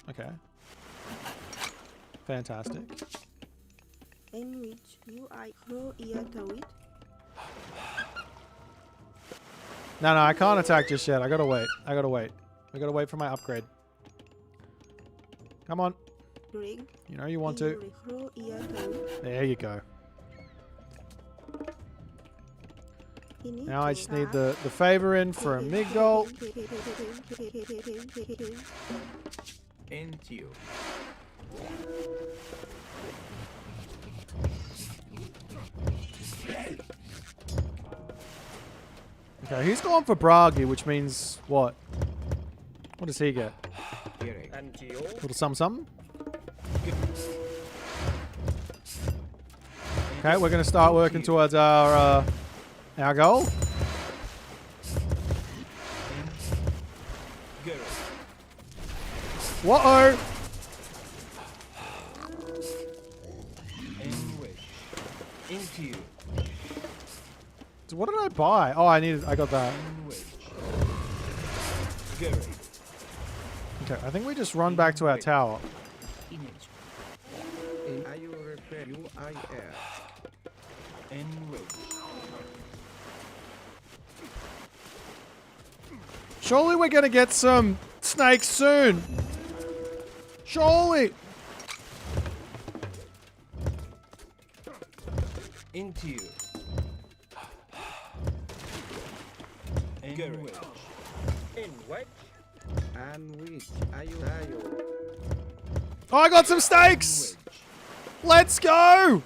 Okay. Fantastic. In which you are grow ear to it. No, I can't attack just yet. I gotta wait. I gotta wait for my upgrade. Come on. You know you want to. There you go. Now I just need the favor in for a mid-goal. Into. Okay, he's going for Bragi, which means what? What does he get? Little something? Okay, we're going to start working towards our goal. Whoa! So what did I buy? Oh, I got that. Okay, I think we just run back to our tower. Surely we're gonna get some snakes soon. Surely. Into you. In wedge. And which ayo. Oh, I got some snakes. Let's go.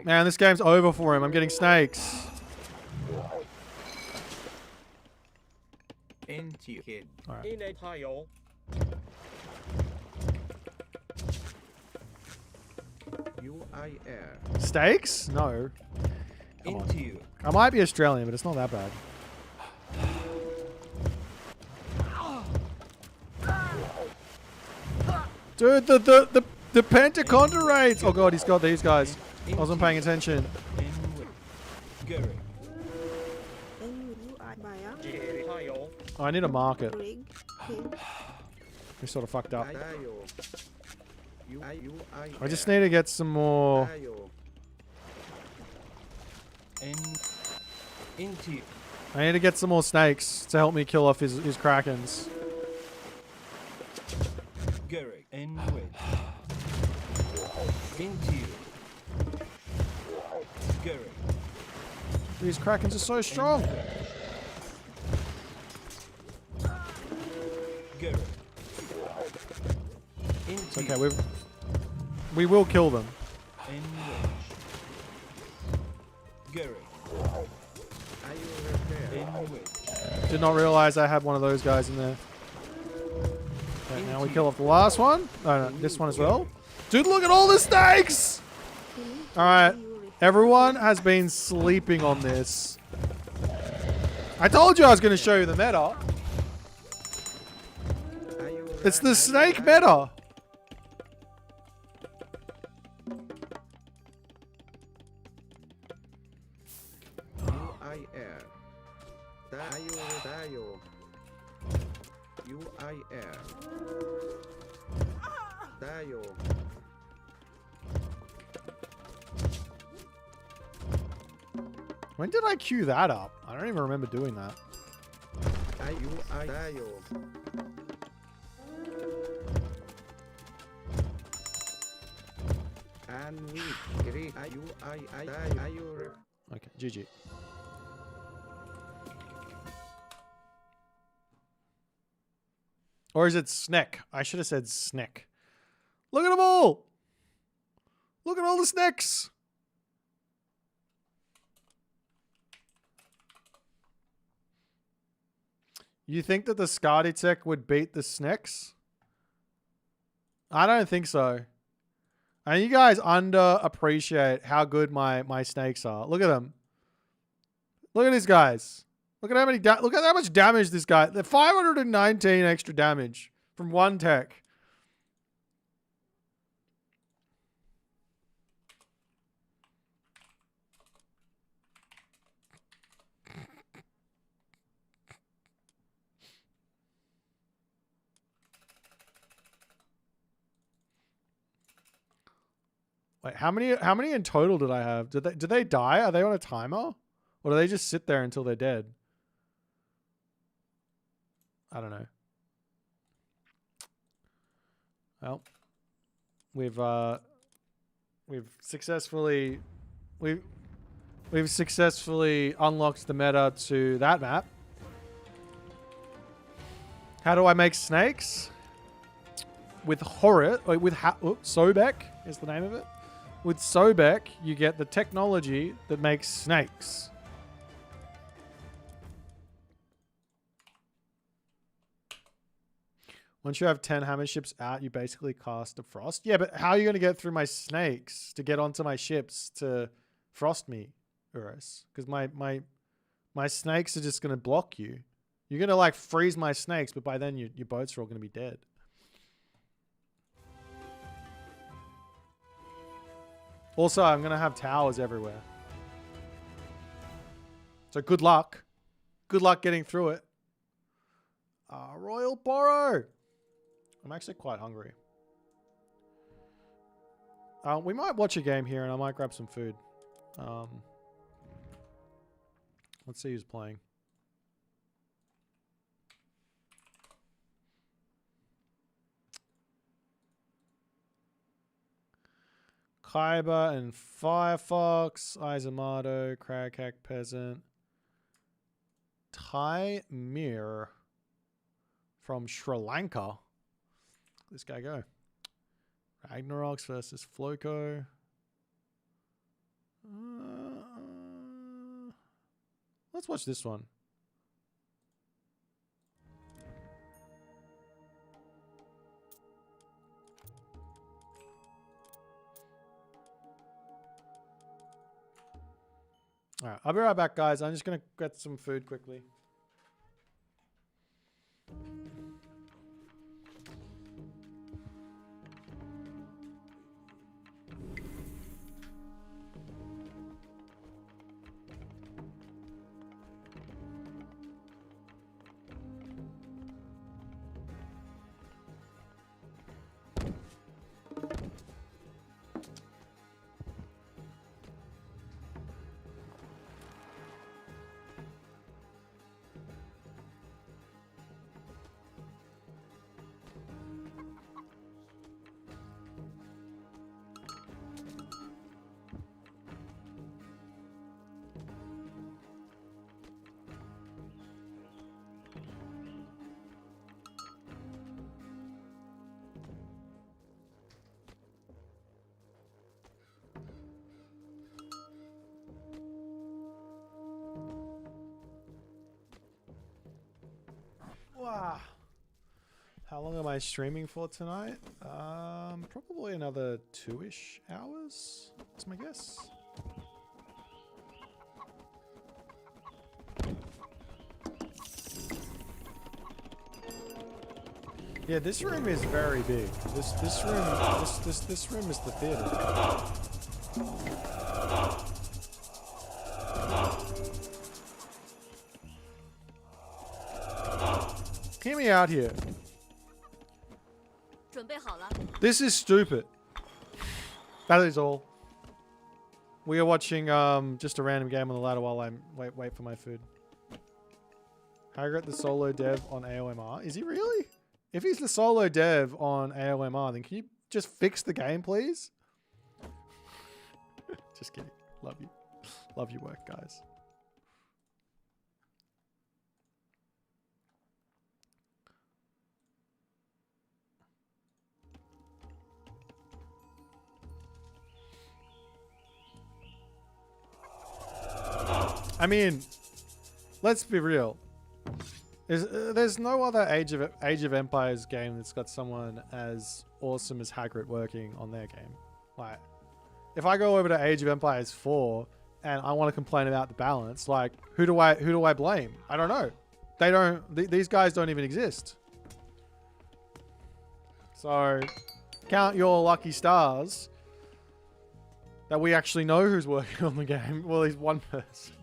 Man, this game's over for him. I'm getting snakes. Into kid. All right. In a pile. Steaks? No. Come on. I might be Australian, but it's not that bad. Dude, the Pentaconda raids! Oh god, he's got these guys. I wasn't paying attention. Oh, I need a market. We sort of fucked up. I just need to get some more. I need to get some more snakes to help me kill off his krakens. These krakens are so strong. It's okay, we will kill them. Did not realize I had one of those guys in there. Okay, now we kill off the last one. No, this one as well. Dude, look at all the snakes! Alright, everyone has been sleeping on this. I told you I was going to show you the meta. It's the snake meta. Tayo. UIR. Tayo. When did I queue that up? I don't even remember doing that. Tayo. And we agree. Okay, GG. Or is it snack? I should have said snack. Look at them all! Look at all the snacks! You think that the Skadi tech would beat the snacks? I don't think so. And you guys underappreciate how good my snakes are. Look at them. Look at these guys. Look at how many. Look at how much damage this guy. The 519 extra damage from one tech. Wait, how many in total did I have? Did they die? Are they on a timer? Or do they just sit there until they're dead? I don't know. Well, we've successfully unlocked the meta to that map. How do I make snakes? With Sobek is the name of it. With Sobek, you get the technology that makes snakes. Once you have 10 hammer ships out, you basically cast a frost. Yeah, but how are you going to get through my snakes to get onto my ships to frost me, Urus? Because my snakes are just going to block you. You're going to like freeze my snakes, but by then your boats are all going to be dead. Also, I'm going to have towers everywhere. So good luck. Good luck getting through it. Royal Borrow. I'm actually quite hungry. We might watch a game here and I might grab some food. Let's see who's playing. Kaiba and Firefox, Izamato, Kraghack Peasant, Taimir from Sri Lanka. This guy go. Ragnaroks versus Floco. Let's watch this one. All right, I'll be right back, guys. I'm just going to get some food quickly. Wow. How long am I streaming for tonight? Probably another 2-ish hours. That's my guess. Yeah, this room is very big. This room is the theater. me out here. 准备好了。 This is stupid. That is all. We are watching just a random game on the ladder while I wait for my food. Hagrid, the solo dev on AOMR. Is he really? If he's the solo dev on AOMR, then can you just fix the game, please? Just kidding. Love you. Love your work, guys. I mean, let's be real. There's no other Age of Empires game that's got someone as awesome as Hagrid working on their game. Like, if I go over to Age of Empires 4 and I want to complain about the balance, like, who do I blame? I don't know. They don't. These guys don't even exist. So, count your lucky stars that we actually know who's working on the game. Well, he's one person.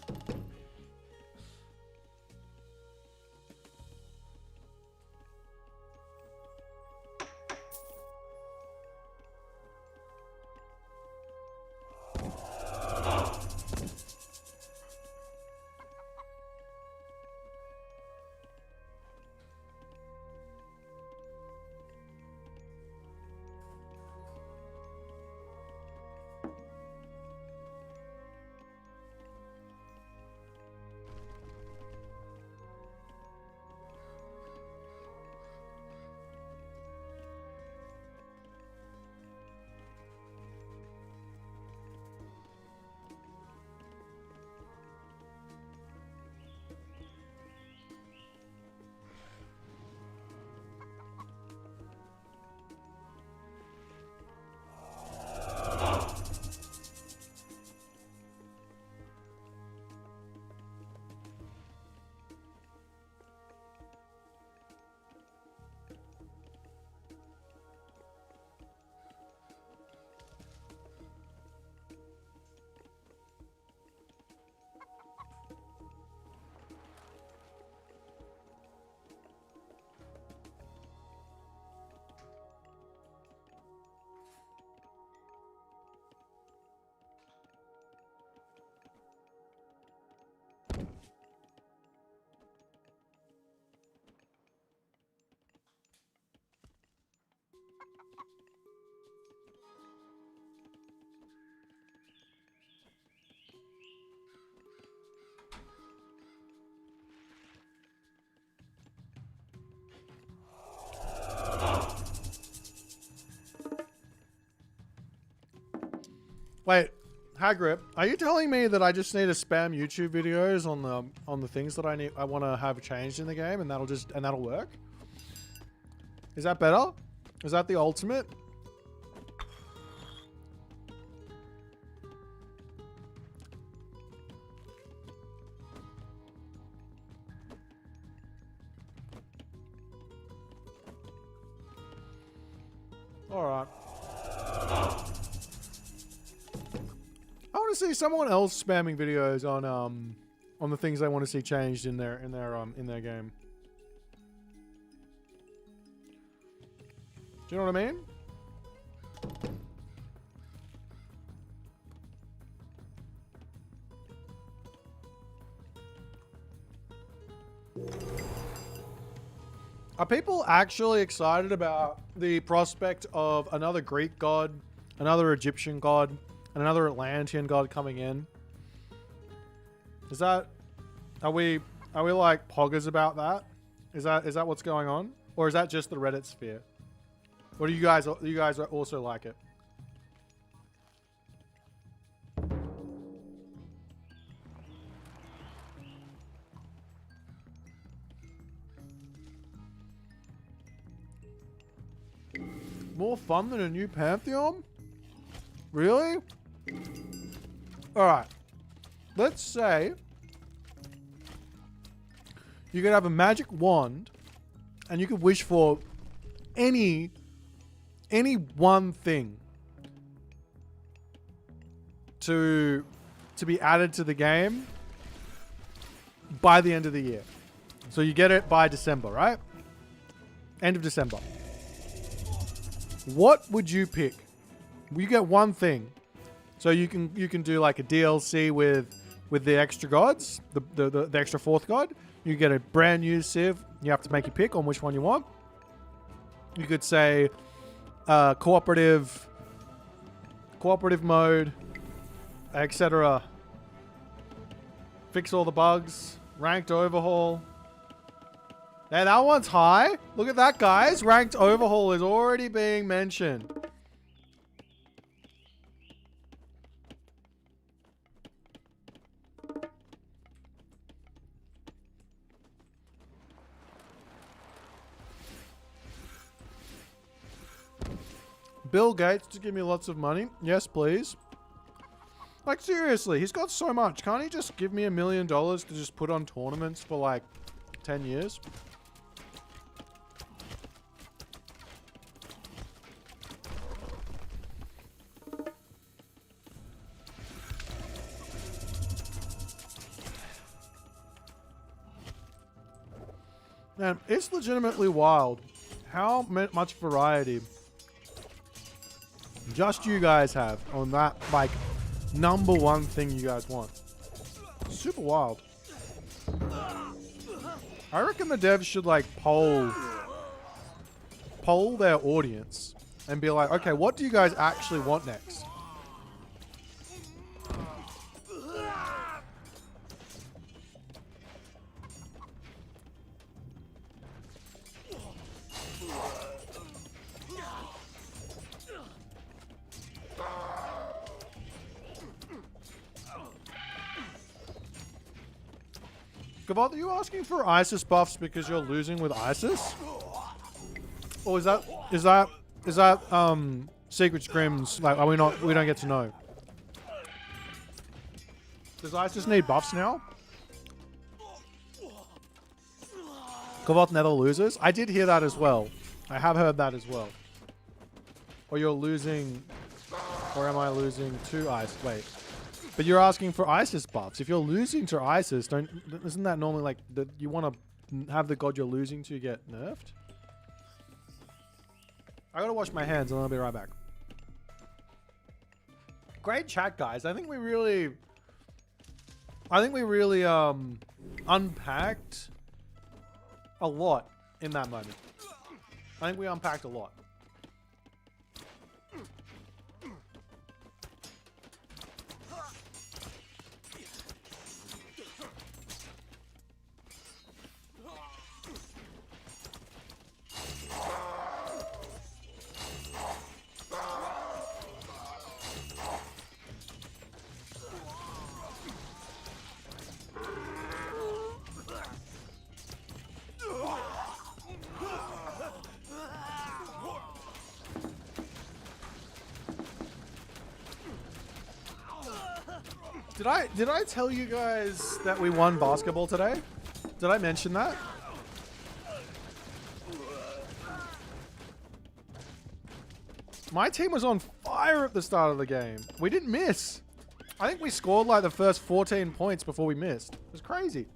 Wait, Hagrid, are you telling me that I just need to spam YouTube videos on the things that I want to have changed in the game, and that'll work? Is that better? Is that the ultimate? All right. I want to see someone else spamming videos on the things they want to see changed in their game. Do you know what I mean? Are people actually excited about the prospect of another Greek god, another Egyptian god, and another Atlantean god coming in? Is that, are we like poggers about that? Is that what's going on, or is that just the Reddit sphere? Or do you guys also like it? More fun than a new Pantheon? Really? Alright. Let's say you could have a magic wand and you could wish for any one thing to be added to the game by the end of the year. So you get it by December, right? End of December. What would you pick? You get one thing. So you can do like a DLC with the extra gods, the extra fourth god. You get a brand new civ. You have to make your pick on which one you want. You could say cooperative mode, etc. Fix all the bugs. Ranked overhaul. Now that one's high. Look at that, guys. Ranked overhaul is already being mentioned. Bill Gates to give me lots of money. Yes, please. Like, seriously, he's got so much. Can't he just give me $1 million to just put on tournaments for like 10 years? Man, it's legitimately wild how much variety just you guys have on that, like, number one thing you guys want. Super wild. I reckon the devs should, like, poll their audience and be like, okay, what do you guys actually want next? Gavoth, are you asking for ISIS buffs because you're losing with ISIS? Or is that Secret Scrims, like, we don't get to know? Does ISIS need buffs now? Gavoth never loses? I did hear that as well. I have heard that as well. Or you're losing, or am I losing to ISIS? Wait. But you're asking for ISIS buffs. If you're losing to ISIS, isn't that normally like you want to have the god you're losing to get nerfed? I gotta wash my hands and I'll be right back. Great chat, guys. I think we really unpacked a lot in that moment. I think we unpacked a lot. Did I tell you guys that we won basketball today? Did I mention that? My team was on fire at the start of the game. We didn't miss. I think we scored like the first 14 points before we missed. It was crazy.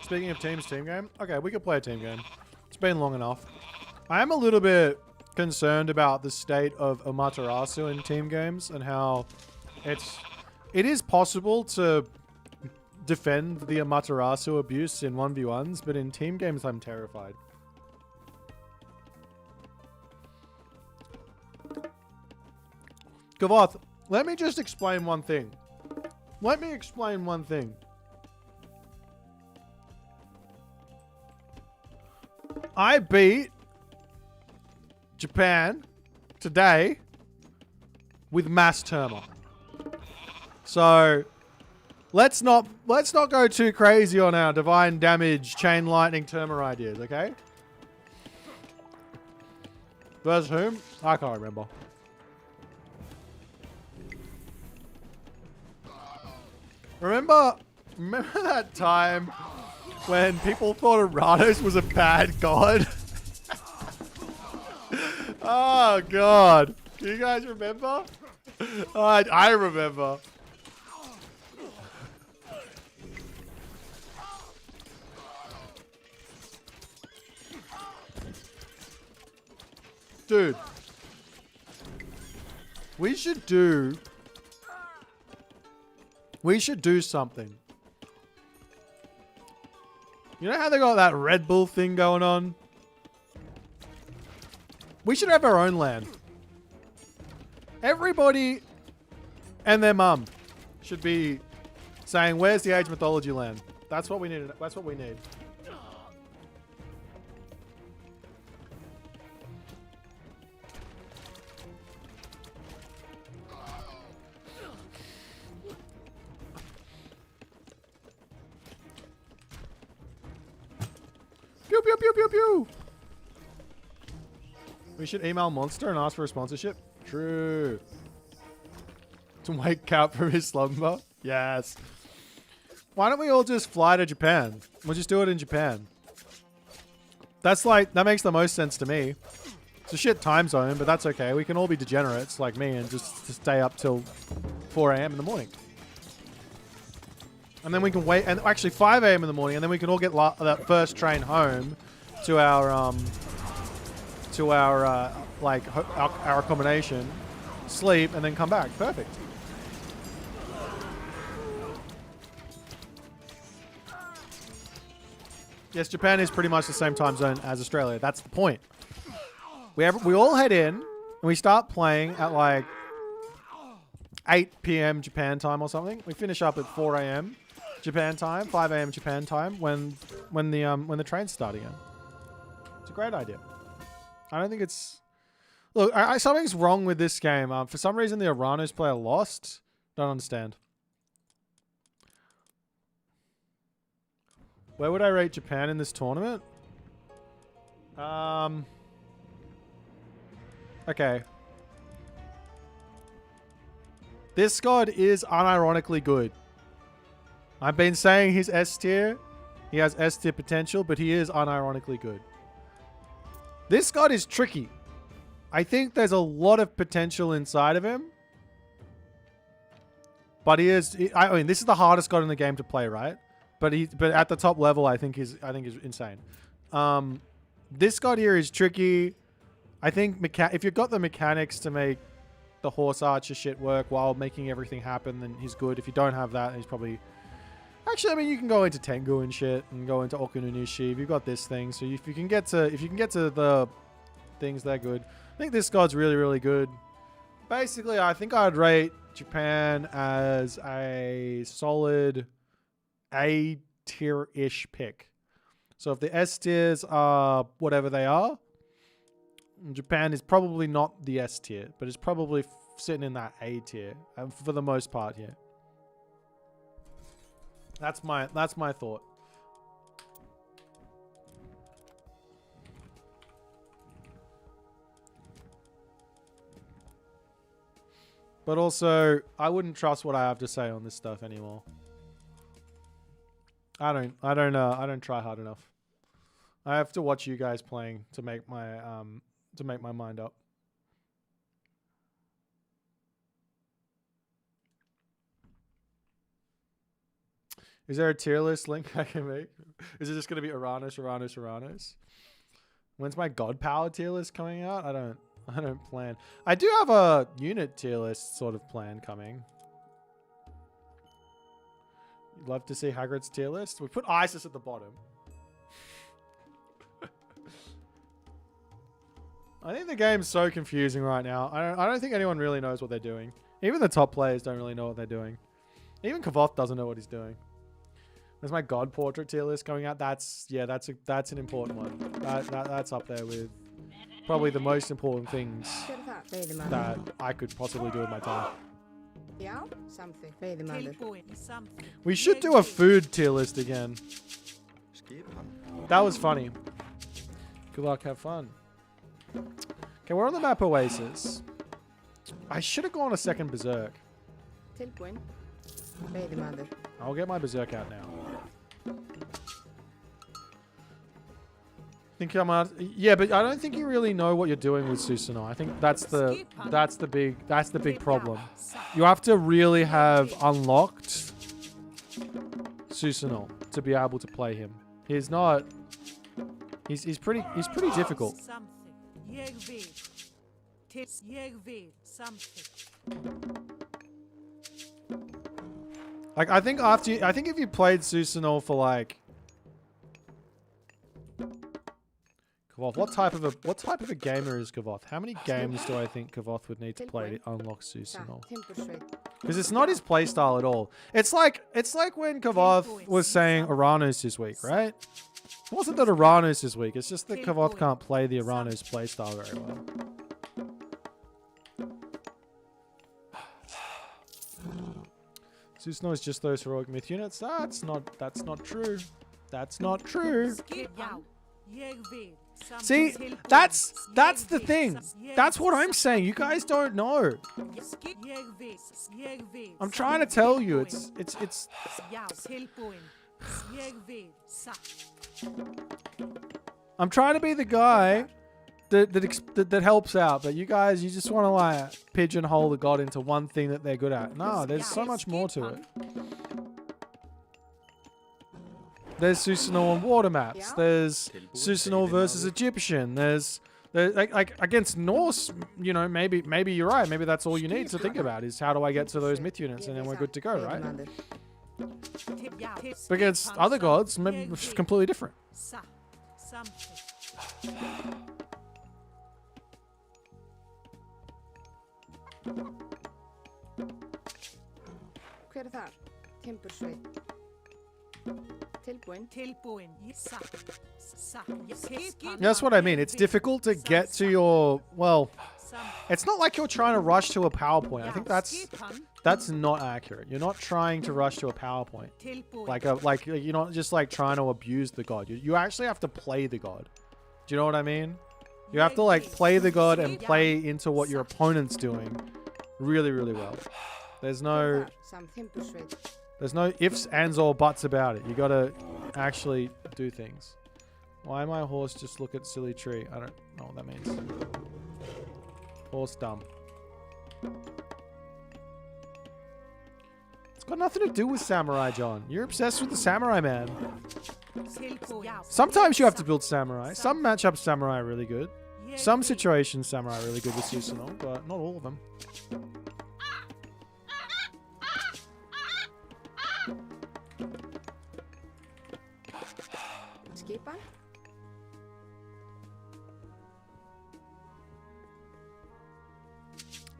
Speaking of team game, okay, we could play a team game. It's been long enough. I am a little bit concerned about the state of Amaterasu in team games and how it is possible to defend the Amaterasu abuse in 1v1s, but in team games I'm terrified. Gavoth, let me just explain one thing. Let me explain one thing. I beat Japan today with mass Terma. So let's not go too crazy on our divine damage chain lightning Terma ideas, okay? Versus whom? I can't remember. Remember that time when people thought Uranus was a bad god? Oh, God. Do you guys remember? I remember. Dude. We should do something. You know how they got that Red Bull thing going on? We should have our own land. Everybody and their mum should be saying, "Where's the Age Mythology land?" That's what we need. That's what we need. Pew pew pew pew pew. We should email Monster and ask for a sponsorship. True. To wake up from his slumber. Yes. Why don't we all just fly to Japan? We'll just do it in Japan. That's like, that makes the most sense to me. It's a shit time zone, but that's okay. We can all be degenerates like me and just stay up till 4 a.m. in the morning. And then we can wait, and actually 5 a.m. in the morning, and then we can all get that first train home to our our accommodation, sleep, and then come back. Perfect. Yes, Japan is pretty much the same time zone as Australia. That's the point. We all head in and we start playing at like 8 p.m. Japan time or something. We finish up at 4 a.m. Japan time, 5 a.m. Japan time when the trains start again. It's a great idea. I don't think it's... Look, something's wrong with this game. For some reason, the Uranus player lost. Don't understand. Where would I rate Japan in this tournament? Okay. This god is unironically good. I've been saying he's S tier. He has S tier potential, but he is unironically good. This god is tricky. I think there's a lot of potential inside of him. But he is... I mean, this is the hardest god in the game to play, right? But at the top level, I think he's insane. This god here is tricky. I think if you've got the mechanics to make the horse archer shit work while making everything happen, then he's good. If you don't have that, he's probably... Actually, I mean, you can go into Tengu and shit, and go into Okununishi. You've got this thing, so if you can get to the things, they're good. I think this god's really, really good. Basically, I think I'd rate Japan as a solid A tier-ish pick. So if the S tiers are whatever they are, Japan is probably not the S tier, but it's probably sitting in that A tier for the most part here. That's my thought. But also, I wouldn't trust what I have to say on this stuff anymore. I don't try hard enough. I have to watch you guys playing to make my mind up. Is there a tier list link I can make? Is it just going to be Uranus, Uranus, Uranus? When's my God Power tier list coming out? I don't plan. I do have a unit tier list sort of plan coming. You'd love to see Hagrid's tier list? We put Isis at the bottom. I think the game's so confusing right now. I don't think anyone really knows what they're doing. Even the top players don't really know what they're doing. Even Kavoth doesn't know what he's doing. There's my God Portrait tier list coming out. That's an important one. That's up there with probably the most important things that I could possibly do with my time. We should do a food tier list again. That was funny. Good luck, have fun. Okay, we're on the map Oasis. I should have gone a second Berserk. I'll get my berserk out now. Think I'm out. Yeah, but I don't think you really know what you're doing with Susanoo. I think that's the big problem. You have to really have unlocked Susanoo to be able to play him. He's not. He's pretty difficult. Like I think if you played Susanoo for like Kavoth, what type of a gamer is Kavoth? How many games do I think Kavoth would need to play to unlock Susanoo? Because it's not his playstyle at all. It's like when Kavoth was saying Uranus is weak, right? It wasn't that Uranus is weak, it's just that Kavoth can't play the Uranus playstyle very well. Susanoo is just those heroic myth units. That's not true. That's not true. See, that's the thing. That's what I'm saying. You guys don't know. I'm trying to tell you. It's. I'm trying to be the guy that helps out, but you guys, you just want to like pigeonhole the god into one thing that they're good at. No, there's so much more to it. There's Susanoo on water maps. There's Susanoo versus Egyptian. There's like against Norse, you know, maybe you're right. Maybe that's all you need to think about is how do I get to those myth units and then we're good to go, right? But against other gods, maybe it's completely different. Hver þar? Timbursveit. Tilbúin. That's what I mean. It's difficult to get to your, well, it's not like you're trying to rush to a PowerPoint. I think that's not accurate. You're not trying to rush to a PowerPoint. Like you're not just like trying to abuse the god. You actually have to play the god. Do you know what I mean? You have to like play the god and play into what your opponent's doing really, really well. There's no ifs, ands, or buts about it. You gotta actually do things. Why my horse just look at silly tree? I don't know what that means. Horse dumb. It's got nothing to do with Samurai John. You're obsessed with the Samurai man. Sometimes you have to build Samurai. Some matchups Samurai are really good. Some situations Samurai are really good with Susanoo, but not all of them. Skipan?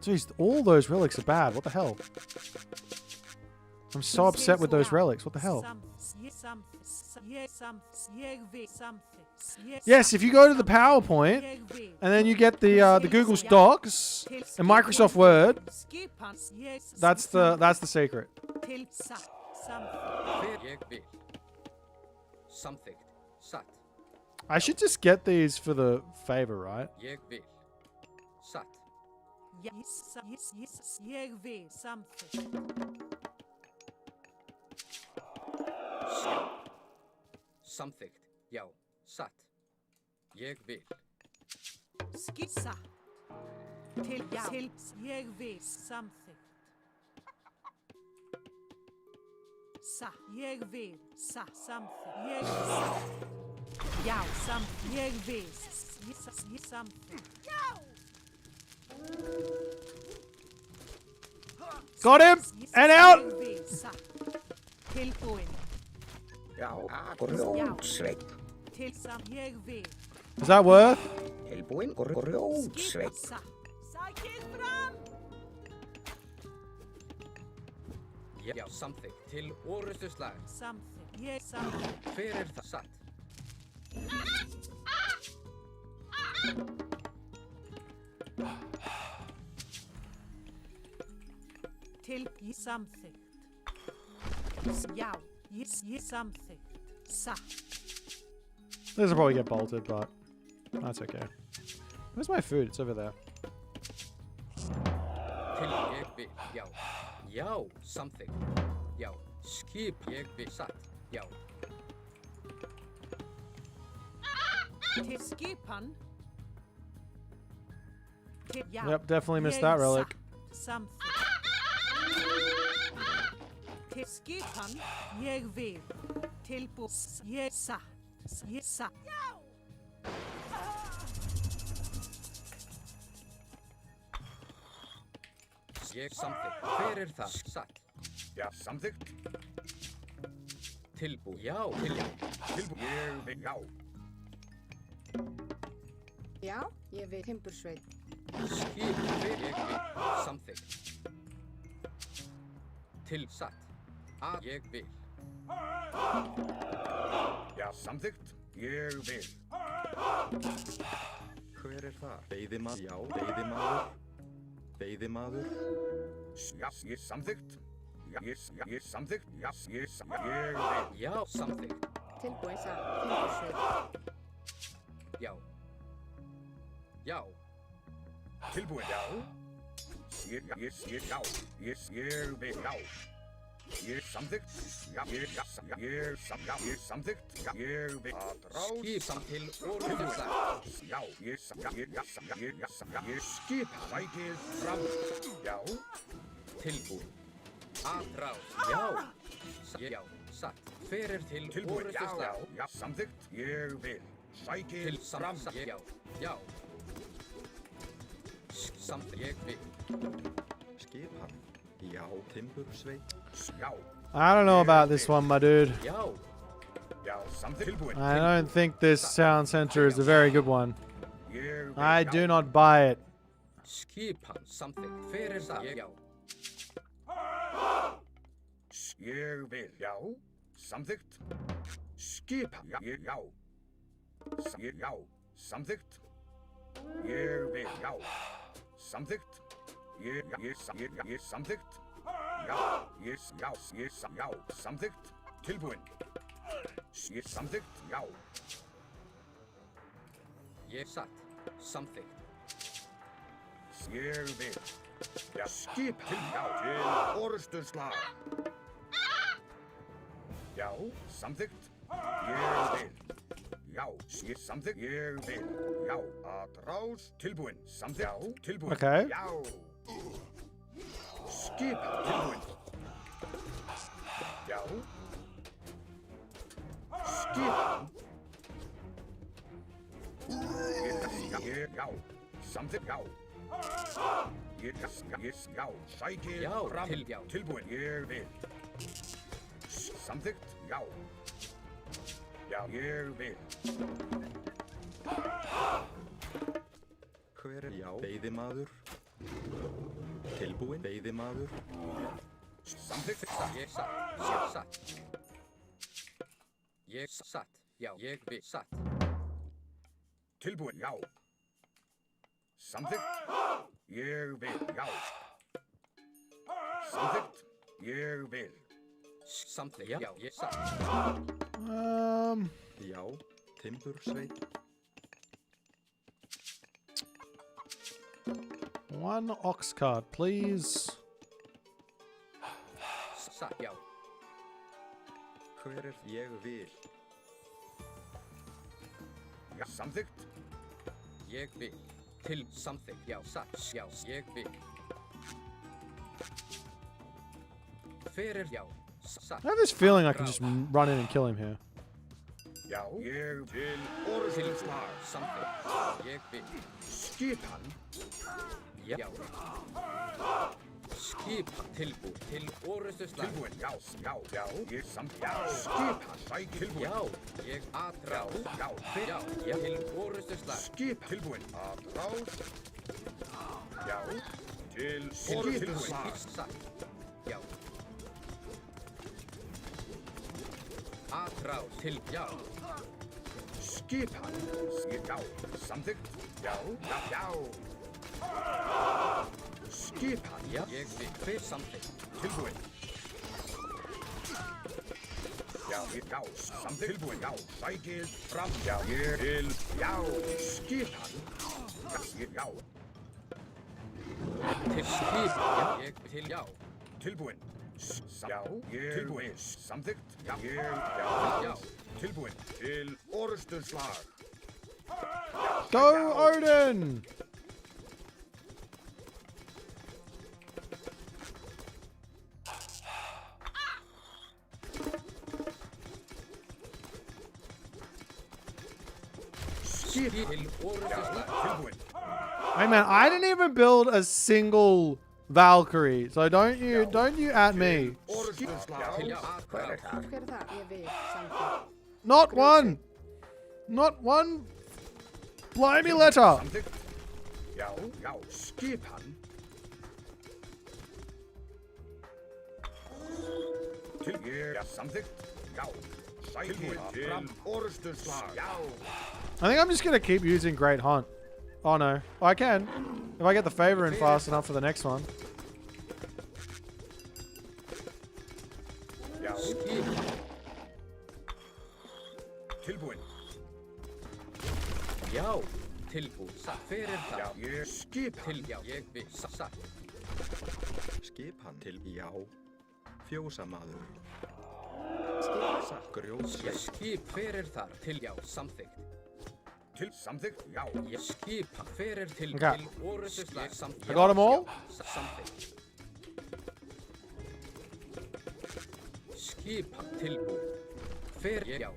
Jeez, all those relics are bad. What the hell? I'm so upset with those relics. What the hell? Yes, if you go to the PowerPoint and then you get the Google Docs and Microsoft Word, that's the secret. I should just get these for the favor, right? Samþykkt, já, satt. Ég vil. Skissa. Til, ég vil, samþykkt. Ég vil, samþykkt. Ég vil, já, samþykkt. Ég vil, samþykkt. Got him! And out! Tilbúin. Is that worth? Já, samþykkt. Til orustuslag. Samþykkt. Ég samþykkt. Hver það? Satt. Til, ég samþykkt. Já. Ég samþykkt. Satt. This will probably get bolted, but that's okay. Where's my food? It's over there. Til ég vil, já. Já, samþykkt. Já, Skip, ég vil, satt, já. Til skipan. Til, já. Yep, definitely missed Ég that relic. Satt. Samþykkt. Til skipan. Ég vil. Tilbúð. Ég satt. Ég satt. Ég samþykkt. Hver það? Satt. Já, samþykkt. Tilbúð. Já, tilbúð. Ég vil, já. Já, ég vil timbursveit. Skip, hver ég vil. Samþykkt. Til, satt. Að ég vil. Já, samþykkt. Ég vil. Hver það? Veiðimaður. Já, veiðimaður. Veiðimaður. Já, ég samþykkt. Já, ég samþykkt. Já, ég vil. Já, samþykkt. Tilbúin satt. Timbursveit. Já. Já. Tilbúin, já. Já. Ég vil, já. Ég samþykkt. Já, ég samþykkt. Já, ég vil. Skip samt til orðuslag. Já, ég skip sækið fram. Já. Tilbúin. Aðráð. Já. Já, satt. Hver til orðuslag. Já, samþykkt. Ég vil. Sækið Til fram. Já. Já. Samt ég vil. Skipan. Já, timbursveit. Já. I don't know about this one, my dude. Já. Já, samþykkt. Tilbúin. I don't think this town center is a very good one. I do not buy it. Skipan samþykkt. Hver það? Já. Ég vil, já. Samþykkt. Skipan. Já. Já. Samþykkt. Ég vil, já. Samþykkt. Ég samþykkt. Já. Já. Samþykkt. Tilbúin. Ég samþykkt. Já. Ég satt. Samþykkt. Ég vil. Já, skip til, já, til orðstöðslag. Já, samþykkt. Ég vil. Já, ég samþykkt. Ég vil. Já, aðrás. Tilbúin. Samþykkt. Já, tilbúin. Okay. Já. Skip tilbúin. Já. Skip. Já. Samþykkt. Já. Já, sækið Já, fram. já. Tilbúin. Ég vil. Samþykkt. Já. Já, ég vil. Hver já, veiðimaður. Tilbúin, veiðimaður. Samþykkt. Ég satt. Ég satt. Ég satt. Já, ég vil. Satt. Tilbúin. Já. Samþykkt. Ég vil. Já. Samþykkt. Ég vil. Samþykkt. Já, ég satt. Já, timbursveit. One ox cart, please. Satt. Já. Hver ég vil. Já, samþykkt. Ég vil. Til samþykkt. Já, satt. Já, ég vil. Hver já. Satt. I have this feeling I can just run in and kill him here. Já, ég til orðstöðslag. Samþykkt. Ég vil. Skipan. Já. Skipan tilbúin til orðstöðslag. Tilbúin. Já. Ég samþykkt. Já. Skipan. Sækið tilbúin. Já. Ég aðráð. Já. Já. Til orðstöðslag. Skip tilbúin. Aðráð. Já. Til orðstöðslag. Satt. Já. Aðráð til já. Skipan. Já. Samþykkt. Já. Skipan. Já. Ég vil. Hver samþykkt? Tilbúin. Já. Samþykkt. Tilbúin. Já. Sækið fram. Já. Ég til. Já. Skipan. Já. Til skip. Já. Ég til já. Tilbúin. Já, ég viss. Samþykkt. Já, já. Tilbúin til orrustuslag. Go, Odin! Skip til orrustuslag. Tilbúin. Hey man, I didn't even build a single Valkyrie, so don't you at me. Orrustuslag. Hver er það? Ég vil. Samþykkt. Not one! Not one blimey letter! Samþykkt. Já, já. Skip hann. Til ég. Samþykkt. Já. Sækir til orrustuslag. Já. I think I'm just gonna keep using Great Hunt. Oh no. Oh, I can. If I get the favor in fast enough for the next one. Já. Skip. Tilbúin. Já, tilbúin. Hver er það? Já, ég skip Til, já, ég vil. Satt. Skipan til já. Fjósamaður. Skip. Grjótsveit. Skip, hver er þar? Til, já, samþykkt. Til samþykkt. Já. Ég skipa, hver er til Okay. til orrustuslag? I got them all? Samþykkt. Skipa, tilbúin. Hver, já.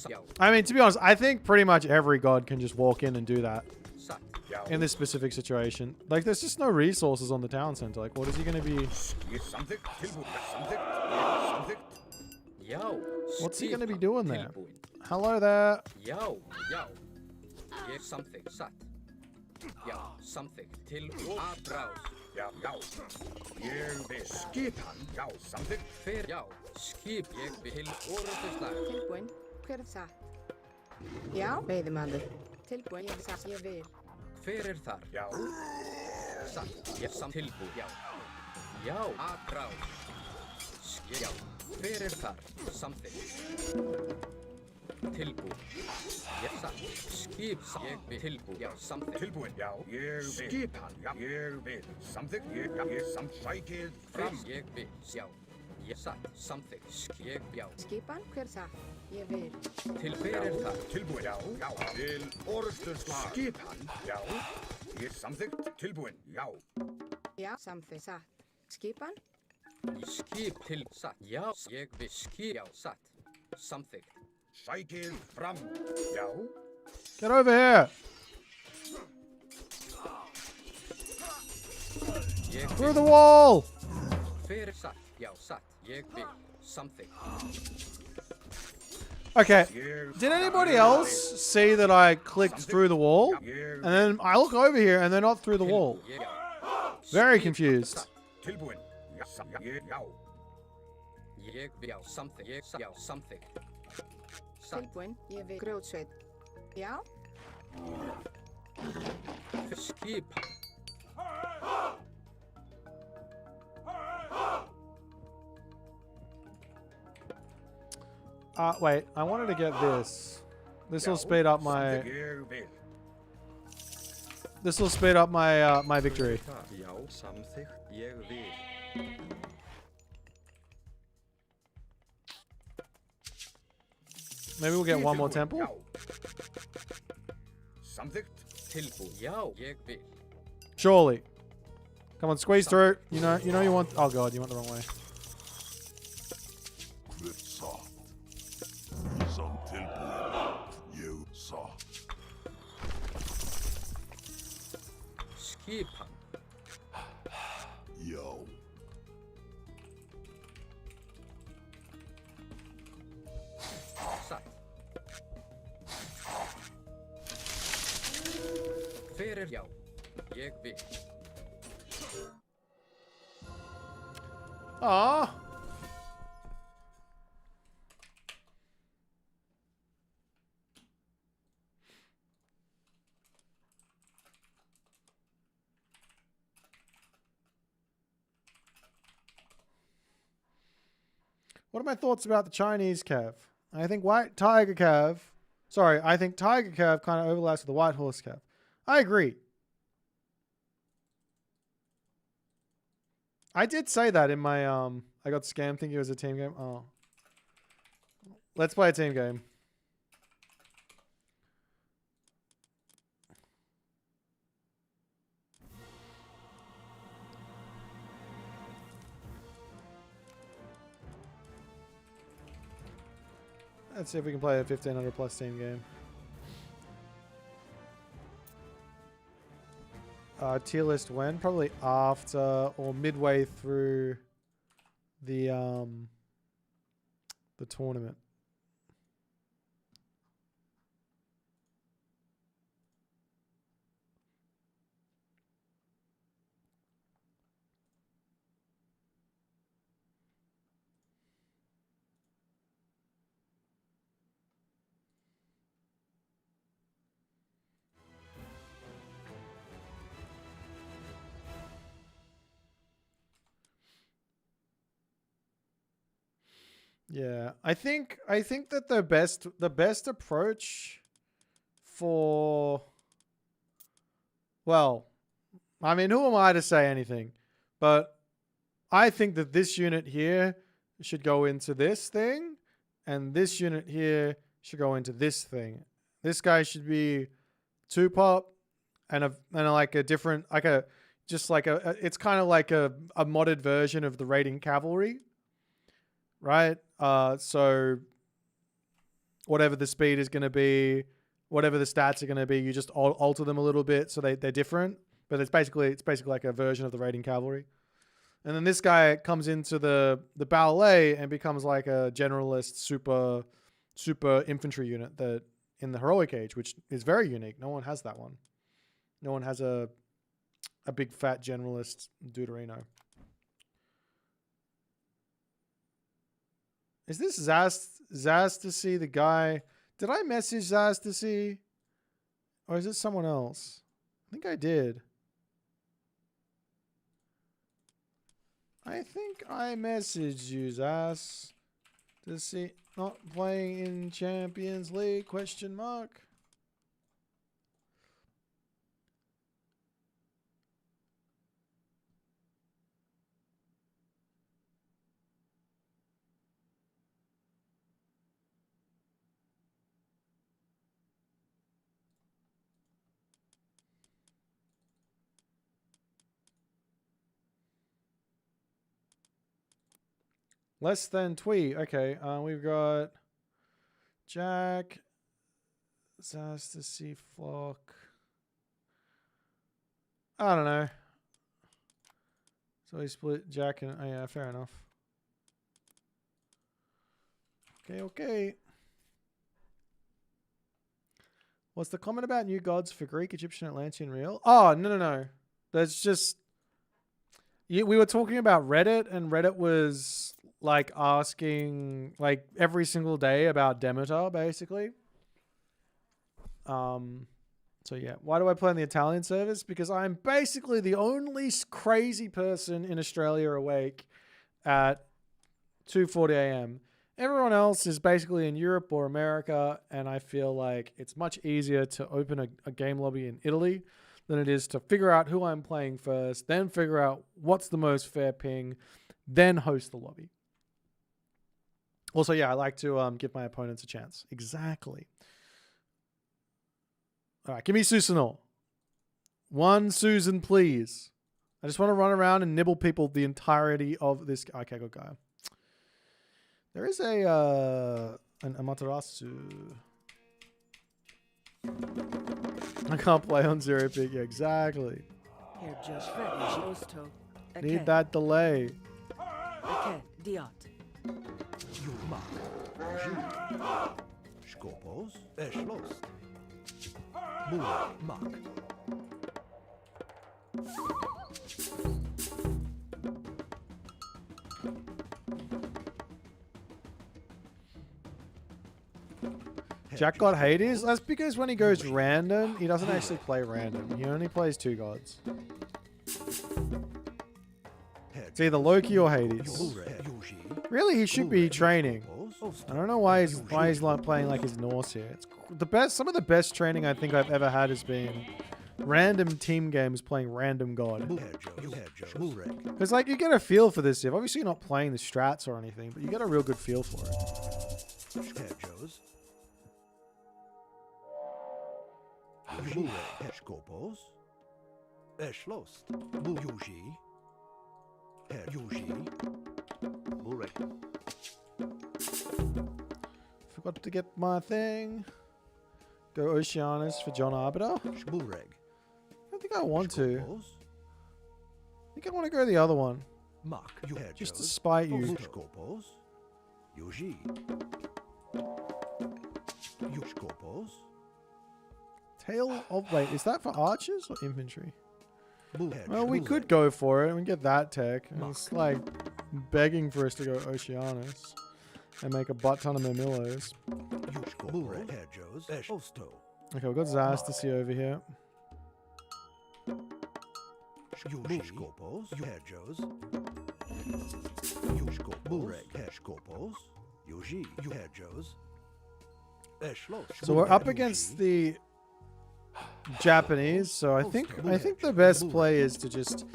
Já. I mean, to be honest, I think pretty much every god can just walk in and do that Satt. Já. in this specific situation. Like, there's just no resources on the town center. Like, what is he gonna be? Skip. Samþykkt. Tilbúin. Samþykkt. Ég samþykkt. Já. What's he gonna be skipa, doing there? tilbúin. Hello there. Já, já. Ég samþykkt, satt. Já, samþykkt. Til aðrás. Já, já. Ég vil skip hann. Já, samþykkt. Hver, já. Skip, ég vil til orrustuslag. Tilbúin. Hver er það? Já, veiðimaður. Tilbúin. Ég vil það. Ég vil. Hver er þar? Já. Satt. Ég tilbúin. Já. Já, aðrás. Já. Hver er þar? Samþykkt. Tilbúin. Ég satt. Skip, ég vil tilbúin. Já, samþykkt. Tilbúin. Já, ég vil. Skip hann. Já, ég vil. Samþykkt. Ég sækir fram. Ég vil. Já. Ég satt. Samþykkt. Ég, já. Skipan. Hver er það? Ég vil. Til hver er þar? Tilbúin. Já, já. Til orrustuslag. Skip hann. Já. Ég samþykkt. Tilbúin. Já. Já, samþykkt. Satt. Skipan. Ég skip til satt. Já, ég vil skip. Já, satt. Samþykkt. Sækir fram. Já. Get over here. Ég Through the wall. Hver er satt? Já, satt. Ég vil. Samþykkt. Okay. Did anybody else see that I clicked through the wall? And then I look over here and they're not through the wall. Very confused. Tilbúin. Já, já. Ég vil. Já, samþykkt. Ég, já, samþykkt. Tilbúin. Ég vil. Grjótsveit. Já. Skip. Wait, I wanted to get this. This will speed up my. This will speed up my my victory. Já, samþykkt. Ég vil. Maybe we'll get one more temple. Samþykkt. Tilbúin. Já, ég vil. Surely. Come on, squeeze through. You know you want. Oh god, you went the wrong way. Som tilbud. You saw. Skip hann. Yo. Satt. Hver er já? Ég vil. Ah. What are my thoughts about the Chinese cav? I think white tiger cav. Sorry, I think tiger cav kind of overlaps with the white horse cav. I agree. I did say that in my I got scammed thinking it was a team game. Oh. Let's play a team game. Let's see if we can play a 1500 plus team game. Tier list when? Probably after or midway through the tournament. Yeah, I think that the best approach for, well, I mean, who am I to say anything? But I think that this unit here should go into this thing, and this unit here should go into this thing. This guy should be 2-pop, and like a different, like a, just like a it's kind of like a modded version of the raiding cavalry. Right? So whatever the speed is going to be, whatever the stats are going to be, you just alter them a little bit so they're different. But it's basically like a version of the raiding cavalry. And then this guy comes into the ballet and becomes like a generalist super infantry unit that in the heroic age, which is very unique. No one has that one. No one has a big fat generalist Deuterino. Is this Zastasy the guy? Did I message Zastasy? Or is it someone else? I think I did. I think I messaged you, Zastasy. Not playing in Champions League, question mark. Less than tweet. Okay, we've got Jack, Zastasy, Flock. I don't know. So he split Jack and... Oh yeah, fair enough. Okay. What's the comment about new gods for Greek, Egyptian, Atlantean real? Oh, no. That's just... We were talking about Reddit, and Reddit was like asking like every single day about Demeter, basically. So yeah, why do I play on the Italian service? Because I'm basically the only crazy person in Australia awake at 2:40 a.m. Everyone else is basically in Europe or America, and I feel like it's much easier to open a game lobby in Italy than it is to figure out who I'm playing first, then figure out what's the most fair ping, then host the lobby. Also, yeah, I like to give my opponents a chance. Exactly. All right, give me Susanoo. One Susan, please. I just want to run around and nibble people the entirety of this. Okay, good guy. There is an Amaterasu. I can't play on 0 pick. Yeah, exactly. Need that delay. Skopos, Eschloss. Mark. Jack got Hades? That's because when he goes random, he doesn't actually play random. He only plays 2 gods. It's either Loki or Hades. Really, he should be training. I don't know why he's not playing like his Norse here. It's the best. Some of the best training I think I've ever had has been random team games playing random god. Burek. Because like you get a feel for this stuff. Obviously you're not playing the strats or anything, but you get a real good feel for it. Hedgehos. Burek. Skopos. Eschlost. Yuji. Yuji. Burek. Forgot to get my thing. Go Oceanus for John Arbiter. Burek. I don't think I want to. I think I want to go the other one. Just to spite you. Skopos. Yuji. Skopos. Tail of... Wait, is that for archers or infantry? Well, we could go for it and get that tech. And it's like begging for us to go Oceanus and make a butt ton of Mamillos. Okay, we've got Zastasy over here. So we're up against the Japanese, so I think the best play is to just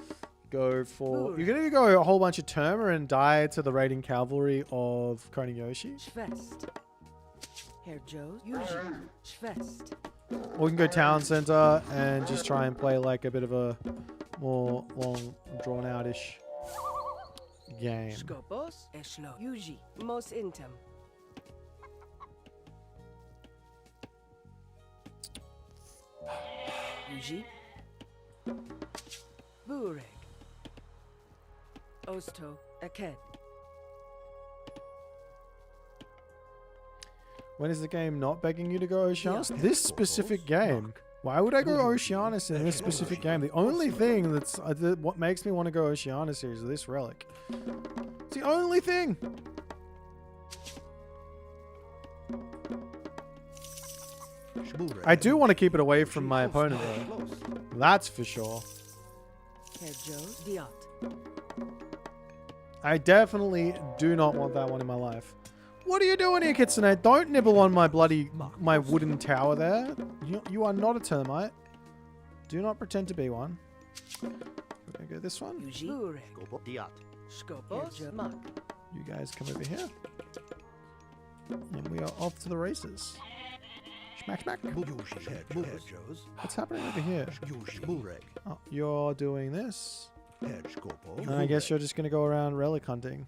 go for... You're gonna go a whole bunch of Terma and die to the raiding cavalry of Koniyoshi. Schwest. Herr Joe's Yuji. Schwest. Or we can go town center and just try and play like a bit of a more long, drawn out-ish game. Skopos. Eschlo. Yuji. Mos intem. Yuji. Bureg. Osto. Aked. When is the game not begging you to go Oceanus? This specific game. Why would I go Oceanus in this specific game? The only thing that's what makes me want to go Oceanus here is this relic. It's the only thing. I do want to keep it away from my opponent though. That's for sure. I definitely do not want that one in my life. What are you doing here, Kitsune? Don't nibble on my my wooden tower there. You are not a termite. Do not pretend to be one. We're gonna go this one. You guys come over here. And we are off to the races. Smack, smack. What's happening over here? Oh, you're doing this. And I guess you're just gonna go around relic hunting.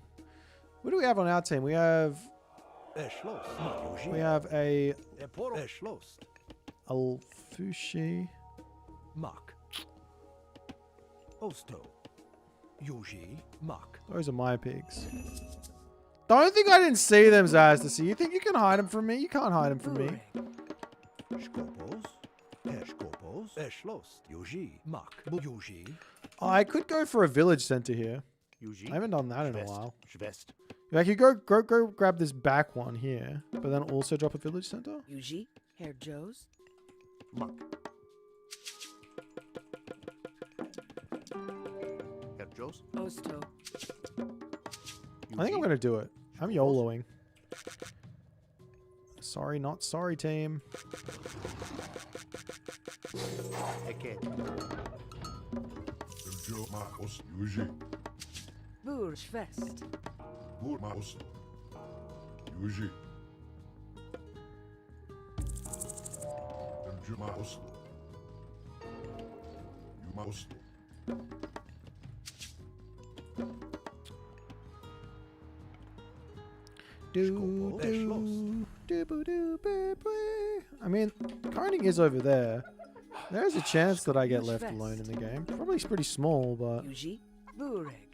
What do we have on our team? We have a Alfushi. Mak. Osto. Yuji. Mak. Those are my pigs. Don't think I didn't see them, Zastasy. You think you can hide them from me? You can't hide them from me. Skopos. Skopos. Eschlost. Yuji. Mak. Yuji. I could go for a village center here. I haven't done that in a while. Like you go grab this back one here, but then also drop a village center. Yuji. Herr Joe's. Mak. Herr Joe's. Osto. I think I'm gonna do it. I'm YOLOing. Sorry, not sorry, team. Burschfest. Yuji. I mean, Carning is over there. There's a chance that I get left alone in the game. Probably pretty small, but... Yuji. Bureg.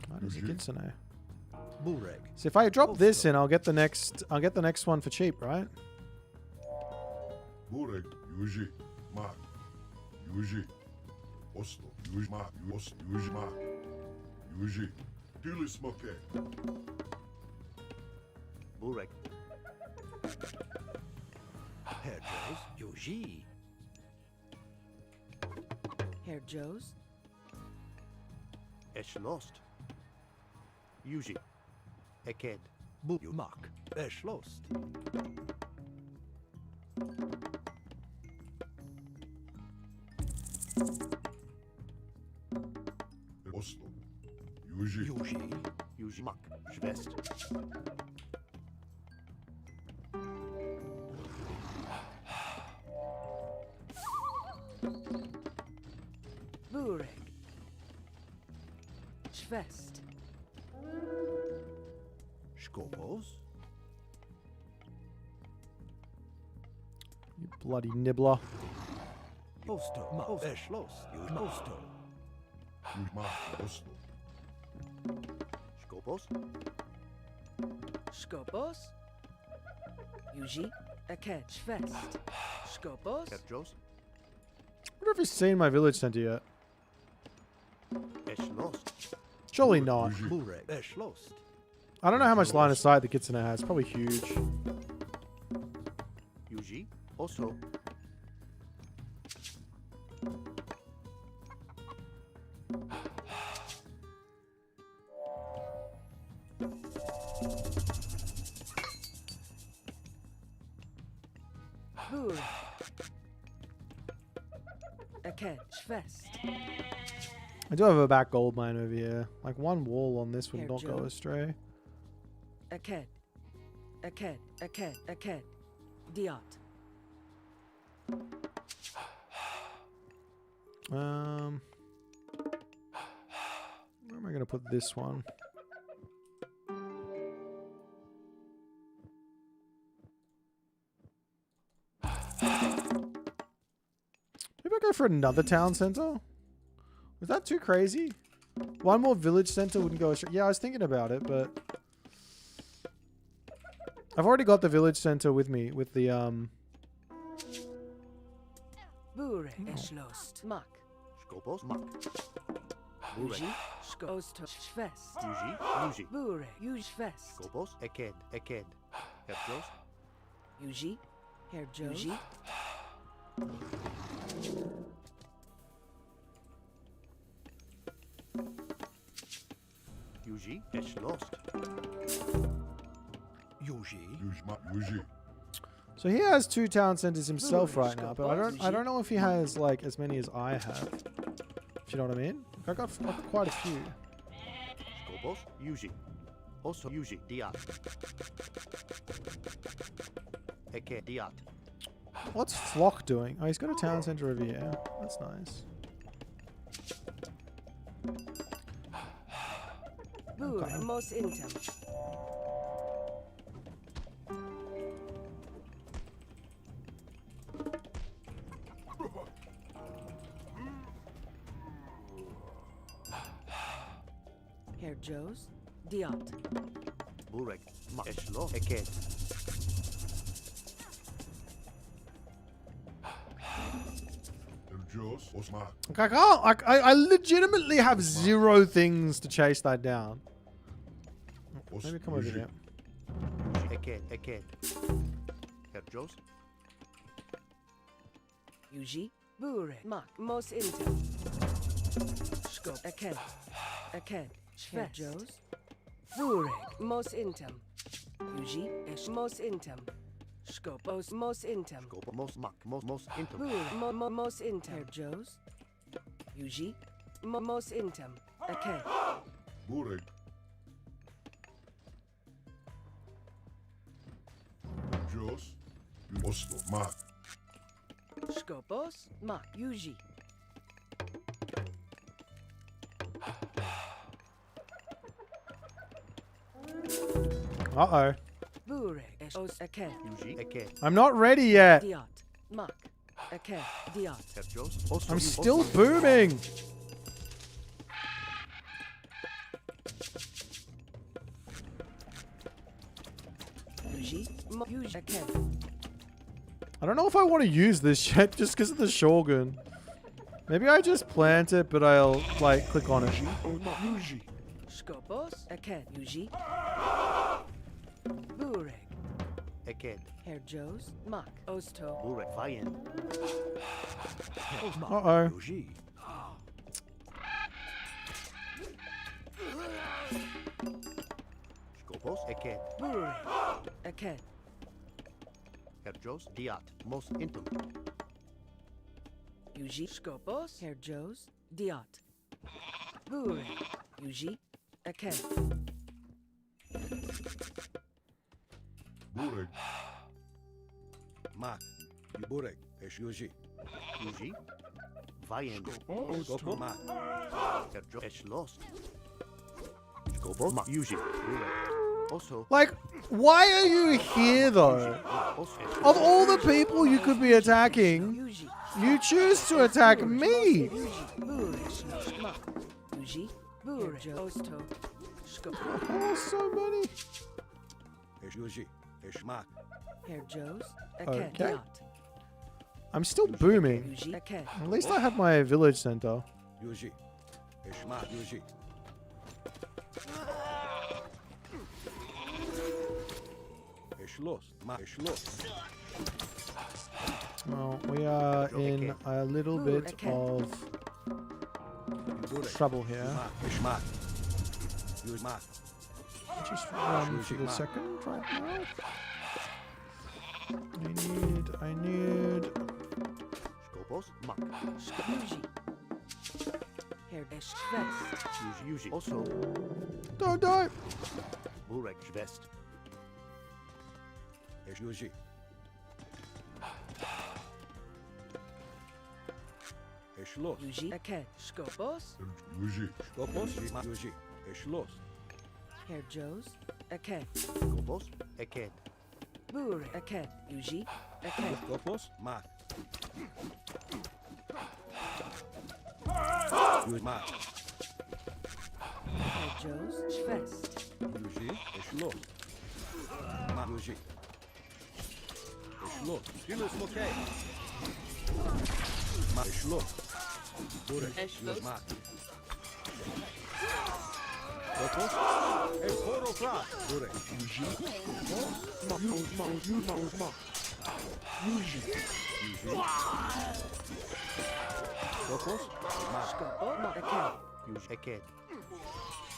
What is it, Kitsune? Bureg. So if I drop this in, I'll get the next one for cheap, right? Bureg, Yuji, Mak, Yuji, Osto, Yuji, Mak, Yuji, Mak, Yuji, Tilismoke. Bureg. Herr Joe's. Yuji. Herr Joe's. Eschlost. Yuji. Eked. Mak. Eschlost. Oslo. Yuji. Yuji. Mak. Schwest. Burek. Schwest. Skopos. You bloody nibbler. Osto. Eschloss. Yuji. Osto. Yujma. Oslo. Skopos. Skopos. Yuji. Aked. Schwest. Skopos. Kerjos. I wonder if he's seen my village center yet. Eschloss. Surely not. Burek. Eschloss. I don't know how much line of sight the kitsune has. Probably huge. Yuji. Osto. Burek. Aked. Schwest. I do have a back gold mine over here. Like one wall on this would Here, not go Joe. astray. Aked. Aked. Aked. Aked. Diot. Where am I gonna put this one? Maybe I go for another town center? Was that too crazy? One more village center wouldn't go astray. Yeah, I was thinking about it, but I've already got the village center with me with the Burek. Eschloss. Mak. Skopos. Mak. Burek. Yuji. Osto. Schwest. Yuji. Yuji. Burek. Yuji. Schwest. Skopos. Eked. Eked. Kerjos. Yuji. Herr Yuji. Yuji. Eschloss. Yuji. Yujma. Yuji. So he has 2 town centers himself right now, but I don't know if he has like as many as I have. If you know what I mean? I've got quite a few. Skopos. Yuji. Osto. Yuji. Diat. Eked. Diat. What's Flock doing? Oh, he's got a town center over here. That's nice. Burek. Mos intem. Herr Joes. Diot. Burek. Mak. Eschloss. Eked. Kerjos. Osma. Okay, I can't. I legitimately have 0 things to chase that down. Maybe come over here. Eked. Eked. Kerjos. Yuji. Burek. Mak. Mos intem. Skop. Aked. Aked. Herr Joes. Burek. Mos intem. Yuji. Esch. Mos intem. Skopos. Mos intem. Skopos. Mos. Mak. Mos. Intum. Burek. Mos intem. Herr Joes. Yuji. Mos intem. Aked. Burek. Kerjos. Oslo. Mak. Skopos. Mak. Yuji. Uh-oh. Burek. Os. Aked. Yuji. Eked. I'm not ready yet. Diot. Mak. Aked. Diot. Kerjos. Osto. I'm still booming. Yuji. Yuji. Aked. I don't know if I want to use this yet just because of the Shogun. Maybe I just plant it, but I'll like click on it. Yuji. Skopos. Aked. Yuji. Burek. Eked. Herr Joes. Mak. Osto. Burek. Vayen. Uh-oh. Yuji. Skopos. Eked. Burek. Aked. Herjos diat mos intum. Yuji Skopos, Herjos, Diot. Bure, Yuji, Aken. Burek. Mak. Burek. Esh Yuji. Yuji. Vayen. Skopo. Mak. Herjos. Esh lost. Skopo. Mak. Yuji. Burek. Also. Like, why are you here though? Of all the people you could be attacking, you choose to attack me. Oh, so many. Okay. I'm still booming. At least I have my village center. Well, we are in a little bit of trouble here. Just run to the second right now. I need. Skopos, Mak. Yuji. Also. Don't die. Burek Vest. Yuji. Eschloss. Yuji, Aken. Skopos, Yuji. Skopos, Yuji. Eschloss. Herjos, Aken. Skopos, Eken. Bure, Aken. Yuji, Aken. Skopos, Mak. Yuji, Mak. Herjos, Schwest. Yuji, Eschloss. Mak, Yuji. Eschloss. Skilus, okay. Mak, Eschloss. Bure, Yuji, Mak. Skopos, Eporo, Fra. Bure, Yuji. Yuji. Skopos, Mak. Skopos, Aken. Yuji, Eken.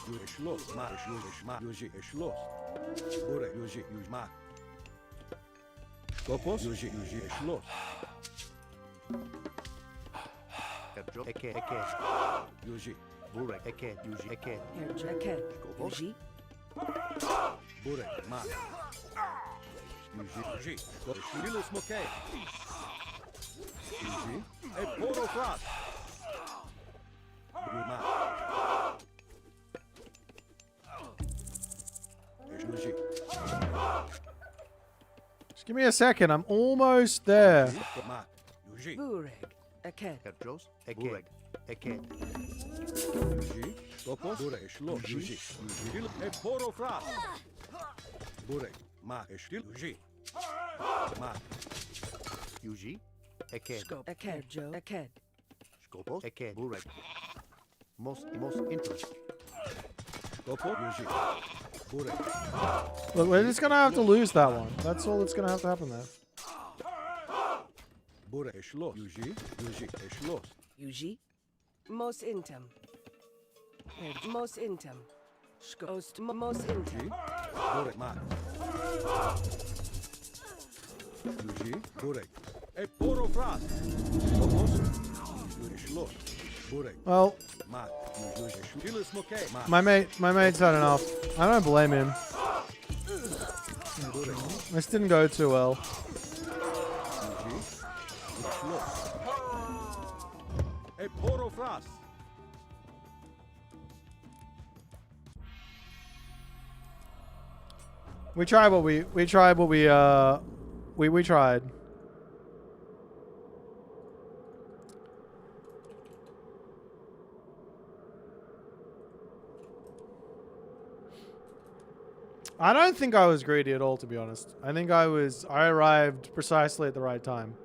Yuji, Eschloss. Mak, Yuji, Mak. Yuji, Eschloss. Bure, Yuji, Mak. Skopos, Yuji, Eschloss. Eken. Yuji. Bure, Eken. Yuji, Eken. Herjo, Aken. Yuji, Bure, Mak. Yuji. Skopos, Mokay. Yuji. Eporo, Fra. Mak. Yuji. Just give me a second. I'm almost there. Mak. Yuji. Bure, Aken. Herjos, Eken. Eken. Yuji. Skopos, Bure, Eschloss. Yuji. Yuji. Eporo, Fra. Bure, Mak. Eschil. Yuji. Mak. Yuji. Eken. Skop, Aken. Herjo, Aken. Skopos, Eken. Bure. Most inter. Skopos, Yuji. Bure. Look, we're just gonna have to lose that one. That's all that's gonna have to happen there. Bure, Eschloss. Yuji. Yuji. Eschloss. Yuji, Mos Intum. Herj, Mos Intum. Skost, Mos Intum. Bure, Mak. Yuji. Bure. Eporo, Fra. Skopos. Yuji. Eschloss. Bure. Well, Mak. Yuji. Eschloss. Mokay. Mak. my mate's had enough. I don't blame him. This didn't go too well. Eporo, Fra. We tried what we tried. I don't think I was greedy at all, to be honest. I think I arrived precisely at the right time.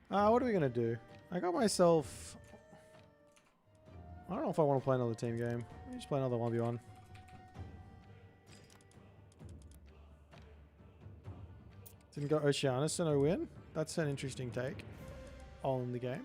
What are we gonna do? I got myself. I don't know if I want to play another team game. Let me just play another 1v1. Didn't go Oceanus, so no win. That's an interesting take on the game.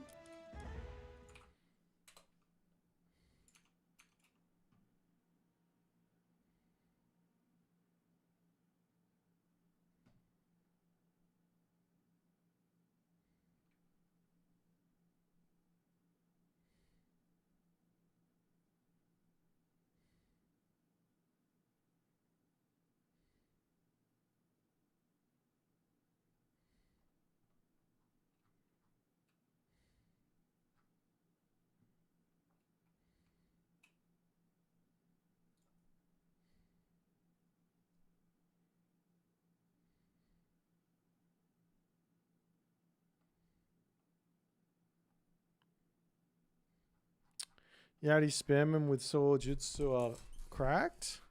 Yadi Spearman with Sword Jutsu are cracked.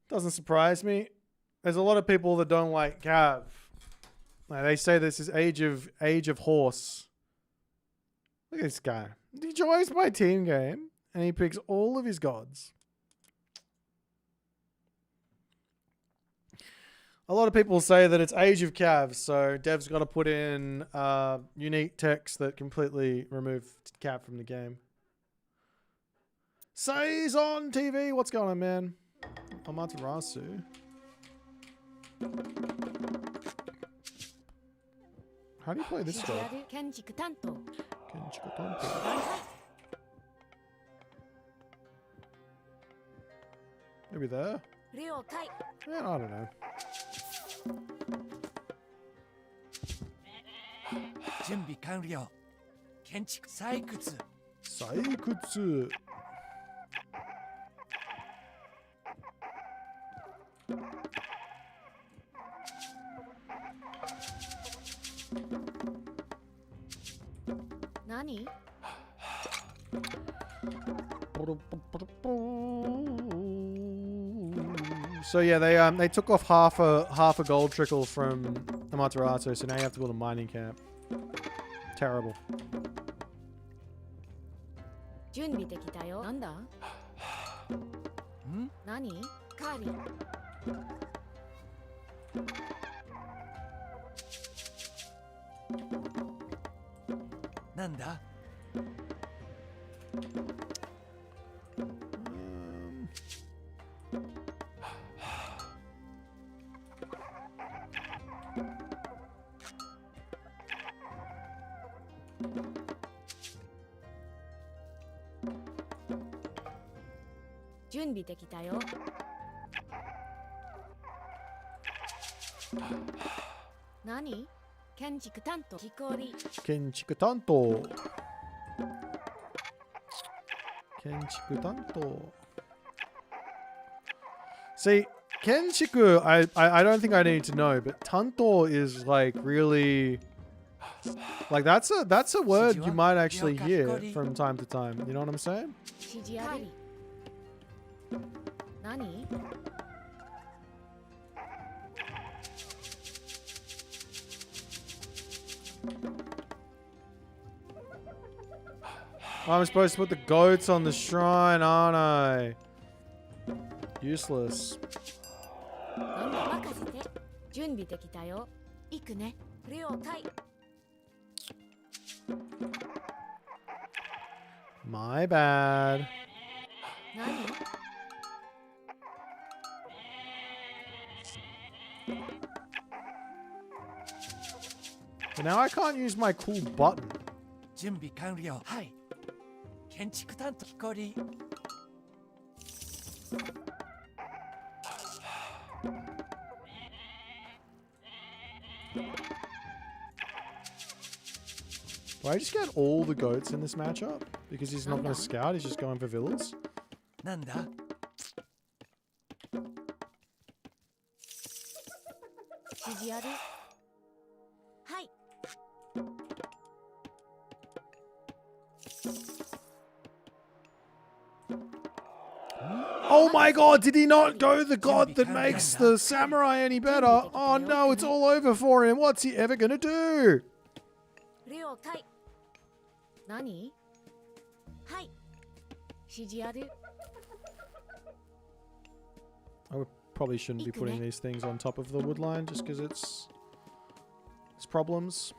Doesn't surprise me. There's a lot of people that don't like Cav. Like, they say this is age of horse. Look at this guy. He joins my team game and he picks all of his gods. A lot of people say that it's age of Cav, so Dev's got to put in unique text that completely remove Cav from the game. Say's on TV. What's going on, man? Amaterasu. How do you play this god? Kenchiku Tanto. Maybe there? Yeah, I don't know. Junbi kanryo. Kenchiku saikutsu. Saikutsu. Nani? So yeah, they took off half a gold trickle from Amaterasu, so now you have to build a mining camp. Terrible. 準備できたよ。なんだ？ん？何？カーリー。なんだ？準備できたよ。何？建築担当。木こり。建築担当。建築担当。See, Kenchiku, I don't think I need to know, but Tanto is like really, like that's a word you might actually hear from time to time. You know what I'm saying? 何? I'm supposed to put the goats on the shrine, aren't I? Useless. 任せて。準備できたよ。行くね。了解。My bad. 何? But now I can't use my cool button. 準備完了。はい。建築担当木こり。Do I just get all the goats in this matchup? Because he's not going to scout, he's just going for villas? なんだ? Oh my god, did he not go the god that makes the samurai any better? Oh no, it's all over for him. What's he ever going to do? 了解。何？はい。指示ある？ Probably shouldn't be putting these things on top of the wood line just because it's problems.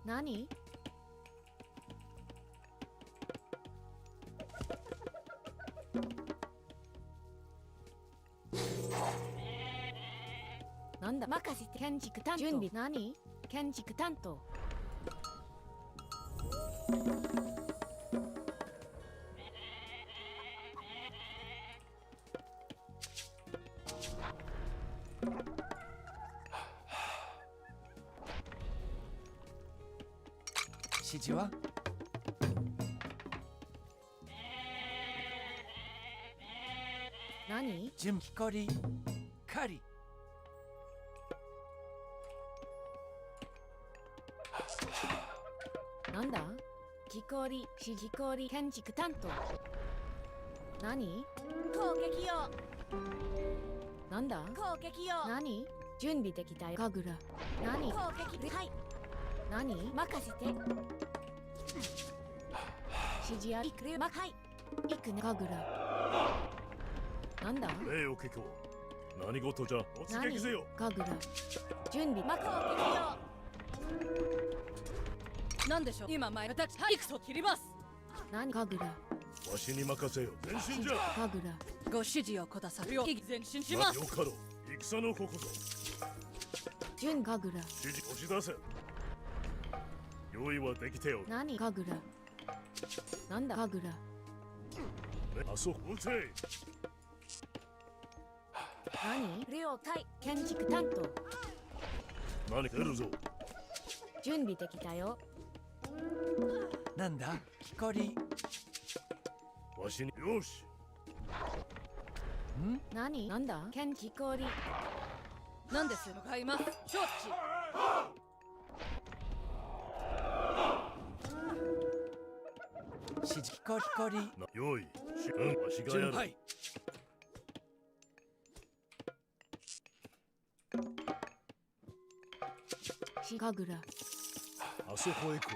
Nani? Nanda? 任せて建築担当。準備何？建築担当。指示は？何？準備こり狩り。なんだ？木こり、指示こり、建築担当。何？攻撃よ。なんだ？攻撃よ。何？準備できたよ。神楽。何？攻撃。はい。何？任せて。指示あり。行くよ。はい。行くね。神楽。なんだ？礼を聞こう。何事じゃ。突撃せよ。神楽。準備。攻撃よ。なんでしょう。今前私行くと切ります。何？神楽。わしに任せよ。前進じゃ。神楽。ご指示をくださるよ。前進します。よかろう。戦のここぞ。準備。神楽。指示押し出せ。用意はできておる。何？神楽。なんだ？神楽。あそこ撃て。何？了解。建築担当。何出るぞ。準備できたよ。なんだ？木こり。わしによし。ん？何？なんだ？建築こり。なんです？向かいます。承知。指示こりこり。用意。わしがやる。はい。神楽。あそこへ行こう。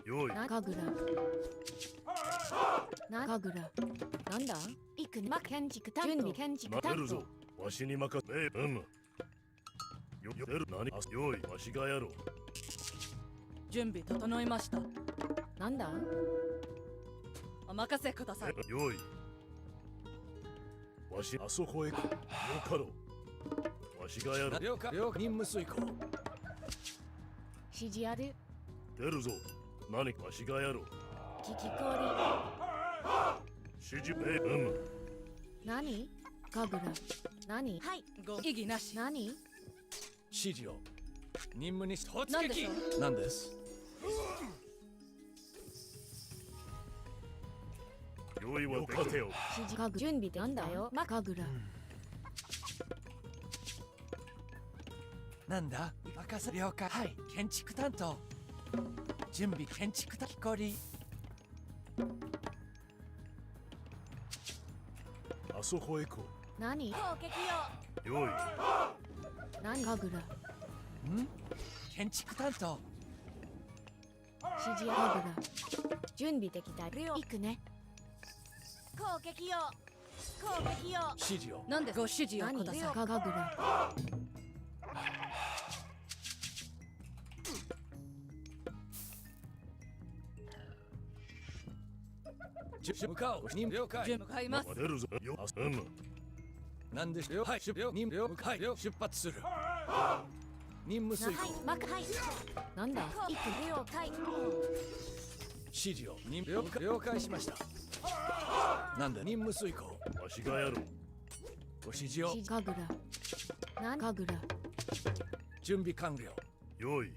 用意。神楽。神楽。なんだ？行くね。建築担当。準備建築担当。出るぞ。わしに任せ。よ出る。何？用意。わしがやろう。準備整いました。なんだ？お任せください。用意。わしあそこへ行こう。よかろう。わしがやる。了解。任務遂行。指示ある。出るぞ。何かわしがやろう。聞きこ指示何？神楽。何？はい。ご異議なし。何？指示を。任務に突撃。なんです。用意はできてよ。指示準備でなんだよ。神楽。なんだ？任せ了解。はい。建築担当。準備建築木こり。あそこへ行こう。何？攻撃よ。用意。何？神楽。ん？建築担当。指示神楽。準備できたよ。行くね。攻撃よ。攻撃よ。指示を。なんでご指示をください。神楽。向かおう。任了解。向かいます。出るぞ。なんでしょう。はい。任了解。出発する。任務遂行。はい。なんだ？行く了解。指示を。了解しました。なんで任務遂行。わしがやろう。ご指示を。神楽なん神楽準備完了。よい。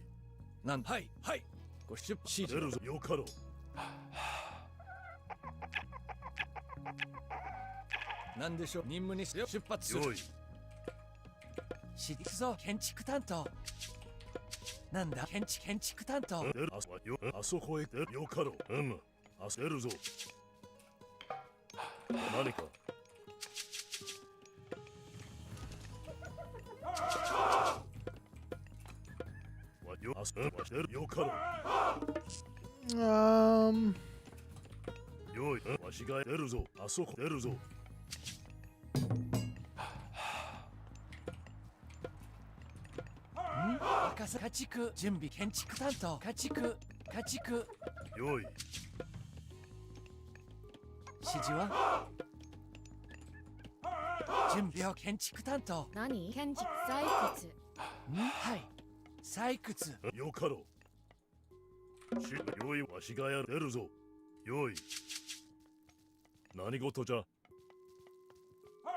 なんはいはい。ご出指示出るぞ。よかろう。なんでしょう。任務に出発する。よい。行くぞ建築担当。なんだ建築担当。あそこへ出るよかろう。出るぞ。何か。よかろう。よい。わしが出るぞ。あそこ出るぞ。任せ家畜準備建築担当家畜よい。指示は準備を建築担当。何建築採掘はい採掘。よかろう。よい。わしがやる。出るぞ。よい。何事じゃ。ご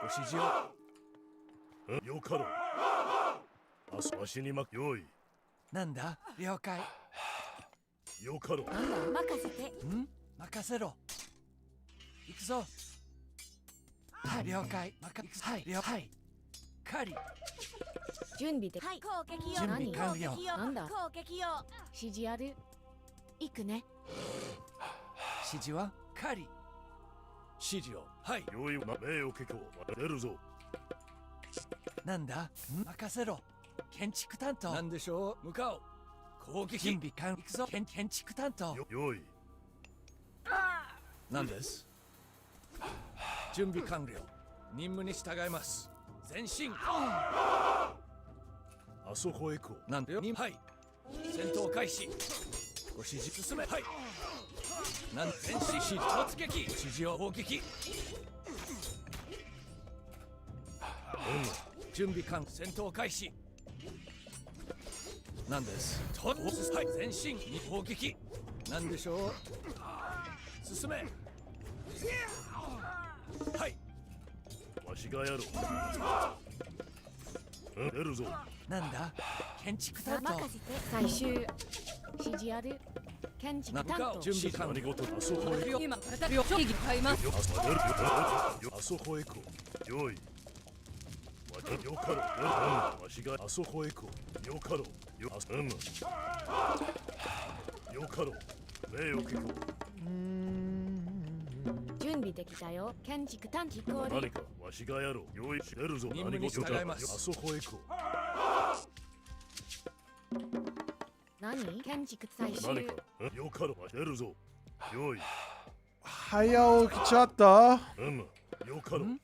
指示を。よかろう。わしによい。なんだ了解。よかろう。なんだ任せて任せろ。行くぞ。はい了解。はい了解。狩り準備ではい攻撃よ。準備完了。なんだ攻撃よ。指示ある行くね指示は狩り指示を。はいよい。命を結構出るぞ。なんだ任せろ。建築担当。なんでしょう。向かおう。攻撃準備完了。行くぞ建築担当。よい。なんです準備完了。任務に従います。前進。あそこへ行こう。なんでよ。はい戦闘開始。ご指示進め。はいなん前進し突撃。ご指示を砲撃。準備完戦闘開始。なんですはい前進に砲撃。なんでしょう。進め。はいわしがやろう。出るぞ。なんだ建築担当。任せて最終指示ある建築担当。準備完了。何事。あそこへ行こう。今から両将棋買います。あそこへ行こう。よい。よかろう。わしがあそこへ行こう。よかろう。よかろう。命を聞こ準備できたよ建築担当。何かわしがやろう。よい。出るぞ。任務に従います。あそこへ行こ何建築最う。終何かよかろう。出るぞ。よい。早起きちゃった。よかろう。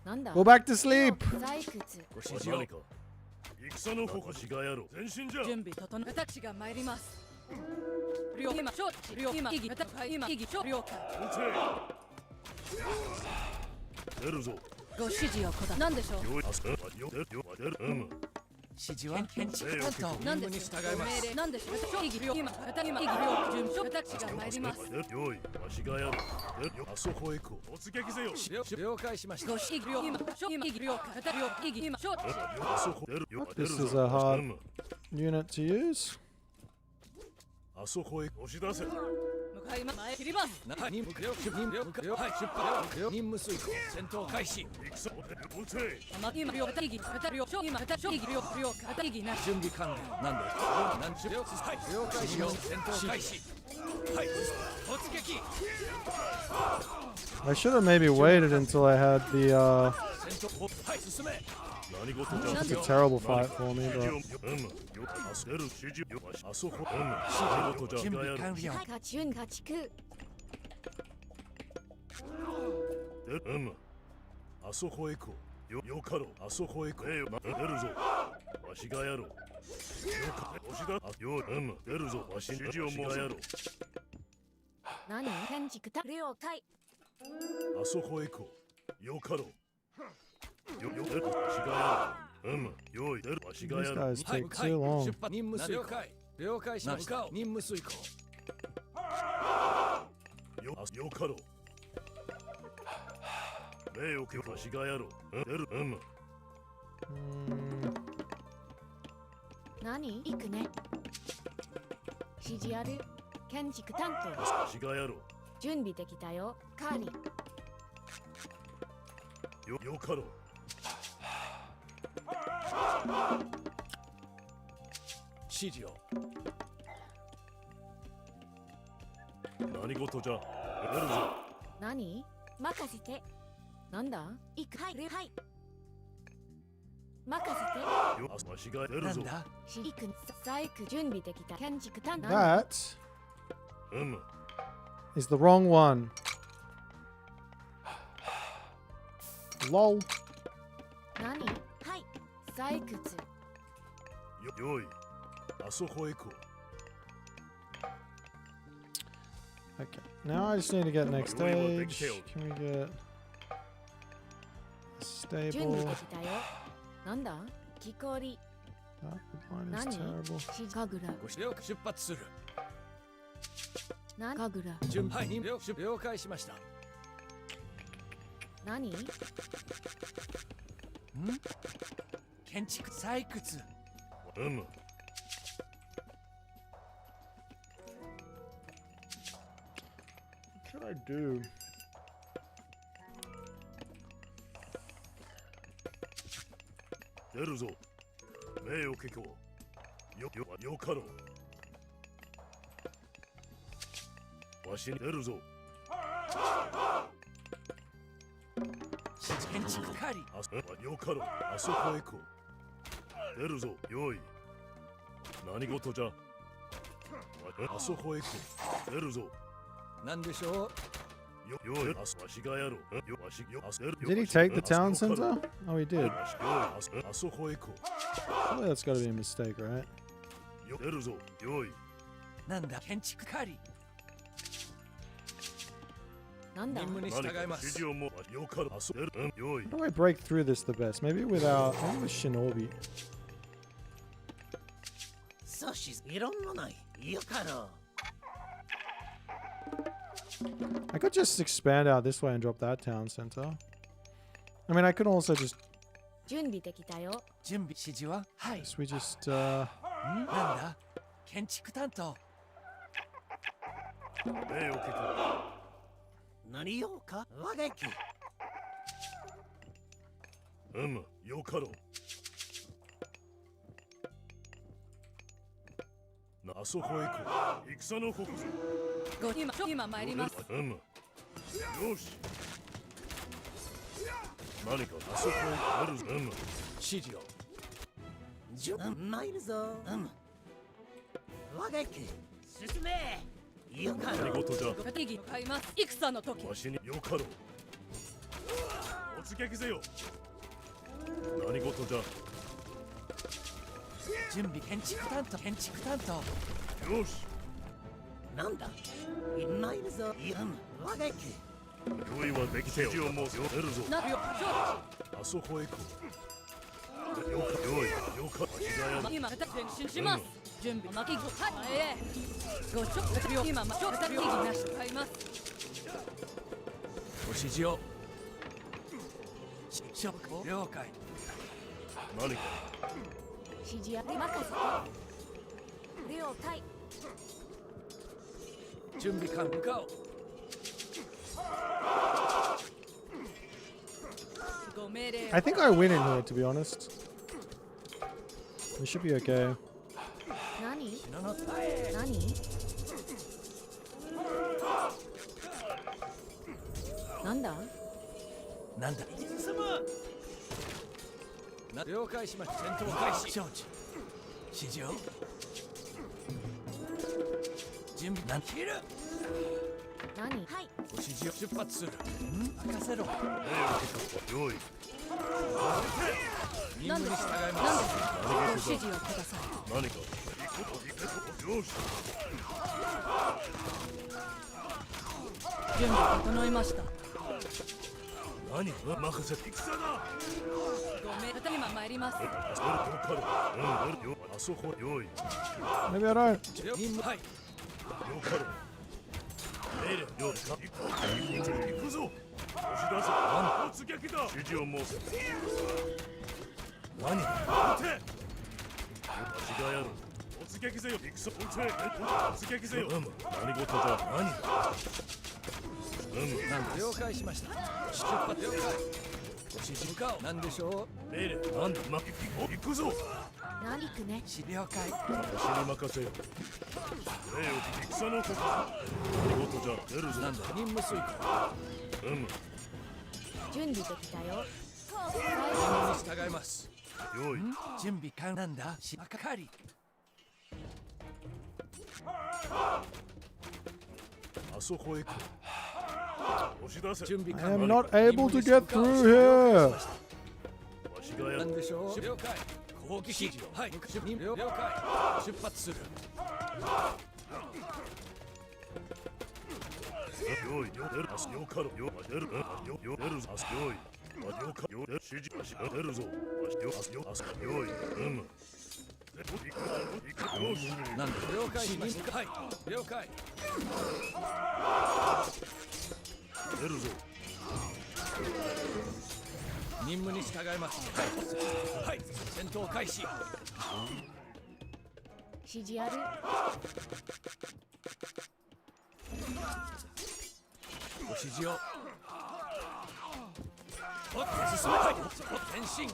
なんだ Go back to sleep. 採掘ご指示を。何か戦の矛しがやろう。前進じゃ。準備整え。私が参ります。両今承知。両今意義今意義承了解。出るぞ。ご指示を下す。何でしょう。よい。出る。指示は建築担当。任務に従います。命令。何でしょう。意義両今意義両準備。私が参ります。よい。わしがやろう。あそこへ行こう。突撃せよ。了解しました。ご指示両今意義両意義今承知。あそこ出る。 This is a hard unit to use. あそこへ押し出せ。向かいます。前切ります。任務了はい出発了。任務遂行。戦闘開始。戦撃て。今両意義両今意義両意義なし。準備完了。なんではい了解しよう。戦闘開始。はい突撃。 I should have maybe waited until I had the. 戦闘はい進め。 It's a terrible fight for me, but. 準備完了。家畜家畜あそこへ行こう。よかろう。あそこへ行こう。出るぞ。わしがやろう。よか押しだ。出るぞ。わし指示をもやろう。何建築担当了解あそこへ行こう。よかろう。出る。わしがやろう。よい。出る。わしがや These ろう。 guys take too long. 出発任務遂行。了解しました。任務遂行。よかろう。目をけわしがやろう。出る。何行くね。指示ある。建築担当。わしがやろう。準備できたよ。カーリー。よかろう。指示を。何事じゃ。出るぞ。何任せて。なんだ行く。はい。はい。任せて。よわしが出るぞ。行く。細工準備できた。建築担当。That うむ。 is the wrong one. Lol. 何はい。採掘。よい。あそこへ行こう。 Okay. Now I just need to get next stage. Can we get 準備 stable? できたよ。なんだ木こり。 That line 何 is terrible. 神楽。ご指令を出発する。何神楽。準備に了解しました。何建築採掘。うむ。 What should I do? 出るぞ。目をけこう。よかろう。わしに出るぞ。建築狩り。よかろう。あそこへ行こう。出るぞ。よい。何事じゃ。あそこへ行こう。出るぞ。なんでしょう。 Did he take the town center? Oh, he did. Surely that's got to be a mistake, right? 出るぞ。よい。なんだ建築狩り。なんだ。任務に従います。 How do I break through this the best? Maybe with Shinobi. 阻止いろんなない。よかろう。 I could just expand out this way and drop that town center. I mean, I could also just. 準備できたよ。準備指示ははい。 Guess we just. なんだ建築担当。目をけこ何用か我がき。うむ。よかろう。あそこへ行こう。戦の国ぞ。 今参ります。うむ。よし。何かあそこへ出るぞ。うむ。指示を。参るぞ。我がき。進め。よかろう。何事じゃ。敵議買います。戦の時。わしによかろう。突撃ぜよ。何事じゃ。準備建築担当。建築担当。よし。 なんだ参るぞ。我がき。用意はできてよ。指示を申すよ。出るぞ。なるよ。あそこへ行こう。よか。今前進します。準備巻きご前へ。ごちょっとよ。今ちょっと敵議なし買います。ご指示を。了解。何か。指示や任せて。了解。 準備完了か。 I think I win in here, to be honest. We should be okay. 何？何？なんだ？なんだ。進む。了解しました。戦闘開始。承知。指示を。準備なん切る。何？はい。ご指示を出発する。任せろ。用意。任務に従います。ご指示をください。何か。よし。準備整いました。何？任せて。戦だ。ごめん、今参ります。あそこ用意。 Maybe I don't. 任務はい。 よかろう。命令よか。行くぞ。押し出せ。突撃だ。指示を申す。何？撃て。わしがやる。突撃せよ。戦。撃て。突撃せよ。何事だ。何？了解しました。出発了解。指示向かおう。何でしょう。命令。なんだ。行くぞ。何行くね。了解。私に任せよ。礼よ。戦のこと。何事じゃ。出るぞ。なんだ。任務遂行。準備できたよ。任務に従います。用意。準備完なんだ。しばかり。あそこへ行く。押し出せ。準備 I 完 am not able to get through here. わしがやる。なんでしょう。了解。攻撃。はい。了解。出発する。用意。出る。よかろ。よ出る。よ出るぞ。用意。よかよ指示。わしが出るぞ。わしよ。用意。なんで了解しました。はい。了解。出るぞ。任務に従います。はい。戦闘開始。指示ある。ご指示を。進め。はい。前進。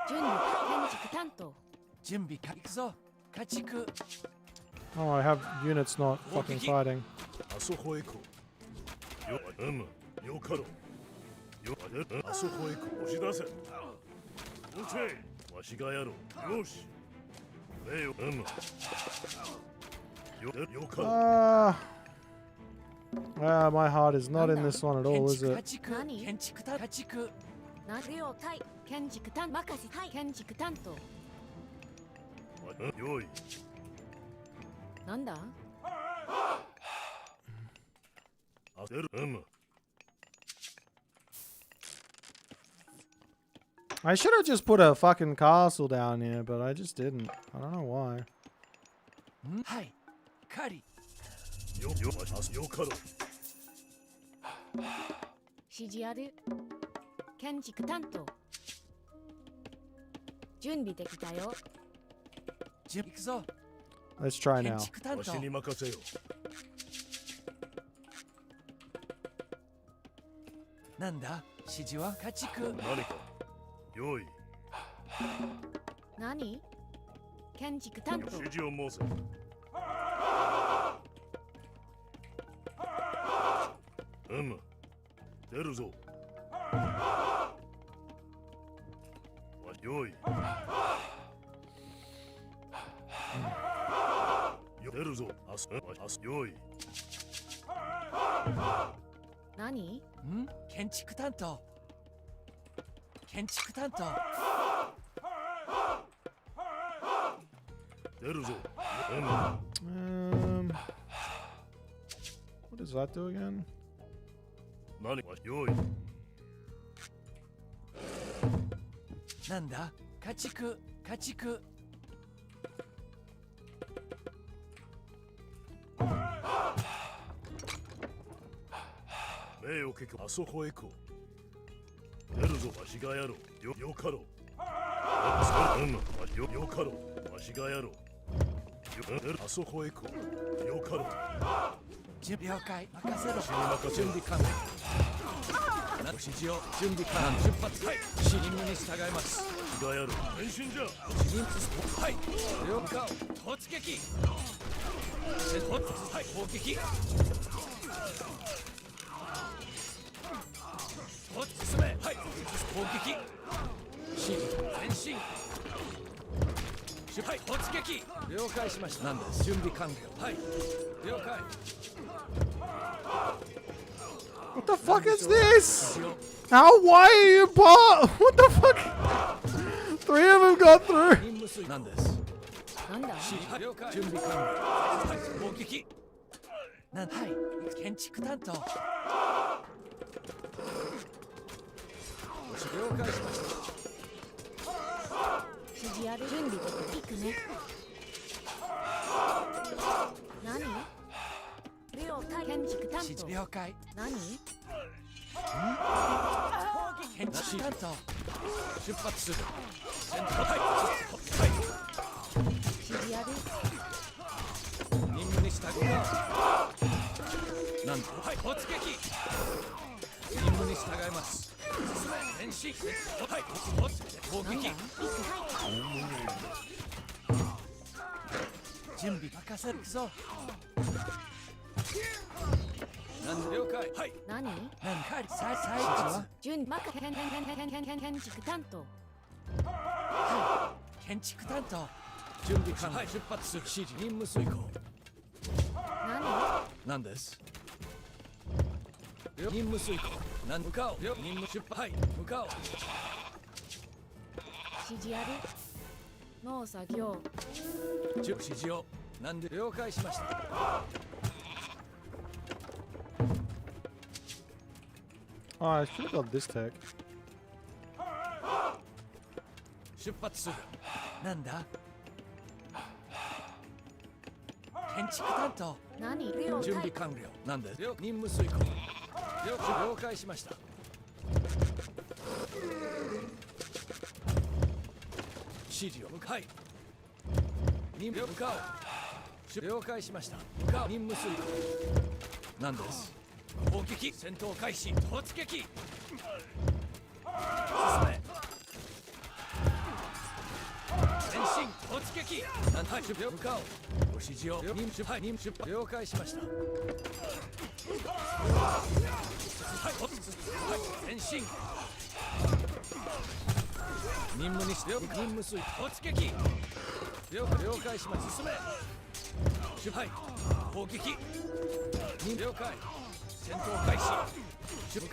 準備建築担当。準備か。行くぞ。家畜。 Oh, I have units not fucking fighting. あそこへ行こう。よかろ。あそこへ行こう。押し出せ。撃て。わしがやろう。よし。礼よ。よかろ。My heart is not in this one at all, is it? 建築担当。了解。建築担当。任せ。はい。建築担当。用意。なんだ。I should have just put a fucking castle down here, but I just didn't. I don't know why. はい。狩り。よかろ。指示ある。建築担当。準備できたよ。行くぞ。Let's try now. わしに任せよ。なんだ。指示は家畜。何か。用意。何？建築担当。指示を申せ。出るぞ。用意。出るぞ。用意。何？建築担当。建築担当。出るぞ。What does that do again? 何か用意。なんだ。家畜。家畜。命を聞く。あそこへ行こう。出るぞ。わしがやろう。よかろ。よかろ。わしがやろう。あそこへ行こう。よかろ。了解。任せろ。任せ準備完了。指示を。準備完了。出発。はい。任務に従います。わしがやろう。変身じゃ。はい。了解。突撃。はい。攻撃。進め。はい。攻撃。前進。はい。突撃。了解しました。なんです。準備完了。はい。了解。 What the fuck is this? How? Why are you part? What the fuck? 3 of them got through. なんです。なんだ。了解。準備完了。はい。攻撃。はい。建築担当。了解しました。指示ある。準備で行くね。何？了解。建築担当。了解。何？建築担当出発する戦闘指示ある。任務に従うなんとはい突撃任務に従います進め前進はい攻撃準備任せるぞなん了解はい何？なんか最初準備建築担当。建築担当準備完了出発する指示任務遂行何です任務遂行何向かおう任務出発はい向かおう指示ある。農作業。指示をなんで了解しました Oh, I should have got this tech. 出発するなんだ建築担当何？準備完了なんで任務遂行了解しました指示を向かい任務向かおう了解しました向かう任務遂行なんです攻撃戦闘開始突撃進め前進突撃なんはい向かおうご指示を任務了解しましたはい前進任務にして任務遂突撃了解します進めはい攻撃了解戦闘開始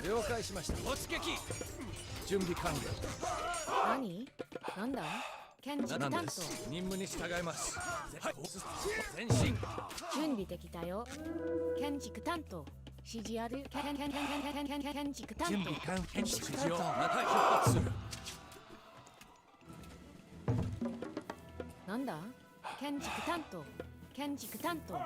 了解しました突撃準備完了何？なんだ？建築担当。任務に従いますはい前進準備できたよ。建築担当。指示ある。建築担当。準備完建築担当はい出発するなんだ？建築担当。建築担当。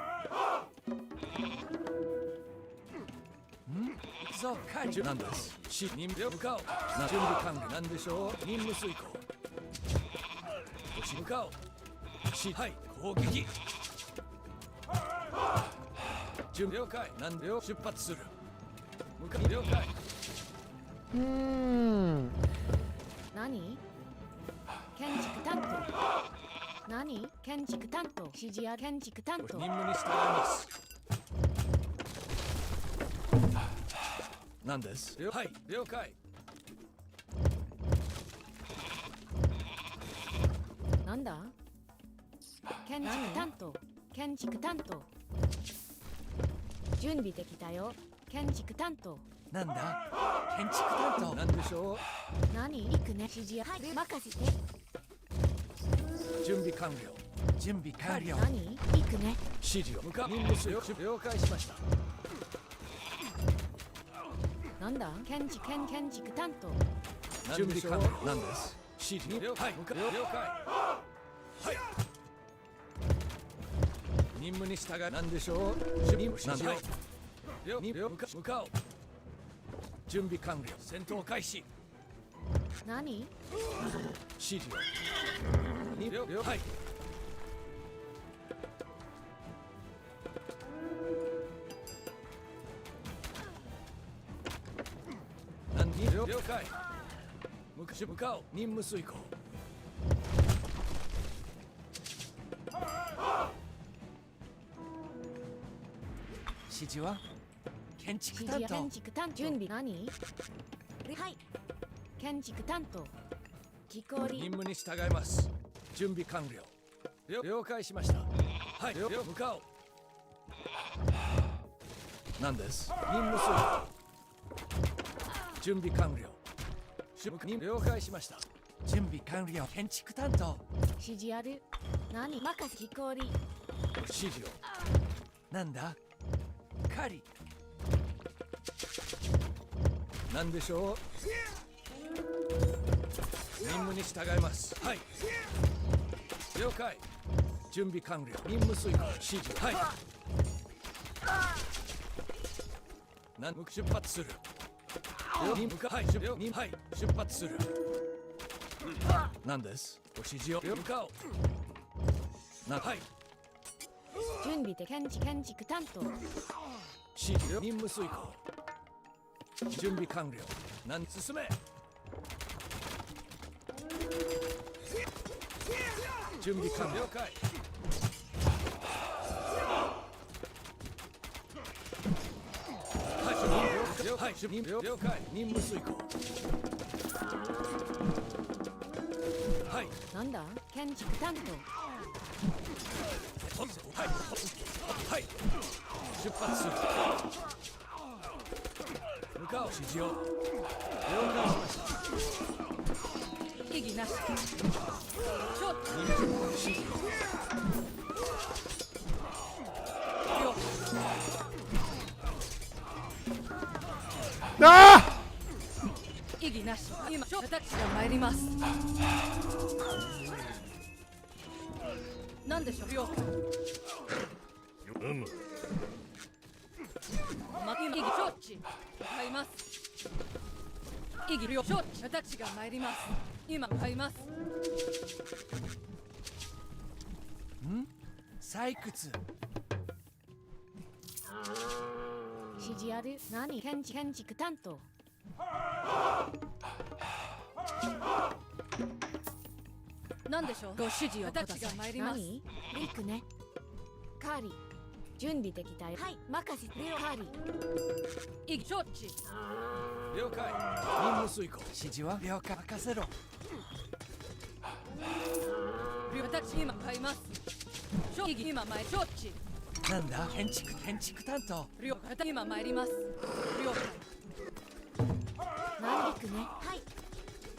行くぞ解除なんです任務向かおう準備完了なんでしょう任務遂行向かおうはい攻撃準備了解なんでよ出発する向か了解何？建築担当。何？建築担当。指示や建築担当。任務に従いますなんですはい了解なんだ？建築担当。建築担当。準備できたよ。建築担当。なんだ建築担当なんでしょう何？行くね。指示や任せて。準備完了準備完了何？行くね。指示を向かう任務遂行了解しましたなんだ？建築担当。準備完了なんです指示了解了解はい任務に従いなんでしょう任務なんだ向かおう準備完了戦闘開始何？指示をはい了解向かおう任務遂行指示は建築担当建築担当。準備何？はい。建築担当。木こり。任務に従います準備完了了解しましたはい向かおう何です任務遂行準備完了了解しました準備完了建築担当指示ある。何？任せ木こり。指示をなんだ狩りなんでしょう任務に従いますはい了解準備完了任務遂行指示はい出発するに向かはい出発する。なんです。ご指示を向かおう。はい。準備で建築担当。指示任務遂行。準備完了。進め。準備完了。了解。はい、了解。任務遂行。はい。なんだ建築担当。はい。はい。出発する。向かう指示を。了解しました。異議なし。ちょっと。指示を。あ異議なし。今私が参ります。何でしょう。了解。異議承知。買います。異議承知。私が参ります。今買います。採掘。指示ある。何建築担当。何でしょう。ご指示をください。私が参ります。何行くね。カーリー準備できたよ。はい任せてよカーリー。異議承知。了解。任務遂行。指示は了解。任せろ。私今買います。異議今前承知。なんだ建築担当。了解。今参ります。了解。何行くね。はい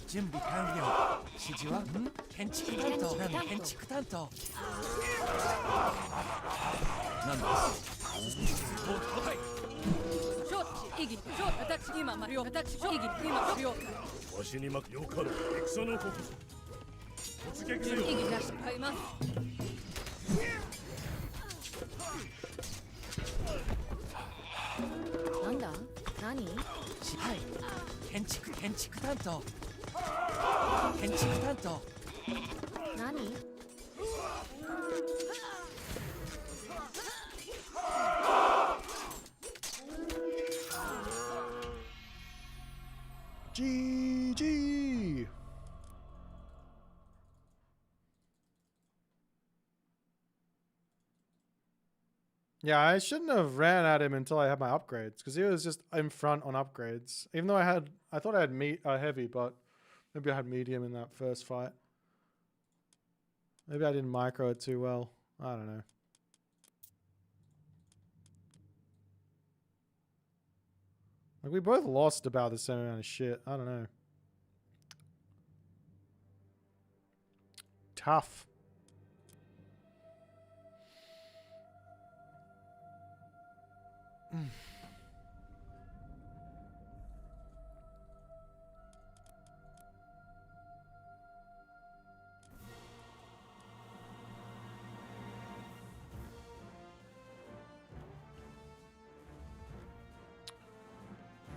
準備完了。指示は建築担当。建築担当。なんだ。はい。承知。異議。私今了。私異議今了解。わしにまよかろう。戦の刻。突撃せよ。異議なし買います。なんだ何。はい。建築担当。建築担当。何。GG. Yeah, I shouldn't have ran at him until I had my upgrades because he was just in front on upgrades. Even though I thought I had heavy, but maybe I had medium in that first fight. Maybe I didn't micro it too well. I don't know. Like we both lost about the same amount of shit. I don't know. Tough.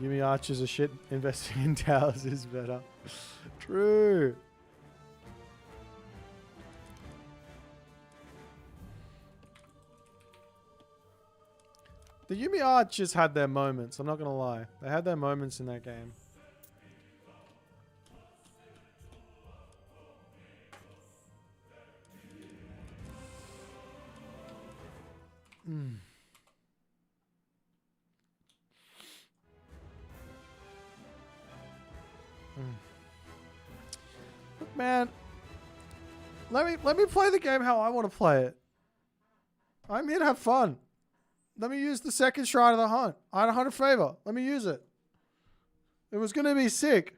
Yumi Archer's a shit. Investing in towers is better. True. The Yumi Archers had their moments, I'm not gonna lie. They had their moments in that game. Look, man, let me play the game how I want to play it. I'm here to have fun. Let me use the second Shrine of the Hunt. I had 100 favor. Let me use it. It was going to be sick.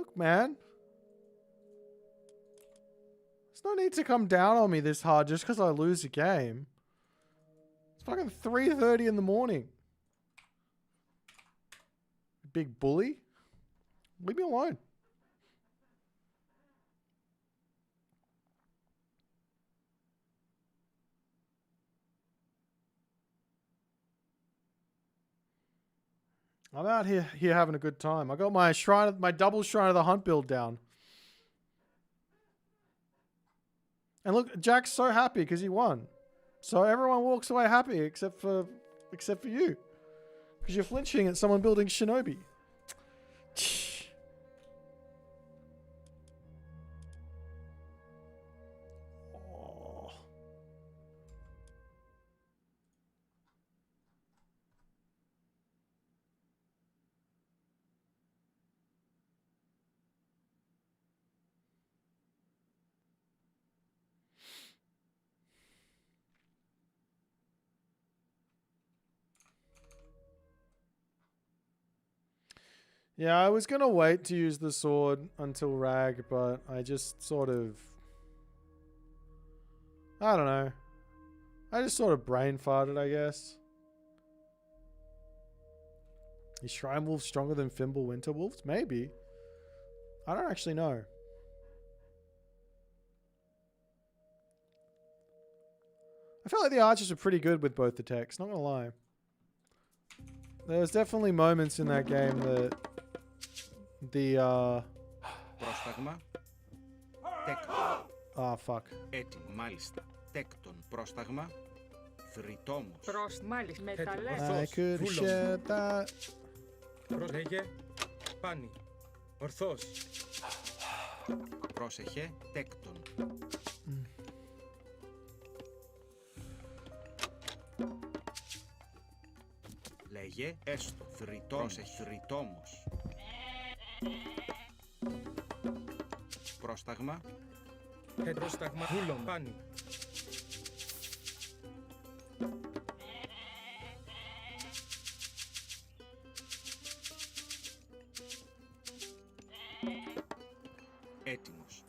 Look, man. There's no need to come down on me this hard just because I lose a game. It's fucking 3:30 in the morning. Big bully. Leave me alone. I'm out here having a good time. I got my double Shrine of the Hunt build down. And look, Jack's so happy because he won. So everyone walks away happy except for you. Because you're flinching at someone building Shinobi. Oh. Yeah, I was going to wait to use the sword until Rag, but I just sort of... I don't know. I just sort of brain farted, I guess. Is Shrine Wolf stronger than Fimble Winter Wolves? Maybe. I don't actually know. I felt like the archers were pretty good with both the techs, not gonna lie. There was definitely moments in that game that the Πρόσταγμα. Ah, fuck. Έτοιμο, μάλιστα. Τέκτον. Πρόσταγμα. Θρητόμος. Μάλιστα. I could have shared that. Λέγε. Πάνι. Ορθός. Πρόσεχε. Τέκτον. Λέγε. Έστω. Θρητόμος. Πρόσταγμα. Πρόσταγμα. Βούλον. Πάνι. Έτοιμος.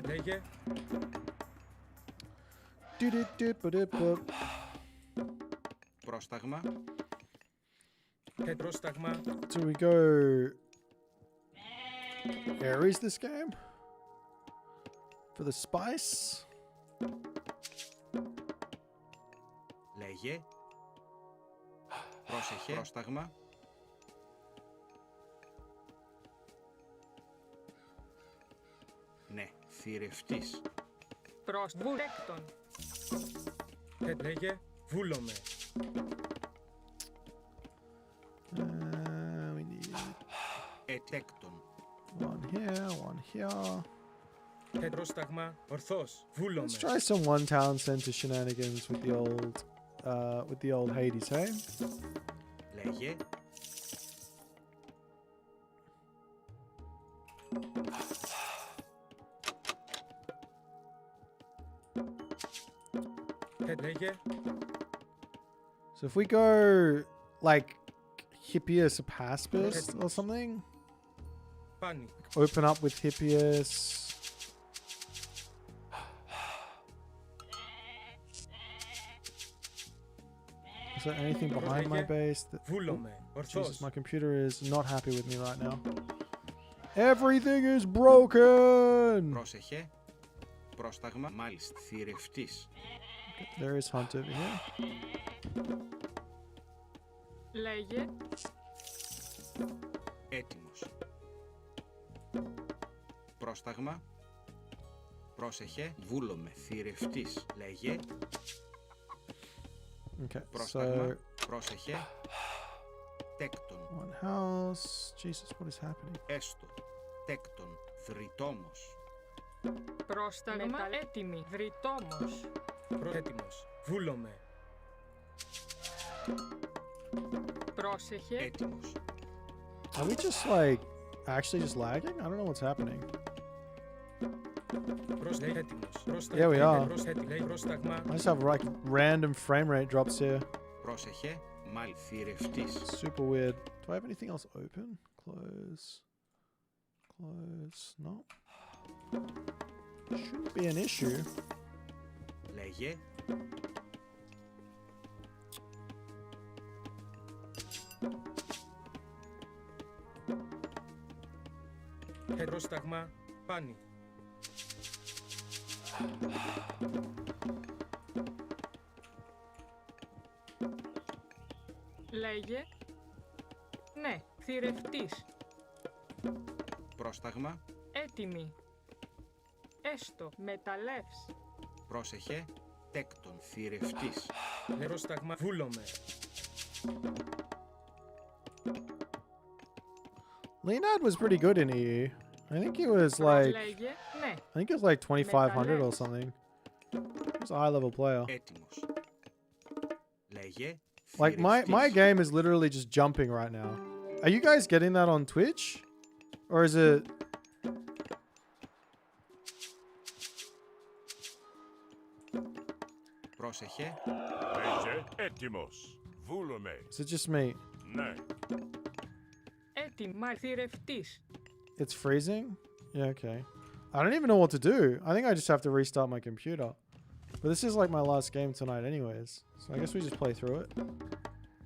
Λέγε. Πρόσταγμα. Πρόσταγμα. Do we go Ares this game? For the spice? Λέγε. Πρόσεχε. Πρόσταγμα. Ναι, θηρευτής. Προς βουλέκτον. Λέγε. Βούλομαι. We need Ετέκτον. one here. Πρόσταγμα. Ορθός. Βούλομαι. Let's try some one town center shenanigans with the old Hades, hey? Λέγε. Λέγε. So if we go like Hippias Paspis or something, Πάνι. open up with Hippias. Is there anything behind my base? Jesus, my computer is not happy with me right now. Everything is broken! Πρόσεχε. Πρόσταγμα. Μάλιστα. Θηρευτής. There is Hunt over here. Λέγε. Έτοιμος. Πρόσταγμα. Πρόσεχε. Βούλομαι. Θηρευτής. Λέγε. Okay, Πρόσταγμα. so Πρόσεχε. Τέκτον. one house. Jesus, what is happening? Έστω. Τέκτον. Θρητόμος. Πρόσταγμα. Έτοιμη. Βρυτόμος. Έτοιμος. Βούλομαι. Πρόσεχε. Έτοιμος. Are we just like actually just lagging? I don't know what's happening. Yeah, we are. I just have like random frame rate drops here. Πρόσεχε. Μάλ θηρευτής. Super weird. Do I have anything else open? Close. close. No. Shouldn't be an issue. Λέγε. Πρόσταγμα πάνι. Λέγε. Ναι, θηρευτής. Πρόσταγμα. Έτοιμη. Έστω, μεταλλεύς. Πρόσεχε. Τέκτον. Θηρευτής. Πρόσταγμα βούλομαι. Leonard was pretty good in EU. I think he was like, Λέγε. Ναι. I think it was like 2500 or something. He was a high level player. Έτοιμος. Λέγε. Like my game is literally just jumping right now. Are you guys getting that on Twitch? Or is it... Πρόσεχε. Λέγε. Έτοιμος. Βούλομαι. Is it just me? Ναι. Έτοιμα, θηρευτής. It's freezing? Yeah, okay. I don't even know what to do. I think I just have to restart my computer. But this is like my last game tonight anyways. So I guess we just play through it.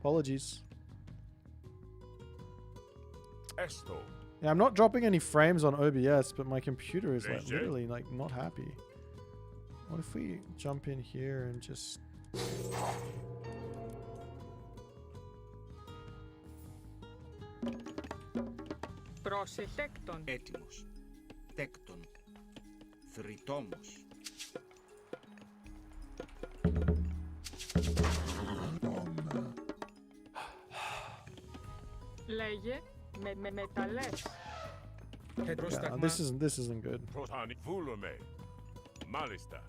Apologies. Esto. Yeah, I'm not dropping any frames on OBS, but my computer is like Legit? literally like not happy. What if we jump in here and just... Πρόσεχε. Τέκτον. Έτοιμος. Τέκτον. Θρητόμος. Λέγε. Με μεταλλεύς. Yeah, this isn't good. Πάνι. Βούλομαι. Μάλιστα.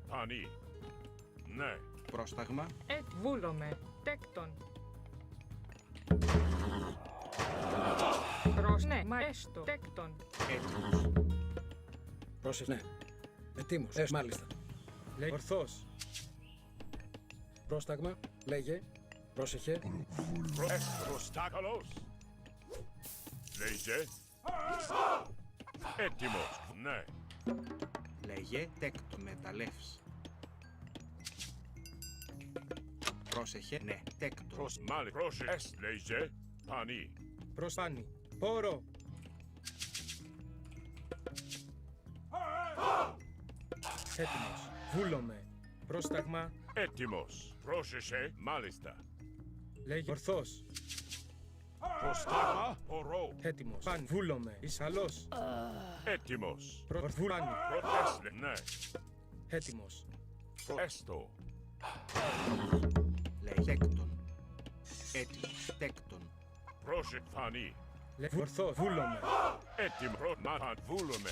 Πάνι. Ναι. Πρόσταγμα. Βούλομαι. Τέκτον. Ναι, μα έστω. Τέκτον. Έτοιμος. Πρόσεχε. Ναι. Ετοίμος. Μάλιστα. Λέγε. Ορθός. Πρόσταγμα. Λέγε. Πρόσεχε. Προστάκαλος. Λέγε. Έτοιμος. Ναι. Λέγε. Τέκτον. Μεταλλεύς. Πρόσεχε. Ναι. Τέκτον. Μάλιστα. Πρόσεχε. Λέγε. Πάνι. Προσπάνι. Πόρο. Έτοιμος. Βούλομαι. Πρόσταγμα. Έτοιμος. Πρόσεχε. Μάλιστα. Λέγε. Ορθός. Προστάγμα. Ορό. Έτοιμος. Πάνι. Βούλομαι. Ισαλός. Έτοιμος. Βούλανι. Προτέσλε. Ναι. Έτοιμος. Έστω. Λέγε. Τέκτον. Έτοιμος. Τέκτον. Πρόσεχε. Πάνι. Λέγε. Ορθός. Βούλομαι. Έτοιμο. Μάχαν. Βούλομαι.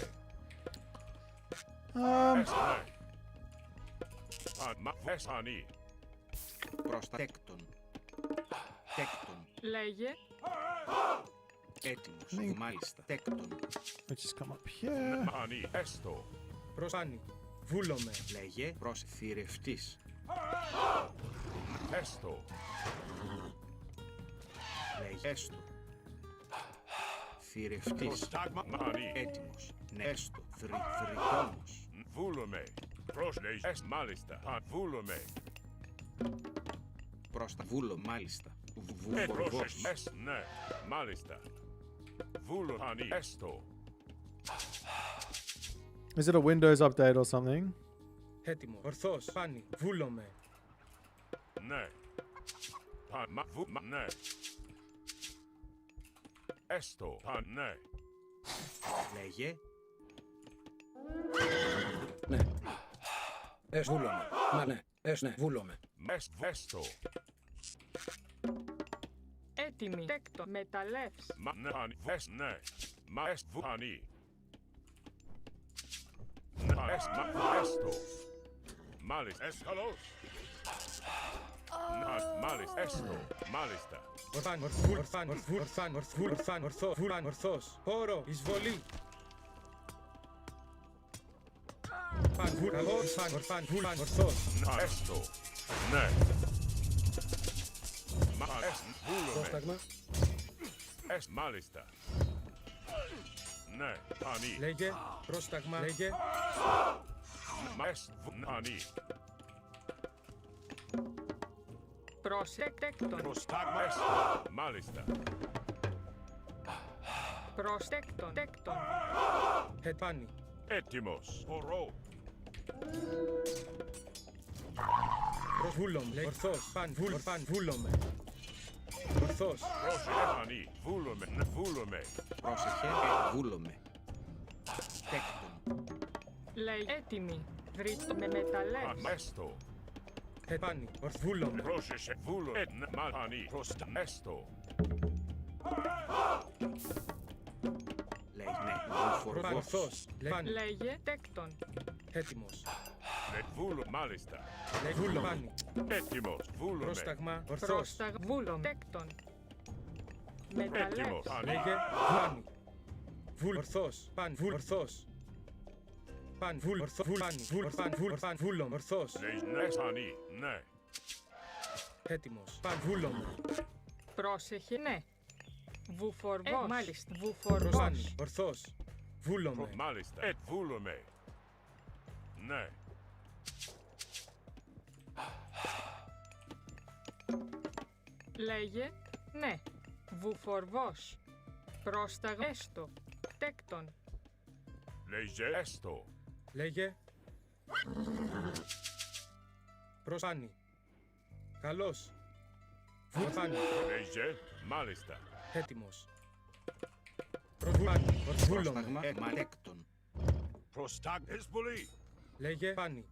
Πάνι. Πρόστα. Τέκτον. Τέκτον. Λέγε. Έτοιμος. Μάλιστα. Τέκτον. Let's just come up here. Πάνι. Έστω. Προσπάνι. Βούλομαι. Λέγε. Θηρευτής. Έστω. Λέγε. Έστω. Θηρευτής. Προστάγμα. Πάνι. Έτοιμος. Ναι. Έστω. Θρητόμος. Βούλομαι. Πρόσλεγε. Μάλιστα. Βούλομαι. Πρόστα. Βούλο. Μάλιστα. Πρόσεχε. Ναι. Μάλιστα. Βούλο. Πάνι. Έστω. Is it a Windows update or something? Έτοιμο. Ορθός. Πάνι. Βούλομαι. Ναι. Ναι. Έστω. Ναι. Λέγε. Ναι. Βούλομαι. Μα ναι. Ναι. Βούλομαι. Έστω. Έτοιμη. Τέκτον. Μεταλλεύς. Μα ναι. Ναι. Μα βάνι. Έστω. Μάλιστα. Καλώς. Μάλιστα. Έστω. Μάλιστα. Ορθός. Πόρο. Εισβολή. Ορθός. Έστω. Ναι. Πρόσταγμα. Μάλιστα. Ναι, πανί. Λέγε. Πρόσταγμα. Λέγε. Μες, πανί. Προσέκτον. Προστάγμες. Μάλιστα. Προσέκτον. Τέκτον. Επάνι. Έτοιμος. Ορό. Βούλομαι. Ορθός. Βούλομαι. Ορθός. Πρόσεχε, πανί. Βούλομαι, ναι, βούλομαι. Πρόσεχε, βούλομαι. Τέκτον. Λέει έτοιμη. Βρήτο με μεταλλεύς. Αμέστο. Επάνι. Βούλομαι. Πρόσεχε, βούλομαι. Ναι, μα, πανί. Προσταμέστο. Λέει ναι. Ορθός. Λέγε τέκτον. Έτοιμος. Ναι, βούλω, μάλιστα. Λέει βούλομαι. Έτοιμος, βούλομαι. Πρόσταγμα. Ορθός. Πρόσταγμα. Βούλom. Τέκτον. Μεταλλεύς. Έτοιμος. Λέγε. Πάνι. Βούλ. Ορθός. Ορθός. Βούλ. Βούλομαι. Ορθός. Λέει ναι, πανί. Ναι. Έτοιμος. Βούλομαι. Πρόσεχε, ναι. Βουφορβός. Μάλιστα. Βουφορβός. Προσάνι. Ορθός. Βούλομαι. Μάλιστα. Βούλομαι. Ναι. Λέγε, ναι. Βουφορβός. Πρόσταγμα. Έστω. Τέκτον. Λέγε έστω. Λέγε. Προσάνι. Καλός. Βουλφάνι. Λέγε, μάλιστα. Έτοιμος. Προσβάνι. Πρόσταγμα. Τέκτον. Προστάγμες πολύ. Λέγε. Πάνι.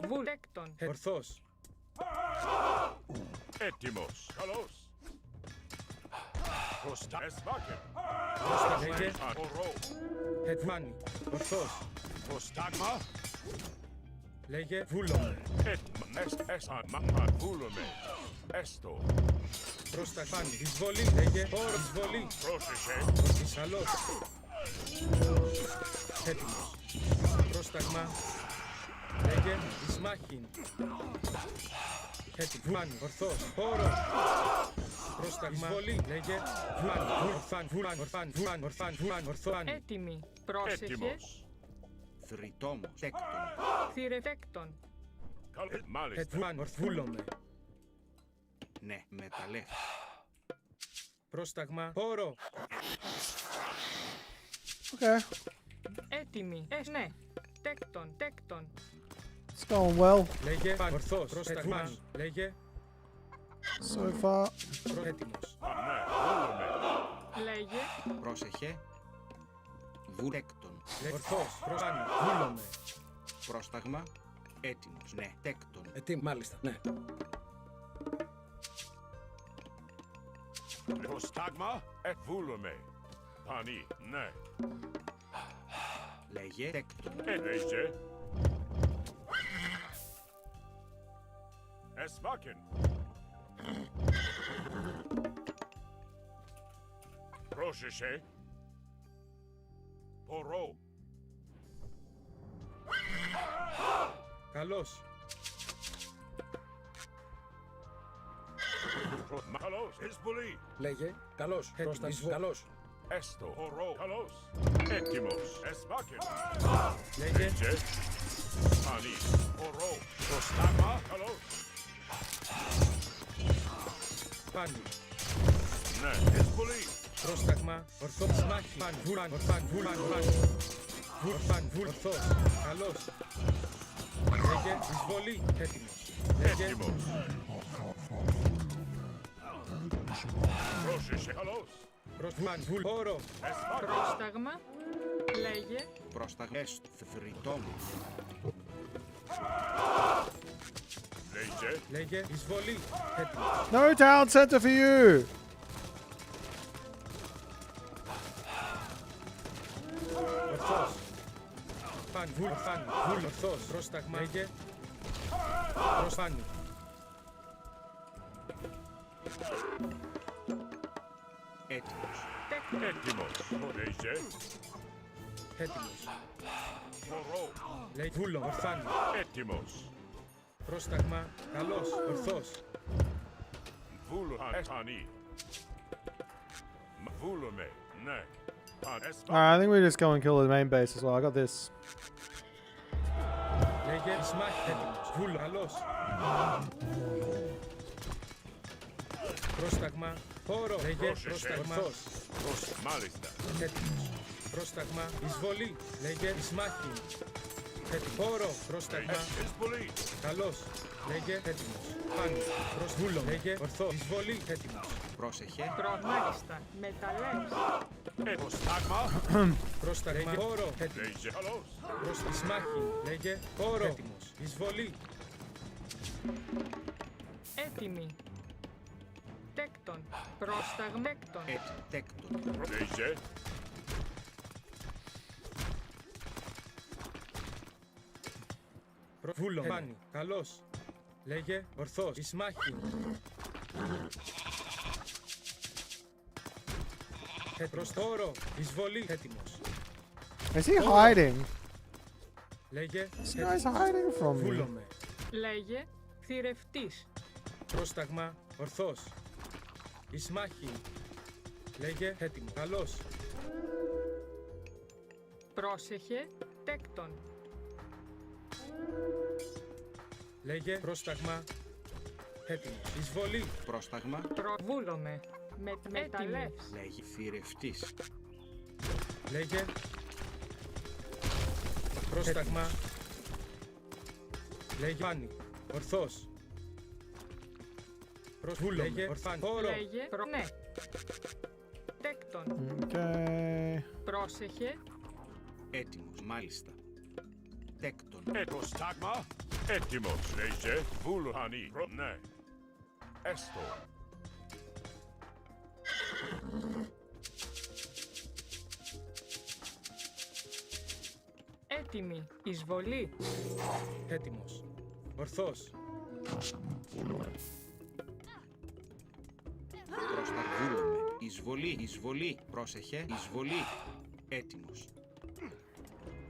Βουλ. Τέκτον. Ορθός. Έτοιμος. Καλώς. Προστάγμες. Λέγε. Ορό. Ετβάνι. Ορθός. Προστάγμα. Λέγε. Βούλομαι. Βούλομαι. Έστω. Πρόσταγμάνι. Εισβολή. Λέγε. Όρο. Εισβολή. Πρόσεχε. Καλός. Έτοιμος. Πρόσταγμα. Λέγε. Ισμάχιν. Έτοιμος. Βάνι. Ορθός. Όρο. Πρόσταγμα. Εισβολή. Λέγε. Βάνι. Ορθάν. Έτοιμη. Πρόσεχε. Έτοιμος. Θρητόμος. Τέκτον. Θηρετέκτον. Μάλιστα. Βούλομαι. Ναι, μεταλλεύς. Πρόσταγμα. Όρο. Okay. Έτοιμη. Ναι. Τέκτον. Τέκτον. It's going well Λέγε. Ορθός. Πρόσταγμα. Λέγε. so far. Έτοιμος. Λέγε. Πρόσεχε. Τέκτον. Ορθός. Προσάνι. Βούλομαι. Πρόσταγμα. Έτοιμος. Ναι, τέκτον. Μάλιστα. Ναι. Προστάγμα. Βούλομαι. Πανί. Ναι. Λέγε. Τέκτον. Λέγε. Εσβάκεν. Πρόσεχε. Ορό. Καλός. Καλώς. Εισβολή. Λέγε. Καλός. Πρόσταγμα. Καλός. Έστω. Ορό. Καλώς. Έτοιμος. Εσβάκεν. Λέγε. Πανί. Ορό. Προστάγμα. Καλώς. Πάνι. Ναι. Εισβολή. Πρόσταγμα. Ορθός. Μάχη. Βούλαν. Ορθός. Καλός. Λέγε. Εισβολή. Έτοιμος. Λέγε. Έτοιμος. Πρόσεχε. Καλώς. Προσβάν. Όρο. Πρόσταγμα. Λέγε. Πρόσταγμα. Έστω. Θρητόμος. Λέγε. Λέγε. Εισβολή. Έτοιμος. No town center for you. Ορθός. Βούλφάνι. Ορθός. Πρόσταγμα. Λέγε. Προσφάνι. Έτοιμος. Έτοιμος. Λέγε. Έτοιμος. Ορό. Λέγε. Βούλο. Ορθάνι. Έτοιμος. Πρόσταγμα. Καλός. Ορθός. Βούλο. Πανί. Βούλομαι. Ναι. Alright, I think we just go and kill the main base as well. I got this. Λέγε Σμάχ έτοιμος. Βούλο. Καλός. Πρόσταγμα. Χώρο. Λέγε πρόσταγμα. Ορθός. Μάλιστα. Έτοιμος. Πρόσταγμα. Εισβολή. Λέγε Σμάχη. Χώρο. Πρόσταγμα. Καλός. Λέγε έτοιμος. Πάνω. Προς βούλο. Λέγε ορθός. Εισβολή. Έτοιμος. Πρόσεχε. Μάλιστα. Μεταλλεύς. Πρόσταγμα. Πρόσταγμα. Χώρο. Έτοιμος. Προς τη σμάχη. Λέγε χώρο. Έτοιμος. Εισβολή. Έτοιμοι. Τέκτον. Πρόσταγμα. Τέκτον. Τέκτον. Λέγε. Βούλο. Πάνι. Καλός. Λέγε ορθός. Ισμάχη. Προς χώρο. Εισβολή. Έτοιμος. Is he hiding? Λέγε This guy's hiding from me. βούλομαι. Λέγε θηρευτής. Πρόσταγμα. Ορθός. Ισμάχη. Λέγε έτοιμο. Καλός. Πρόσεχε. Τέκτον. Λέγε πρόσταγμα. Έτοιμος. Εισβολή. Πρόσταγμα. Προβούλομαι. Μεταλλεύς. Λέγει θηρευτής. Λέγε πρόσταγμα. Λέγε πάνι. Ορθός. Προσβούλω. Λέγε ορφάνι. Χώρο. Λέγε ναι. Τέκτον. Okay. Πρόσεχε. Έτοιμος. Μάλιστα. Τέκτον. Πρόσταγμα. Έτοιμος. Λέγε. Βούλουνι. Ναι. Έστω. Έτοιμη. Εισβολή. Έτοιμος. Ορθός. Προσταγβούλομαι. Εισβολή. Εισβολή. Πρόσεχε. Εισβολή. Έτοιμος.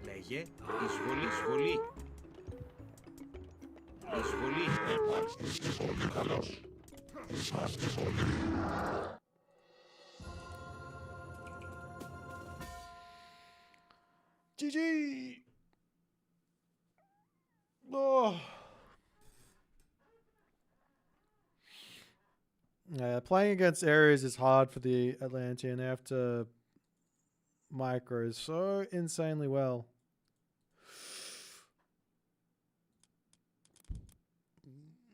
Λέγε. Εισβολή. Εισβολή. Εισβολή. Είμαστε πολύ καλός. Είμαστε πολύ. GG! Oh. Yeah, playing against Ares is hard for the Atlantean. They have to micro so insanely well.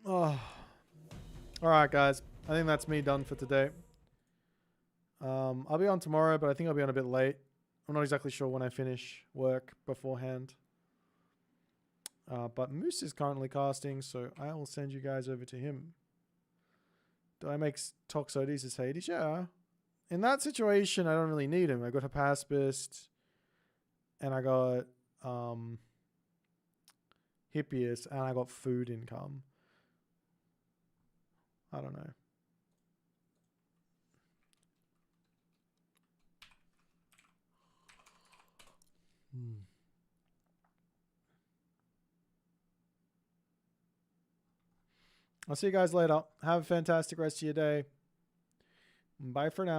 Oh. Alright, guys. I think that's me done for today. I'll be on tomorrow, but I think I'll be on a bit late. I'm not exactly sure when I finish work beforehand. But Moose is currently casting, so I will send you guys over to him. Do I make Toxotes as Hades? Yeah. In that situation, I don't really need him. I got Hypaspist, and I got Hippias, and I got food income. I don't know. I'll see you guys later. Have a fantastic rest of your day. Bye for now.